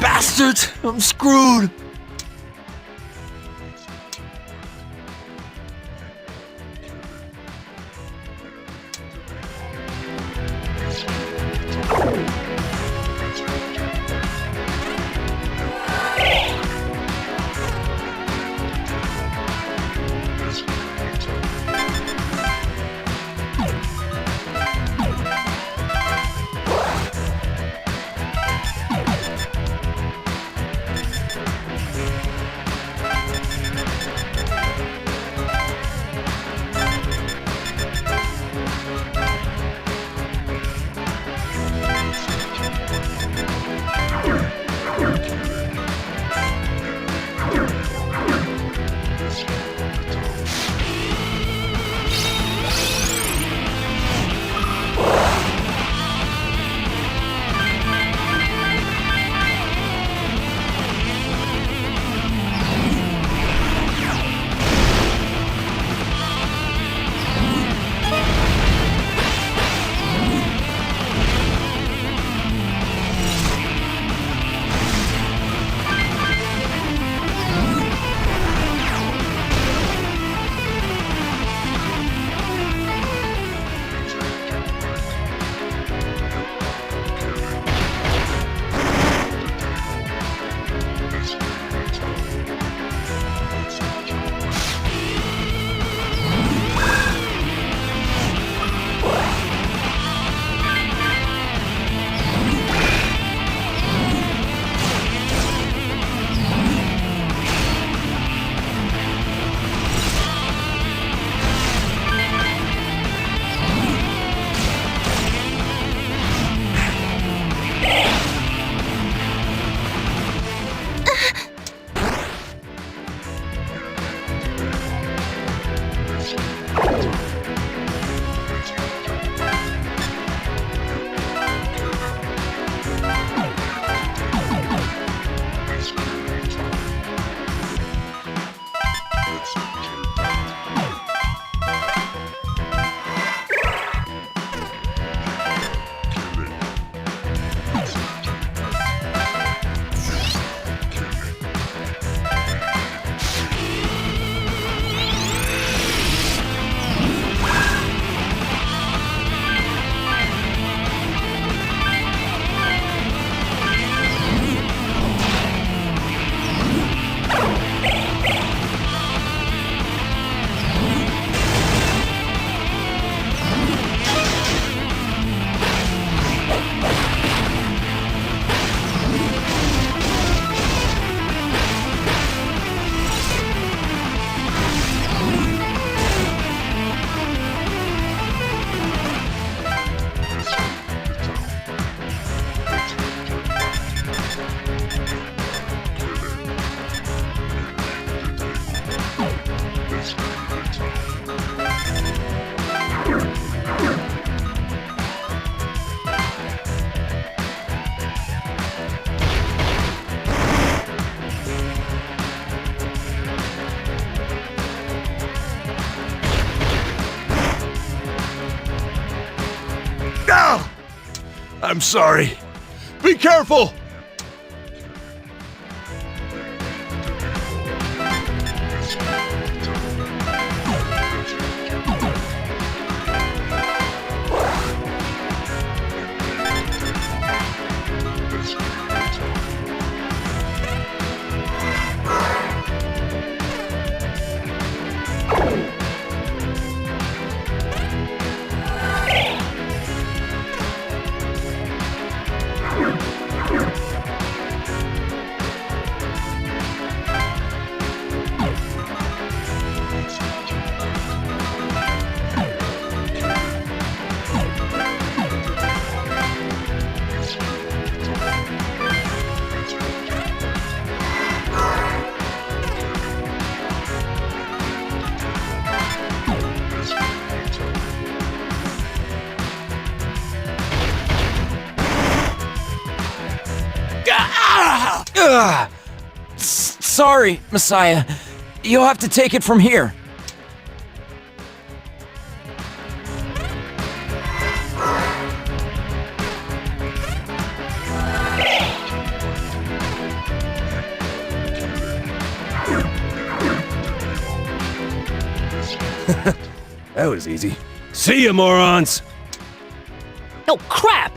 S22: Bastards! I'm screwed!
S3: Ah! I'm sorry. Be careful!
S1: Sorry, Messiah. You'll have to take it from here.
S5: That was easy. See ya, morons!
S8: Oh, crap!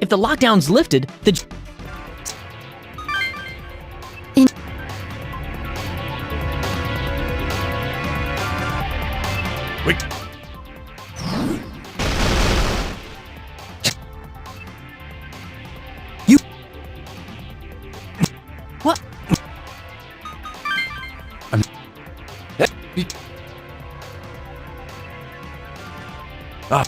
S8: If the lockdown's lifted, the...
S3: Wait.
S5: You...
S8: What?
S5: Ah.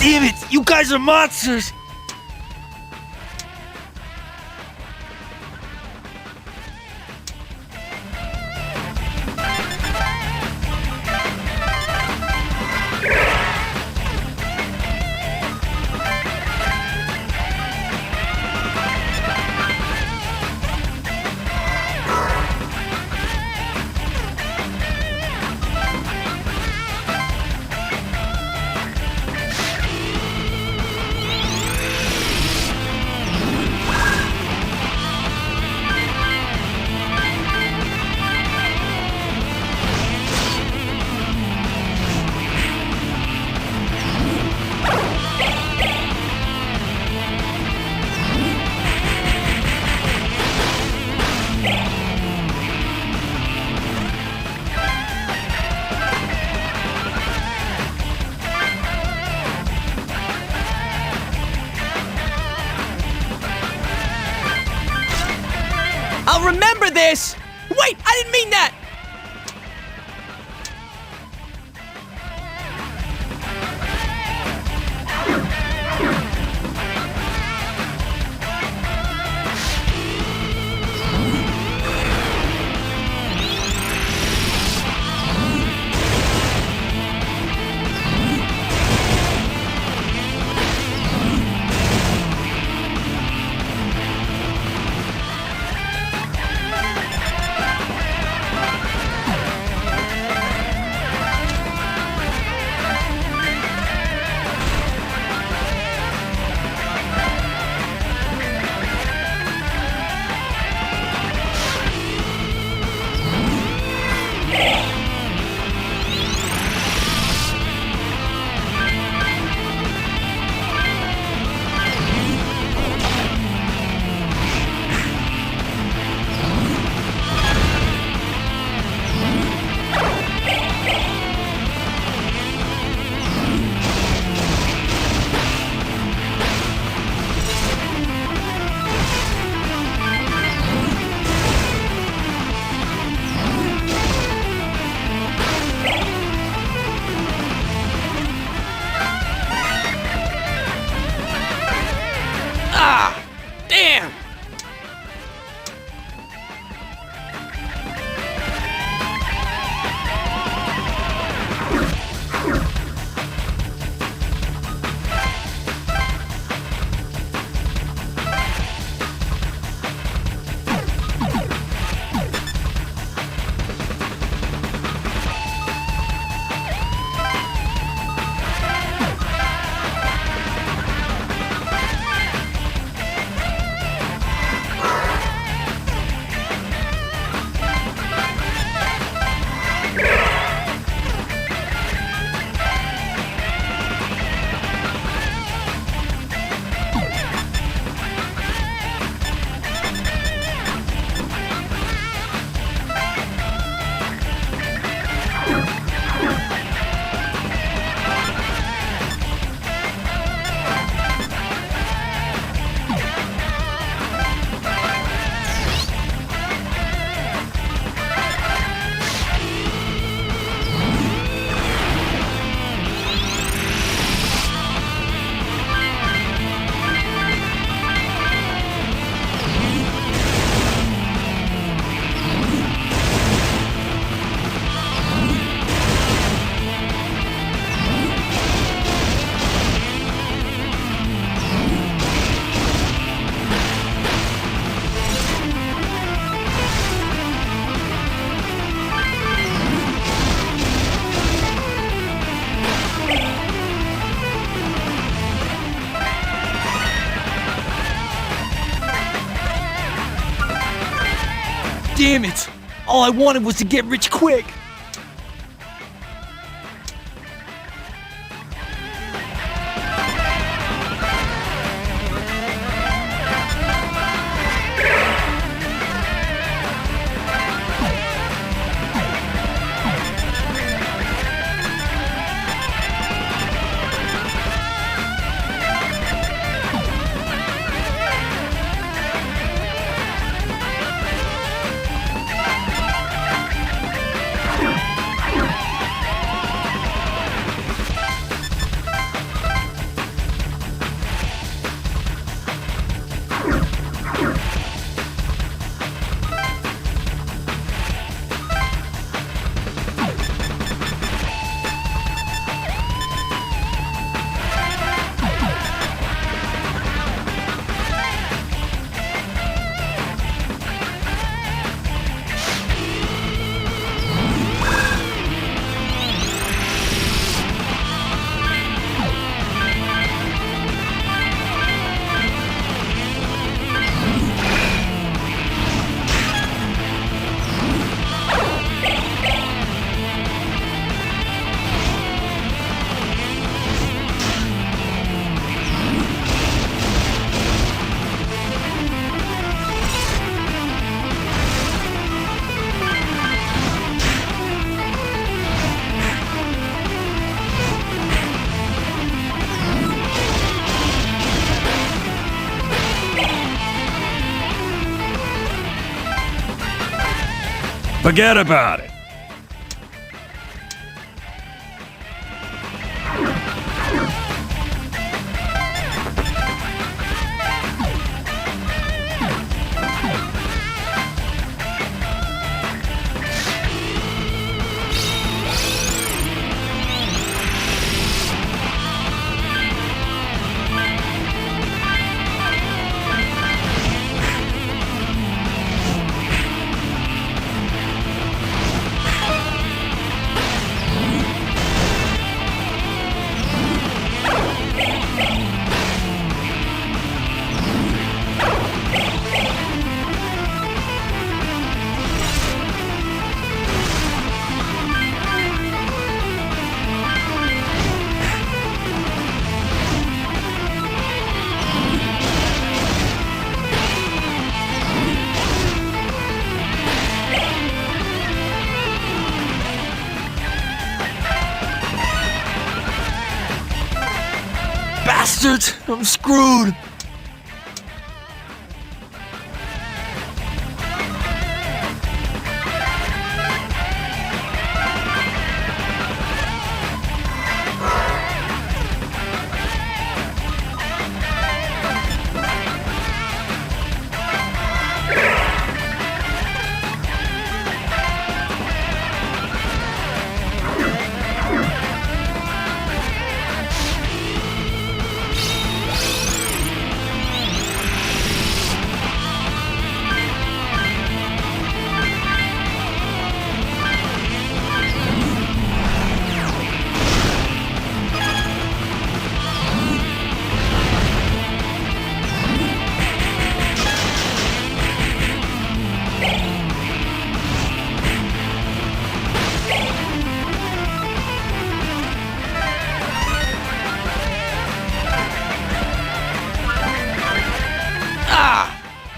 S22: Damn it! You guys are monsters!
S5: I'll remember this! Wait, I didn't mean that! Damn!
S22: Damn it! All I wanted was to get rich quick!
S18: Forget about it.
S14: Bastards! I'm screwed!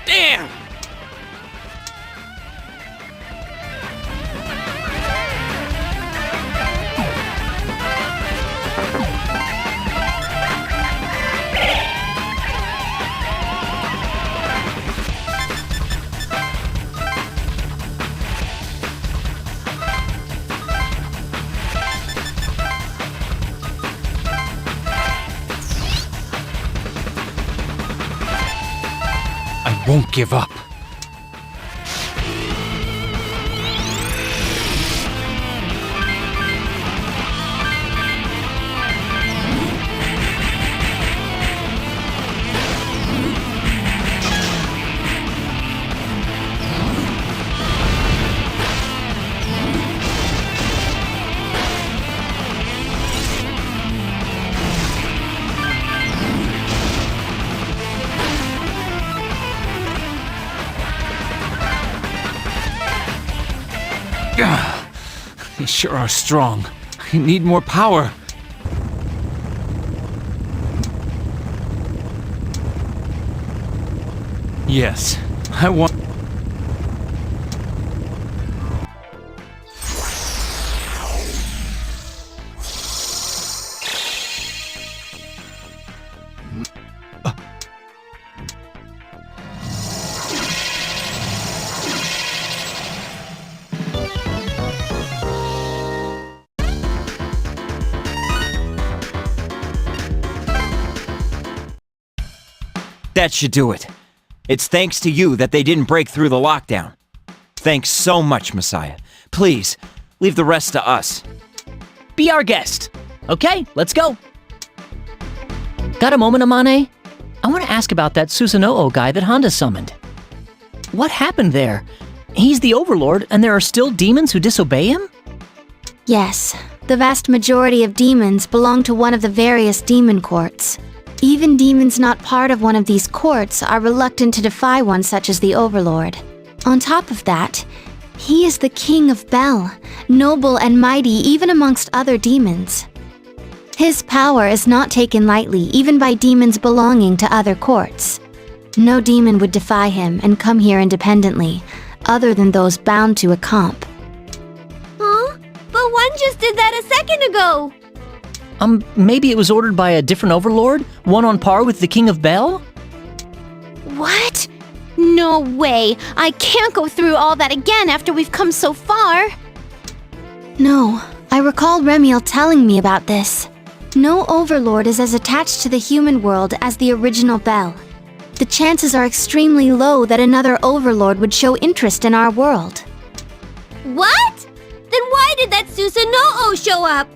S14: Damn!
S22: I won't give up. They sure are strong. I need more power. Yes, I want...
S1: That should do it. It's thanks to you that they didn't break through the lockdown. Thanks so much, Messiah. Please, leave the rest to us.
S8: Be our guest. Okay, let's go. Got a moment, Amane? I want to ask about that Susanoo guy that Honda summoned. What happened there? He's the overlord, and there are still demons who disobey him?
S9: Yes, the vast majority of demons belong to one of the various demon courts. Even demons not part of one of these courts are reluctant to defy one such as the Overlord. On top of that, he is the King of Bel, noble and mighty even amongst other demons. His power is not taken lightly even by demons belonging to other courts. No demon would defy him and come here independently, other than those bound to a comp.
S19: Huh? But one just did that a second ago!
S8: Maybe it was ordered by a different overlord? One on par with the King of Bel?
S9: What? No! No way! I can't go through all that again after we've come so far!
S12: No, I recall Remiel telling me about this. No overlord is as attached to the human world as the original Bel. The chances are extremely low that another overlord would show interest in our world.
S19: What? Then why did that Susanoo show up?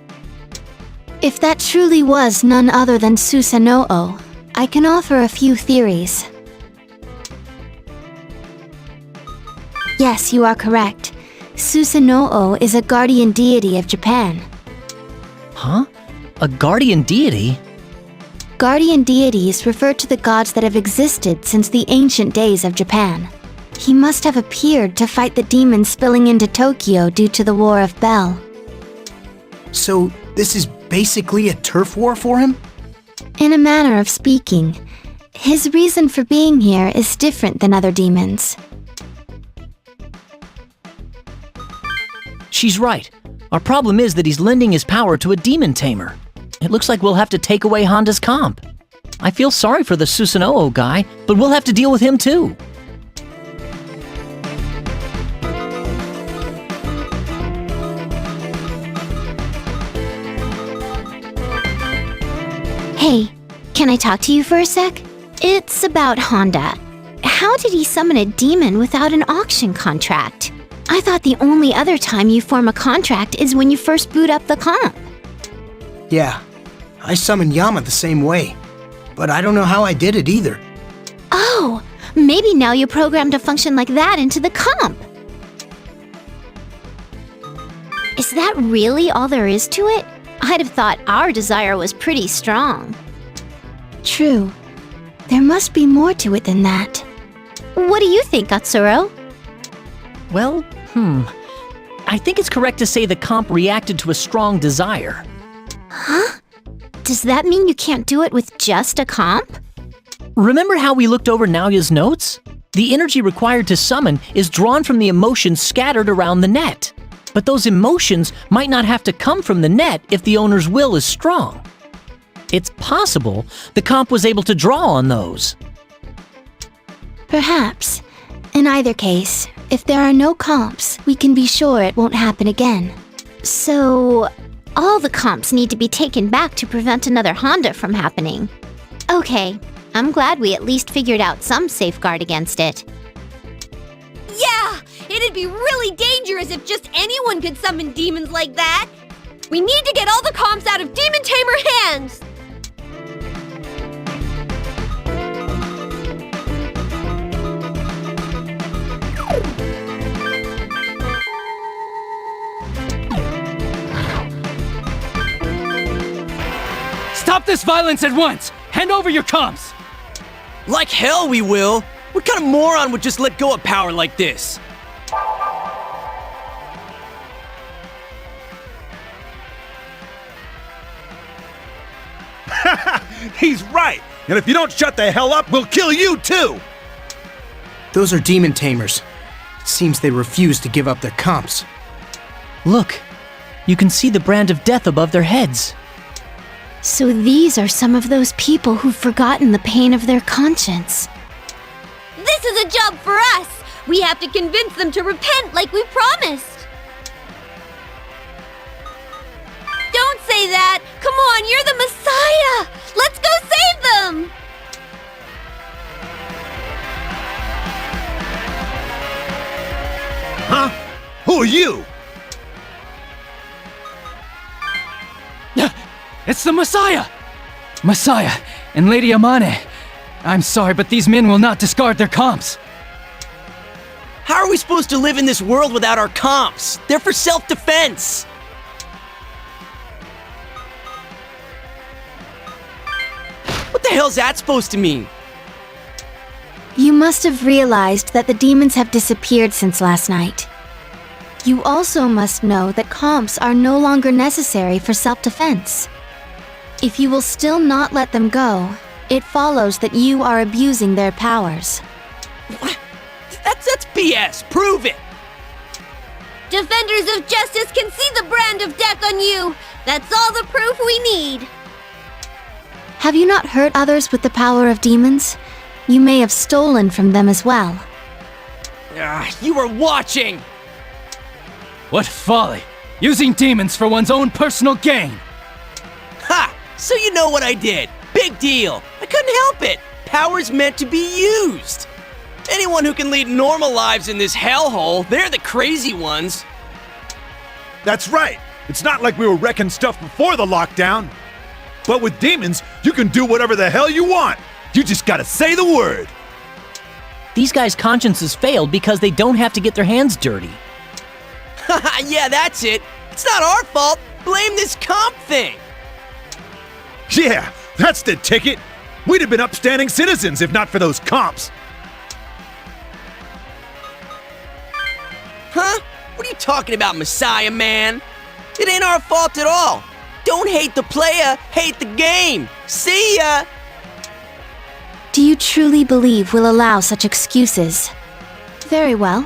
S12: If that truly was none other than Susanoo, I can offer a few theories. Yes, you are correct. Susanoo is a guardian deity of Japan.
S8: Huh? A guardian deity?
S12: Guardian deities refer to the gods that have existed since the ancient days of Japan. He must have appeared to fight the demons spilling into Tokyo due to the War of Bel.
S16: So, this is basically a turf war for him?
S12: In a manner of speaking, his reason for being here is different than other demons.
S8: She's right. Our problem is that he's lending his power to a demon tamer. It looks like we'll have to take away Honda's comp. I feel sorry for the Susanoo guy, but we'll have to deal with him too.
S12: Hey, can I talk to you for a sec? It's about Honda. How did he summon a demon without an auction contract? I thought the only other time you form a contract is when you first boot up the comp.
S16: Yeah, I summoned Yama the same way, but I don't know how I did it either.
S12: Oh, maybe now you programmed a function like that into the comp. Is that really all there is to it? I'd have thought our desire was pretty strong. True. There must be more to it than that. What do you think, Atsuro?
S8: Well, I think it's correct to say the comp reacted to a strong desire.
S12: Huh? Does that mean you can't do it with just a comp?
S8: Remember how we looked over Naoya's notes? The energy required to summon is drawn from the emotions scattered around the net. But those emotions might not have to come from the net if the owner's will is strong. It's possible the comp was able to draw on those.
S12: Perhaps. In either case, if there are no comps, we can be sure it won't happen again. So, all the comps need to be taken back to prevent another Honda from happening. Okay, I'm glad we at least figured out some safeguard against it.
S19: Yeah! It'd be really dangerous if just anyone could summon demons like that! We need to get all the comps out of Demon Tamer hands!
S5: Stop this violence at once! Hand over your comps!
S14: Like hell we will! What kind of moron would just let go of power like this?
S18: He's right! And if you don't shut the hell up, we'll kill you too!
S16: Those are demon tamers. It seems they refuse to give up their comps.
S8: Look, you can see the brand of death above their heads.
S12: So these are some of those people who've forgotten the pain of their conscience.
S19: This is a job for us! We have to convince them to repent like we promised! Don't say that! Come on, you're the Messiah! Let's go save them!
S18: Huh? Who are you?
S5: It's the Messiah! Messiah and Lady Amane. I'm sorry, but these men will not discard their comps.
S14: How are we supposed to live in this world without our comps? They're for self-defense! What the hell's that supposed to mean?
S12: You must have realized that the demons have disappeared since last night. You also must know that comps are no longer necessary for self-defense. If you will still not let them go, it follows that you are abusing their powers.
S14: What? That's BS! Prove it!
S19: Defenders of justice can see the brand of death on you! That's all the proof we need!
S12: Have you not hurt others with the power of demons? You may have stolen from them as well.
S5: You were watching!
S22: What folly! Using demons for one's own personal gain!
S5: Ha! So you know what I did! Big deal! I couldn't help it! Power's meant to be used! Anyone who can lead normal lives in this hellhole, they're the crazy ones!
S18: That's right! It's not like we were wrecking stuff before the lockdown! But with demons, you can do whatever the hell you want! You just gotta say the word!
S8: These guys' consciences failed because they don't have to get their hands dirty.
S5: Yeah, that's it! It's not our fault! Blame this comp thing!
S18: Yeah, that's the ticket! We'd have been upstanding citizens if not for those comps!
S5: Huh? What are you talking about, Messiah, man? It ain't our fault at all! Don't hate the player, hate the game! See ya!
S9: Do you truly believe we'll allow such excuses? Very well.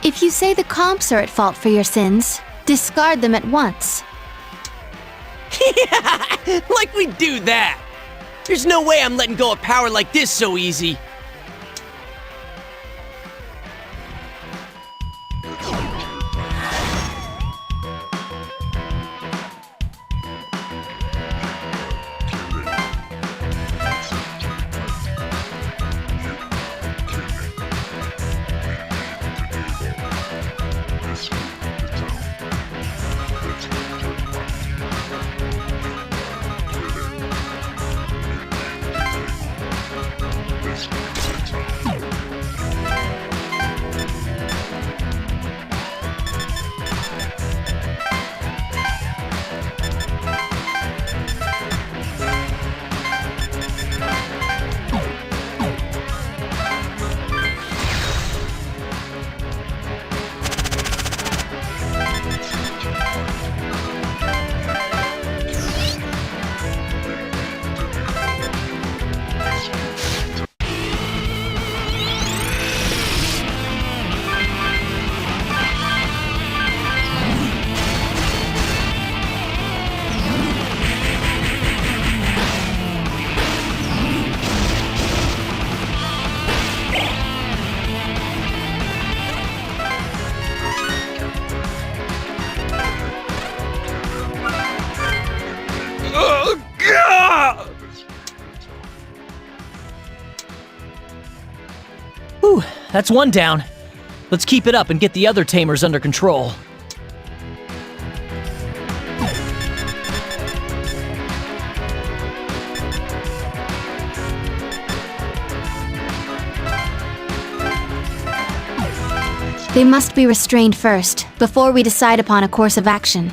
S9: If you say the comps are at fault for your sins, discard them at once.
S5: Like we do that! There's no way I'm letting go of power like this so easy.
S8: Whew, that's one down. Let's keep it up and get the other tamers under control.
S9: They must be restrained first, before we decide upon a course of action.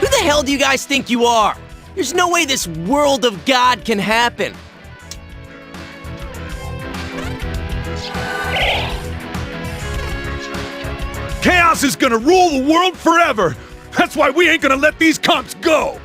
S5: Who the hell do you guys think you are? There's no way this world of God can happen.
S18: Chaos is gonna rule the world forever! That's why we ain't gonna let these comps go!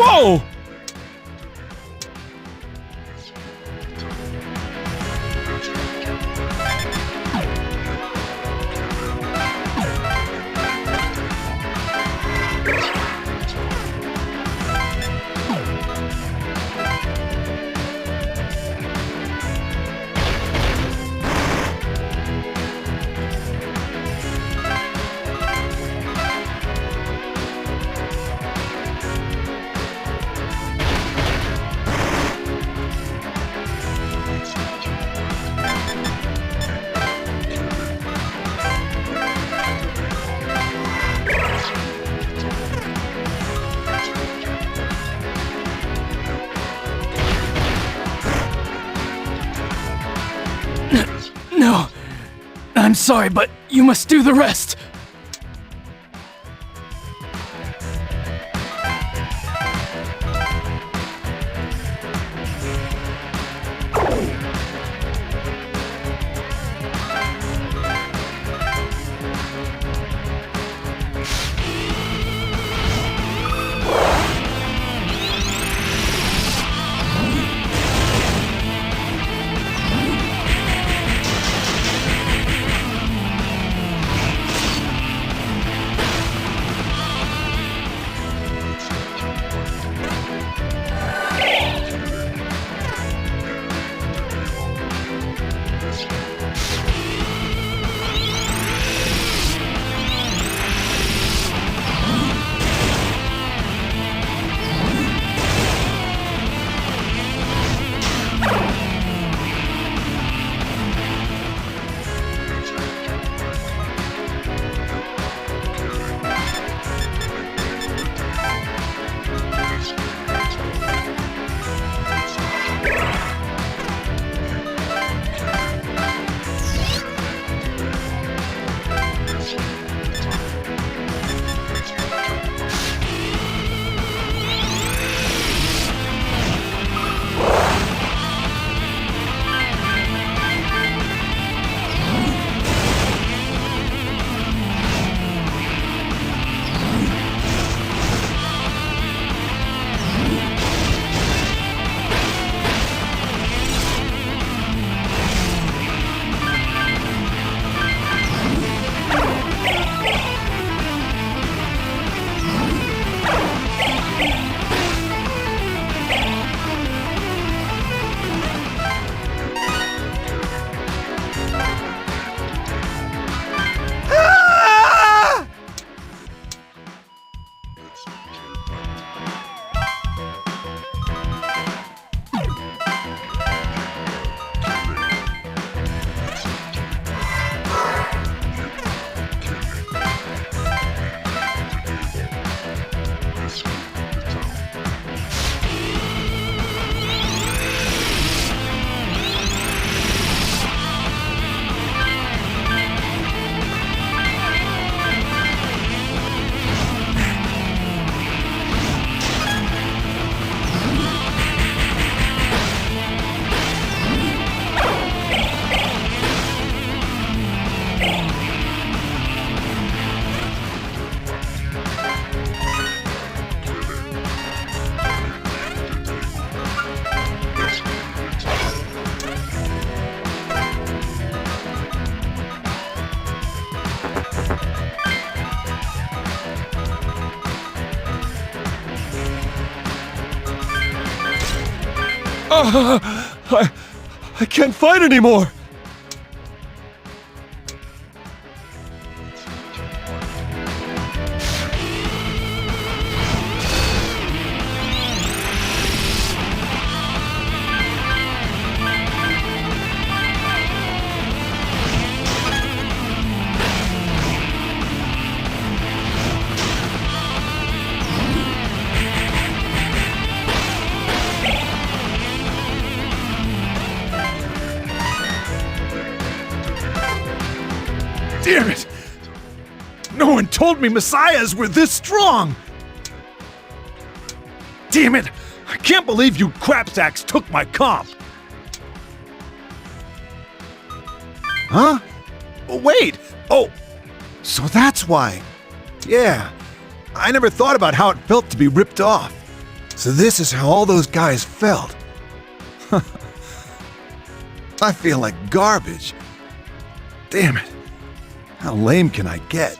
S18: Whoa!
S5: No. I'm sorry, but you must do the rest.
S18: I can't fight anymore! Damn it! No one told me messiahs were this strong! Damn it! I can't believe you crapsacks took my comp! Huh? Oh, wait! Oh, so that's why. Yeah, I never thought about how it felt to be ripped off.
S17: So this is how all those guys felt. I feel like garbage. Damn it. How lame can I get?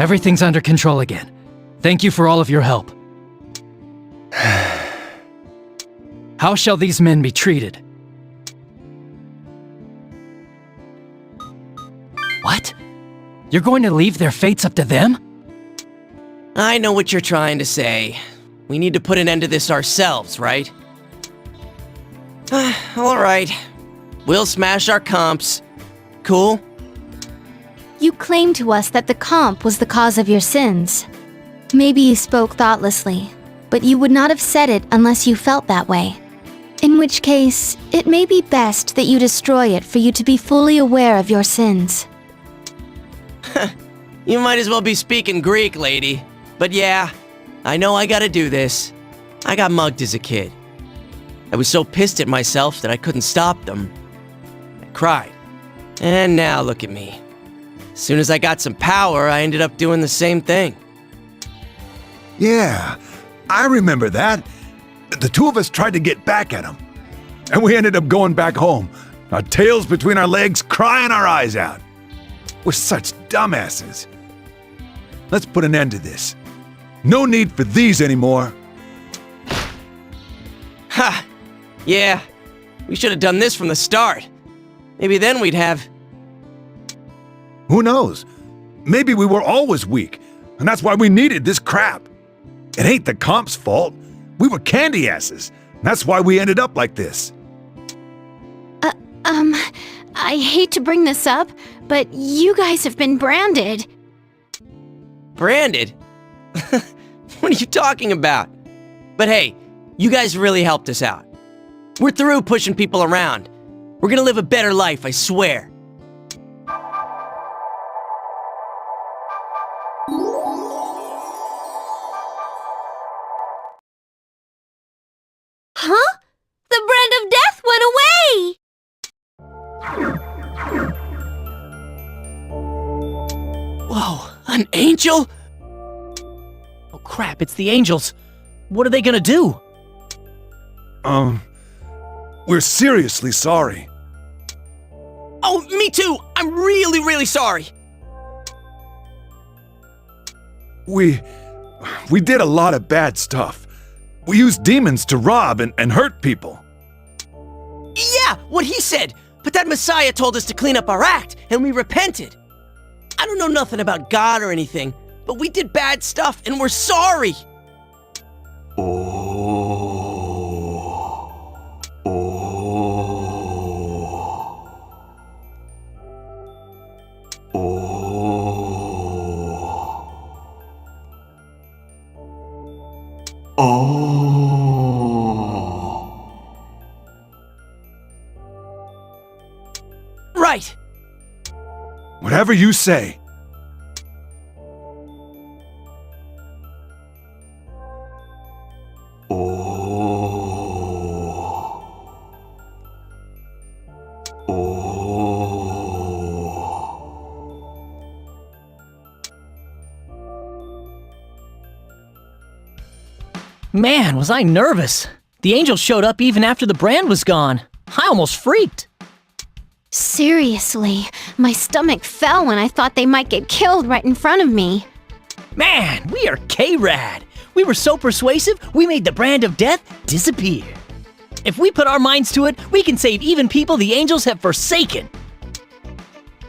S10: Everything's under control again. Thank you for all of your help. How shall these men be treated? What? You're going to leave their fates up to them?
S14: I know what you're trying to say. We need to put an end to this ourselves, right? Alright. We'll smash our comps. Cool?
S9: You claimed to us that the comp was the cause of your sins. Maybe you spoke thoughtlessly, but you would not have said it unless you felt that way. In which case, it may be best that you destroy it for you to be fully aware of your sins.
S14: You might as well be speaking Greek, lady. But yeah, I know I gotta do this. I got mugged as a kid. I was so pissed at myself that I couldn't stop them. I cried. And now look at me. As soon as I got some power, I ended up doing the same thing.
S17: Yeah, I remember that. The two of us tried to get back at him. And we ended up going back home, our tails between our legs, crying our eyes out. We're such dumbasses. Let's put an end to this. No need for these anymore.
S14: Ha! Yeah, we should have done this from the start. Maybe then we'd have...
S17: Who knows? Maybe we were always weak, and that's why we needed this crap. It ain't the comp's fault. We were candy asses. That's why we ended up like this.
S9: I hate to bring this up, but you guys have been branded.
S14: Branded? What are you talking about? But hey, you guys really helped us out. We're through pushing people around. We're gonna live a better life, I swear.
S19: Huh? The brand of death went away!
S14: Whoa, an angel?
S8: Oh crap, it's the angels. What are they gonna do?
S17: We're seriously sorry.
S14: Oh, me too! I'm really sorry!
S17: We did a lot of bad stuff. We used demons to rob and hurt people.
S14: Yeah, what he said! But that Messiah told us to clean up our act, and we repented. I don't know nothing about God or anything, but we did bad stuff, and we're sorry! Right!
S17: Whatever you say.
S8: Man, was I nervous. The angels showed up even after the brand was gone. I almost freaked.
S9: Seriously, my stomach fell when I thought they might get killed right in front of me.
S8: Man, we are K-Rad. We were so persuasive, we made the brand of death disappear. If we put our minds to it, we can save even people the angels have forsaken.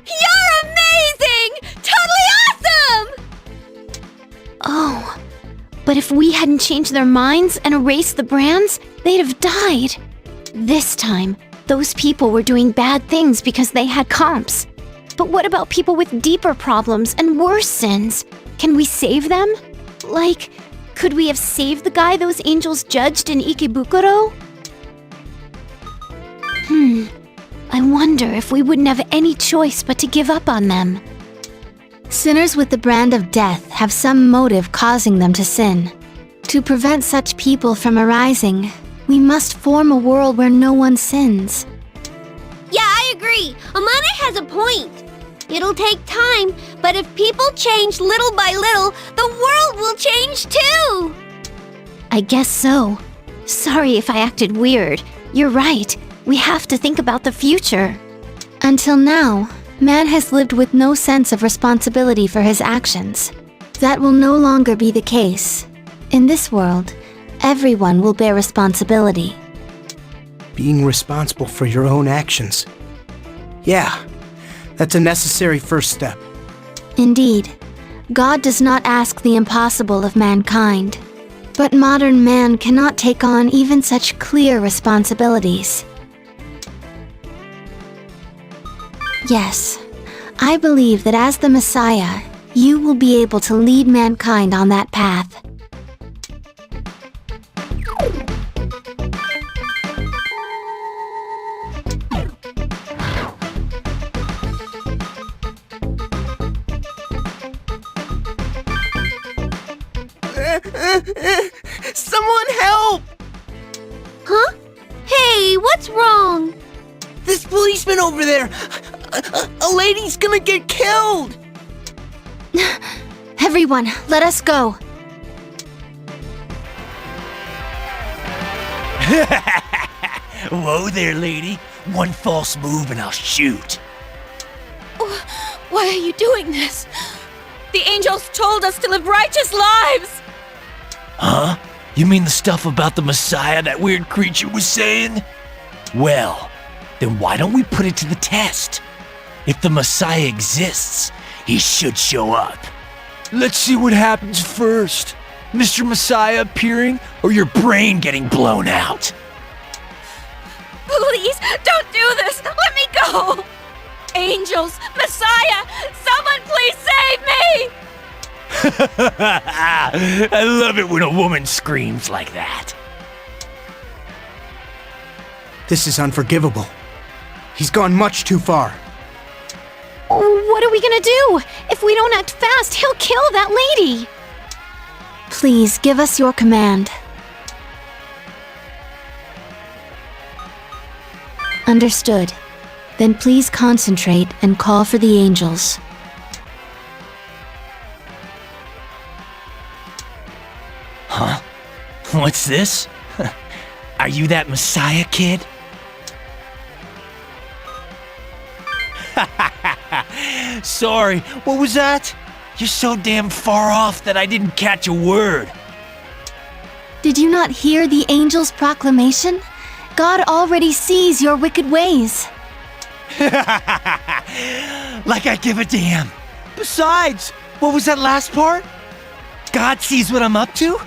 S19: You're amazing! Totally awesome!
S9: Oh, but if we hadn't changed their minds and erased the brands, they'd have died. This time, those people were doing bad things because they had comps. But what about people with deeper problems and worse sins? Can we save them? Like, could we have saved the guy those angels judged in Ikebukuro? I wonder if we wouldn't have any choice but to give up on them. Sinners with the brand of death have some motive causing them to sin. To prevent such people from arising, we must form a world where no one sins.
S19: Yeah, I agree. Amane has a point. It'll take time, but if people change little by little, the world will change too!
S9: I guess so. Sorry if I acted weird. You're right. We have to think about the future. Until now, man has lived with no sense of responsibility for his actions. That will no longer be the case. In this world, everyone will bear responsibility.
S16: Being responsible for your own actions. Yeah, that's a necessary first step.
S9: Indeed, God does not ask the impossible of mankind. But modern man cannot take on even such clear responsibilities. Yes, I believe that as the Messiah, you will be able to lead mankind on that path.
S21: Someone help!
S19: Huh? Hey, what's wrong?
S21: This policeman over there! A lady's gonna get killed!
S12: Everyone, let us go.
S2: Whoa there, lady. One false move and I'll shoot.
S7: Why are you doing this? The angels told us to live righteous lives!
S2: Huh? You mean the stuff about the Messiah that weird creature was saying? Well, then why don't we put it to the test? If the Messiah exists, he should show up. Let's see what happens first. Mr. Messiah appearing or your brain getting blown out?
S7: Please, don't do this! Let me go! Angels, Messiah, someone please save me!
S2: I love it when a woman screams like that.
S16: This is unforgivable. He's gone much too far.
S12: What are we gonna do? If we don't act fast, he'll kill that lady. Please give us your command. Understood. Then please concentrate and call for the angels.
S2: Huh? What's this? Are you that Messiah kid? Sorry, what was that? You're so damn far off that I didn't catch a word.
S12: Did you not hear the angel's proclamation? God already sees your wicked ways.
S2: Like I give a damn. Besides, what was that last part? God sees what I'm up to?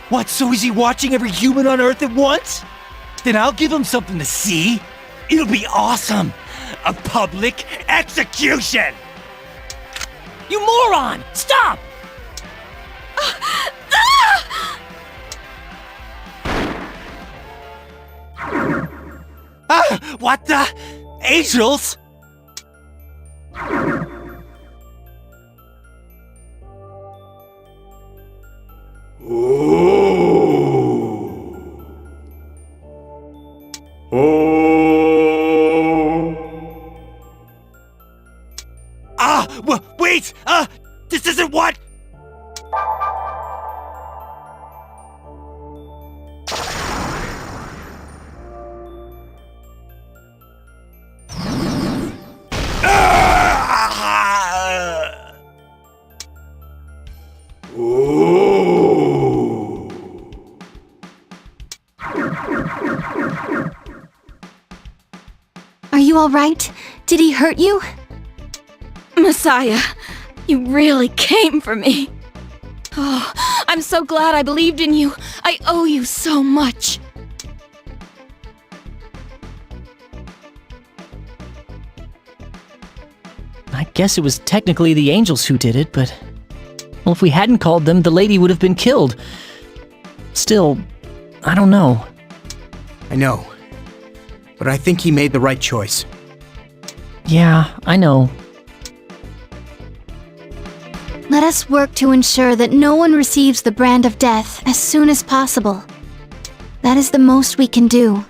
S2: What, so is he watching every human on Earth at once? Then I'll give him something to see. It'll be awesome. A public execution!
S8: You moron! Stop!
S2: What the? Angels? Wait! This isn't what?
S12: Are you all right? Did he hurt you?
S7: Messiah, you really came for me. Oh, I'm so glad I believed in you. I owe you so much.
S8: I guess it was technically the angels who did it, but... Well, if we hadn't called them, the lady would have been killed. Still, I don't know.
S16: I know. But I think he made the right choice.
S8: Yeah, I know.
S12: Let us work to ensure that no one receives the brand of death as soon as possible. That is the most we can do.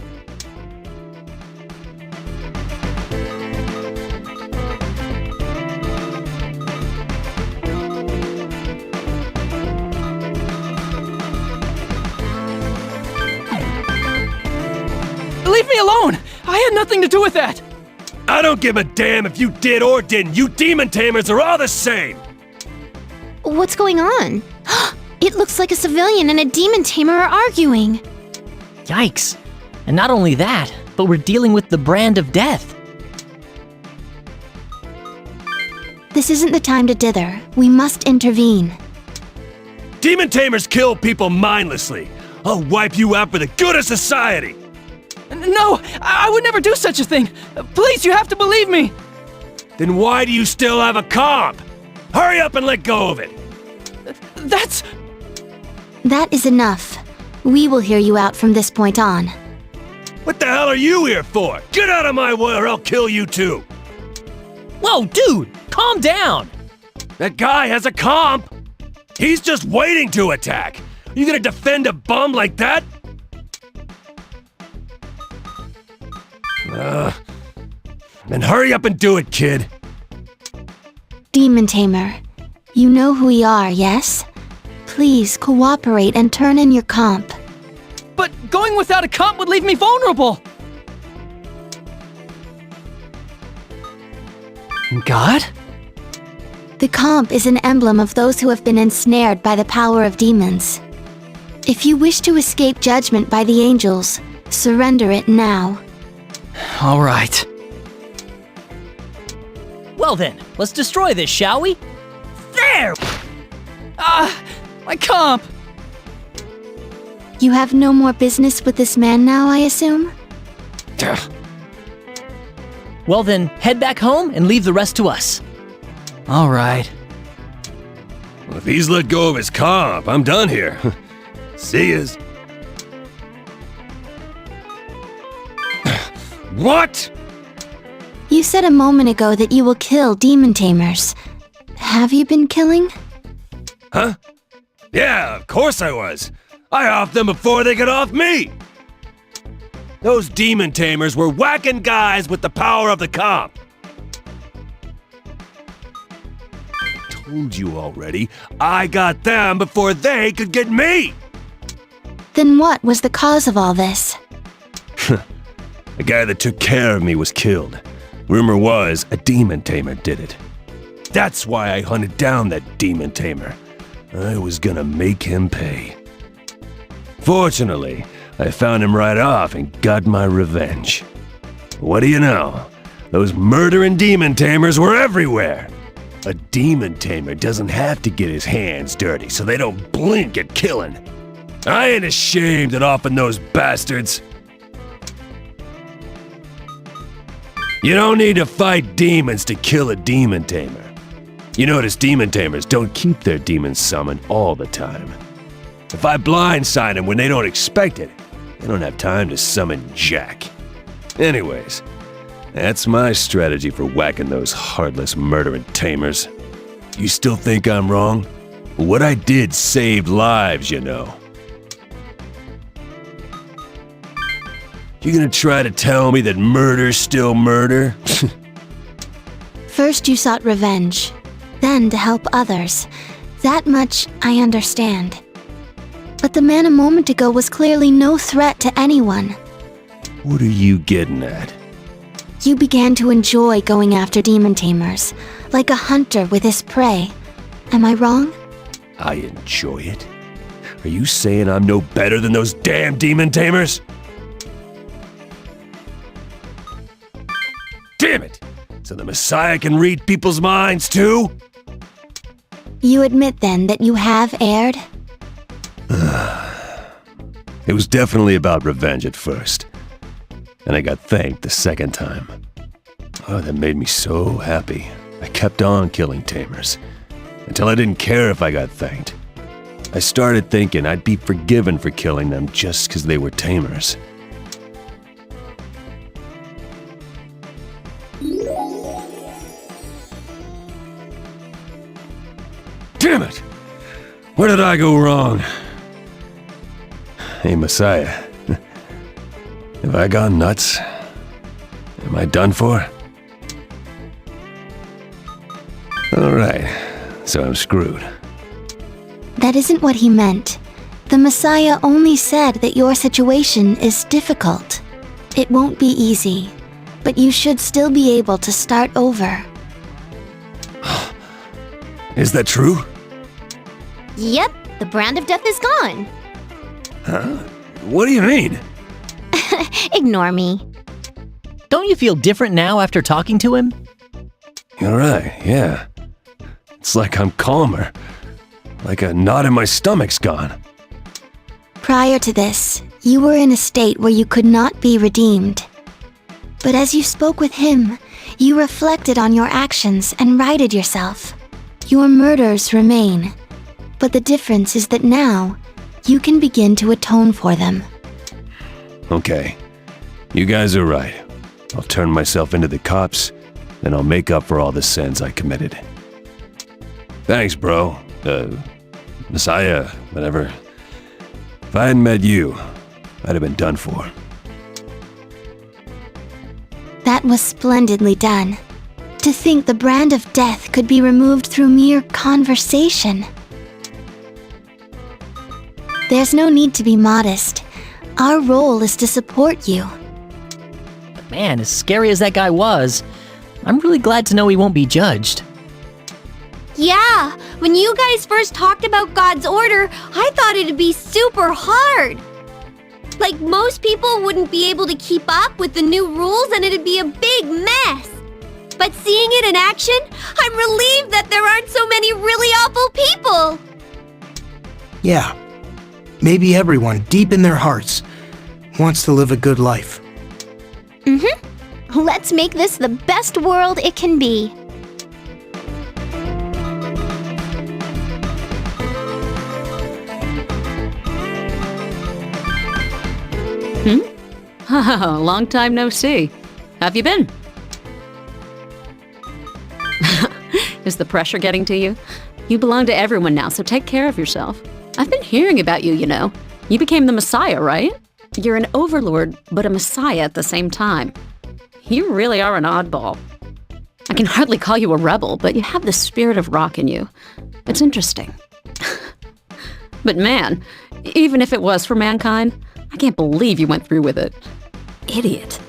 S5: Leave me alone! I had nothing to do with that!
S13: I don't give a damn if you did or didn't. You demon tamers are all the same!
S12: What's going on? It looks like a civilian and a demon tamer are arguing.
S8: Yikes. And not only that, but we're dealing with the brand of death.
S12: This isn't the time to dither. We must intervene.
S13: Demon tamers kill people mindlessly. I'll wipe you out for the good of society!
S5: No, I would never do such a thing. Please, you have to believe me.
S13: Then why do you still have a comp? Hurry up and let go of it.
S12: That is enough. We will hear you out from this point on.
S13: What the hell are you here for? Get out of my way or I'll kill you too.
S8: Whoa, dude, calm down.
S13: That guy has a comp. He's just waiting to attack.
S15: You gonna defend a bum like that? Then hurry up and do it, kid.
S9: Demon Tamer, you know who we are, yes? Please cooperate and turn in your comp.
S10: But going without a comp would leave me vulnerable! God?
S9: The comp is an emblem of those who have been ensnared by the power of demons. If you wish to escape judgment by the angels, surrender it now.
S10: All right.
S8: Well then, let's destroy this, shall we? There!
S10: My comp!
S9: You have no more business with this man now, I assume?
S8: Well then, head back home and leave the rest to us.
S10: All right.
S15: Well, if he's let go of his comp, I'm done here. See yas. What?
S9: You said a moment ago that you will kill demon tamers. Have you been killing?
S15: Huh? Yeah, of course I was. I offed them before they could off me. Those demon tamers were whacking guys with the power of the comp. Told you already, I got them before they could get me.
S9: Then what was the cause of all this?
S15: The guy that took care of me was killed. Rumor was a demon tamer did it. That's why I hunted down that demon tamer. I was gonna make him pay. Fortunately, I found him right off and got my revenge. What do you know? Those murdering demon tamers were everywhere. A demon tamer doesn't have to get his hands dirty so they don't blink at killing. I ain't ashamed at offing those bastards. You don't need to fight demons to kill a demon tamer. You notice demon tamers don't keep their demons summoned all the time. If I blindside them when they don't expect it, they don't have time to summon Jack. Anyways, that's my strategy for whacking those heartless murdering tamers. You still think I'm wrong? What I did saved lives, you know. You gonna try to tell me that murder's still murder?
S9: First you sought revenge, then to help others. That much I understand. But the man a moment ago was clearly no threat to anyone.
S15: What are you getting at?
S9: You began to enjoy going after demon tamers, like a hunter with his prey. Am I wrong?
S15: I enjoy it? Are you saying I'm no better than those damn demon tamers? Damn it! So the Messiah can read people's minds too?
S9: You admit then that you have erred?
S15: It was definitely about revenge at first. And I got thanked the second time. Oh, that made me so happy. I kept on killing tamers. Until I didn't care if I got thanked. I started thinking I'd be forgiven for killing them just because they were tamers. Damn it! Where did I go wrong? Hey, Messiah. Have I gone nuts? Am I done for? Alright, so I'm screwed.
S9: That isn't what he meant. The Messiah only said that your situation is difficult. It won't be easy, but you should still be able to start over.
S15: Is that true?
S12: Yep, the brand of death is gone.
S15: Huh? What do you mean?
S12: Ignore me.
S8: Don't you feel different now after talking to him?
S15: You're right, yeah. It's like I'm calmer. Like a knot in my stomach's gone.
S9: Prior to this, you were in a state where you could not be redeemed. But as you spoke with him, you reflected on your actions and righted yourself. Your murders remain, but the difference is that now, you can begin to atone for them.
S15: Okay, you guys are right. I'll turn myself into the cops, then I'll make up for all the sins I committed. Thanks, bro. Messiah, whatever. If I hadn't met you, I'd have been done for.
S9: That was splendidly done. To think the brand of death could be removed through mere conversation. There's no need to be modest. Our role is to support you.
S8: But man, as scary as that guy was, I'm really glad to know he won't be judged.
S19: Yeah, when you guys first talked about God's order, I thought it'd be super hard. Like, most people wouldn't be able to keep up with the new rules and it'd be a big mess. But seeing it in action, I'm relieved that there aren't so many really awful people.
S16: Yeah. Maybe everyone, deep in their hearts, wants to live a good life.
S9: Let's make this the best world it can be.
S6: Long time no see. Have you been? Is the pressure getting to you? You belong to everyone now, so take care of yourself. I've been hearing about you, you know. You became the Messiah, right? You're an overlord, but a Messiah at the same time. You really are an oddball. I can hardly call you a rebel, but you have the spirit of rock in you. It's interesting. But man, even if it was for mankind, I can't believe you went through with it. Idiot.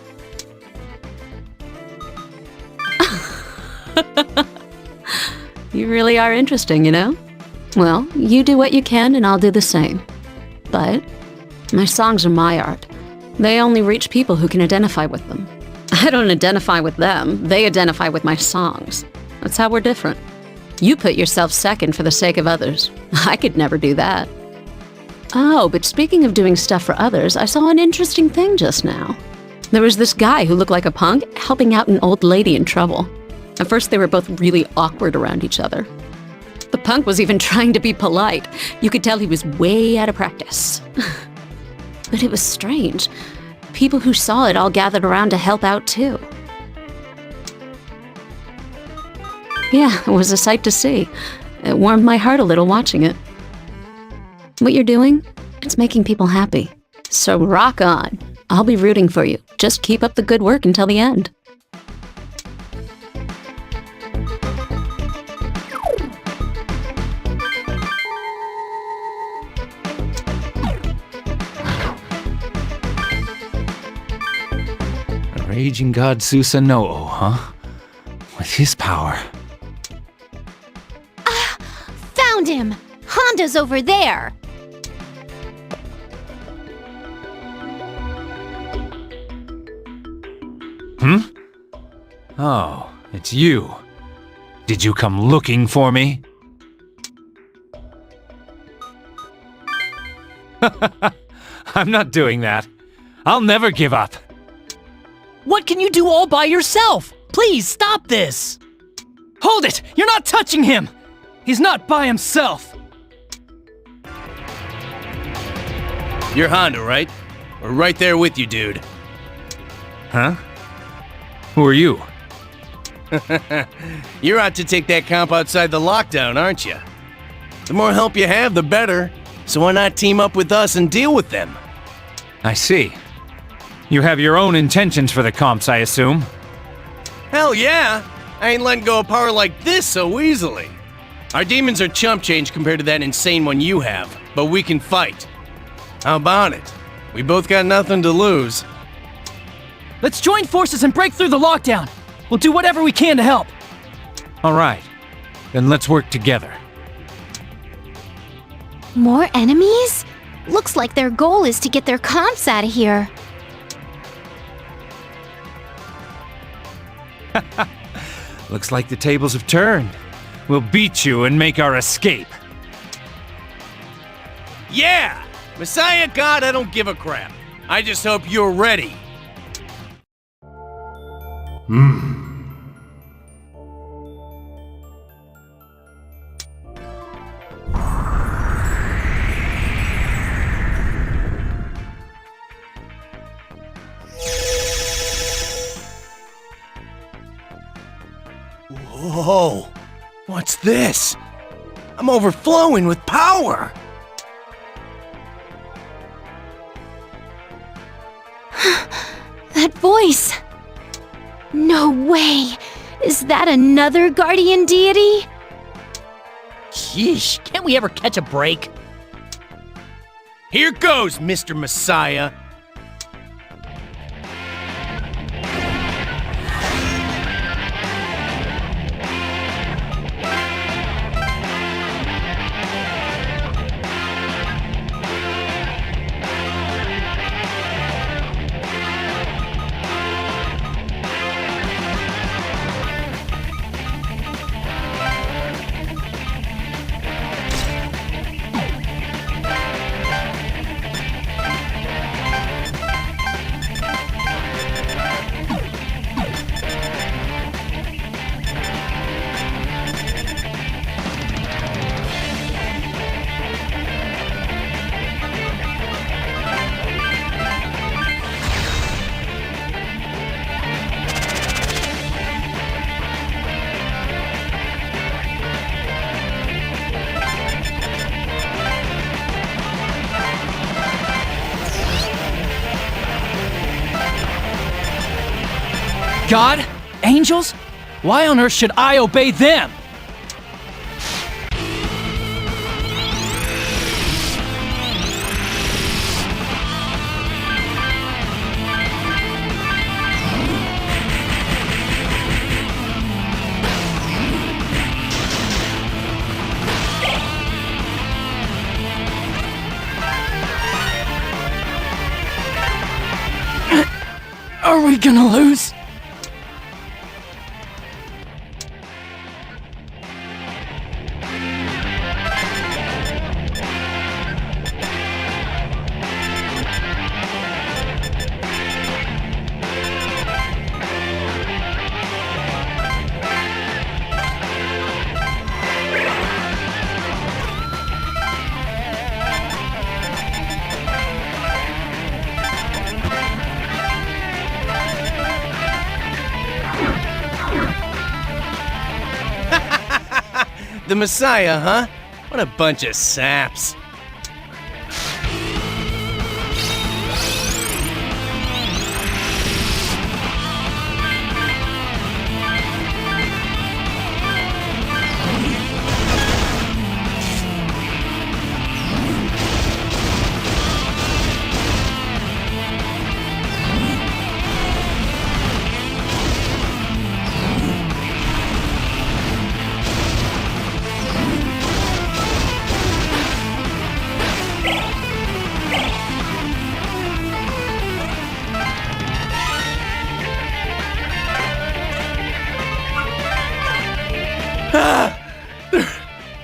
S6: You really are interesting, you know? Well, you do what you can and I'll do the same. But my songs are my art. They only reach people who can identify with them. I don't identify with them, they identify with my songs. That's how we're different. You put yourself second for the sake of others. I could never do that. Oh, but speaking of doing stuff for others, I saw an interesting thing just now. There was this guy who looked like a punk helping out an old lady in trouble. At first, they were both really awkward around each other. The punk was even trying to be polite. You could tell he was way out of practice. But it was strange. People who saw it all gathered around to help out too. Yeah, it was a sight to see. It warmed my heart a little watching it. What you're doing, it's making people happy. So rock on. I'll be rooting for you. Just keep up the good work until the end.
S22: Raging God Susanoo, huh? With his power.
S9: Found him! Honda's over there!
S22: Oh, it's you. Did you come looking for me? I'm not doing that. I'll never give up.
S8: What can you do all by yourself? Please stop this!
S5: Hold it! You're not touching him! He's not by himself!
S14: You're Honda, right? We're right there with you, dude.
S22: Huh? Who are you?
S14: You're out to take that comp outside the lockdown, aren't you? The more help you have, the better. So why not team up with us and deal with them?
S22: I see. You have your own intentions for the comps, I assume?
S14: Hell yeah! I ain't letting go of power like this so easily. Our demons are chump change compared to that insane one you have, but we can fight. How about it? We both got nothing to lose.
S5: Let's join forces and break through the lockdown. We'll do whatever we can to help.
S22: All right. Then let's work together.
S9: More enemies? Looks like their goal is to get their comps out of here.
S22: Looks like the tables have turned. We'll beat you and make our escape.
S14: Yeah! Messiah God, I don't give a crap. I just hope you're ready. Whoa! What's this? I'm overflowing with power!
S9: That voice! No way! Is that another guardian deity?
S8: Yeesh, can't we ever catch a break?
S5: Here goes, Mr. Messiah.
S10: God? Angels? Why on earth should I obey them? Are we gonna lose?
S5: The Messiah, huh? What a bunch of saps.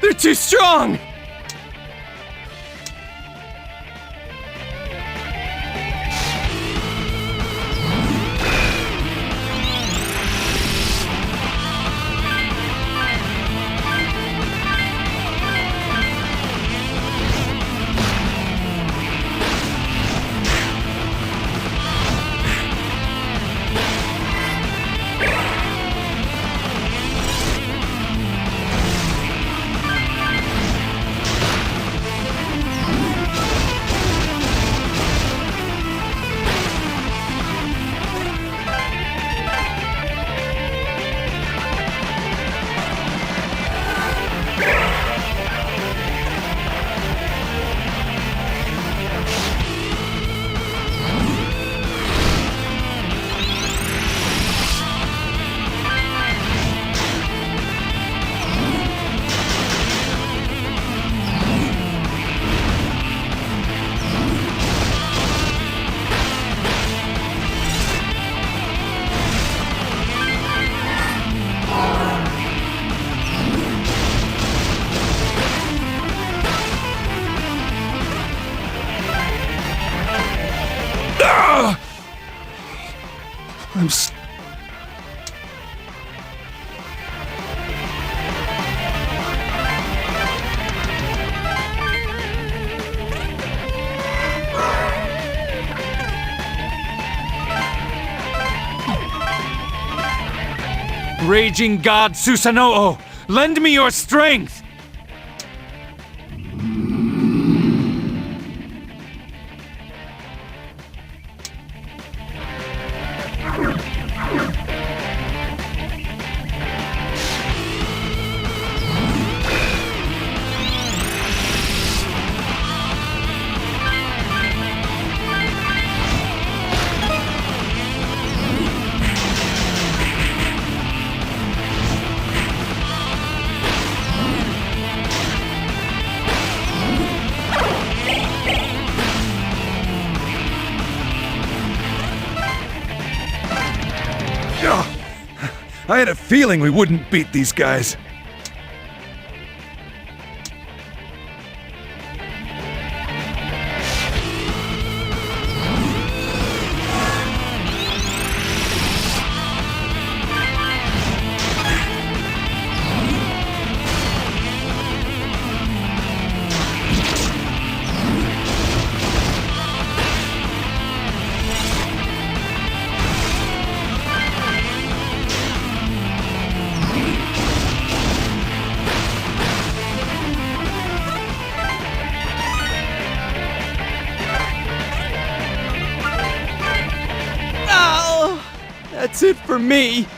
S5: They're too strong!
S22: Raging God Susanoo, lend me your strength!
S17: I had a feeling we wouldn't beat these guys.
S5: That's it for me.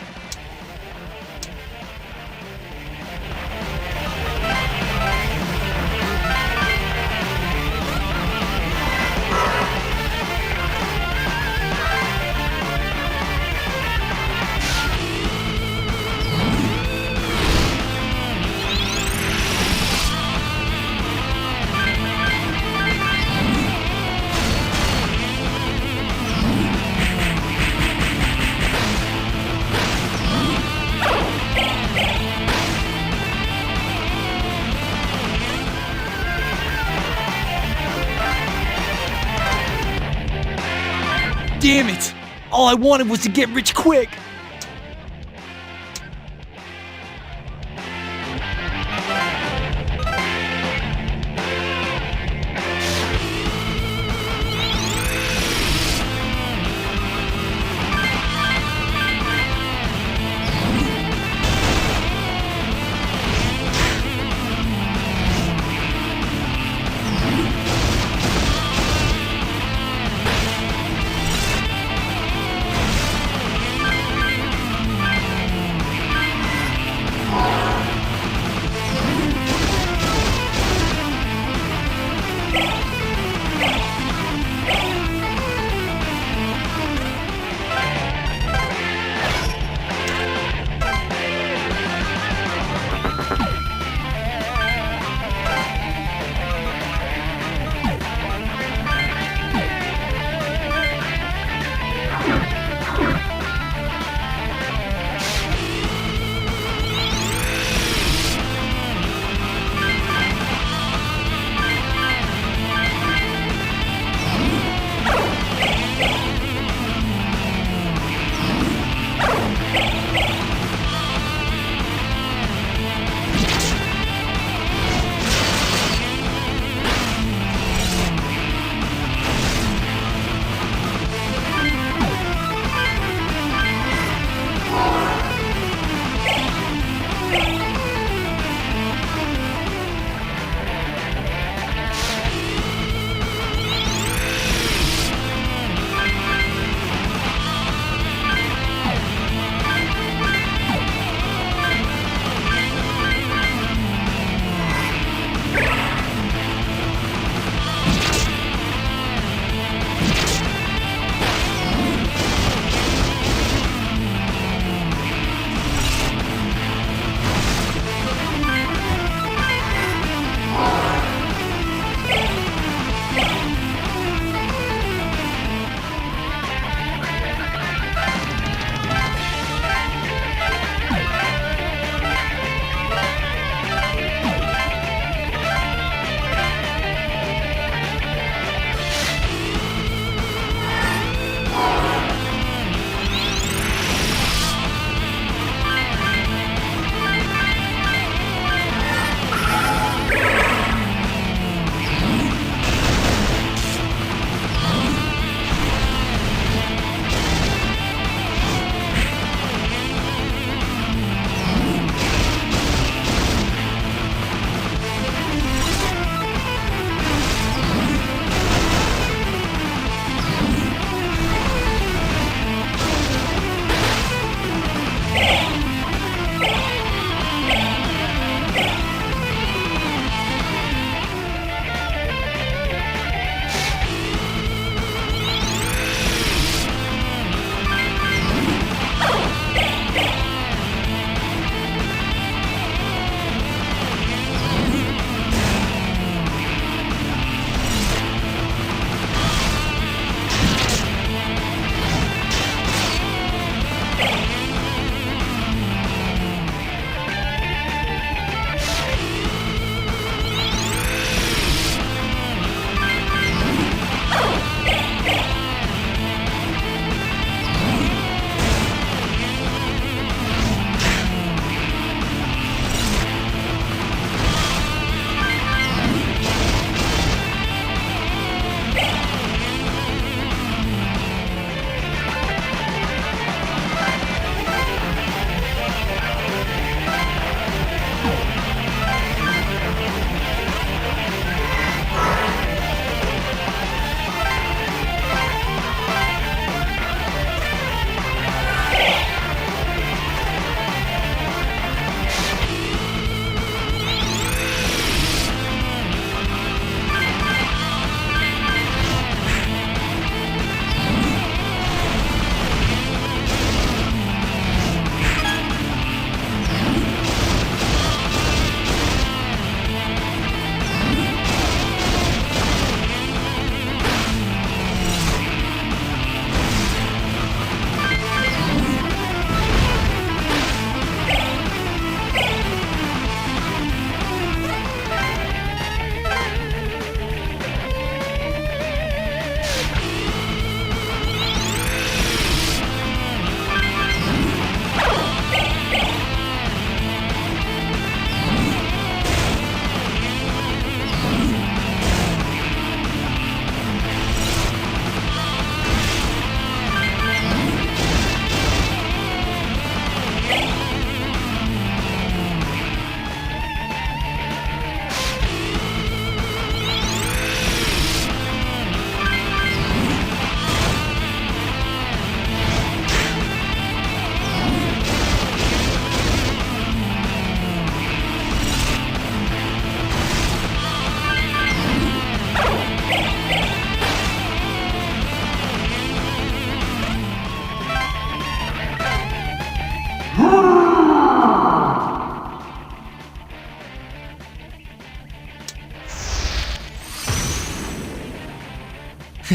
S2: Damn it! All I wanted was to get rich quick!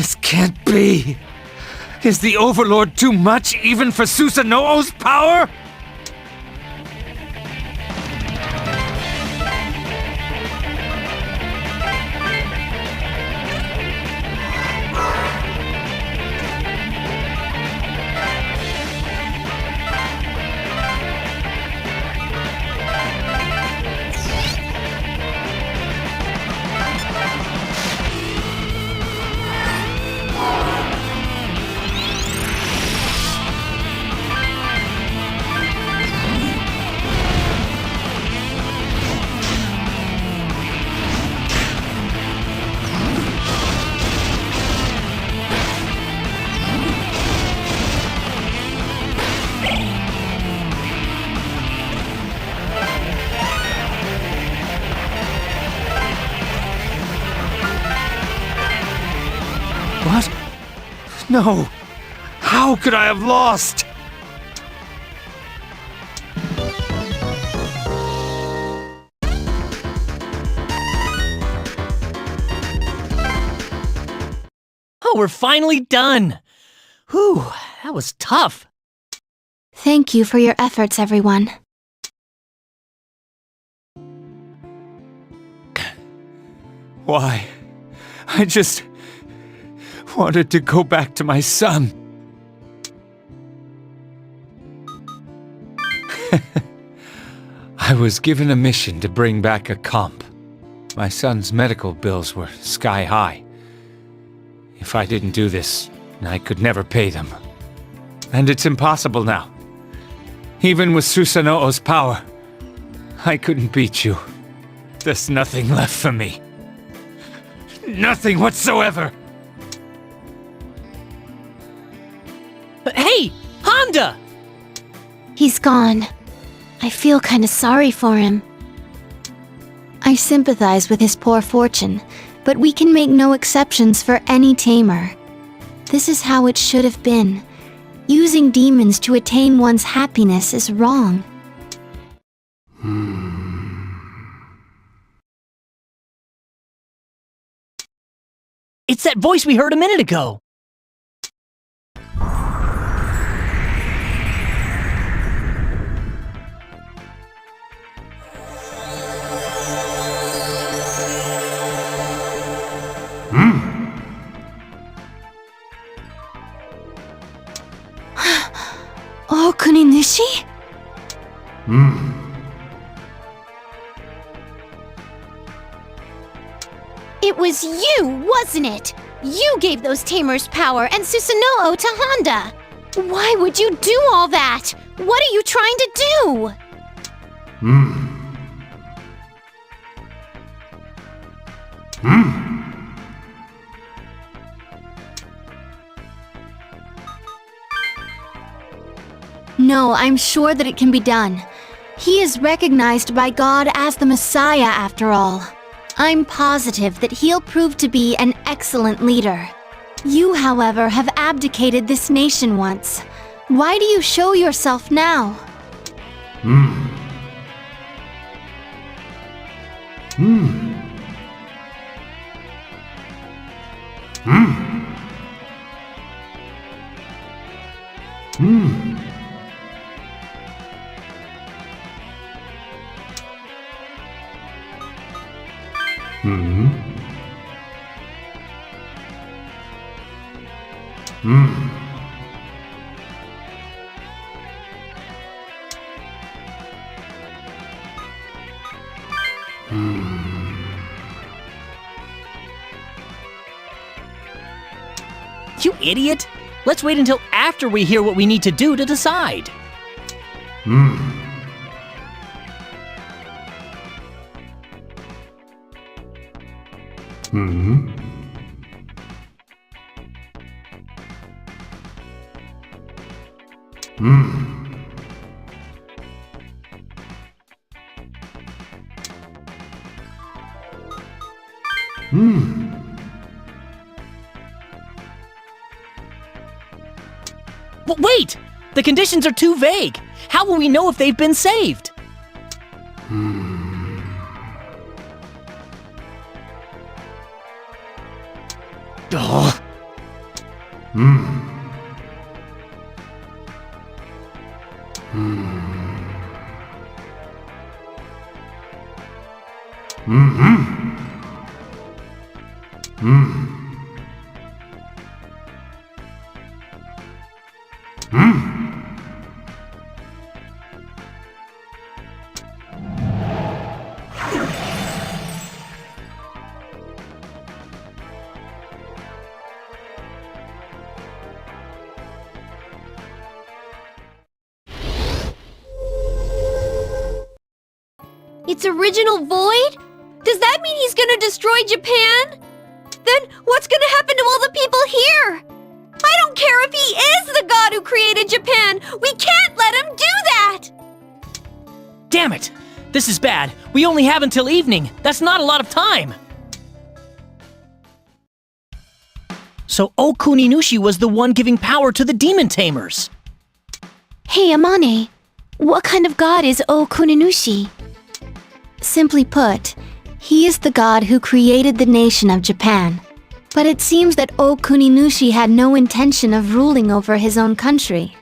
S22: This can't be. Is the Overlord too much even for Susanoo's power? What? No! How could I have lost?
S8: Oh, we're finally done! Whew, that was tough.
S9: Thank you for your efforts, everyone.
S22: Why? I just wanted to go back to my son. I was given a mission to bring back a comp. My son's medical bills were sky high. If I didn't do this, I could never pay them. And it's impossible now. Even with Susanoo's power, I couldn't beat you. There's nothing left for me. Nothing whatsoever!
S8: But hey, Honda!
S9: He's gone. I feel kinda sorry for him. I sympathize with his poor fortune, but we can make no exceptions for any tamer. This is how it should have been. Using demons to attain one's happiness is wrong.
S8: It's that voice we heard a minute ago.
S9: Oh, Kuninishi? It was you, wasn't it? You gave those tamers power and Susanoo to Honda. Why would you do all that? What are you trying to do? No, I'm sure that it can be done. He is recognized by God as the Messiah, after all. I'm positive that he'll prove to be an excellent leader. You, however, have abdicated this nation once. Why do you show yourself now?
S8: You idiot! Let's wait until after we hear what we need to do to decide. But wait! The conditions are too vague. How will we know if they've been saved?
S19: Its original void? Does that mean he's gonna destroy Japan? Then what's gonna happen to all the people here? I don't care if he is the god who created Japan! We can't let him do that!
S8: Damn it! This is bad. We only have until evening. That's not a lot of time. So Okuninushi was the one giving power to the demon tamers.
S12: Hey, Amane, what kind of god is Okuninushi? Simply put, he is the god who created the nation of Japan. But it seems that Okuninushi had no intention of ruling over his own country.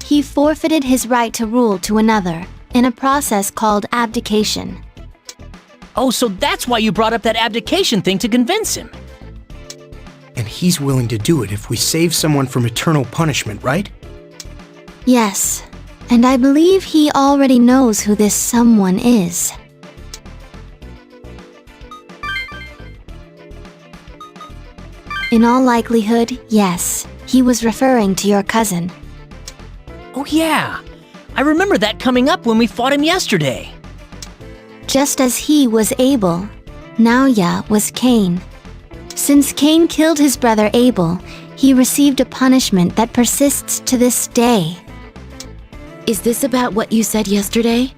S12: He forfeited his right to rule to another in a process called abdication.
S8: Oh, so that's why you brought up that abdication thing to convince him.
S16: And he's willing to do it if we save someone from eternal punishment, right?
S12: Yes, and I believe he already knows who this someone is. In all likelihood, yes, he was referring to your cousin.
S8: Oh yeah, I remember that coming up when we fought him yesterday.
S12: Just as he was Abel, Naoya was Cain. Since Cain killed his brother Abel, he received a punishment that persists to this day.
S11: Is this about what you said yesterday?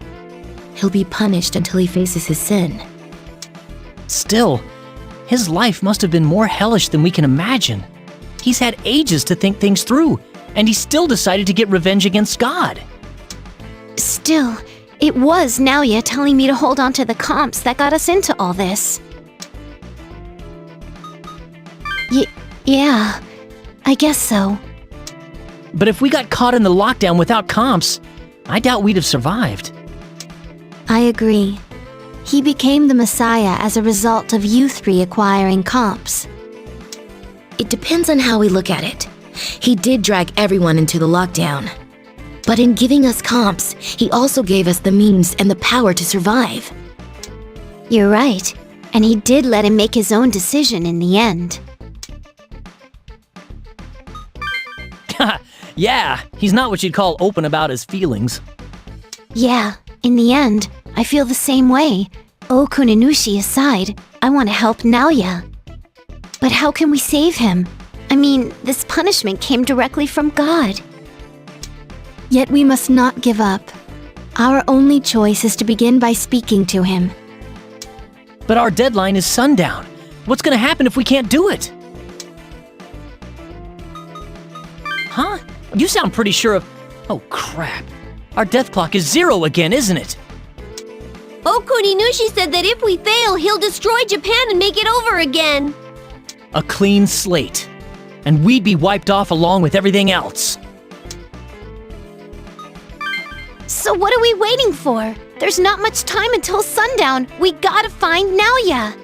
S11: He'll be punished until he faces his sin.
S8: Still, his life must have been more hellish than we can imagine. He's had ages to think things through, and he still decided to get revenge against God.
S12: Still, it was Naoya telling me to hold on to the comps that got us into all this. Yeah, I guess so.
S8: But if we got caught in the lockdown without comps, I doubt we'd have survived.
S12: I agree. He became the Messiah as a result of you three acquiring comps.
S11: It depends on how we look at it. He did drag everyone into the lockdown. But in giving us comps, he also gave us the means and the power to survive.
S12: You're right, and he did let him make his own decision in the end.
S8: Yeah, he's not what you'd call open about his feelings.
S12: Yeah, in the end, I feel the same way. Okuninushi aside, I want to help Naoya. But how can we save him? I mean, this punishment came directly from God. Yet we must not give up. Our only choice is to begin by speaking to him.
S8: But our deadline is sundown. What's gonna happen if we can't do it? Huh? You sound pretty sure of... Oh, crap. Our death clock is 0 again, isn't it?
S19: Okuninushi said that if we fail, he'll destroy Japan and make it over again.
S8: A clean slate. And we'd be wiped off along with everything else.
S12: So what are we waiting for? There's not much time until sundown. We gotta find Naoya.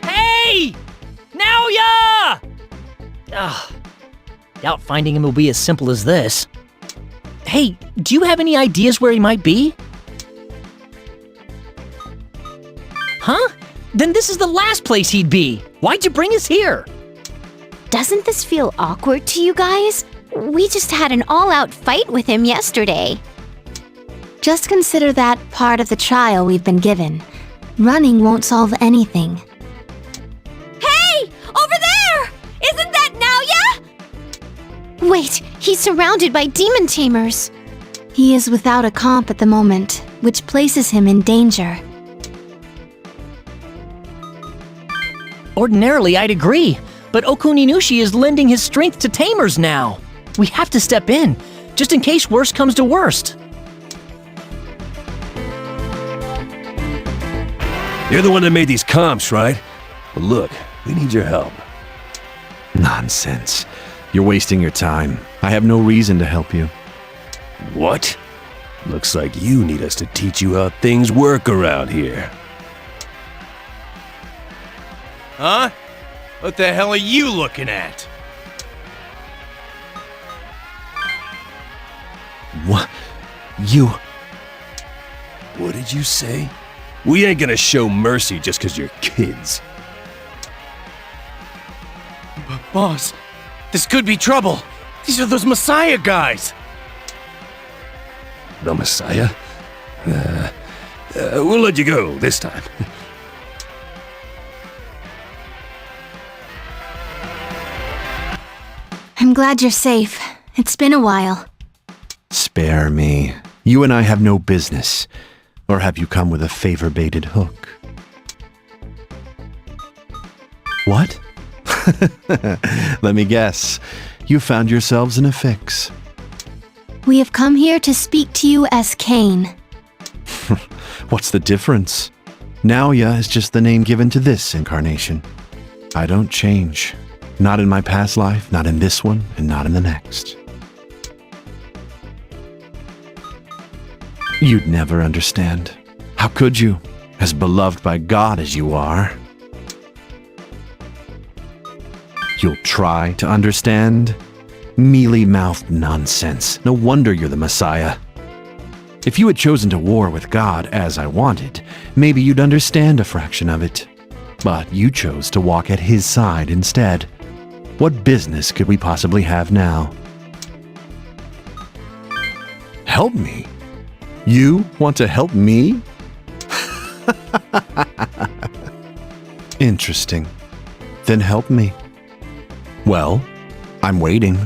S8: Hey! Naoya! Ugh. Doubt finding him will be as simple as this. Hey, do you have any ideas where he might be? Huh? Then this is the last place he'd be. Why'd you bring us here?
S12: Doesn't this feel awkward to you guys? We just had an all-out fight with him yesterday. Just consider that part of the trial we've been given. Running won't solve anything.
S19: Hey! Over there! Isn't that Naoya?
S12: Wait, he's surrounded by demon tamers. He is without a comp at the moment, which places him in danger.
S8: Ordinarily, I'd agree, but Okuninushi is lending his strength to tamers now. We have to step in, just in case worst comes to worst.
S15: You're the one that made these comps, right? Well, look, we need your help.
S4: Nonsense. You're wasting your time. I have no reason to help you.
S15: What? Looks like you need us to teach you how things work around here.
S5: Huh? What the hell are you looking at?
S4: What? You...
S15: What did you say? We ain't gonna show mercy just 'cause you're kids.
S5: Boss, this could be trouble. These are those Messiah guys.
S15: The Messiah? We'll let you go this time.
S12: I'm glad you're safe. It's been a while.
S4: Spare me. You and I have no business. Or have you come with a favor-baited hook? What? Let me guess. You found yourselves in a fix.
S12: We have come here to speak to you as Cain.
S4: What's the difference? Naoya is just the name given to this incarnation. I don't change. Not in my past life, not in this one, and not in the next. You'd never understand. How could you, as beloved by God as you are? You'll try to understand? Mealy-mouthed nonsense. No wonder you're the Messiah. If you had chosen to war with God as I wanted, maybe you'd understand a fraction of it. But you chose to walk at his side instead. What business could we possibly have now? Help me? You want to help me? Interesting. Then help me. Well, I'm waiting.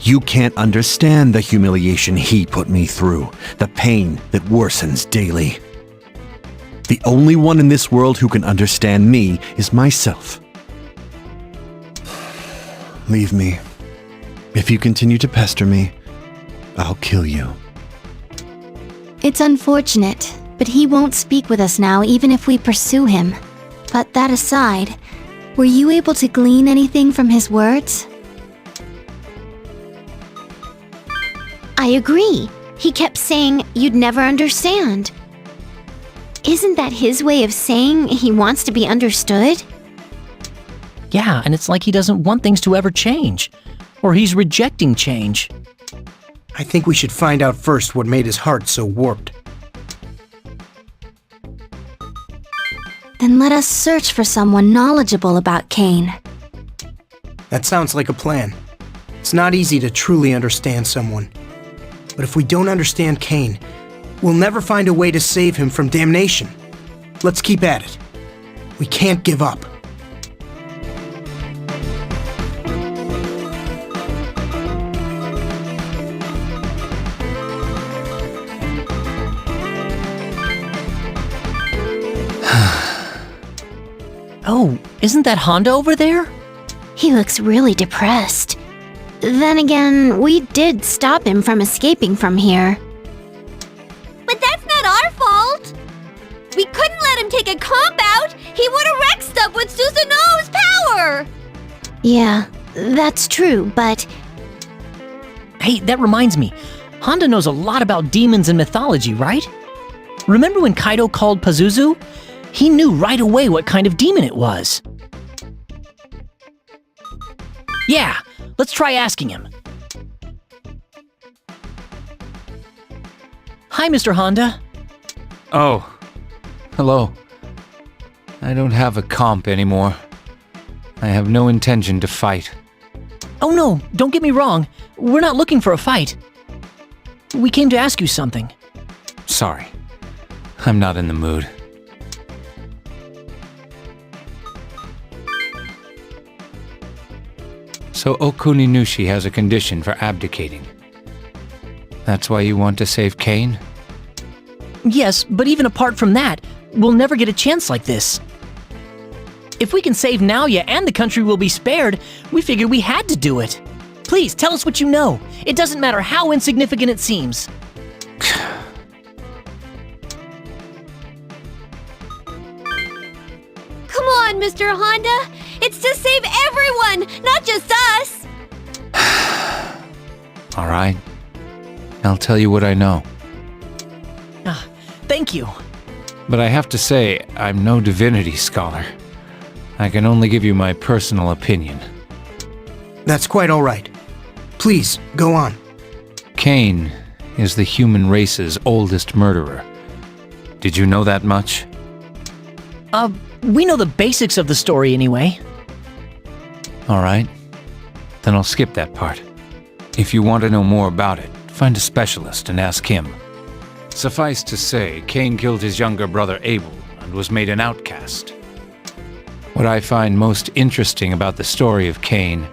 S4: You can't understand the humiliation he put me through, the pain that worsens daily. The only one in this world who can understand me is myself. Leave me. If you continue to pester me, I'll kill you.
S12: It's unfortunate, but he won't speak with us now even if we pursue him. But that aside, were you able to glean anything from his words? I agree. He kept saying you'd never understand. Isn't that his way of saying he wants to be understood?
S8: Yeah, and it's like he doesn't want things to ever change. Or he's rejecting change.
S16: I think we should find out first what made his heart so warped.
S12: Then let us search for someone knowledgeable about Cain.
S16: That sounds like a plan. It's not easy to truly understand someone. But if we don't understand Cain, we'll never find a way to save him from damnation. Let's keep at it. We can't give up.
S8: Oh, isn't that Honda over there?
S12: He looks really depressed. Then again, we did stop him from escaping from here.
S19: But that's not our fault! We couldn't let him take a comp out! He would have wrecked stuff with Susanoo's power!
S12: Yeah, that's true, but...
S8: Hey, that reminds me. Honda knows a lot about demons and mythology, right? Remember when Kaido called Pazuzu? He knew right away what kind of demon it was. Yeah, let's try asking him. Hi, Mr. Honda.
S22: Oh, hello. I don't have a comp anymore. I have no intention to fight.
S8: Oh no, don't get me wrong. We're not looking for a fight. We came to ask you something.
S22: Sorry. I'm not in the mood. So Okuninushi has a condition for abdicating. That's why you want to save Cain?
S8: Yes, but even apart from that, we'll never get a chance like this. If we can save Naoya and the country will be spared, we figured we had to do it. Please, tell us what you know. It doesn't matter how insignificant it seems.
S19: Come on, Mr. Honda! It's to save everyone, not just us!
S22: All right. I'll tell you what I know.
S8: Thank you.
S22: But I have to say, I'm no divinity scholar. I can only give you my personal opinion.
S16: That's quite all right. Please, go on.
S22: Cain is the human race's oldest murderer. Did you know that much?
S8: We know the basics of the story anyway.
S22: All right. Then I'll skip that part. If you want to know more about it, find a specialist and ask him. Suffice to say, Cain killed his younger brother Abel and was made an outcast. What I find most interesting about the story of Cain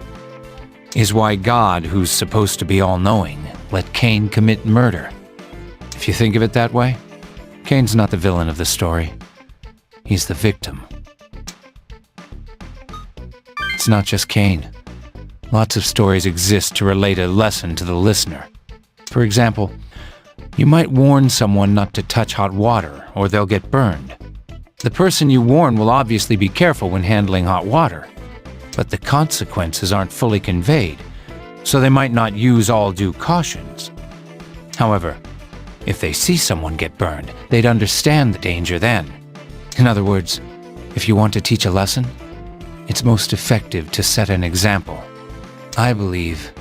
S22: is why God, who's supposed to be all-knowing, let Cain commit murder. If you think of it that way, Cain's not the villain of the story. He's the victim. It's not just Cain. Lots of stories exist to relate a lesson to the listener. For example, you might warn someone not to touch hot water, or they'll get burned. The person you warn will obviously be careful when handling hot water, but the consequences aren't fully conveyed, so they might not use all due cautions. However, if they see someone get burned, they'd understand the danger then. In other words, if you want to teach a lesson, it's most effective to set an example. I believe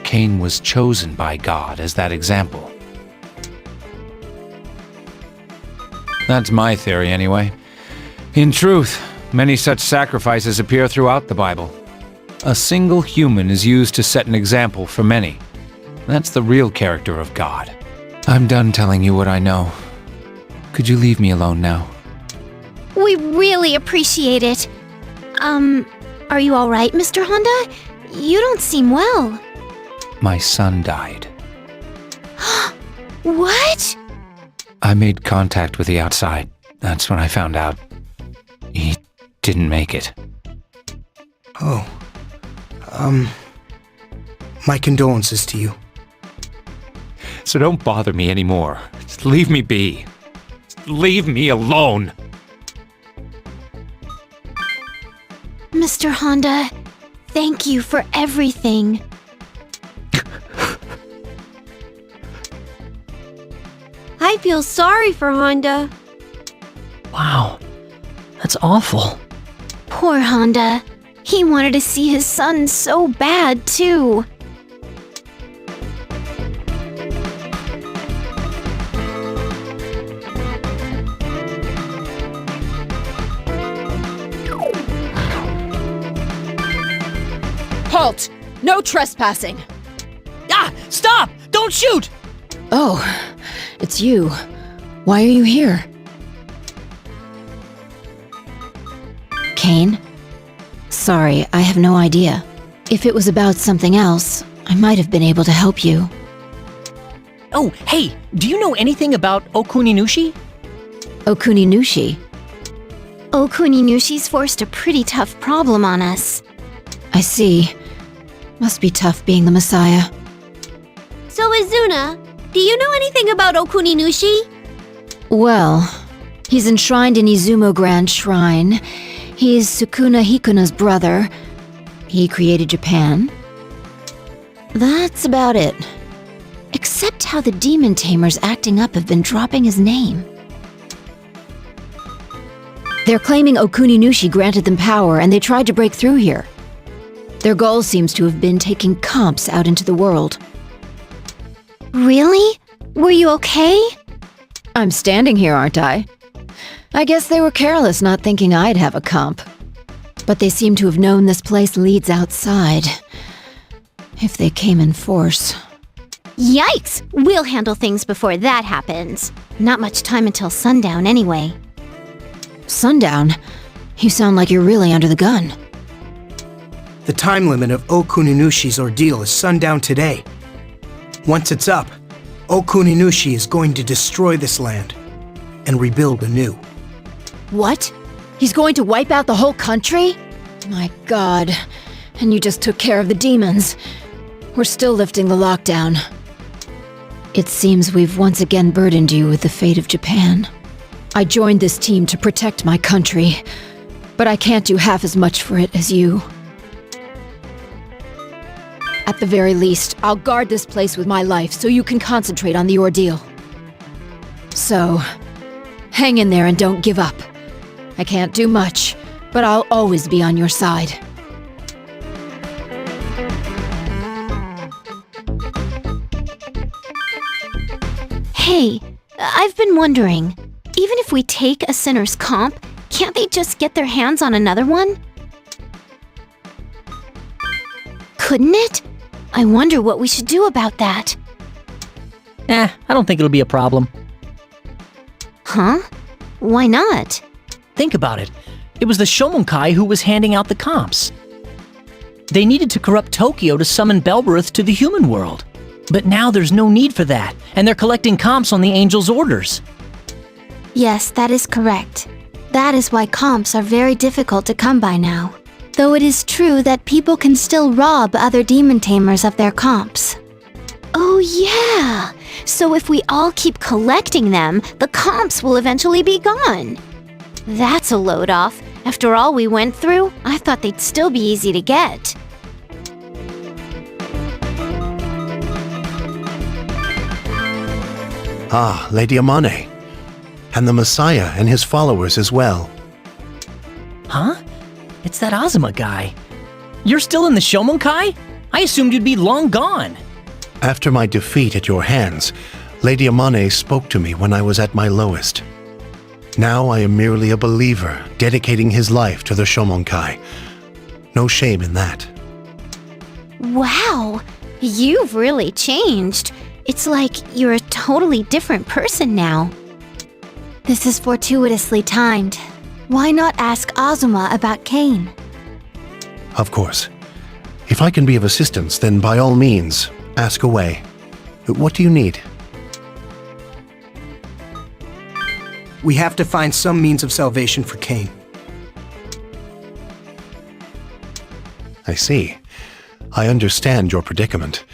S22: Cain was chosen by God as that example. That's my theory, anyway. In truth, many such sacrifices appear throughout the Bible. A single human is used to set an example for many. That's the real character of God. I'm done telling you what I know. Could you leave me alone now?
S12: We really appreciate it. Are you all right, Mr. Honda? You don't seem well.
S22: My son died.
S12: What?
S22: I made contact with the outside. That's when I found out. He didn't make it.
S16: Oh. My condolences to you.
S22: So don't bother me anymore. Just leave me be. Just leave me alone.
S12: Mr. Honda, thank you for everything.
S19: I feel sorry for Honda.
S8: Wow, that's awful.
S12: Poor Honda. He wanted to see his son so bad, too.
S7: Halt! No trespassing!
S8: Ah! Stop! Don't shoot!
S7: Oh, it's you. Why are you here?
S3: Cain? Sorry, I have no idea. If it was about something else, I might have been able to help you.
S8: Oh, hey, do you know anything about Okuninushi?
S3: Okuninushi?
S12: Okuninushi's forced a pretty tough problem on us.
S3: I see. Must be tough being the Messiah.
S19: So, Izuna, do you know anything about Okuninushi?
S3: Well, he's enshrined in Izumo Grand Shrine. He's Sukuna Hikuna's brother. He created Japan. That's about it. Except how the demon tamers acting up have been dropping his name. They're claiming Okuninushi granted them power and they tried to break through here. Their goal seems to have been taking comps out into the world.
S12: Really? Were you okay?
S3: I'm standing here, aren't I? I guess they were careless not thinking I'd have a comp. But they seem to have known this place leads outside. If they came in force.
S12: Yikes! We'll handle things before that happens. Not much time until sundown anyway.
S3: Sundown? You sound like you're really under the gun.
S16: The time limit of Okuninushi's ordeal is sundown today. Once it's up, Okuninushi is going to destroy this land and rebuild anew.
S3: What? He's going to wipe out the whole country? My god. And you just took care of the demons. We're still lifting the lockdown. It seems we've once again burdened you with the fate of Japan. I joined this team to protect my country, but I can't do half as much for it as you. At the very least, I'll guard this place with my life so you can concentrate on the ordeal. So, hang in there and don't give up. I can't do much, but I'll always be on your side.
S12: Hey, I've been wondering, even if we take a sinner's comp, can't they just get their hands on another one? Couldn't it? I wonder what we should do about that.
S8: I don't think it'll be a problem.
S12: Huh? Why not?
S8: Think about it. It was the Shomonkai who was handing out the comps. They needed to corrupt Tokyo to summon Belberith to the human world. But now there's no need for that, and they're collecting comps on the Angel's orders.
S12: Yes, that is correct. That is why comps are very difficult to come by now. Though it is true that people can still rob other demon tamers of their comps. Oh yeah! So if we all keep collecting them, the comps will eventually be gone. That's a load off. After all we went through, I thought they'd still be easy to get.
S16: Ah, Lady Amane. And the Messiah and his followers as well.
S8: Huh? It's that Azuma guy. You're still in the Shomonkai? I assumed you'd be long gone.
S16: After my defeat at your hands, Lady Amane spoke to me when I was at my lowest. Now I am merely a believer, dedicating his life to the Shomonkai. No shame in that.
S12: Wow, you've really changed. It's like you're a totally different person now. This is fortuitously timed. Why not ask Azuma about Cain?
S16: Of course. If I can be of assistance, then by all means, ask away. What do you need? We have to find some means of salvation for Cain. I see. I understand your predicament.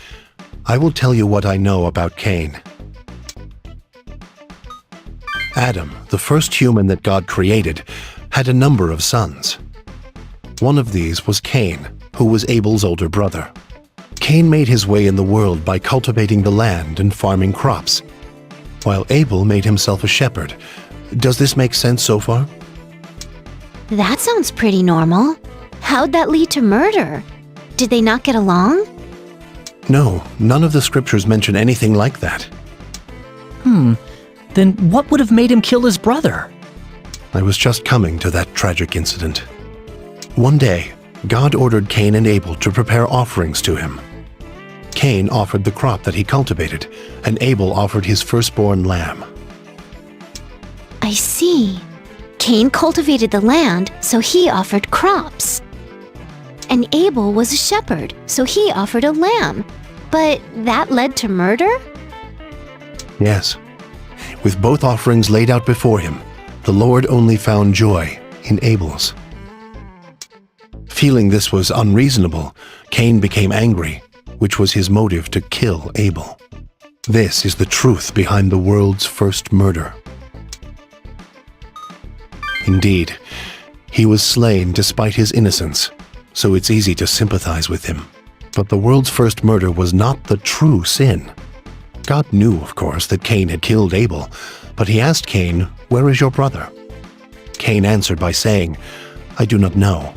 S16: I will tell you what I know about Cain. Adam, the first human that God created, had a number of sons. One of these was Cain, who was Abel's older brother. Cain made his way in the world by cultivating the land and farming crops, while Abel made himself a shepherd. Does this make sense so far?
S12: That sounds pretty normal. How'd that lead to murder? Did they not get along?
S16: No, none of the scriptures mention anything like that.
S8: Then what would have made him kill his brother?
S16: I was just coming to that tragic incident. One day, God ordered Cain and Abel to prepare offerings to him. Cain offered the crop that he cultivated, and Abel offered his firstborn lamb.
S12: I see. Cain cultivated the land, so he offered crops. And Abel was a shepherd, so he offered a lamb. But that led to murder?
S16: Yes. With both offerings laid out before him, the Lord only found joy in Abel's. Feeling this was unreasonable, Cain became angry, which was his motive to kill Abel. This is the truth behind the world's first murder. Indeed, he was slain despite his innocence, so it's easy to sympathize with him. But the world's first murder was not the true sin. God knew, of course, that Cain had killed Abel, but he asked Cain, "Where is your brother?" Cain answered by saying, "I do not know.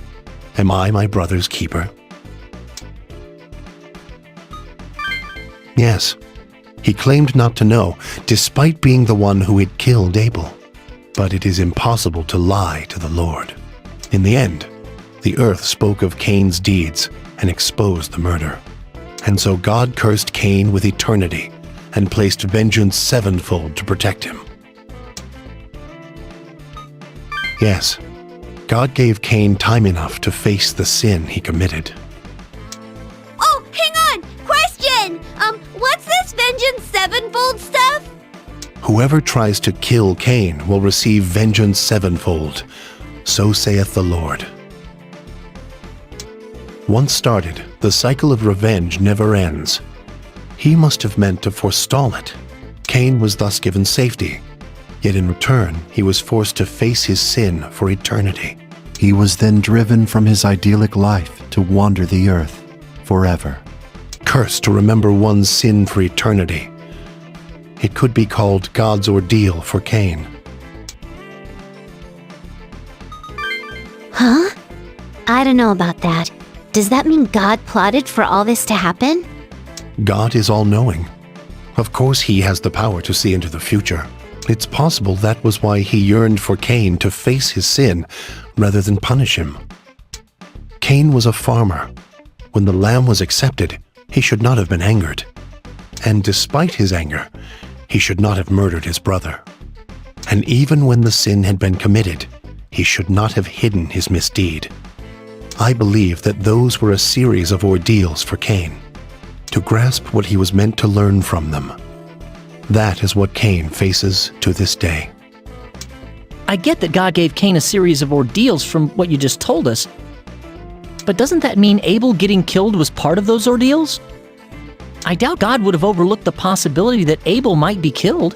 S16: Am I my brother's keeper?" Yes, he claimed not to know, despite being the one who had killed Abel. But it is impossible to lie to the Lord. In the end, the earth spoke of Cain's deeds and exposed the murder. And so God cursed Cain with eternity and placed vengeance sevenfold to protect him. Yes, God gave Cain time enough to face the sin he committed.
S19: Oh, hang on! Question! What's this vengeance sevenfold stuff?
S16: Whoever tries to kill Cain will receive vengeance sevenfold.
S1: So saith the Lord. Once started, the cycle of revenge never ends. He must have meant to forestall it. Cain was thus given safety, yet in return, he was forced to face his sin for eternity.
S4: He was then driven from his idyllic life to wander the earth forever.
S1: Cursed to remember one's sin for eternity. It could be called God's ordeal for Cain.
S12: Huh? I don't know about that. Does that mean God plotted for all this to happen?
S1: God is all-knowing. Of course he has the power to see into the future. It's possible that was why he yearned for Cain to face his sin rather than punish him. Cain was a farmer. When the lamb was accepted, he should not have been angered. And despite his anger, he should not have murdered his brother. And even when the sin had been committed, he should not have hidden his misdeed. I believe that those were a series of ordeals for Cain, to grasp what he was meant to learn from them. That is what Cain faces to this day.
S8: I get that God gave Cain a series of ordeals from what you just told us, but doesn't that mean Abel getting killed was part of those ordeals? I doubt God would have overlooked the possibility that Abel might be killed.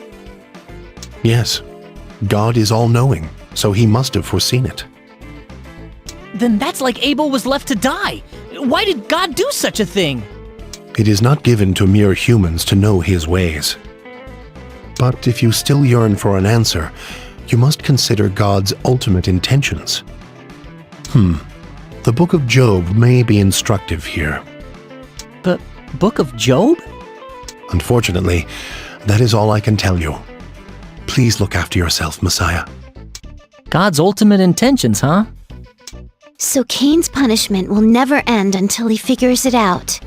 S1: Yes, God is all-knowing, so he must have foreseen it.
S8: Then that's like Abel was left to die. Why did God do such a thing?
S1: It is not given to mere humans to know his ways. But if you still yearn for an answer, you must consider God's ultimate intentions. The Book of Job may be instructive here.
S8: But Book of Job?
S1: Unfortunately, that is all I can tell you. Please look after yourself, Messiah.
S8: God's ultimate intentions, huh?
S12: So Cain's punishment will never end until he figures it out.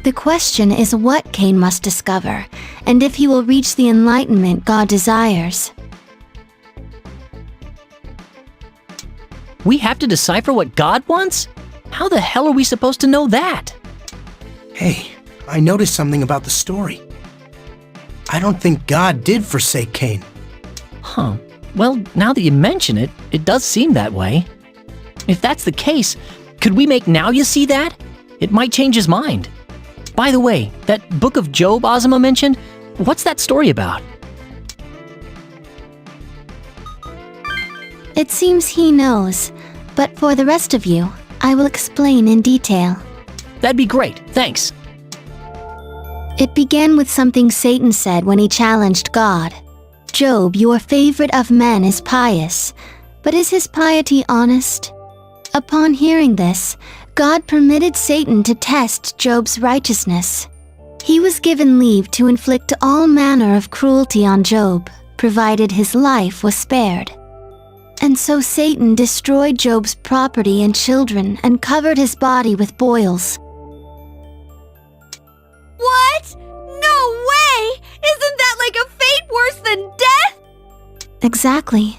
S12: The question is what Cain must discover, and if he will reach the enlightenment God desires.
S8: We have to decipher what God wants? How the hell are we supposed to know that?
S16: Hey, I noticed something about the story. I don't think God did forsake Cain.
S8: Huh. Well, now that you mention it, it does seem that way. If that's the case, could we make Naoya see that? It might change his mind. By the way, that Book of Job Ozma mentioned, what's that story about?
S12: It seems he knows, but for the rest of you, I will explain in detail.
S8: That'd be great, thanks.
S12: It began with something Satan said when he challenged God. Job, your favorite of men, is pious, but is his piety honest? Upon hearing this, God permitted Satan to test Job's righteousness. He was given leave to inflict all manner of cruelty on Job, provided his life was spared. And so Satan destroyed Job's property and children and covered his body with boils.
S19: What? No way! Isn't that like a fate worse than death?
S12: Exactly.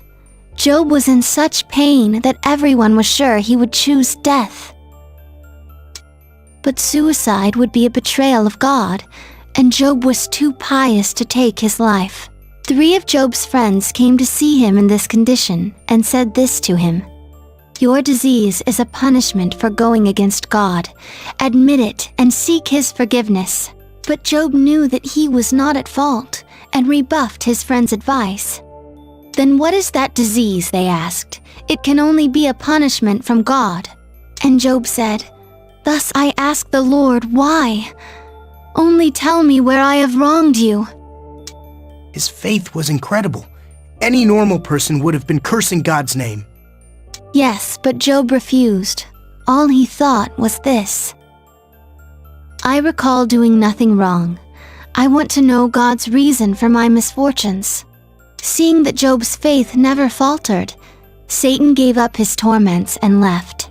S12: Job was in such pain that everyone was sure he would choose death. But suicide would be a betrayal of God, and Job was too pious to take his life. 3 of Job's friends came to see him in this condition and said this to him: "Your disease is a punishment for going against God. Admit it and seek his forgiveness." But Job knew that he was not at fault and rebuffed his friend's advice. "Then what is that disease?" they asked. "It can only be a punishment from God." And Job said, "Thus I ask the Lord, why? Only tell me where I have wronged you."
S16: His faith was incredible. Any normal person would have been cursing God's name.
S12: Yes, but Job refused. All he thought was this: I recall doing nothing wrong. I want to know God's reason for my misfortunes. Seeing that Job's faith never faltered, Satan gave up his torments and left.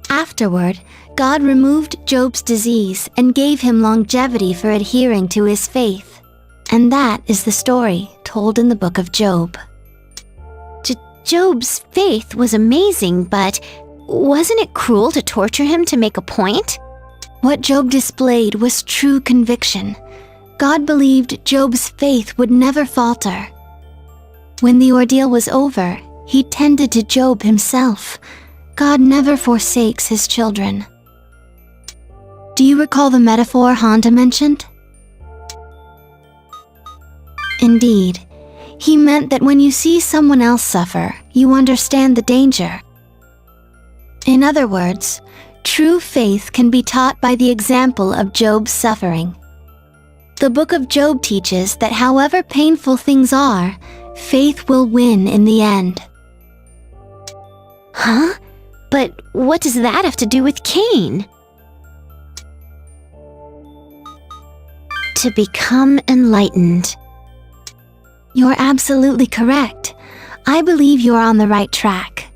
S12: Afterward, God removed Job's disease and gave him longevity for adhering to his faith. And that is the story told in the Book of Job.
S9: Job's faith was amazing, but wasn't it cruel to torture him to make a point?
S12: What Job displayed was true conviction. God believed Job's faith would never falter. When the ordeal was over, he tended to Job himself. God never forsakes his children. Do you recall the metaphor Honda mentioned? Indeed, he meant that when you see someone else suffer, you understand the danger. In other words, true faith can be taught by the example of Job's suffering. The book of Job teaches that however painful things are, faith will win in the end.
S9: Huh? But what does that have to do with Cain? To become enlightened.
S12: You're absolutely correct. I believe you're on the right track.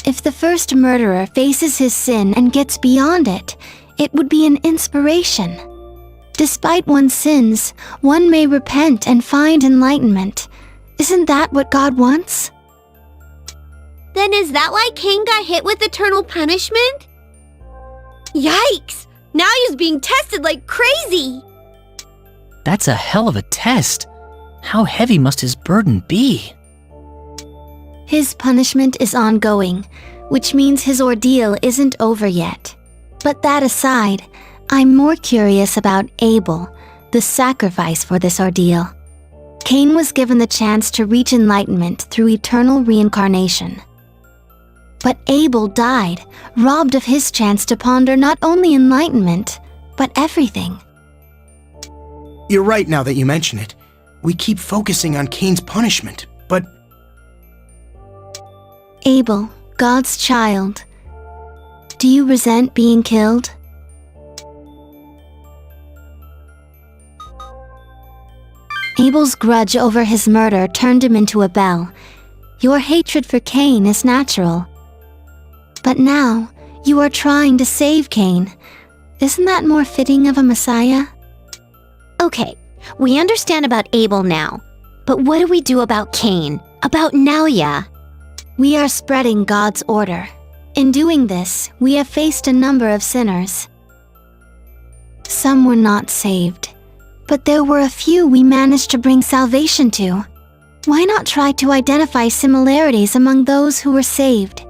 S12: If the first murderer faces his sin and gets beyond it, it would be an inspiration. Despite one's sins, one may repent and find enlightenment. Isn't that what God wants?
S19: Then is that why Cain got hit with eternal punishment? Yikes! Now he's being tested like crazy!
S8: That's a hell of a test. How heavy must his burden be?
S12: His punishment is ongoing, which means his ordeal isn't over yet. But that aside, I'm more curious about Abel, the sacrifice for this ordeal. Cain was given the chance to reach enlightenment through eternal reincarnation. But Abel died, robbed of his chance to ponder not only enlightenment, but everything.
S16: You're right now that you mention it. We keep focusing on Cain's punishment, but...
S12: Abel, God's child. Do you resent being killed? Abel's grudge over his murder turned him into a Bel. Your hatred for Cain is natural. But now, you are trying to save Cain. Isn't that more fitting of a Messiah?
S9: Okay, we understand about Abel now. But what do we do about Cain? About Naoya?
S12: We are spreading God's order. In doing this, we have faced a number of sinners. Some were not saved, but there were a few we managed to bring salvation to. Why not try to identify similarities among those who were saved?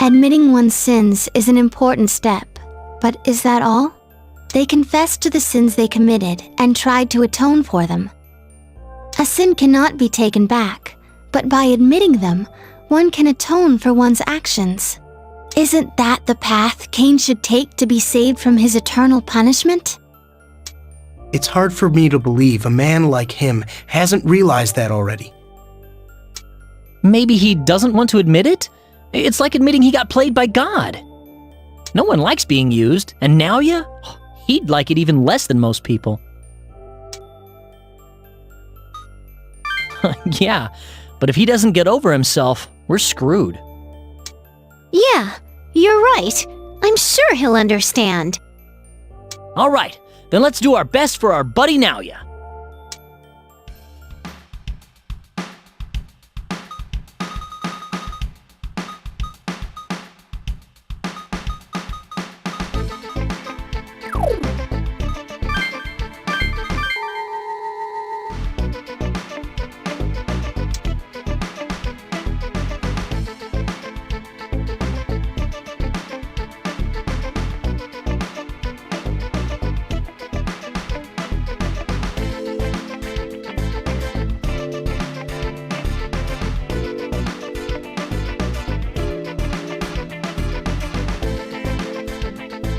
S12: Admitting one's sins is an important step, but is that all? They confessed to the sins they committed and tried to atone for them. A sin cannot be taken back, but by admitting them, one can atone for one's actions. Isn't that the path Cain should take to be saved from his eternal punishment?
S16: It's hard for me to believe a man like him hasn't realized that already.
S8: Maybe he doesn't want to admit it? It's like admitting he got played by God. No one likes being used, and Naoya? He'd like it even less than most people. Yeah, but if he doesn't get over himself, we're screwed.
S9: Yeah, you're right. I'm sure he'll understand.
S8: All right, then let's do our best for our buddy Naoya.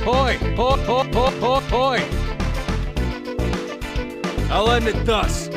S5: Hoi! Hoi! Hoi! Hoi! Hoi! Hoi! I'll end it thus.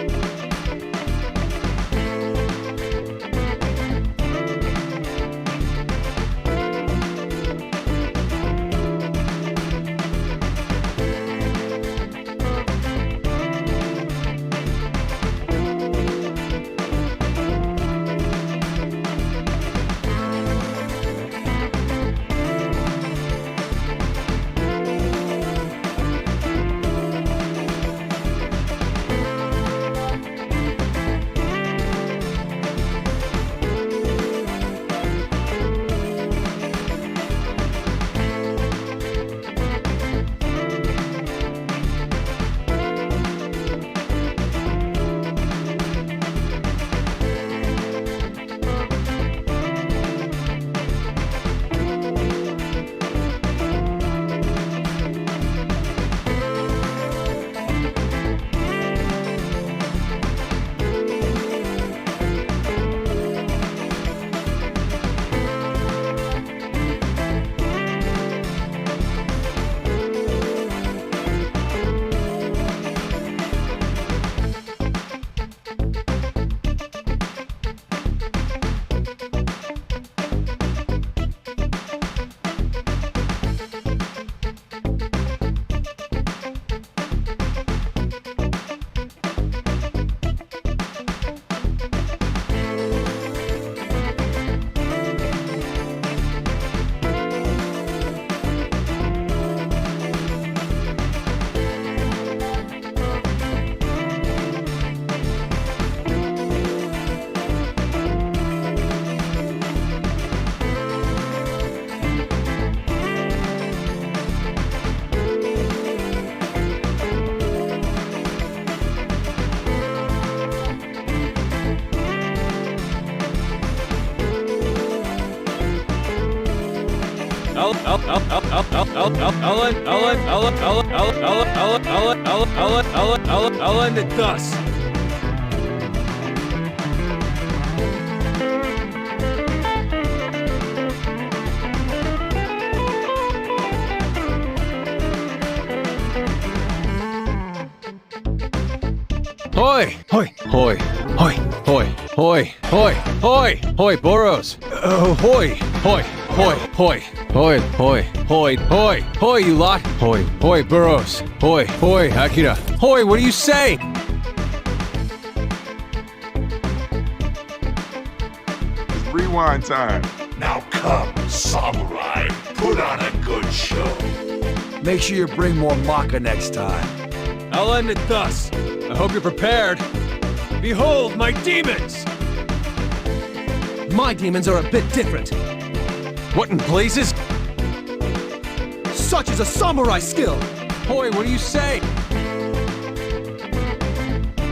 S5: I'll end it thus. Hoi! Hoi! Hoi! Hoi! Hoi! Hoi! Hoi! Hoi! Hoi! Boros! Hoi! Hoi! Hoi! Hoi! Hoi! Hoi! Hoi! Hoi! Hoi, you lot! Hoi! Hoi! Burros! Hoi! Hoi! Akira! Hoi! What do you say?
S18: It's rewind time. Now come, samurai. Put on a good show.
S15: Make sure you bring more maca next time.
S5: I'll end it thus. I hope you're prepared. Behold my demons!
S20: My demons are a bit different.
S5: What in blazes?
S20: Such is a samurai skill!
S5: Hoi, what do you say?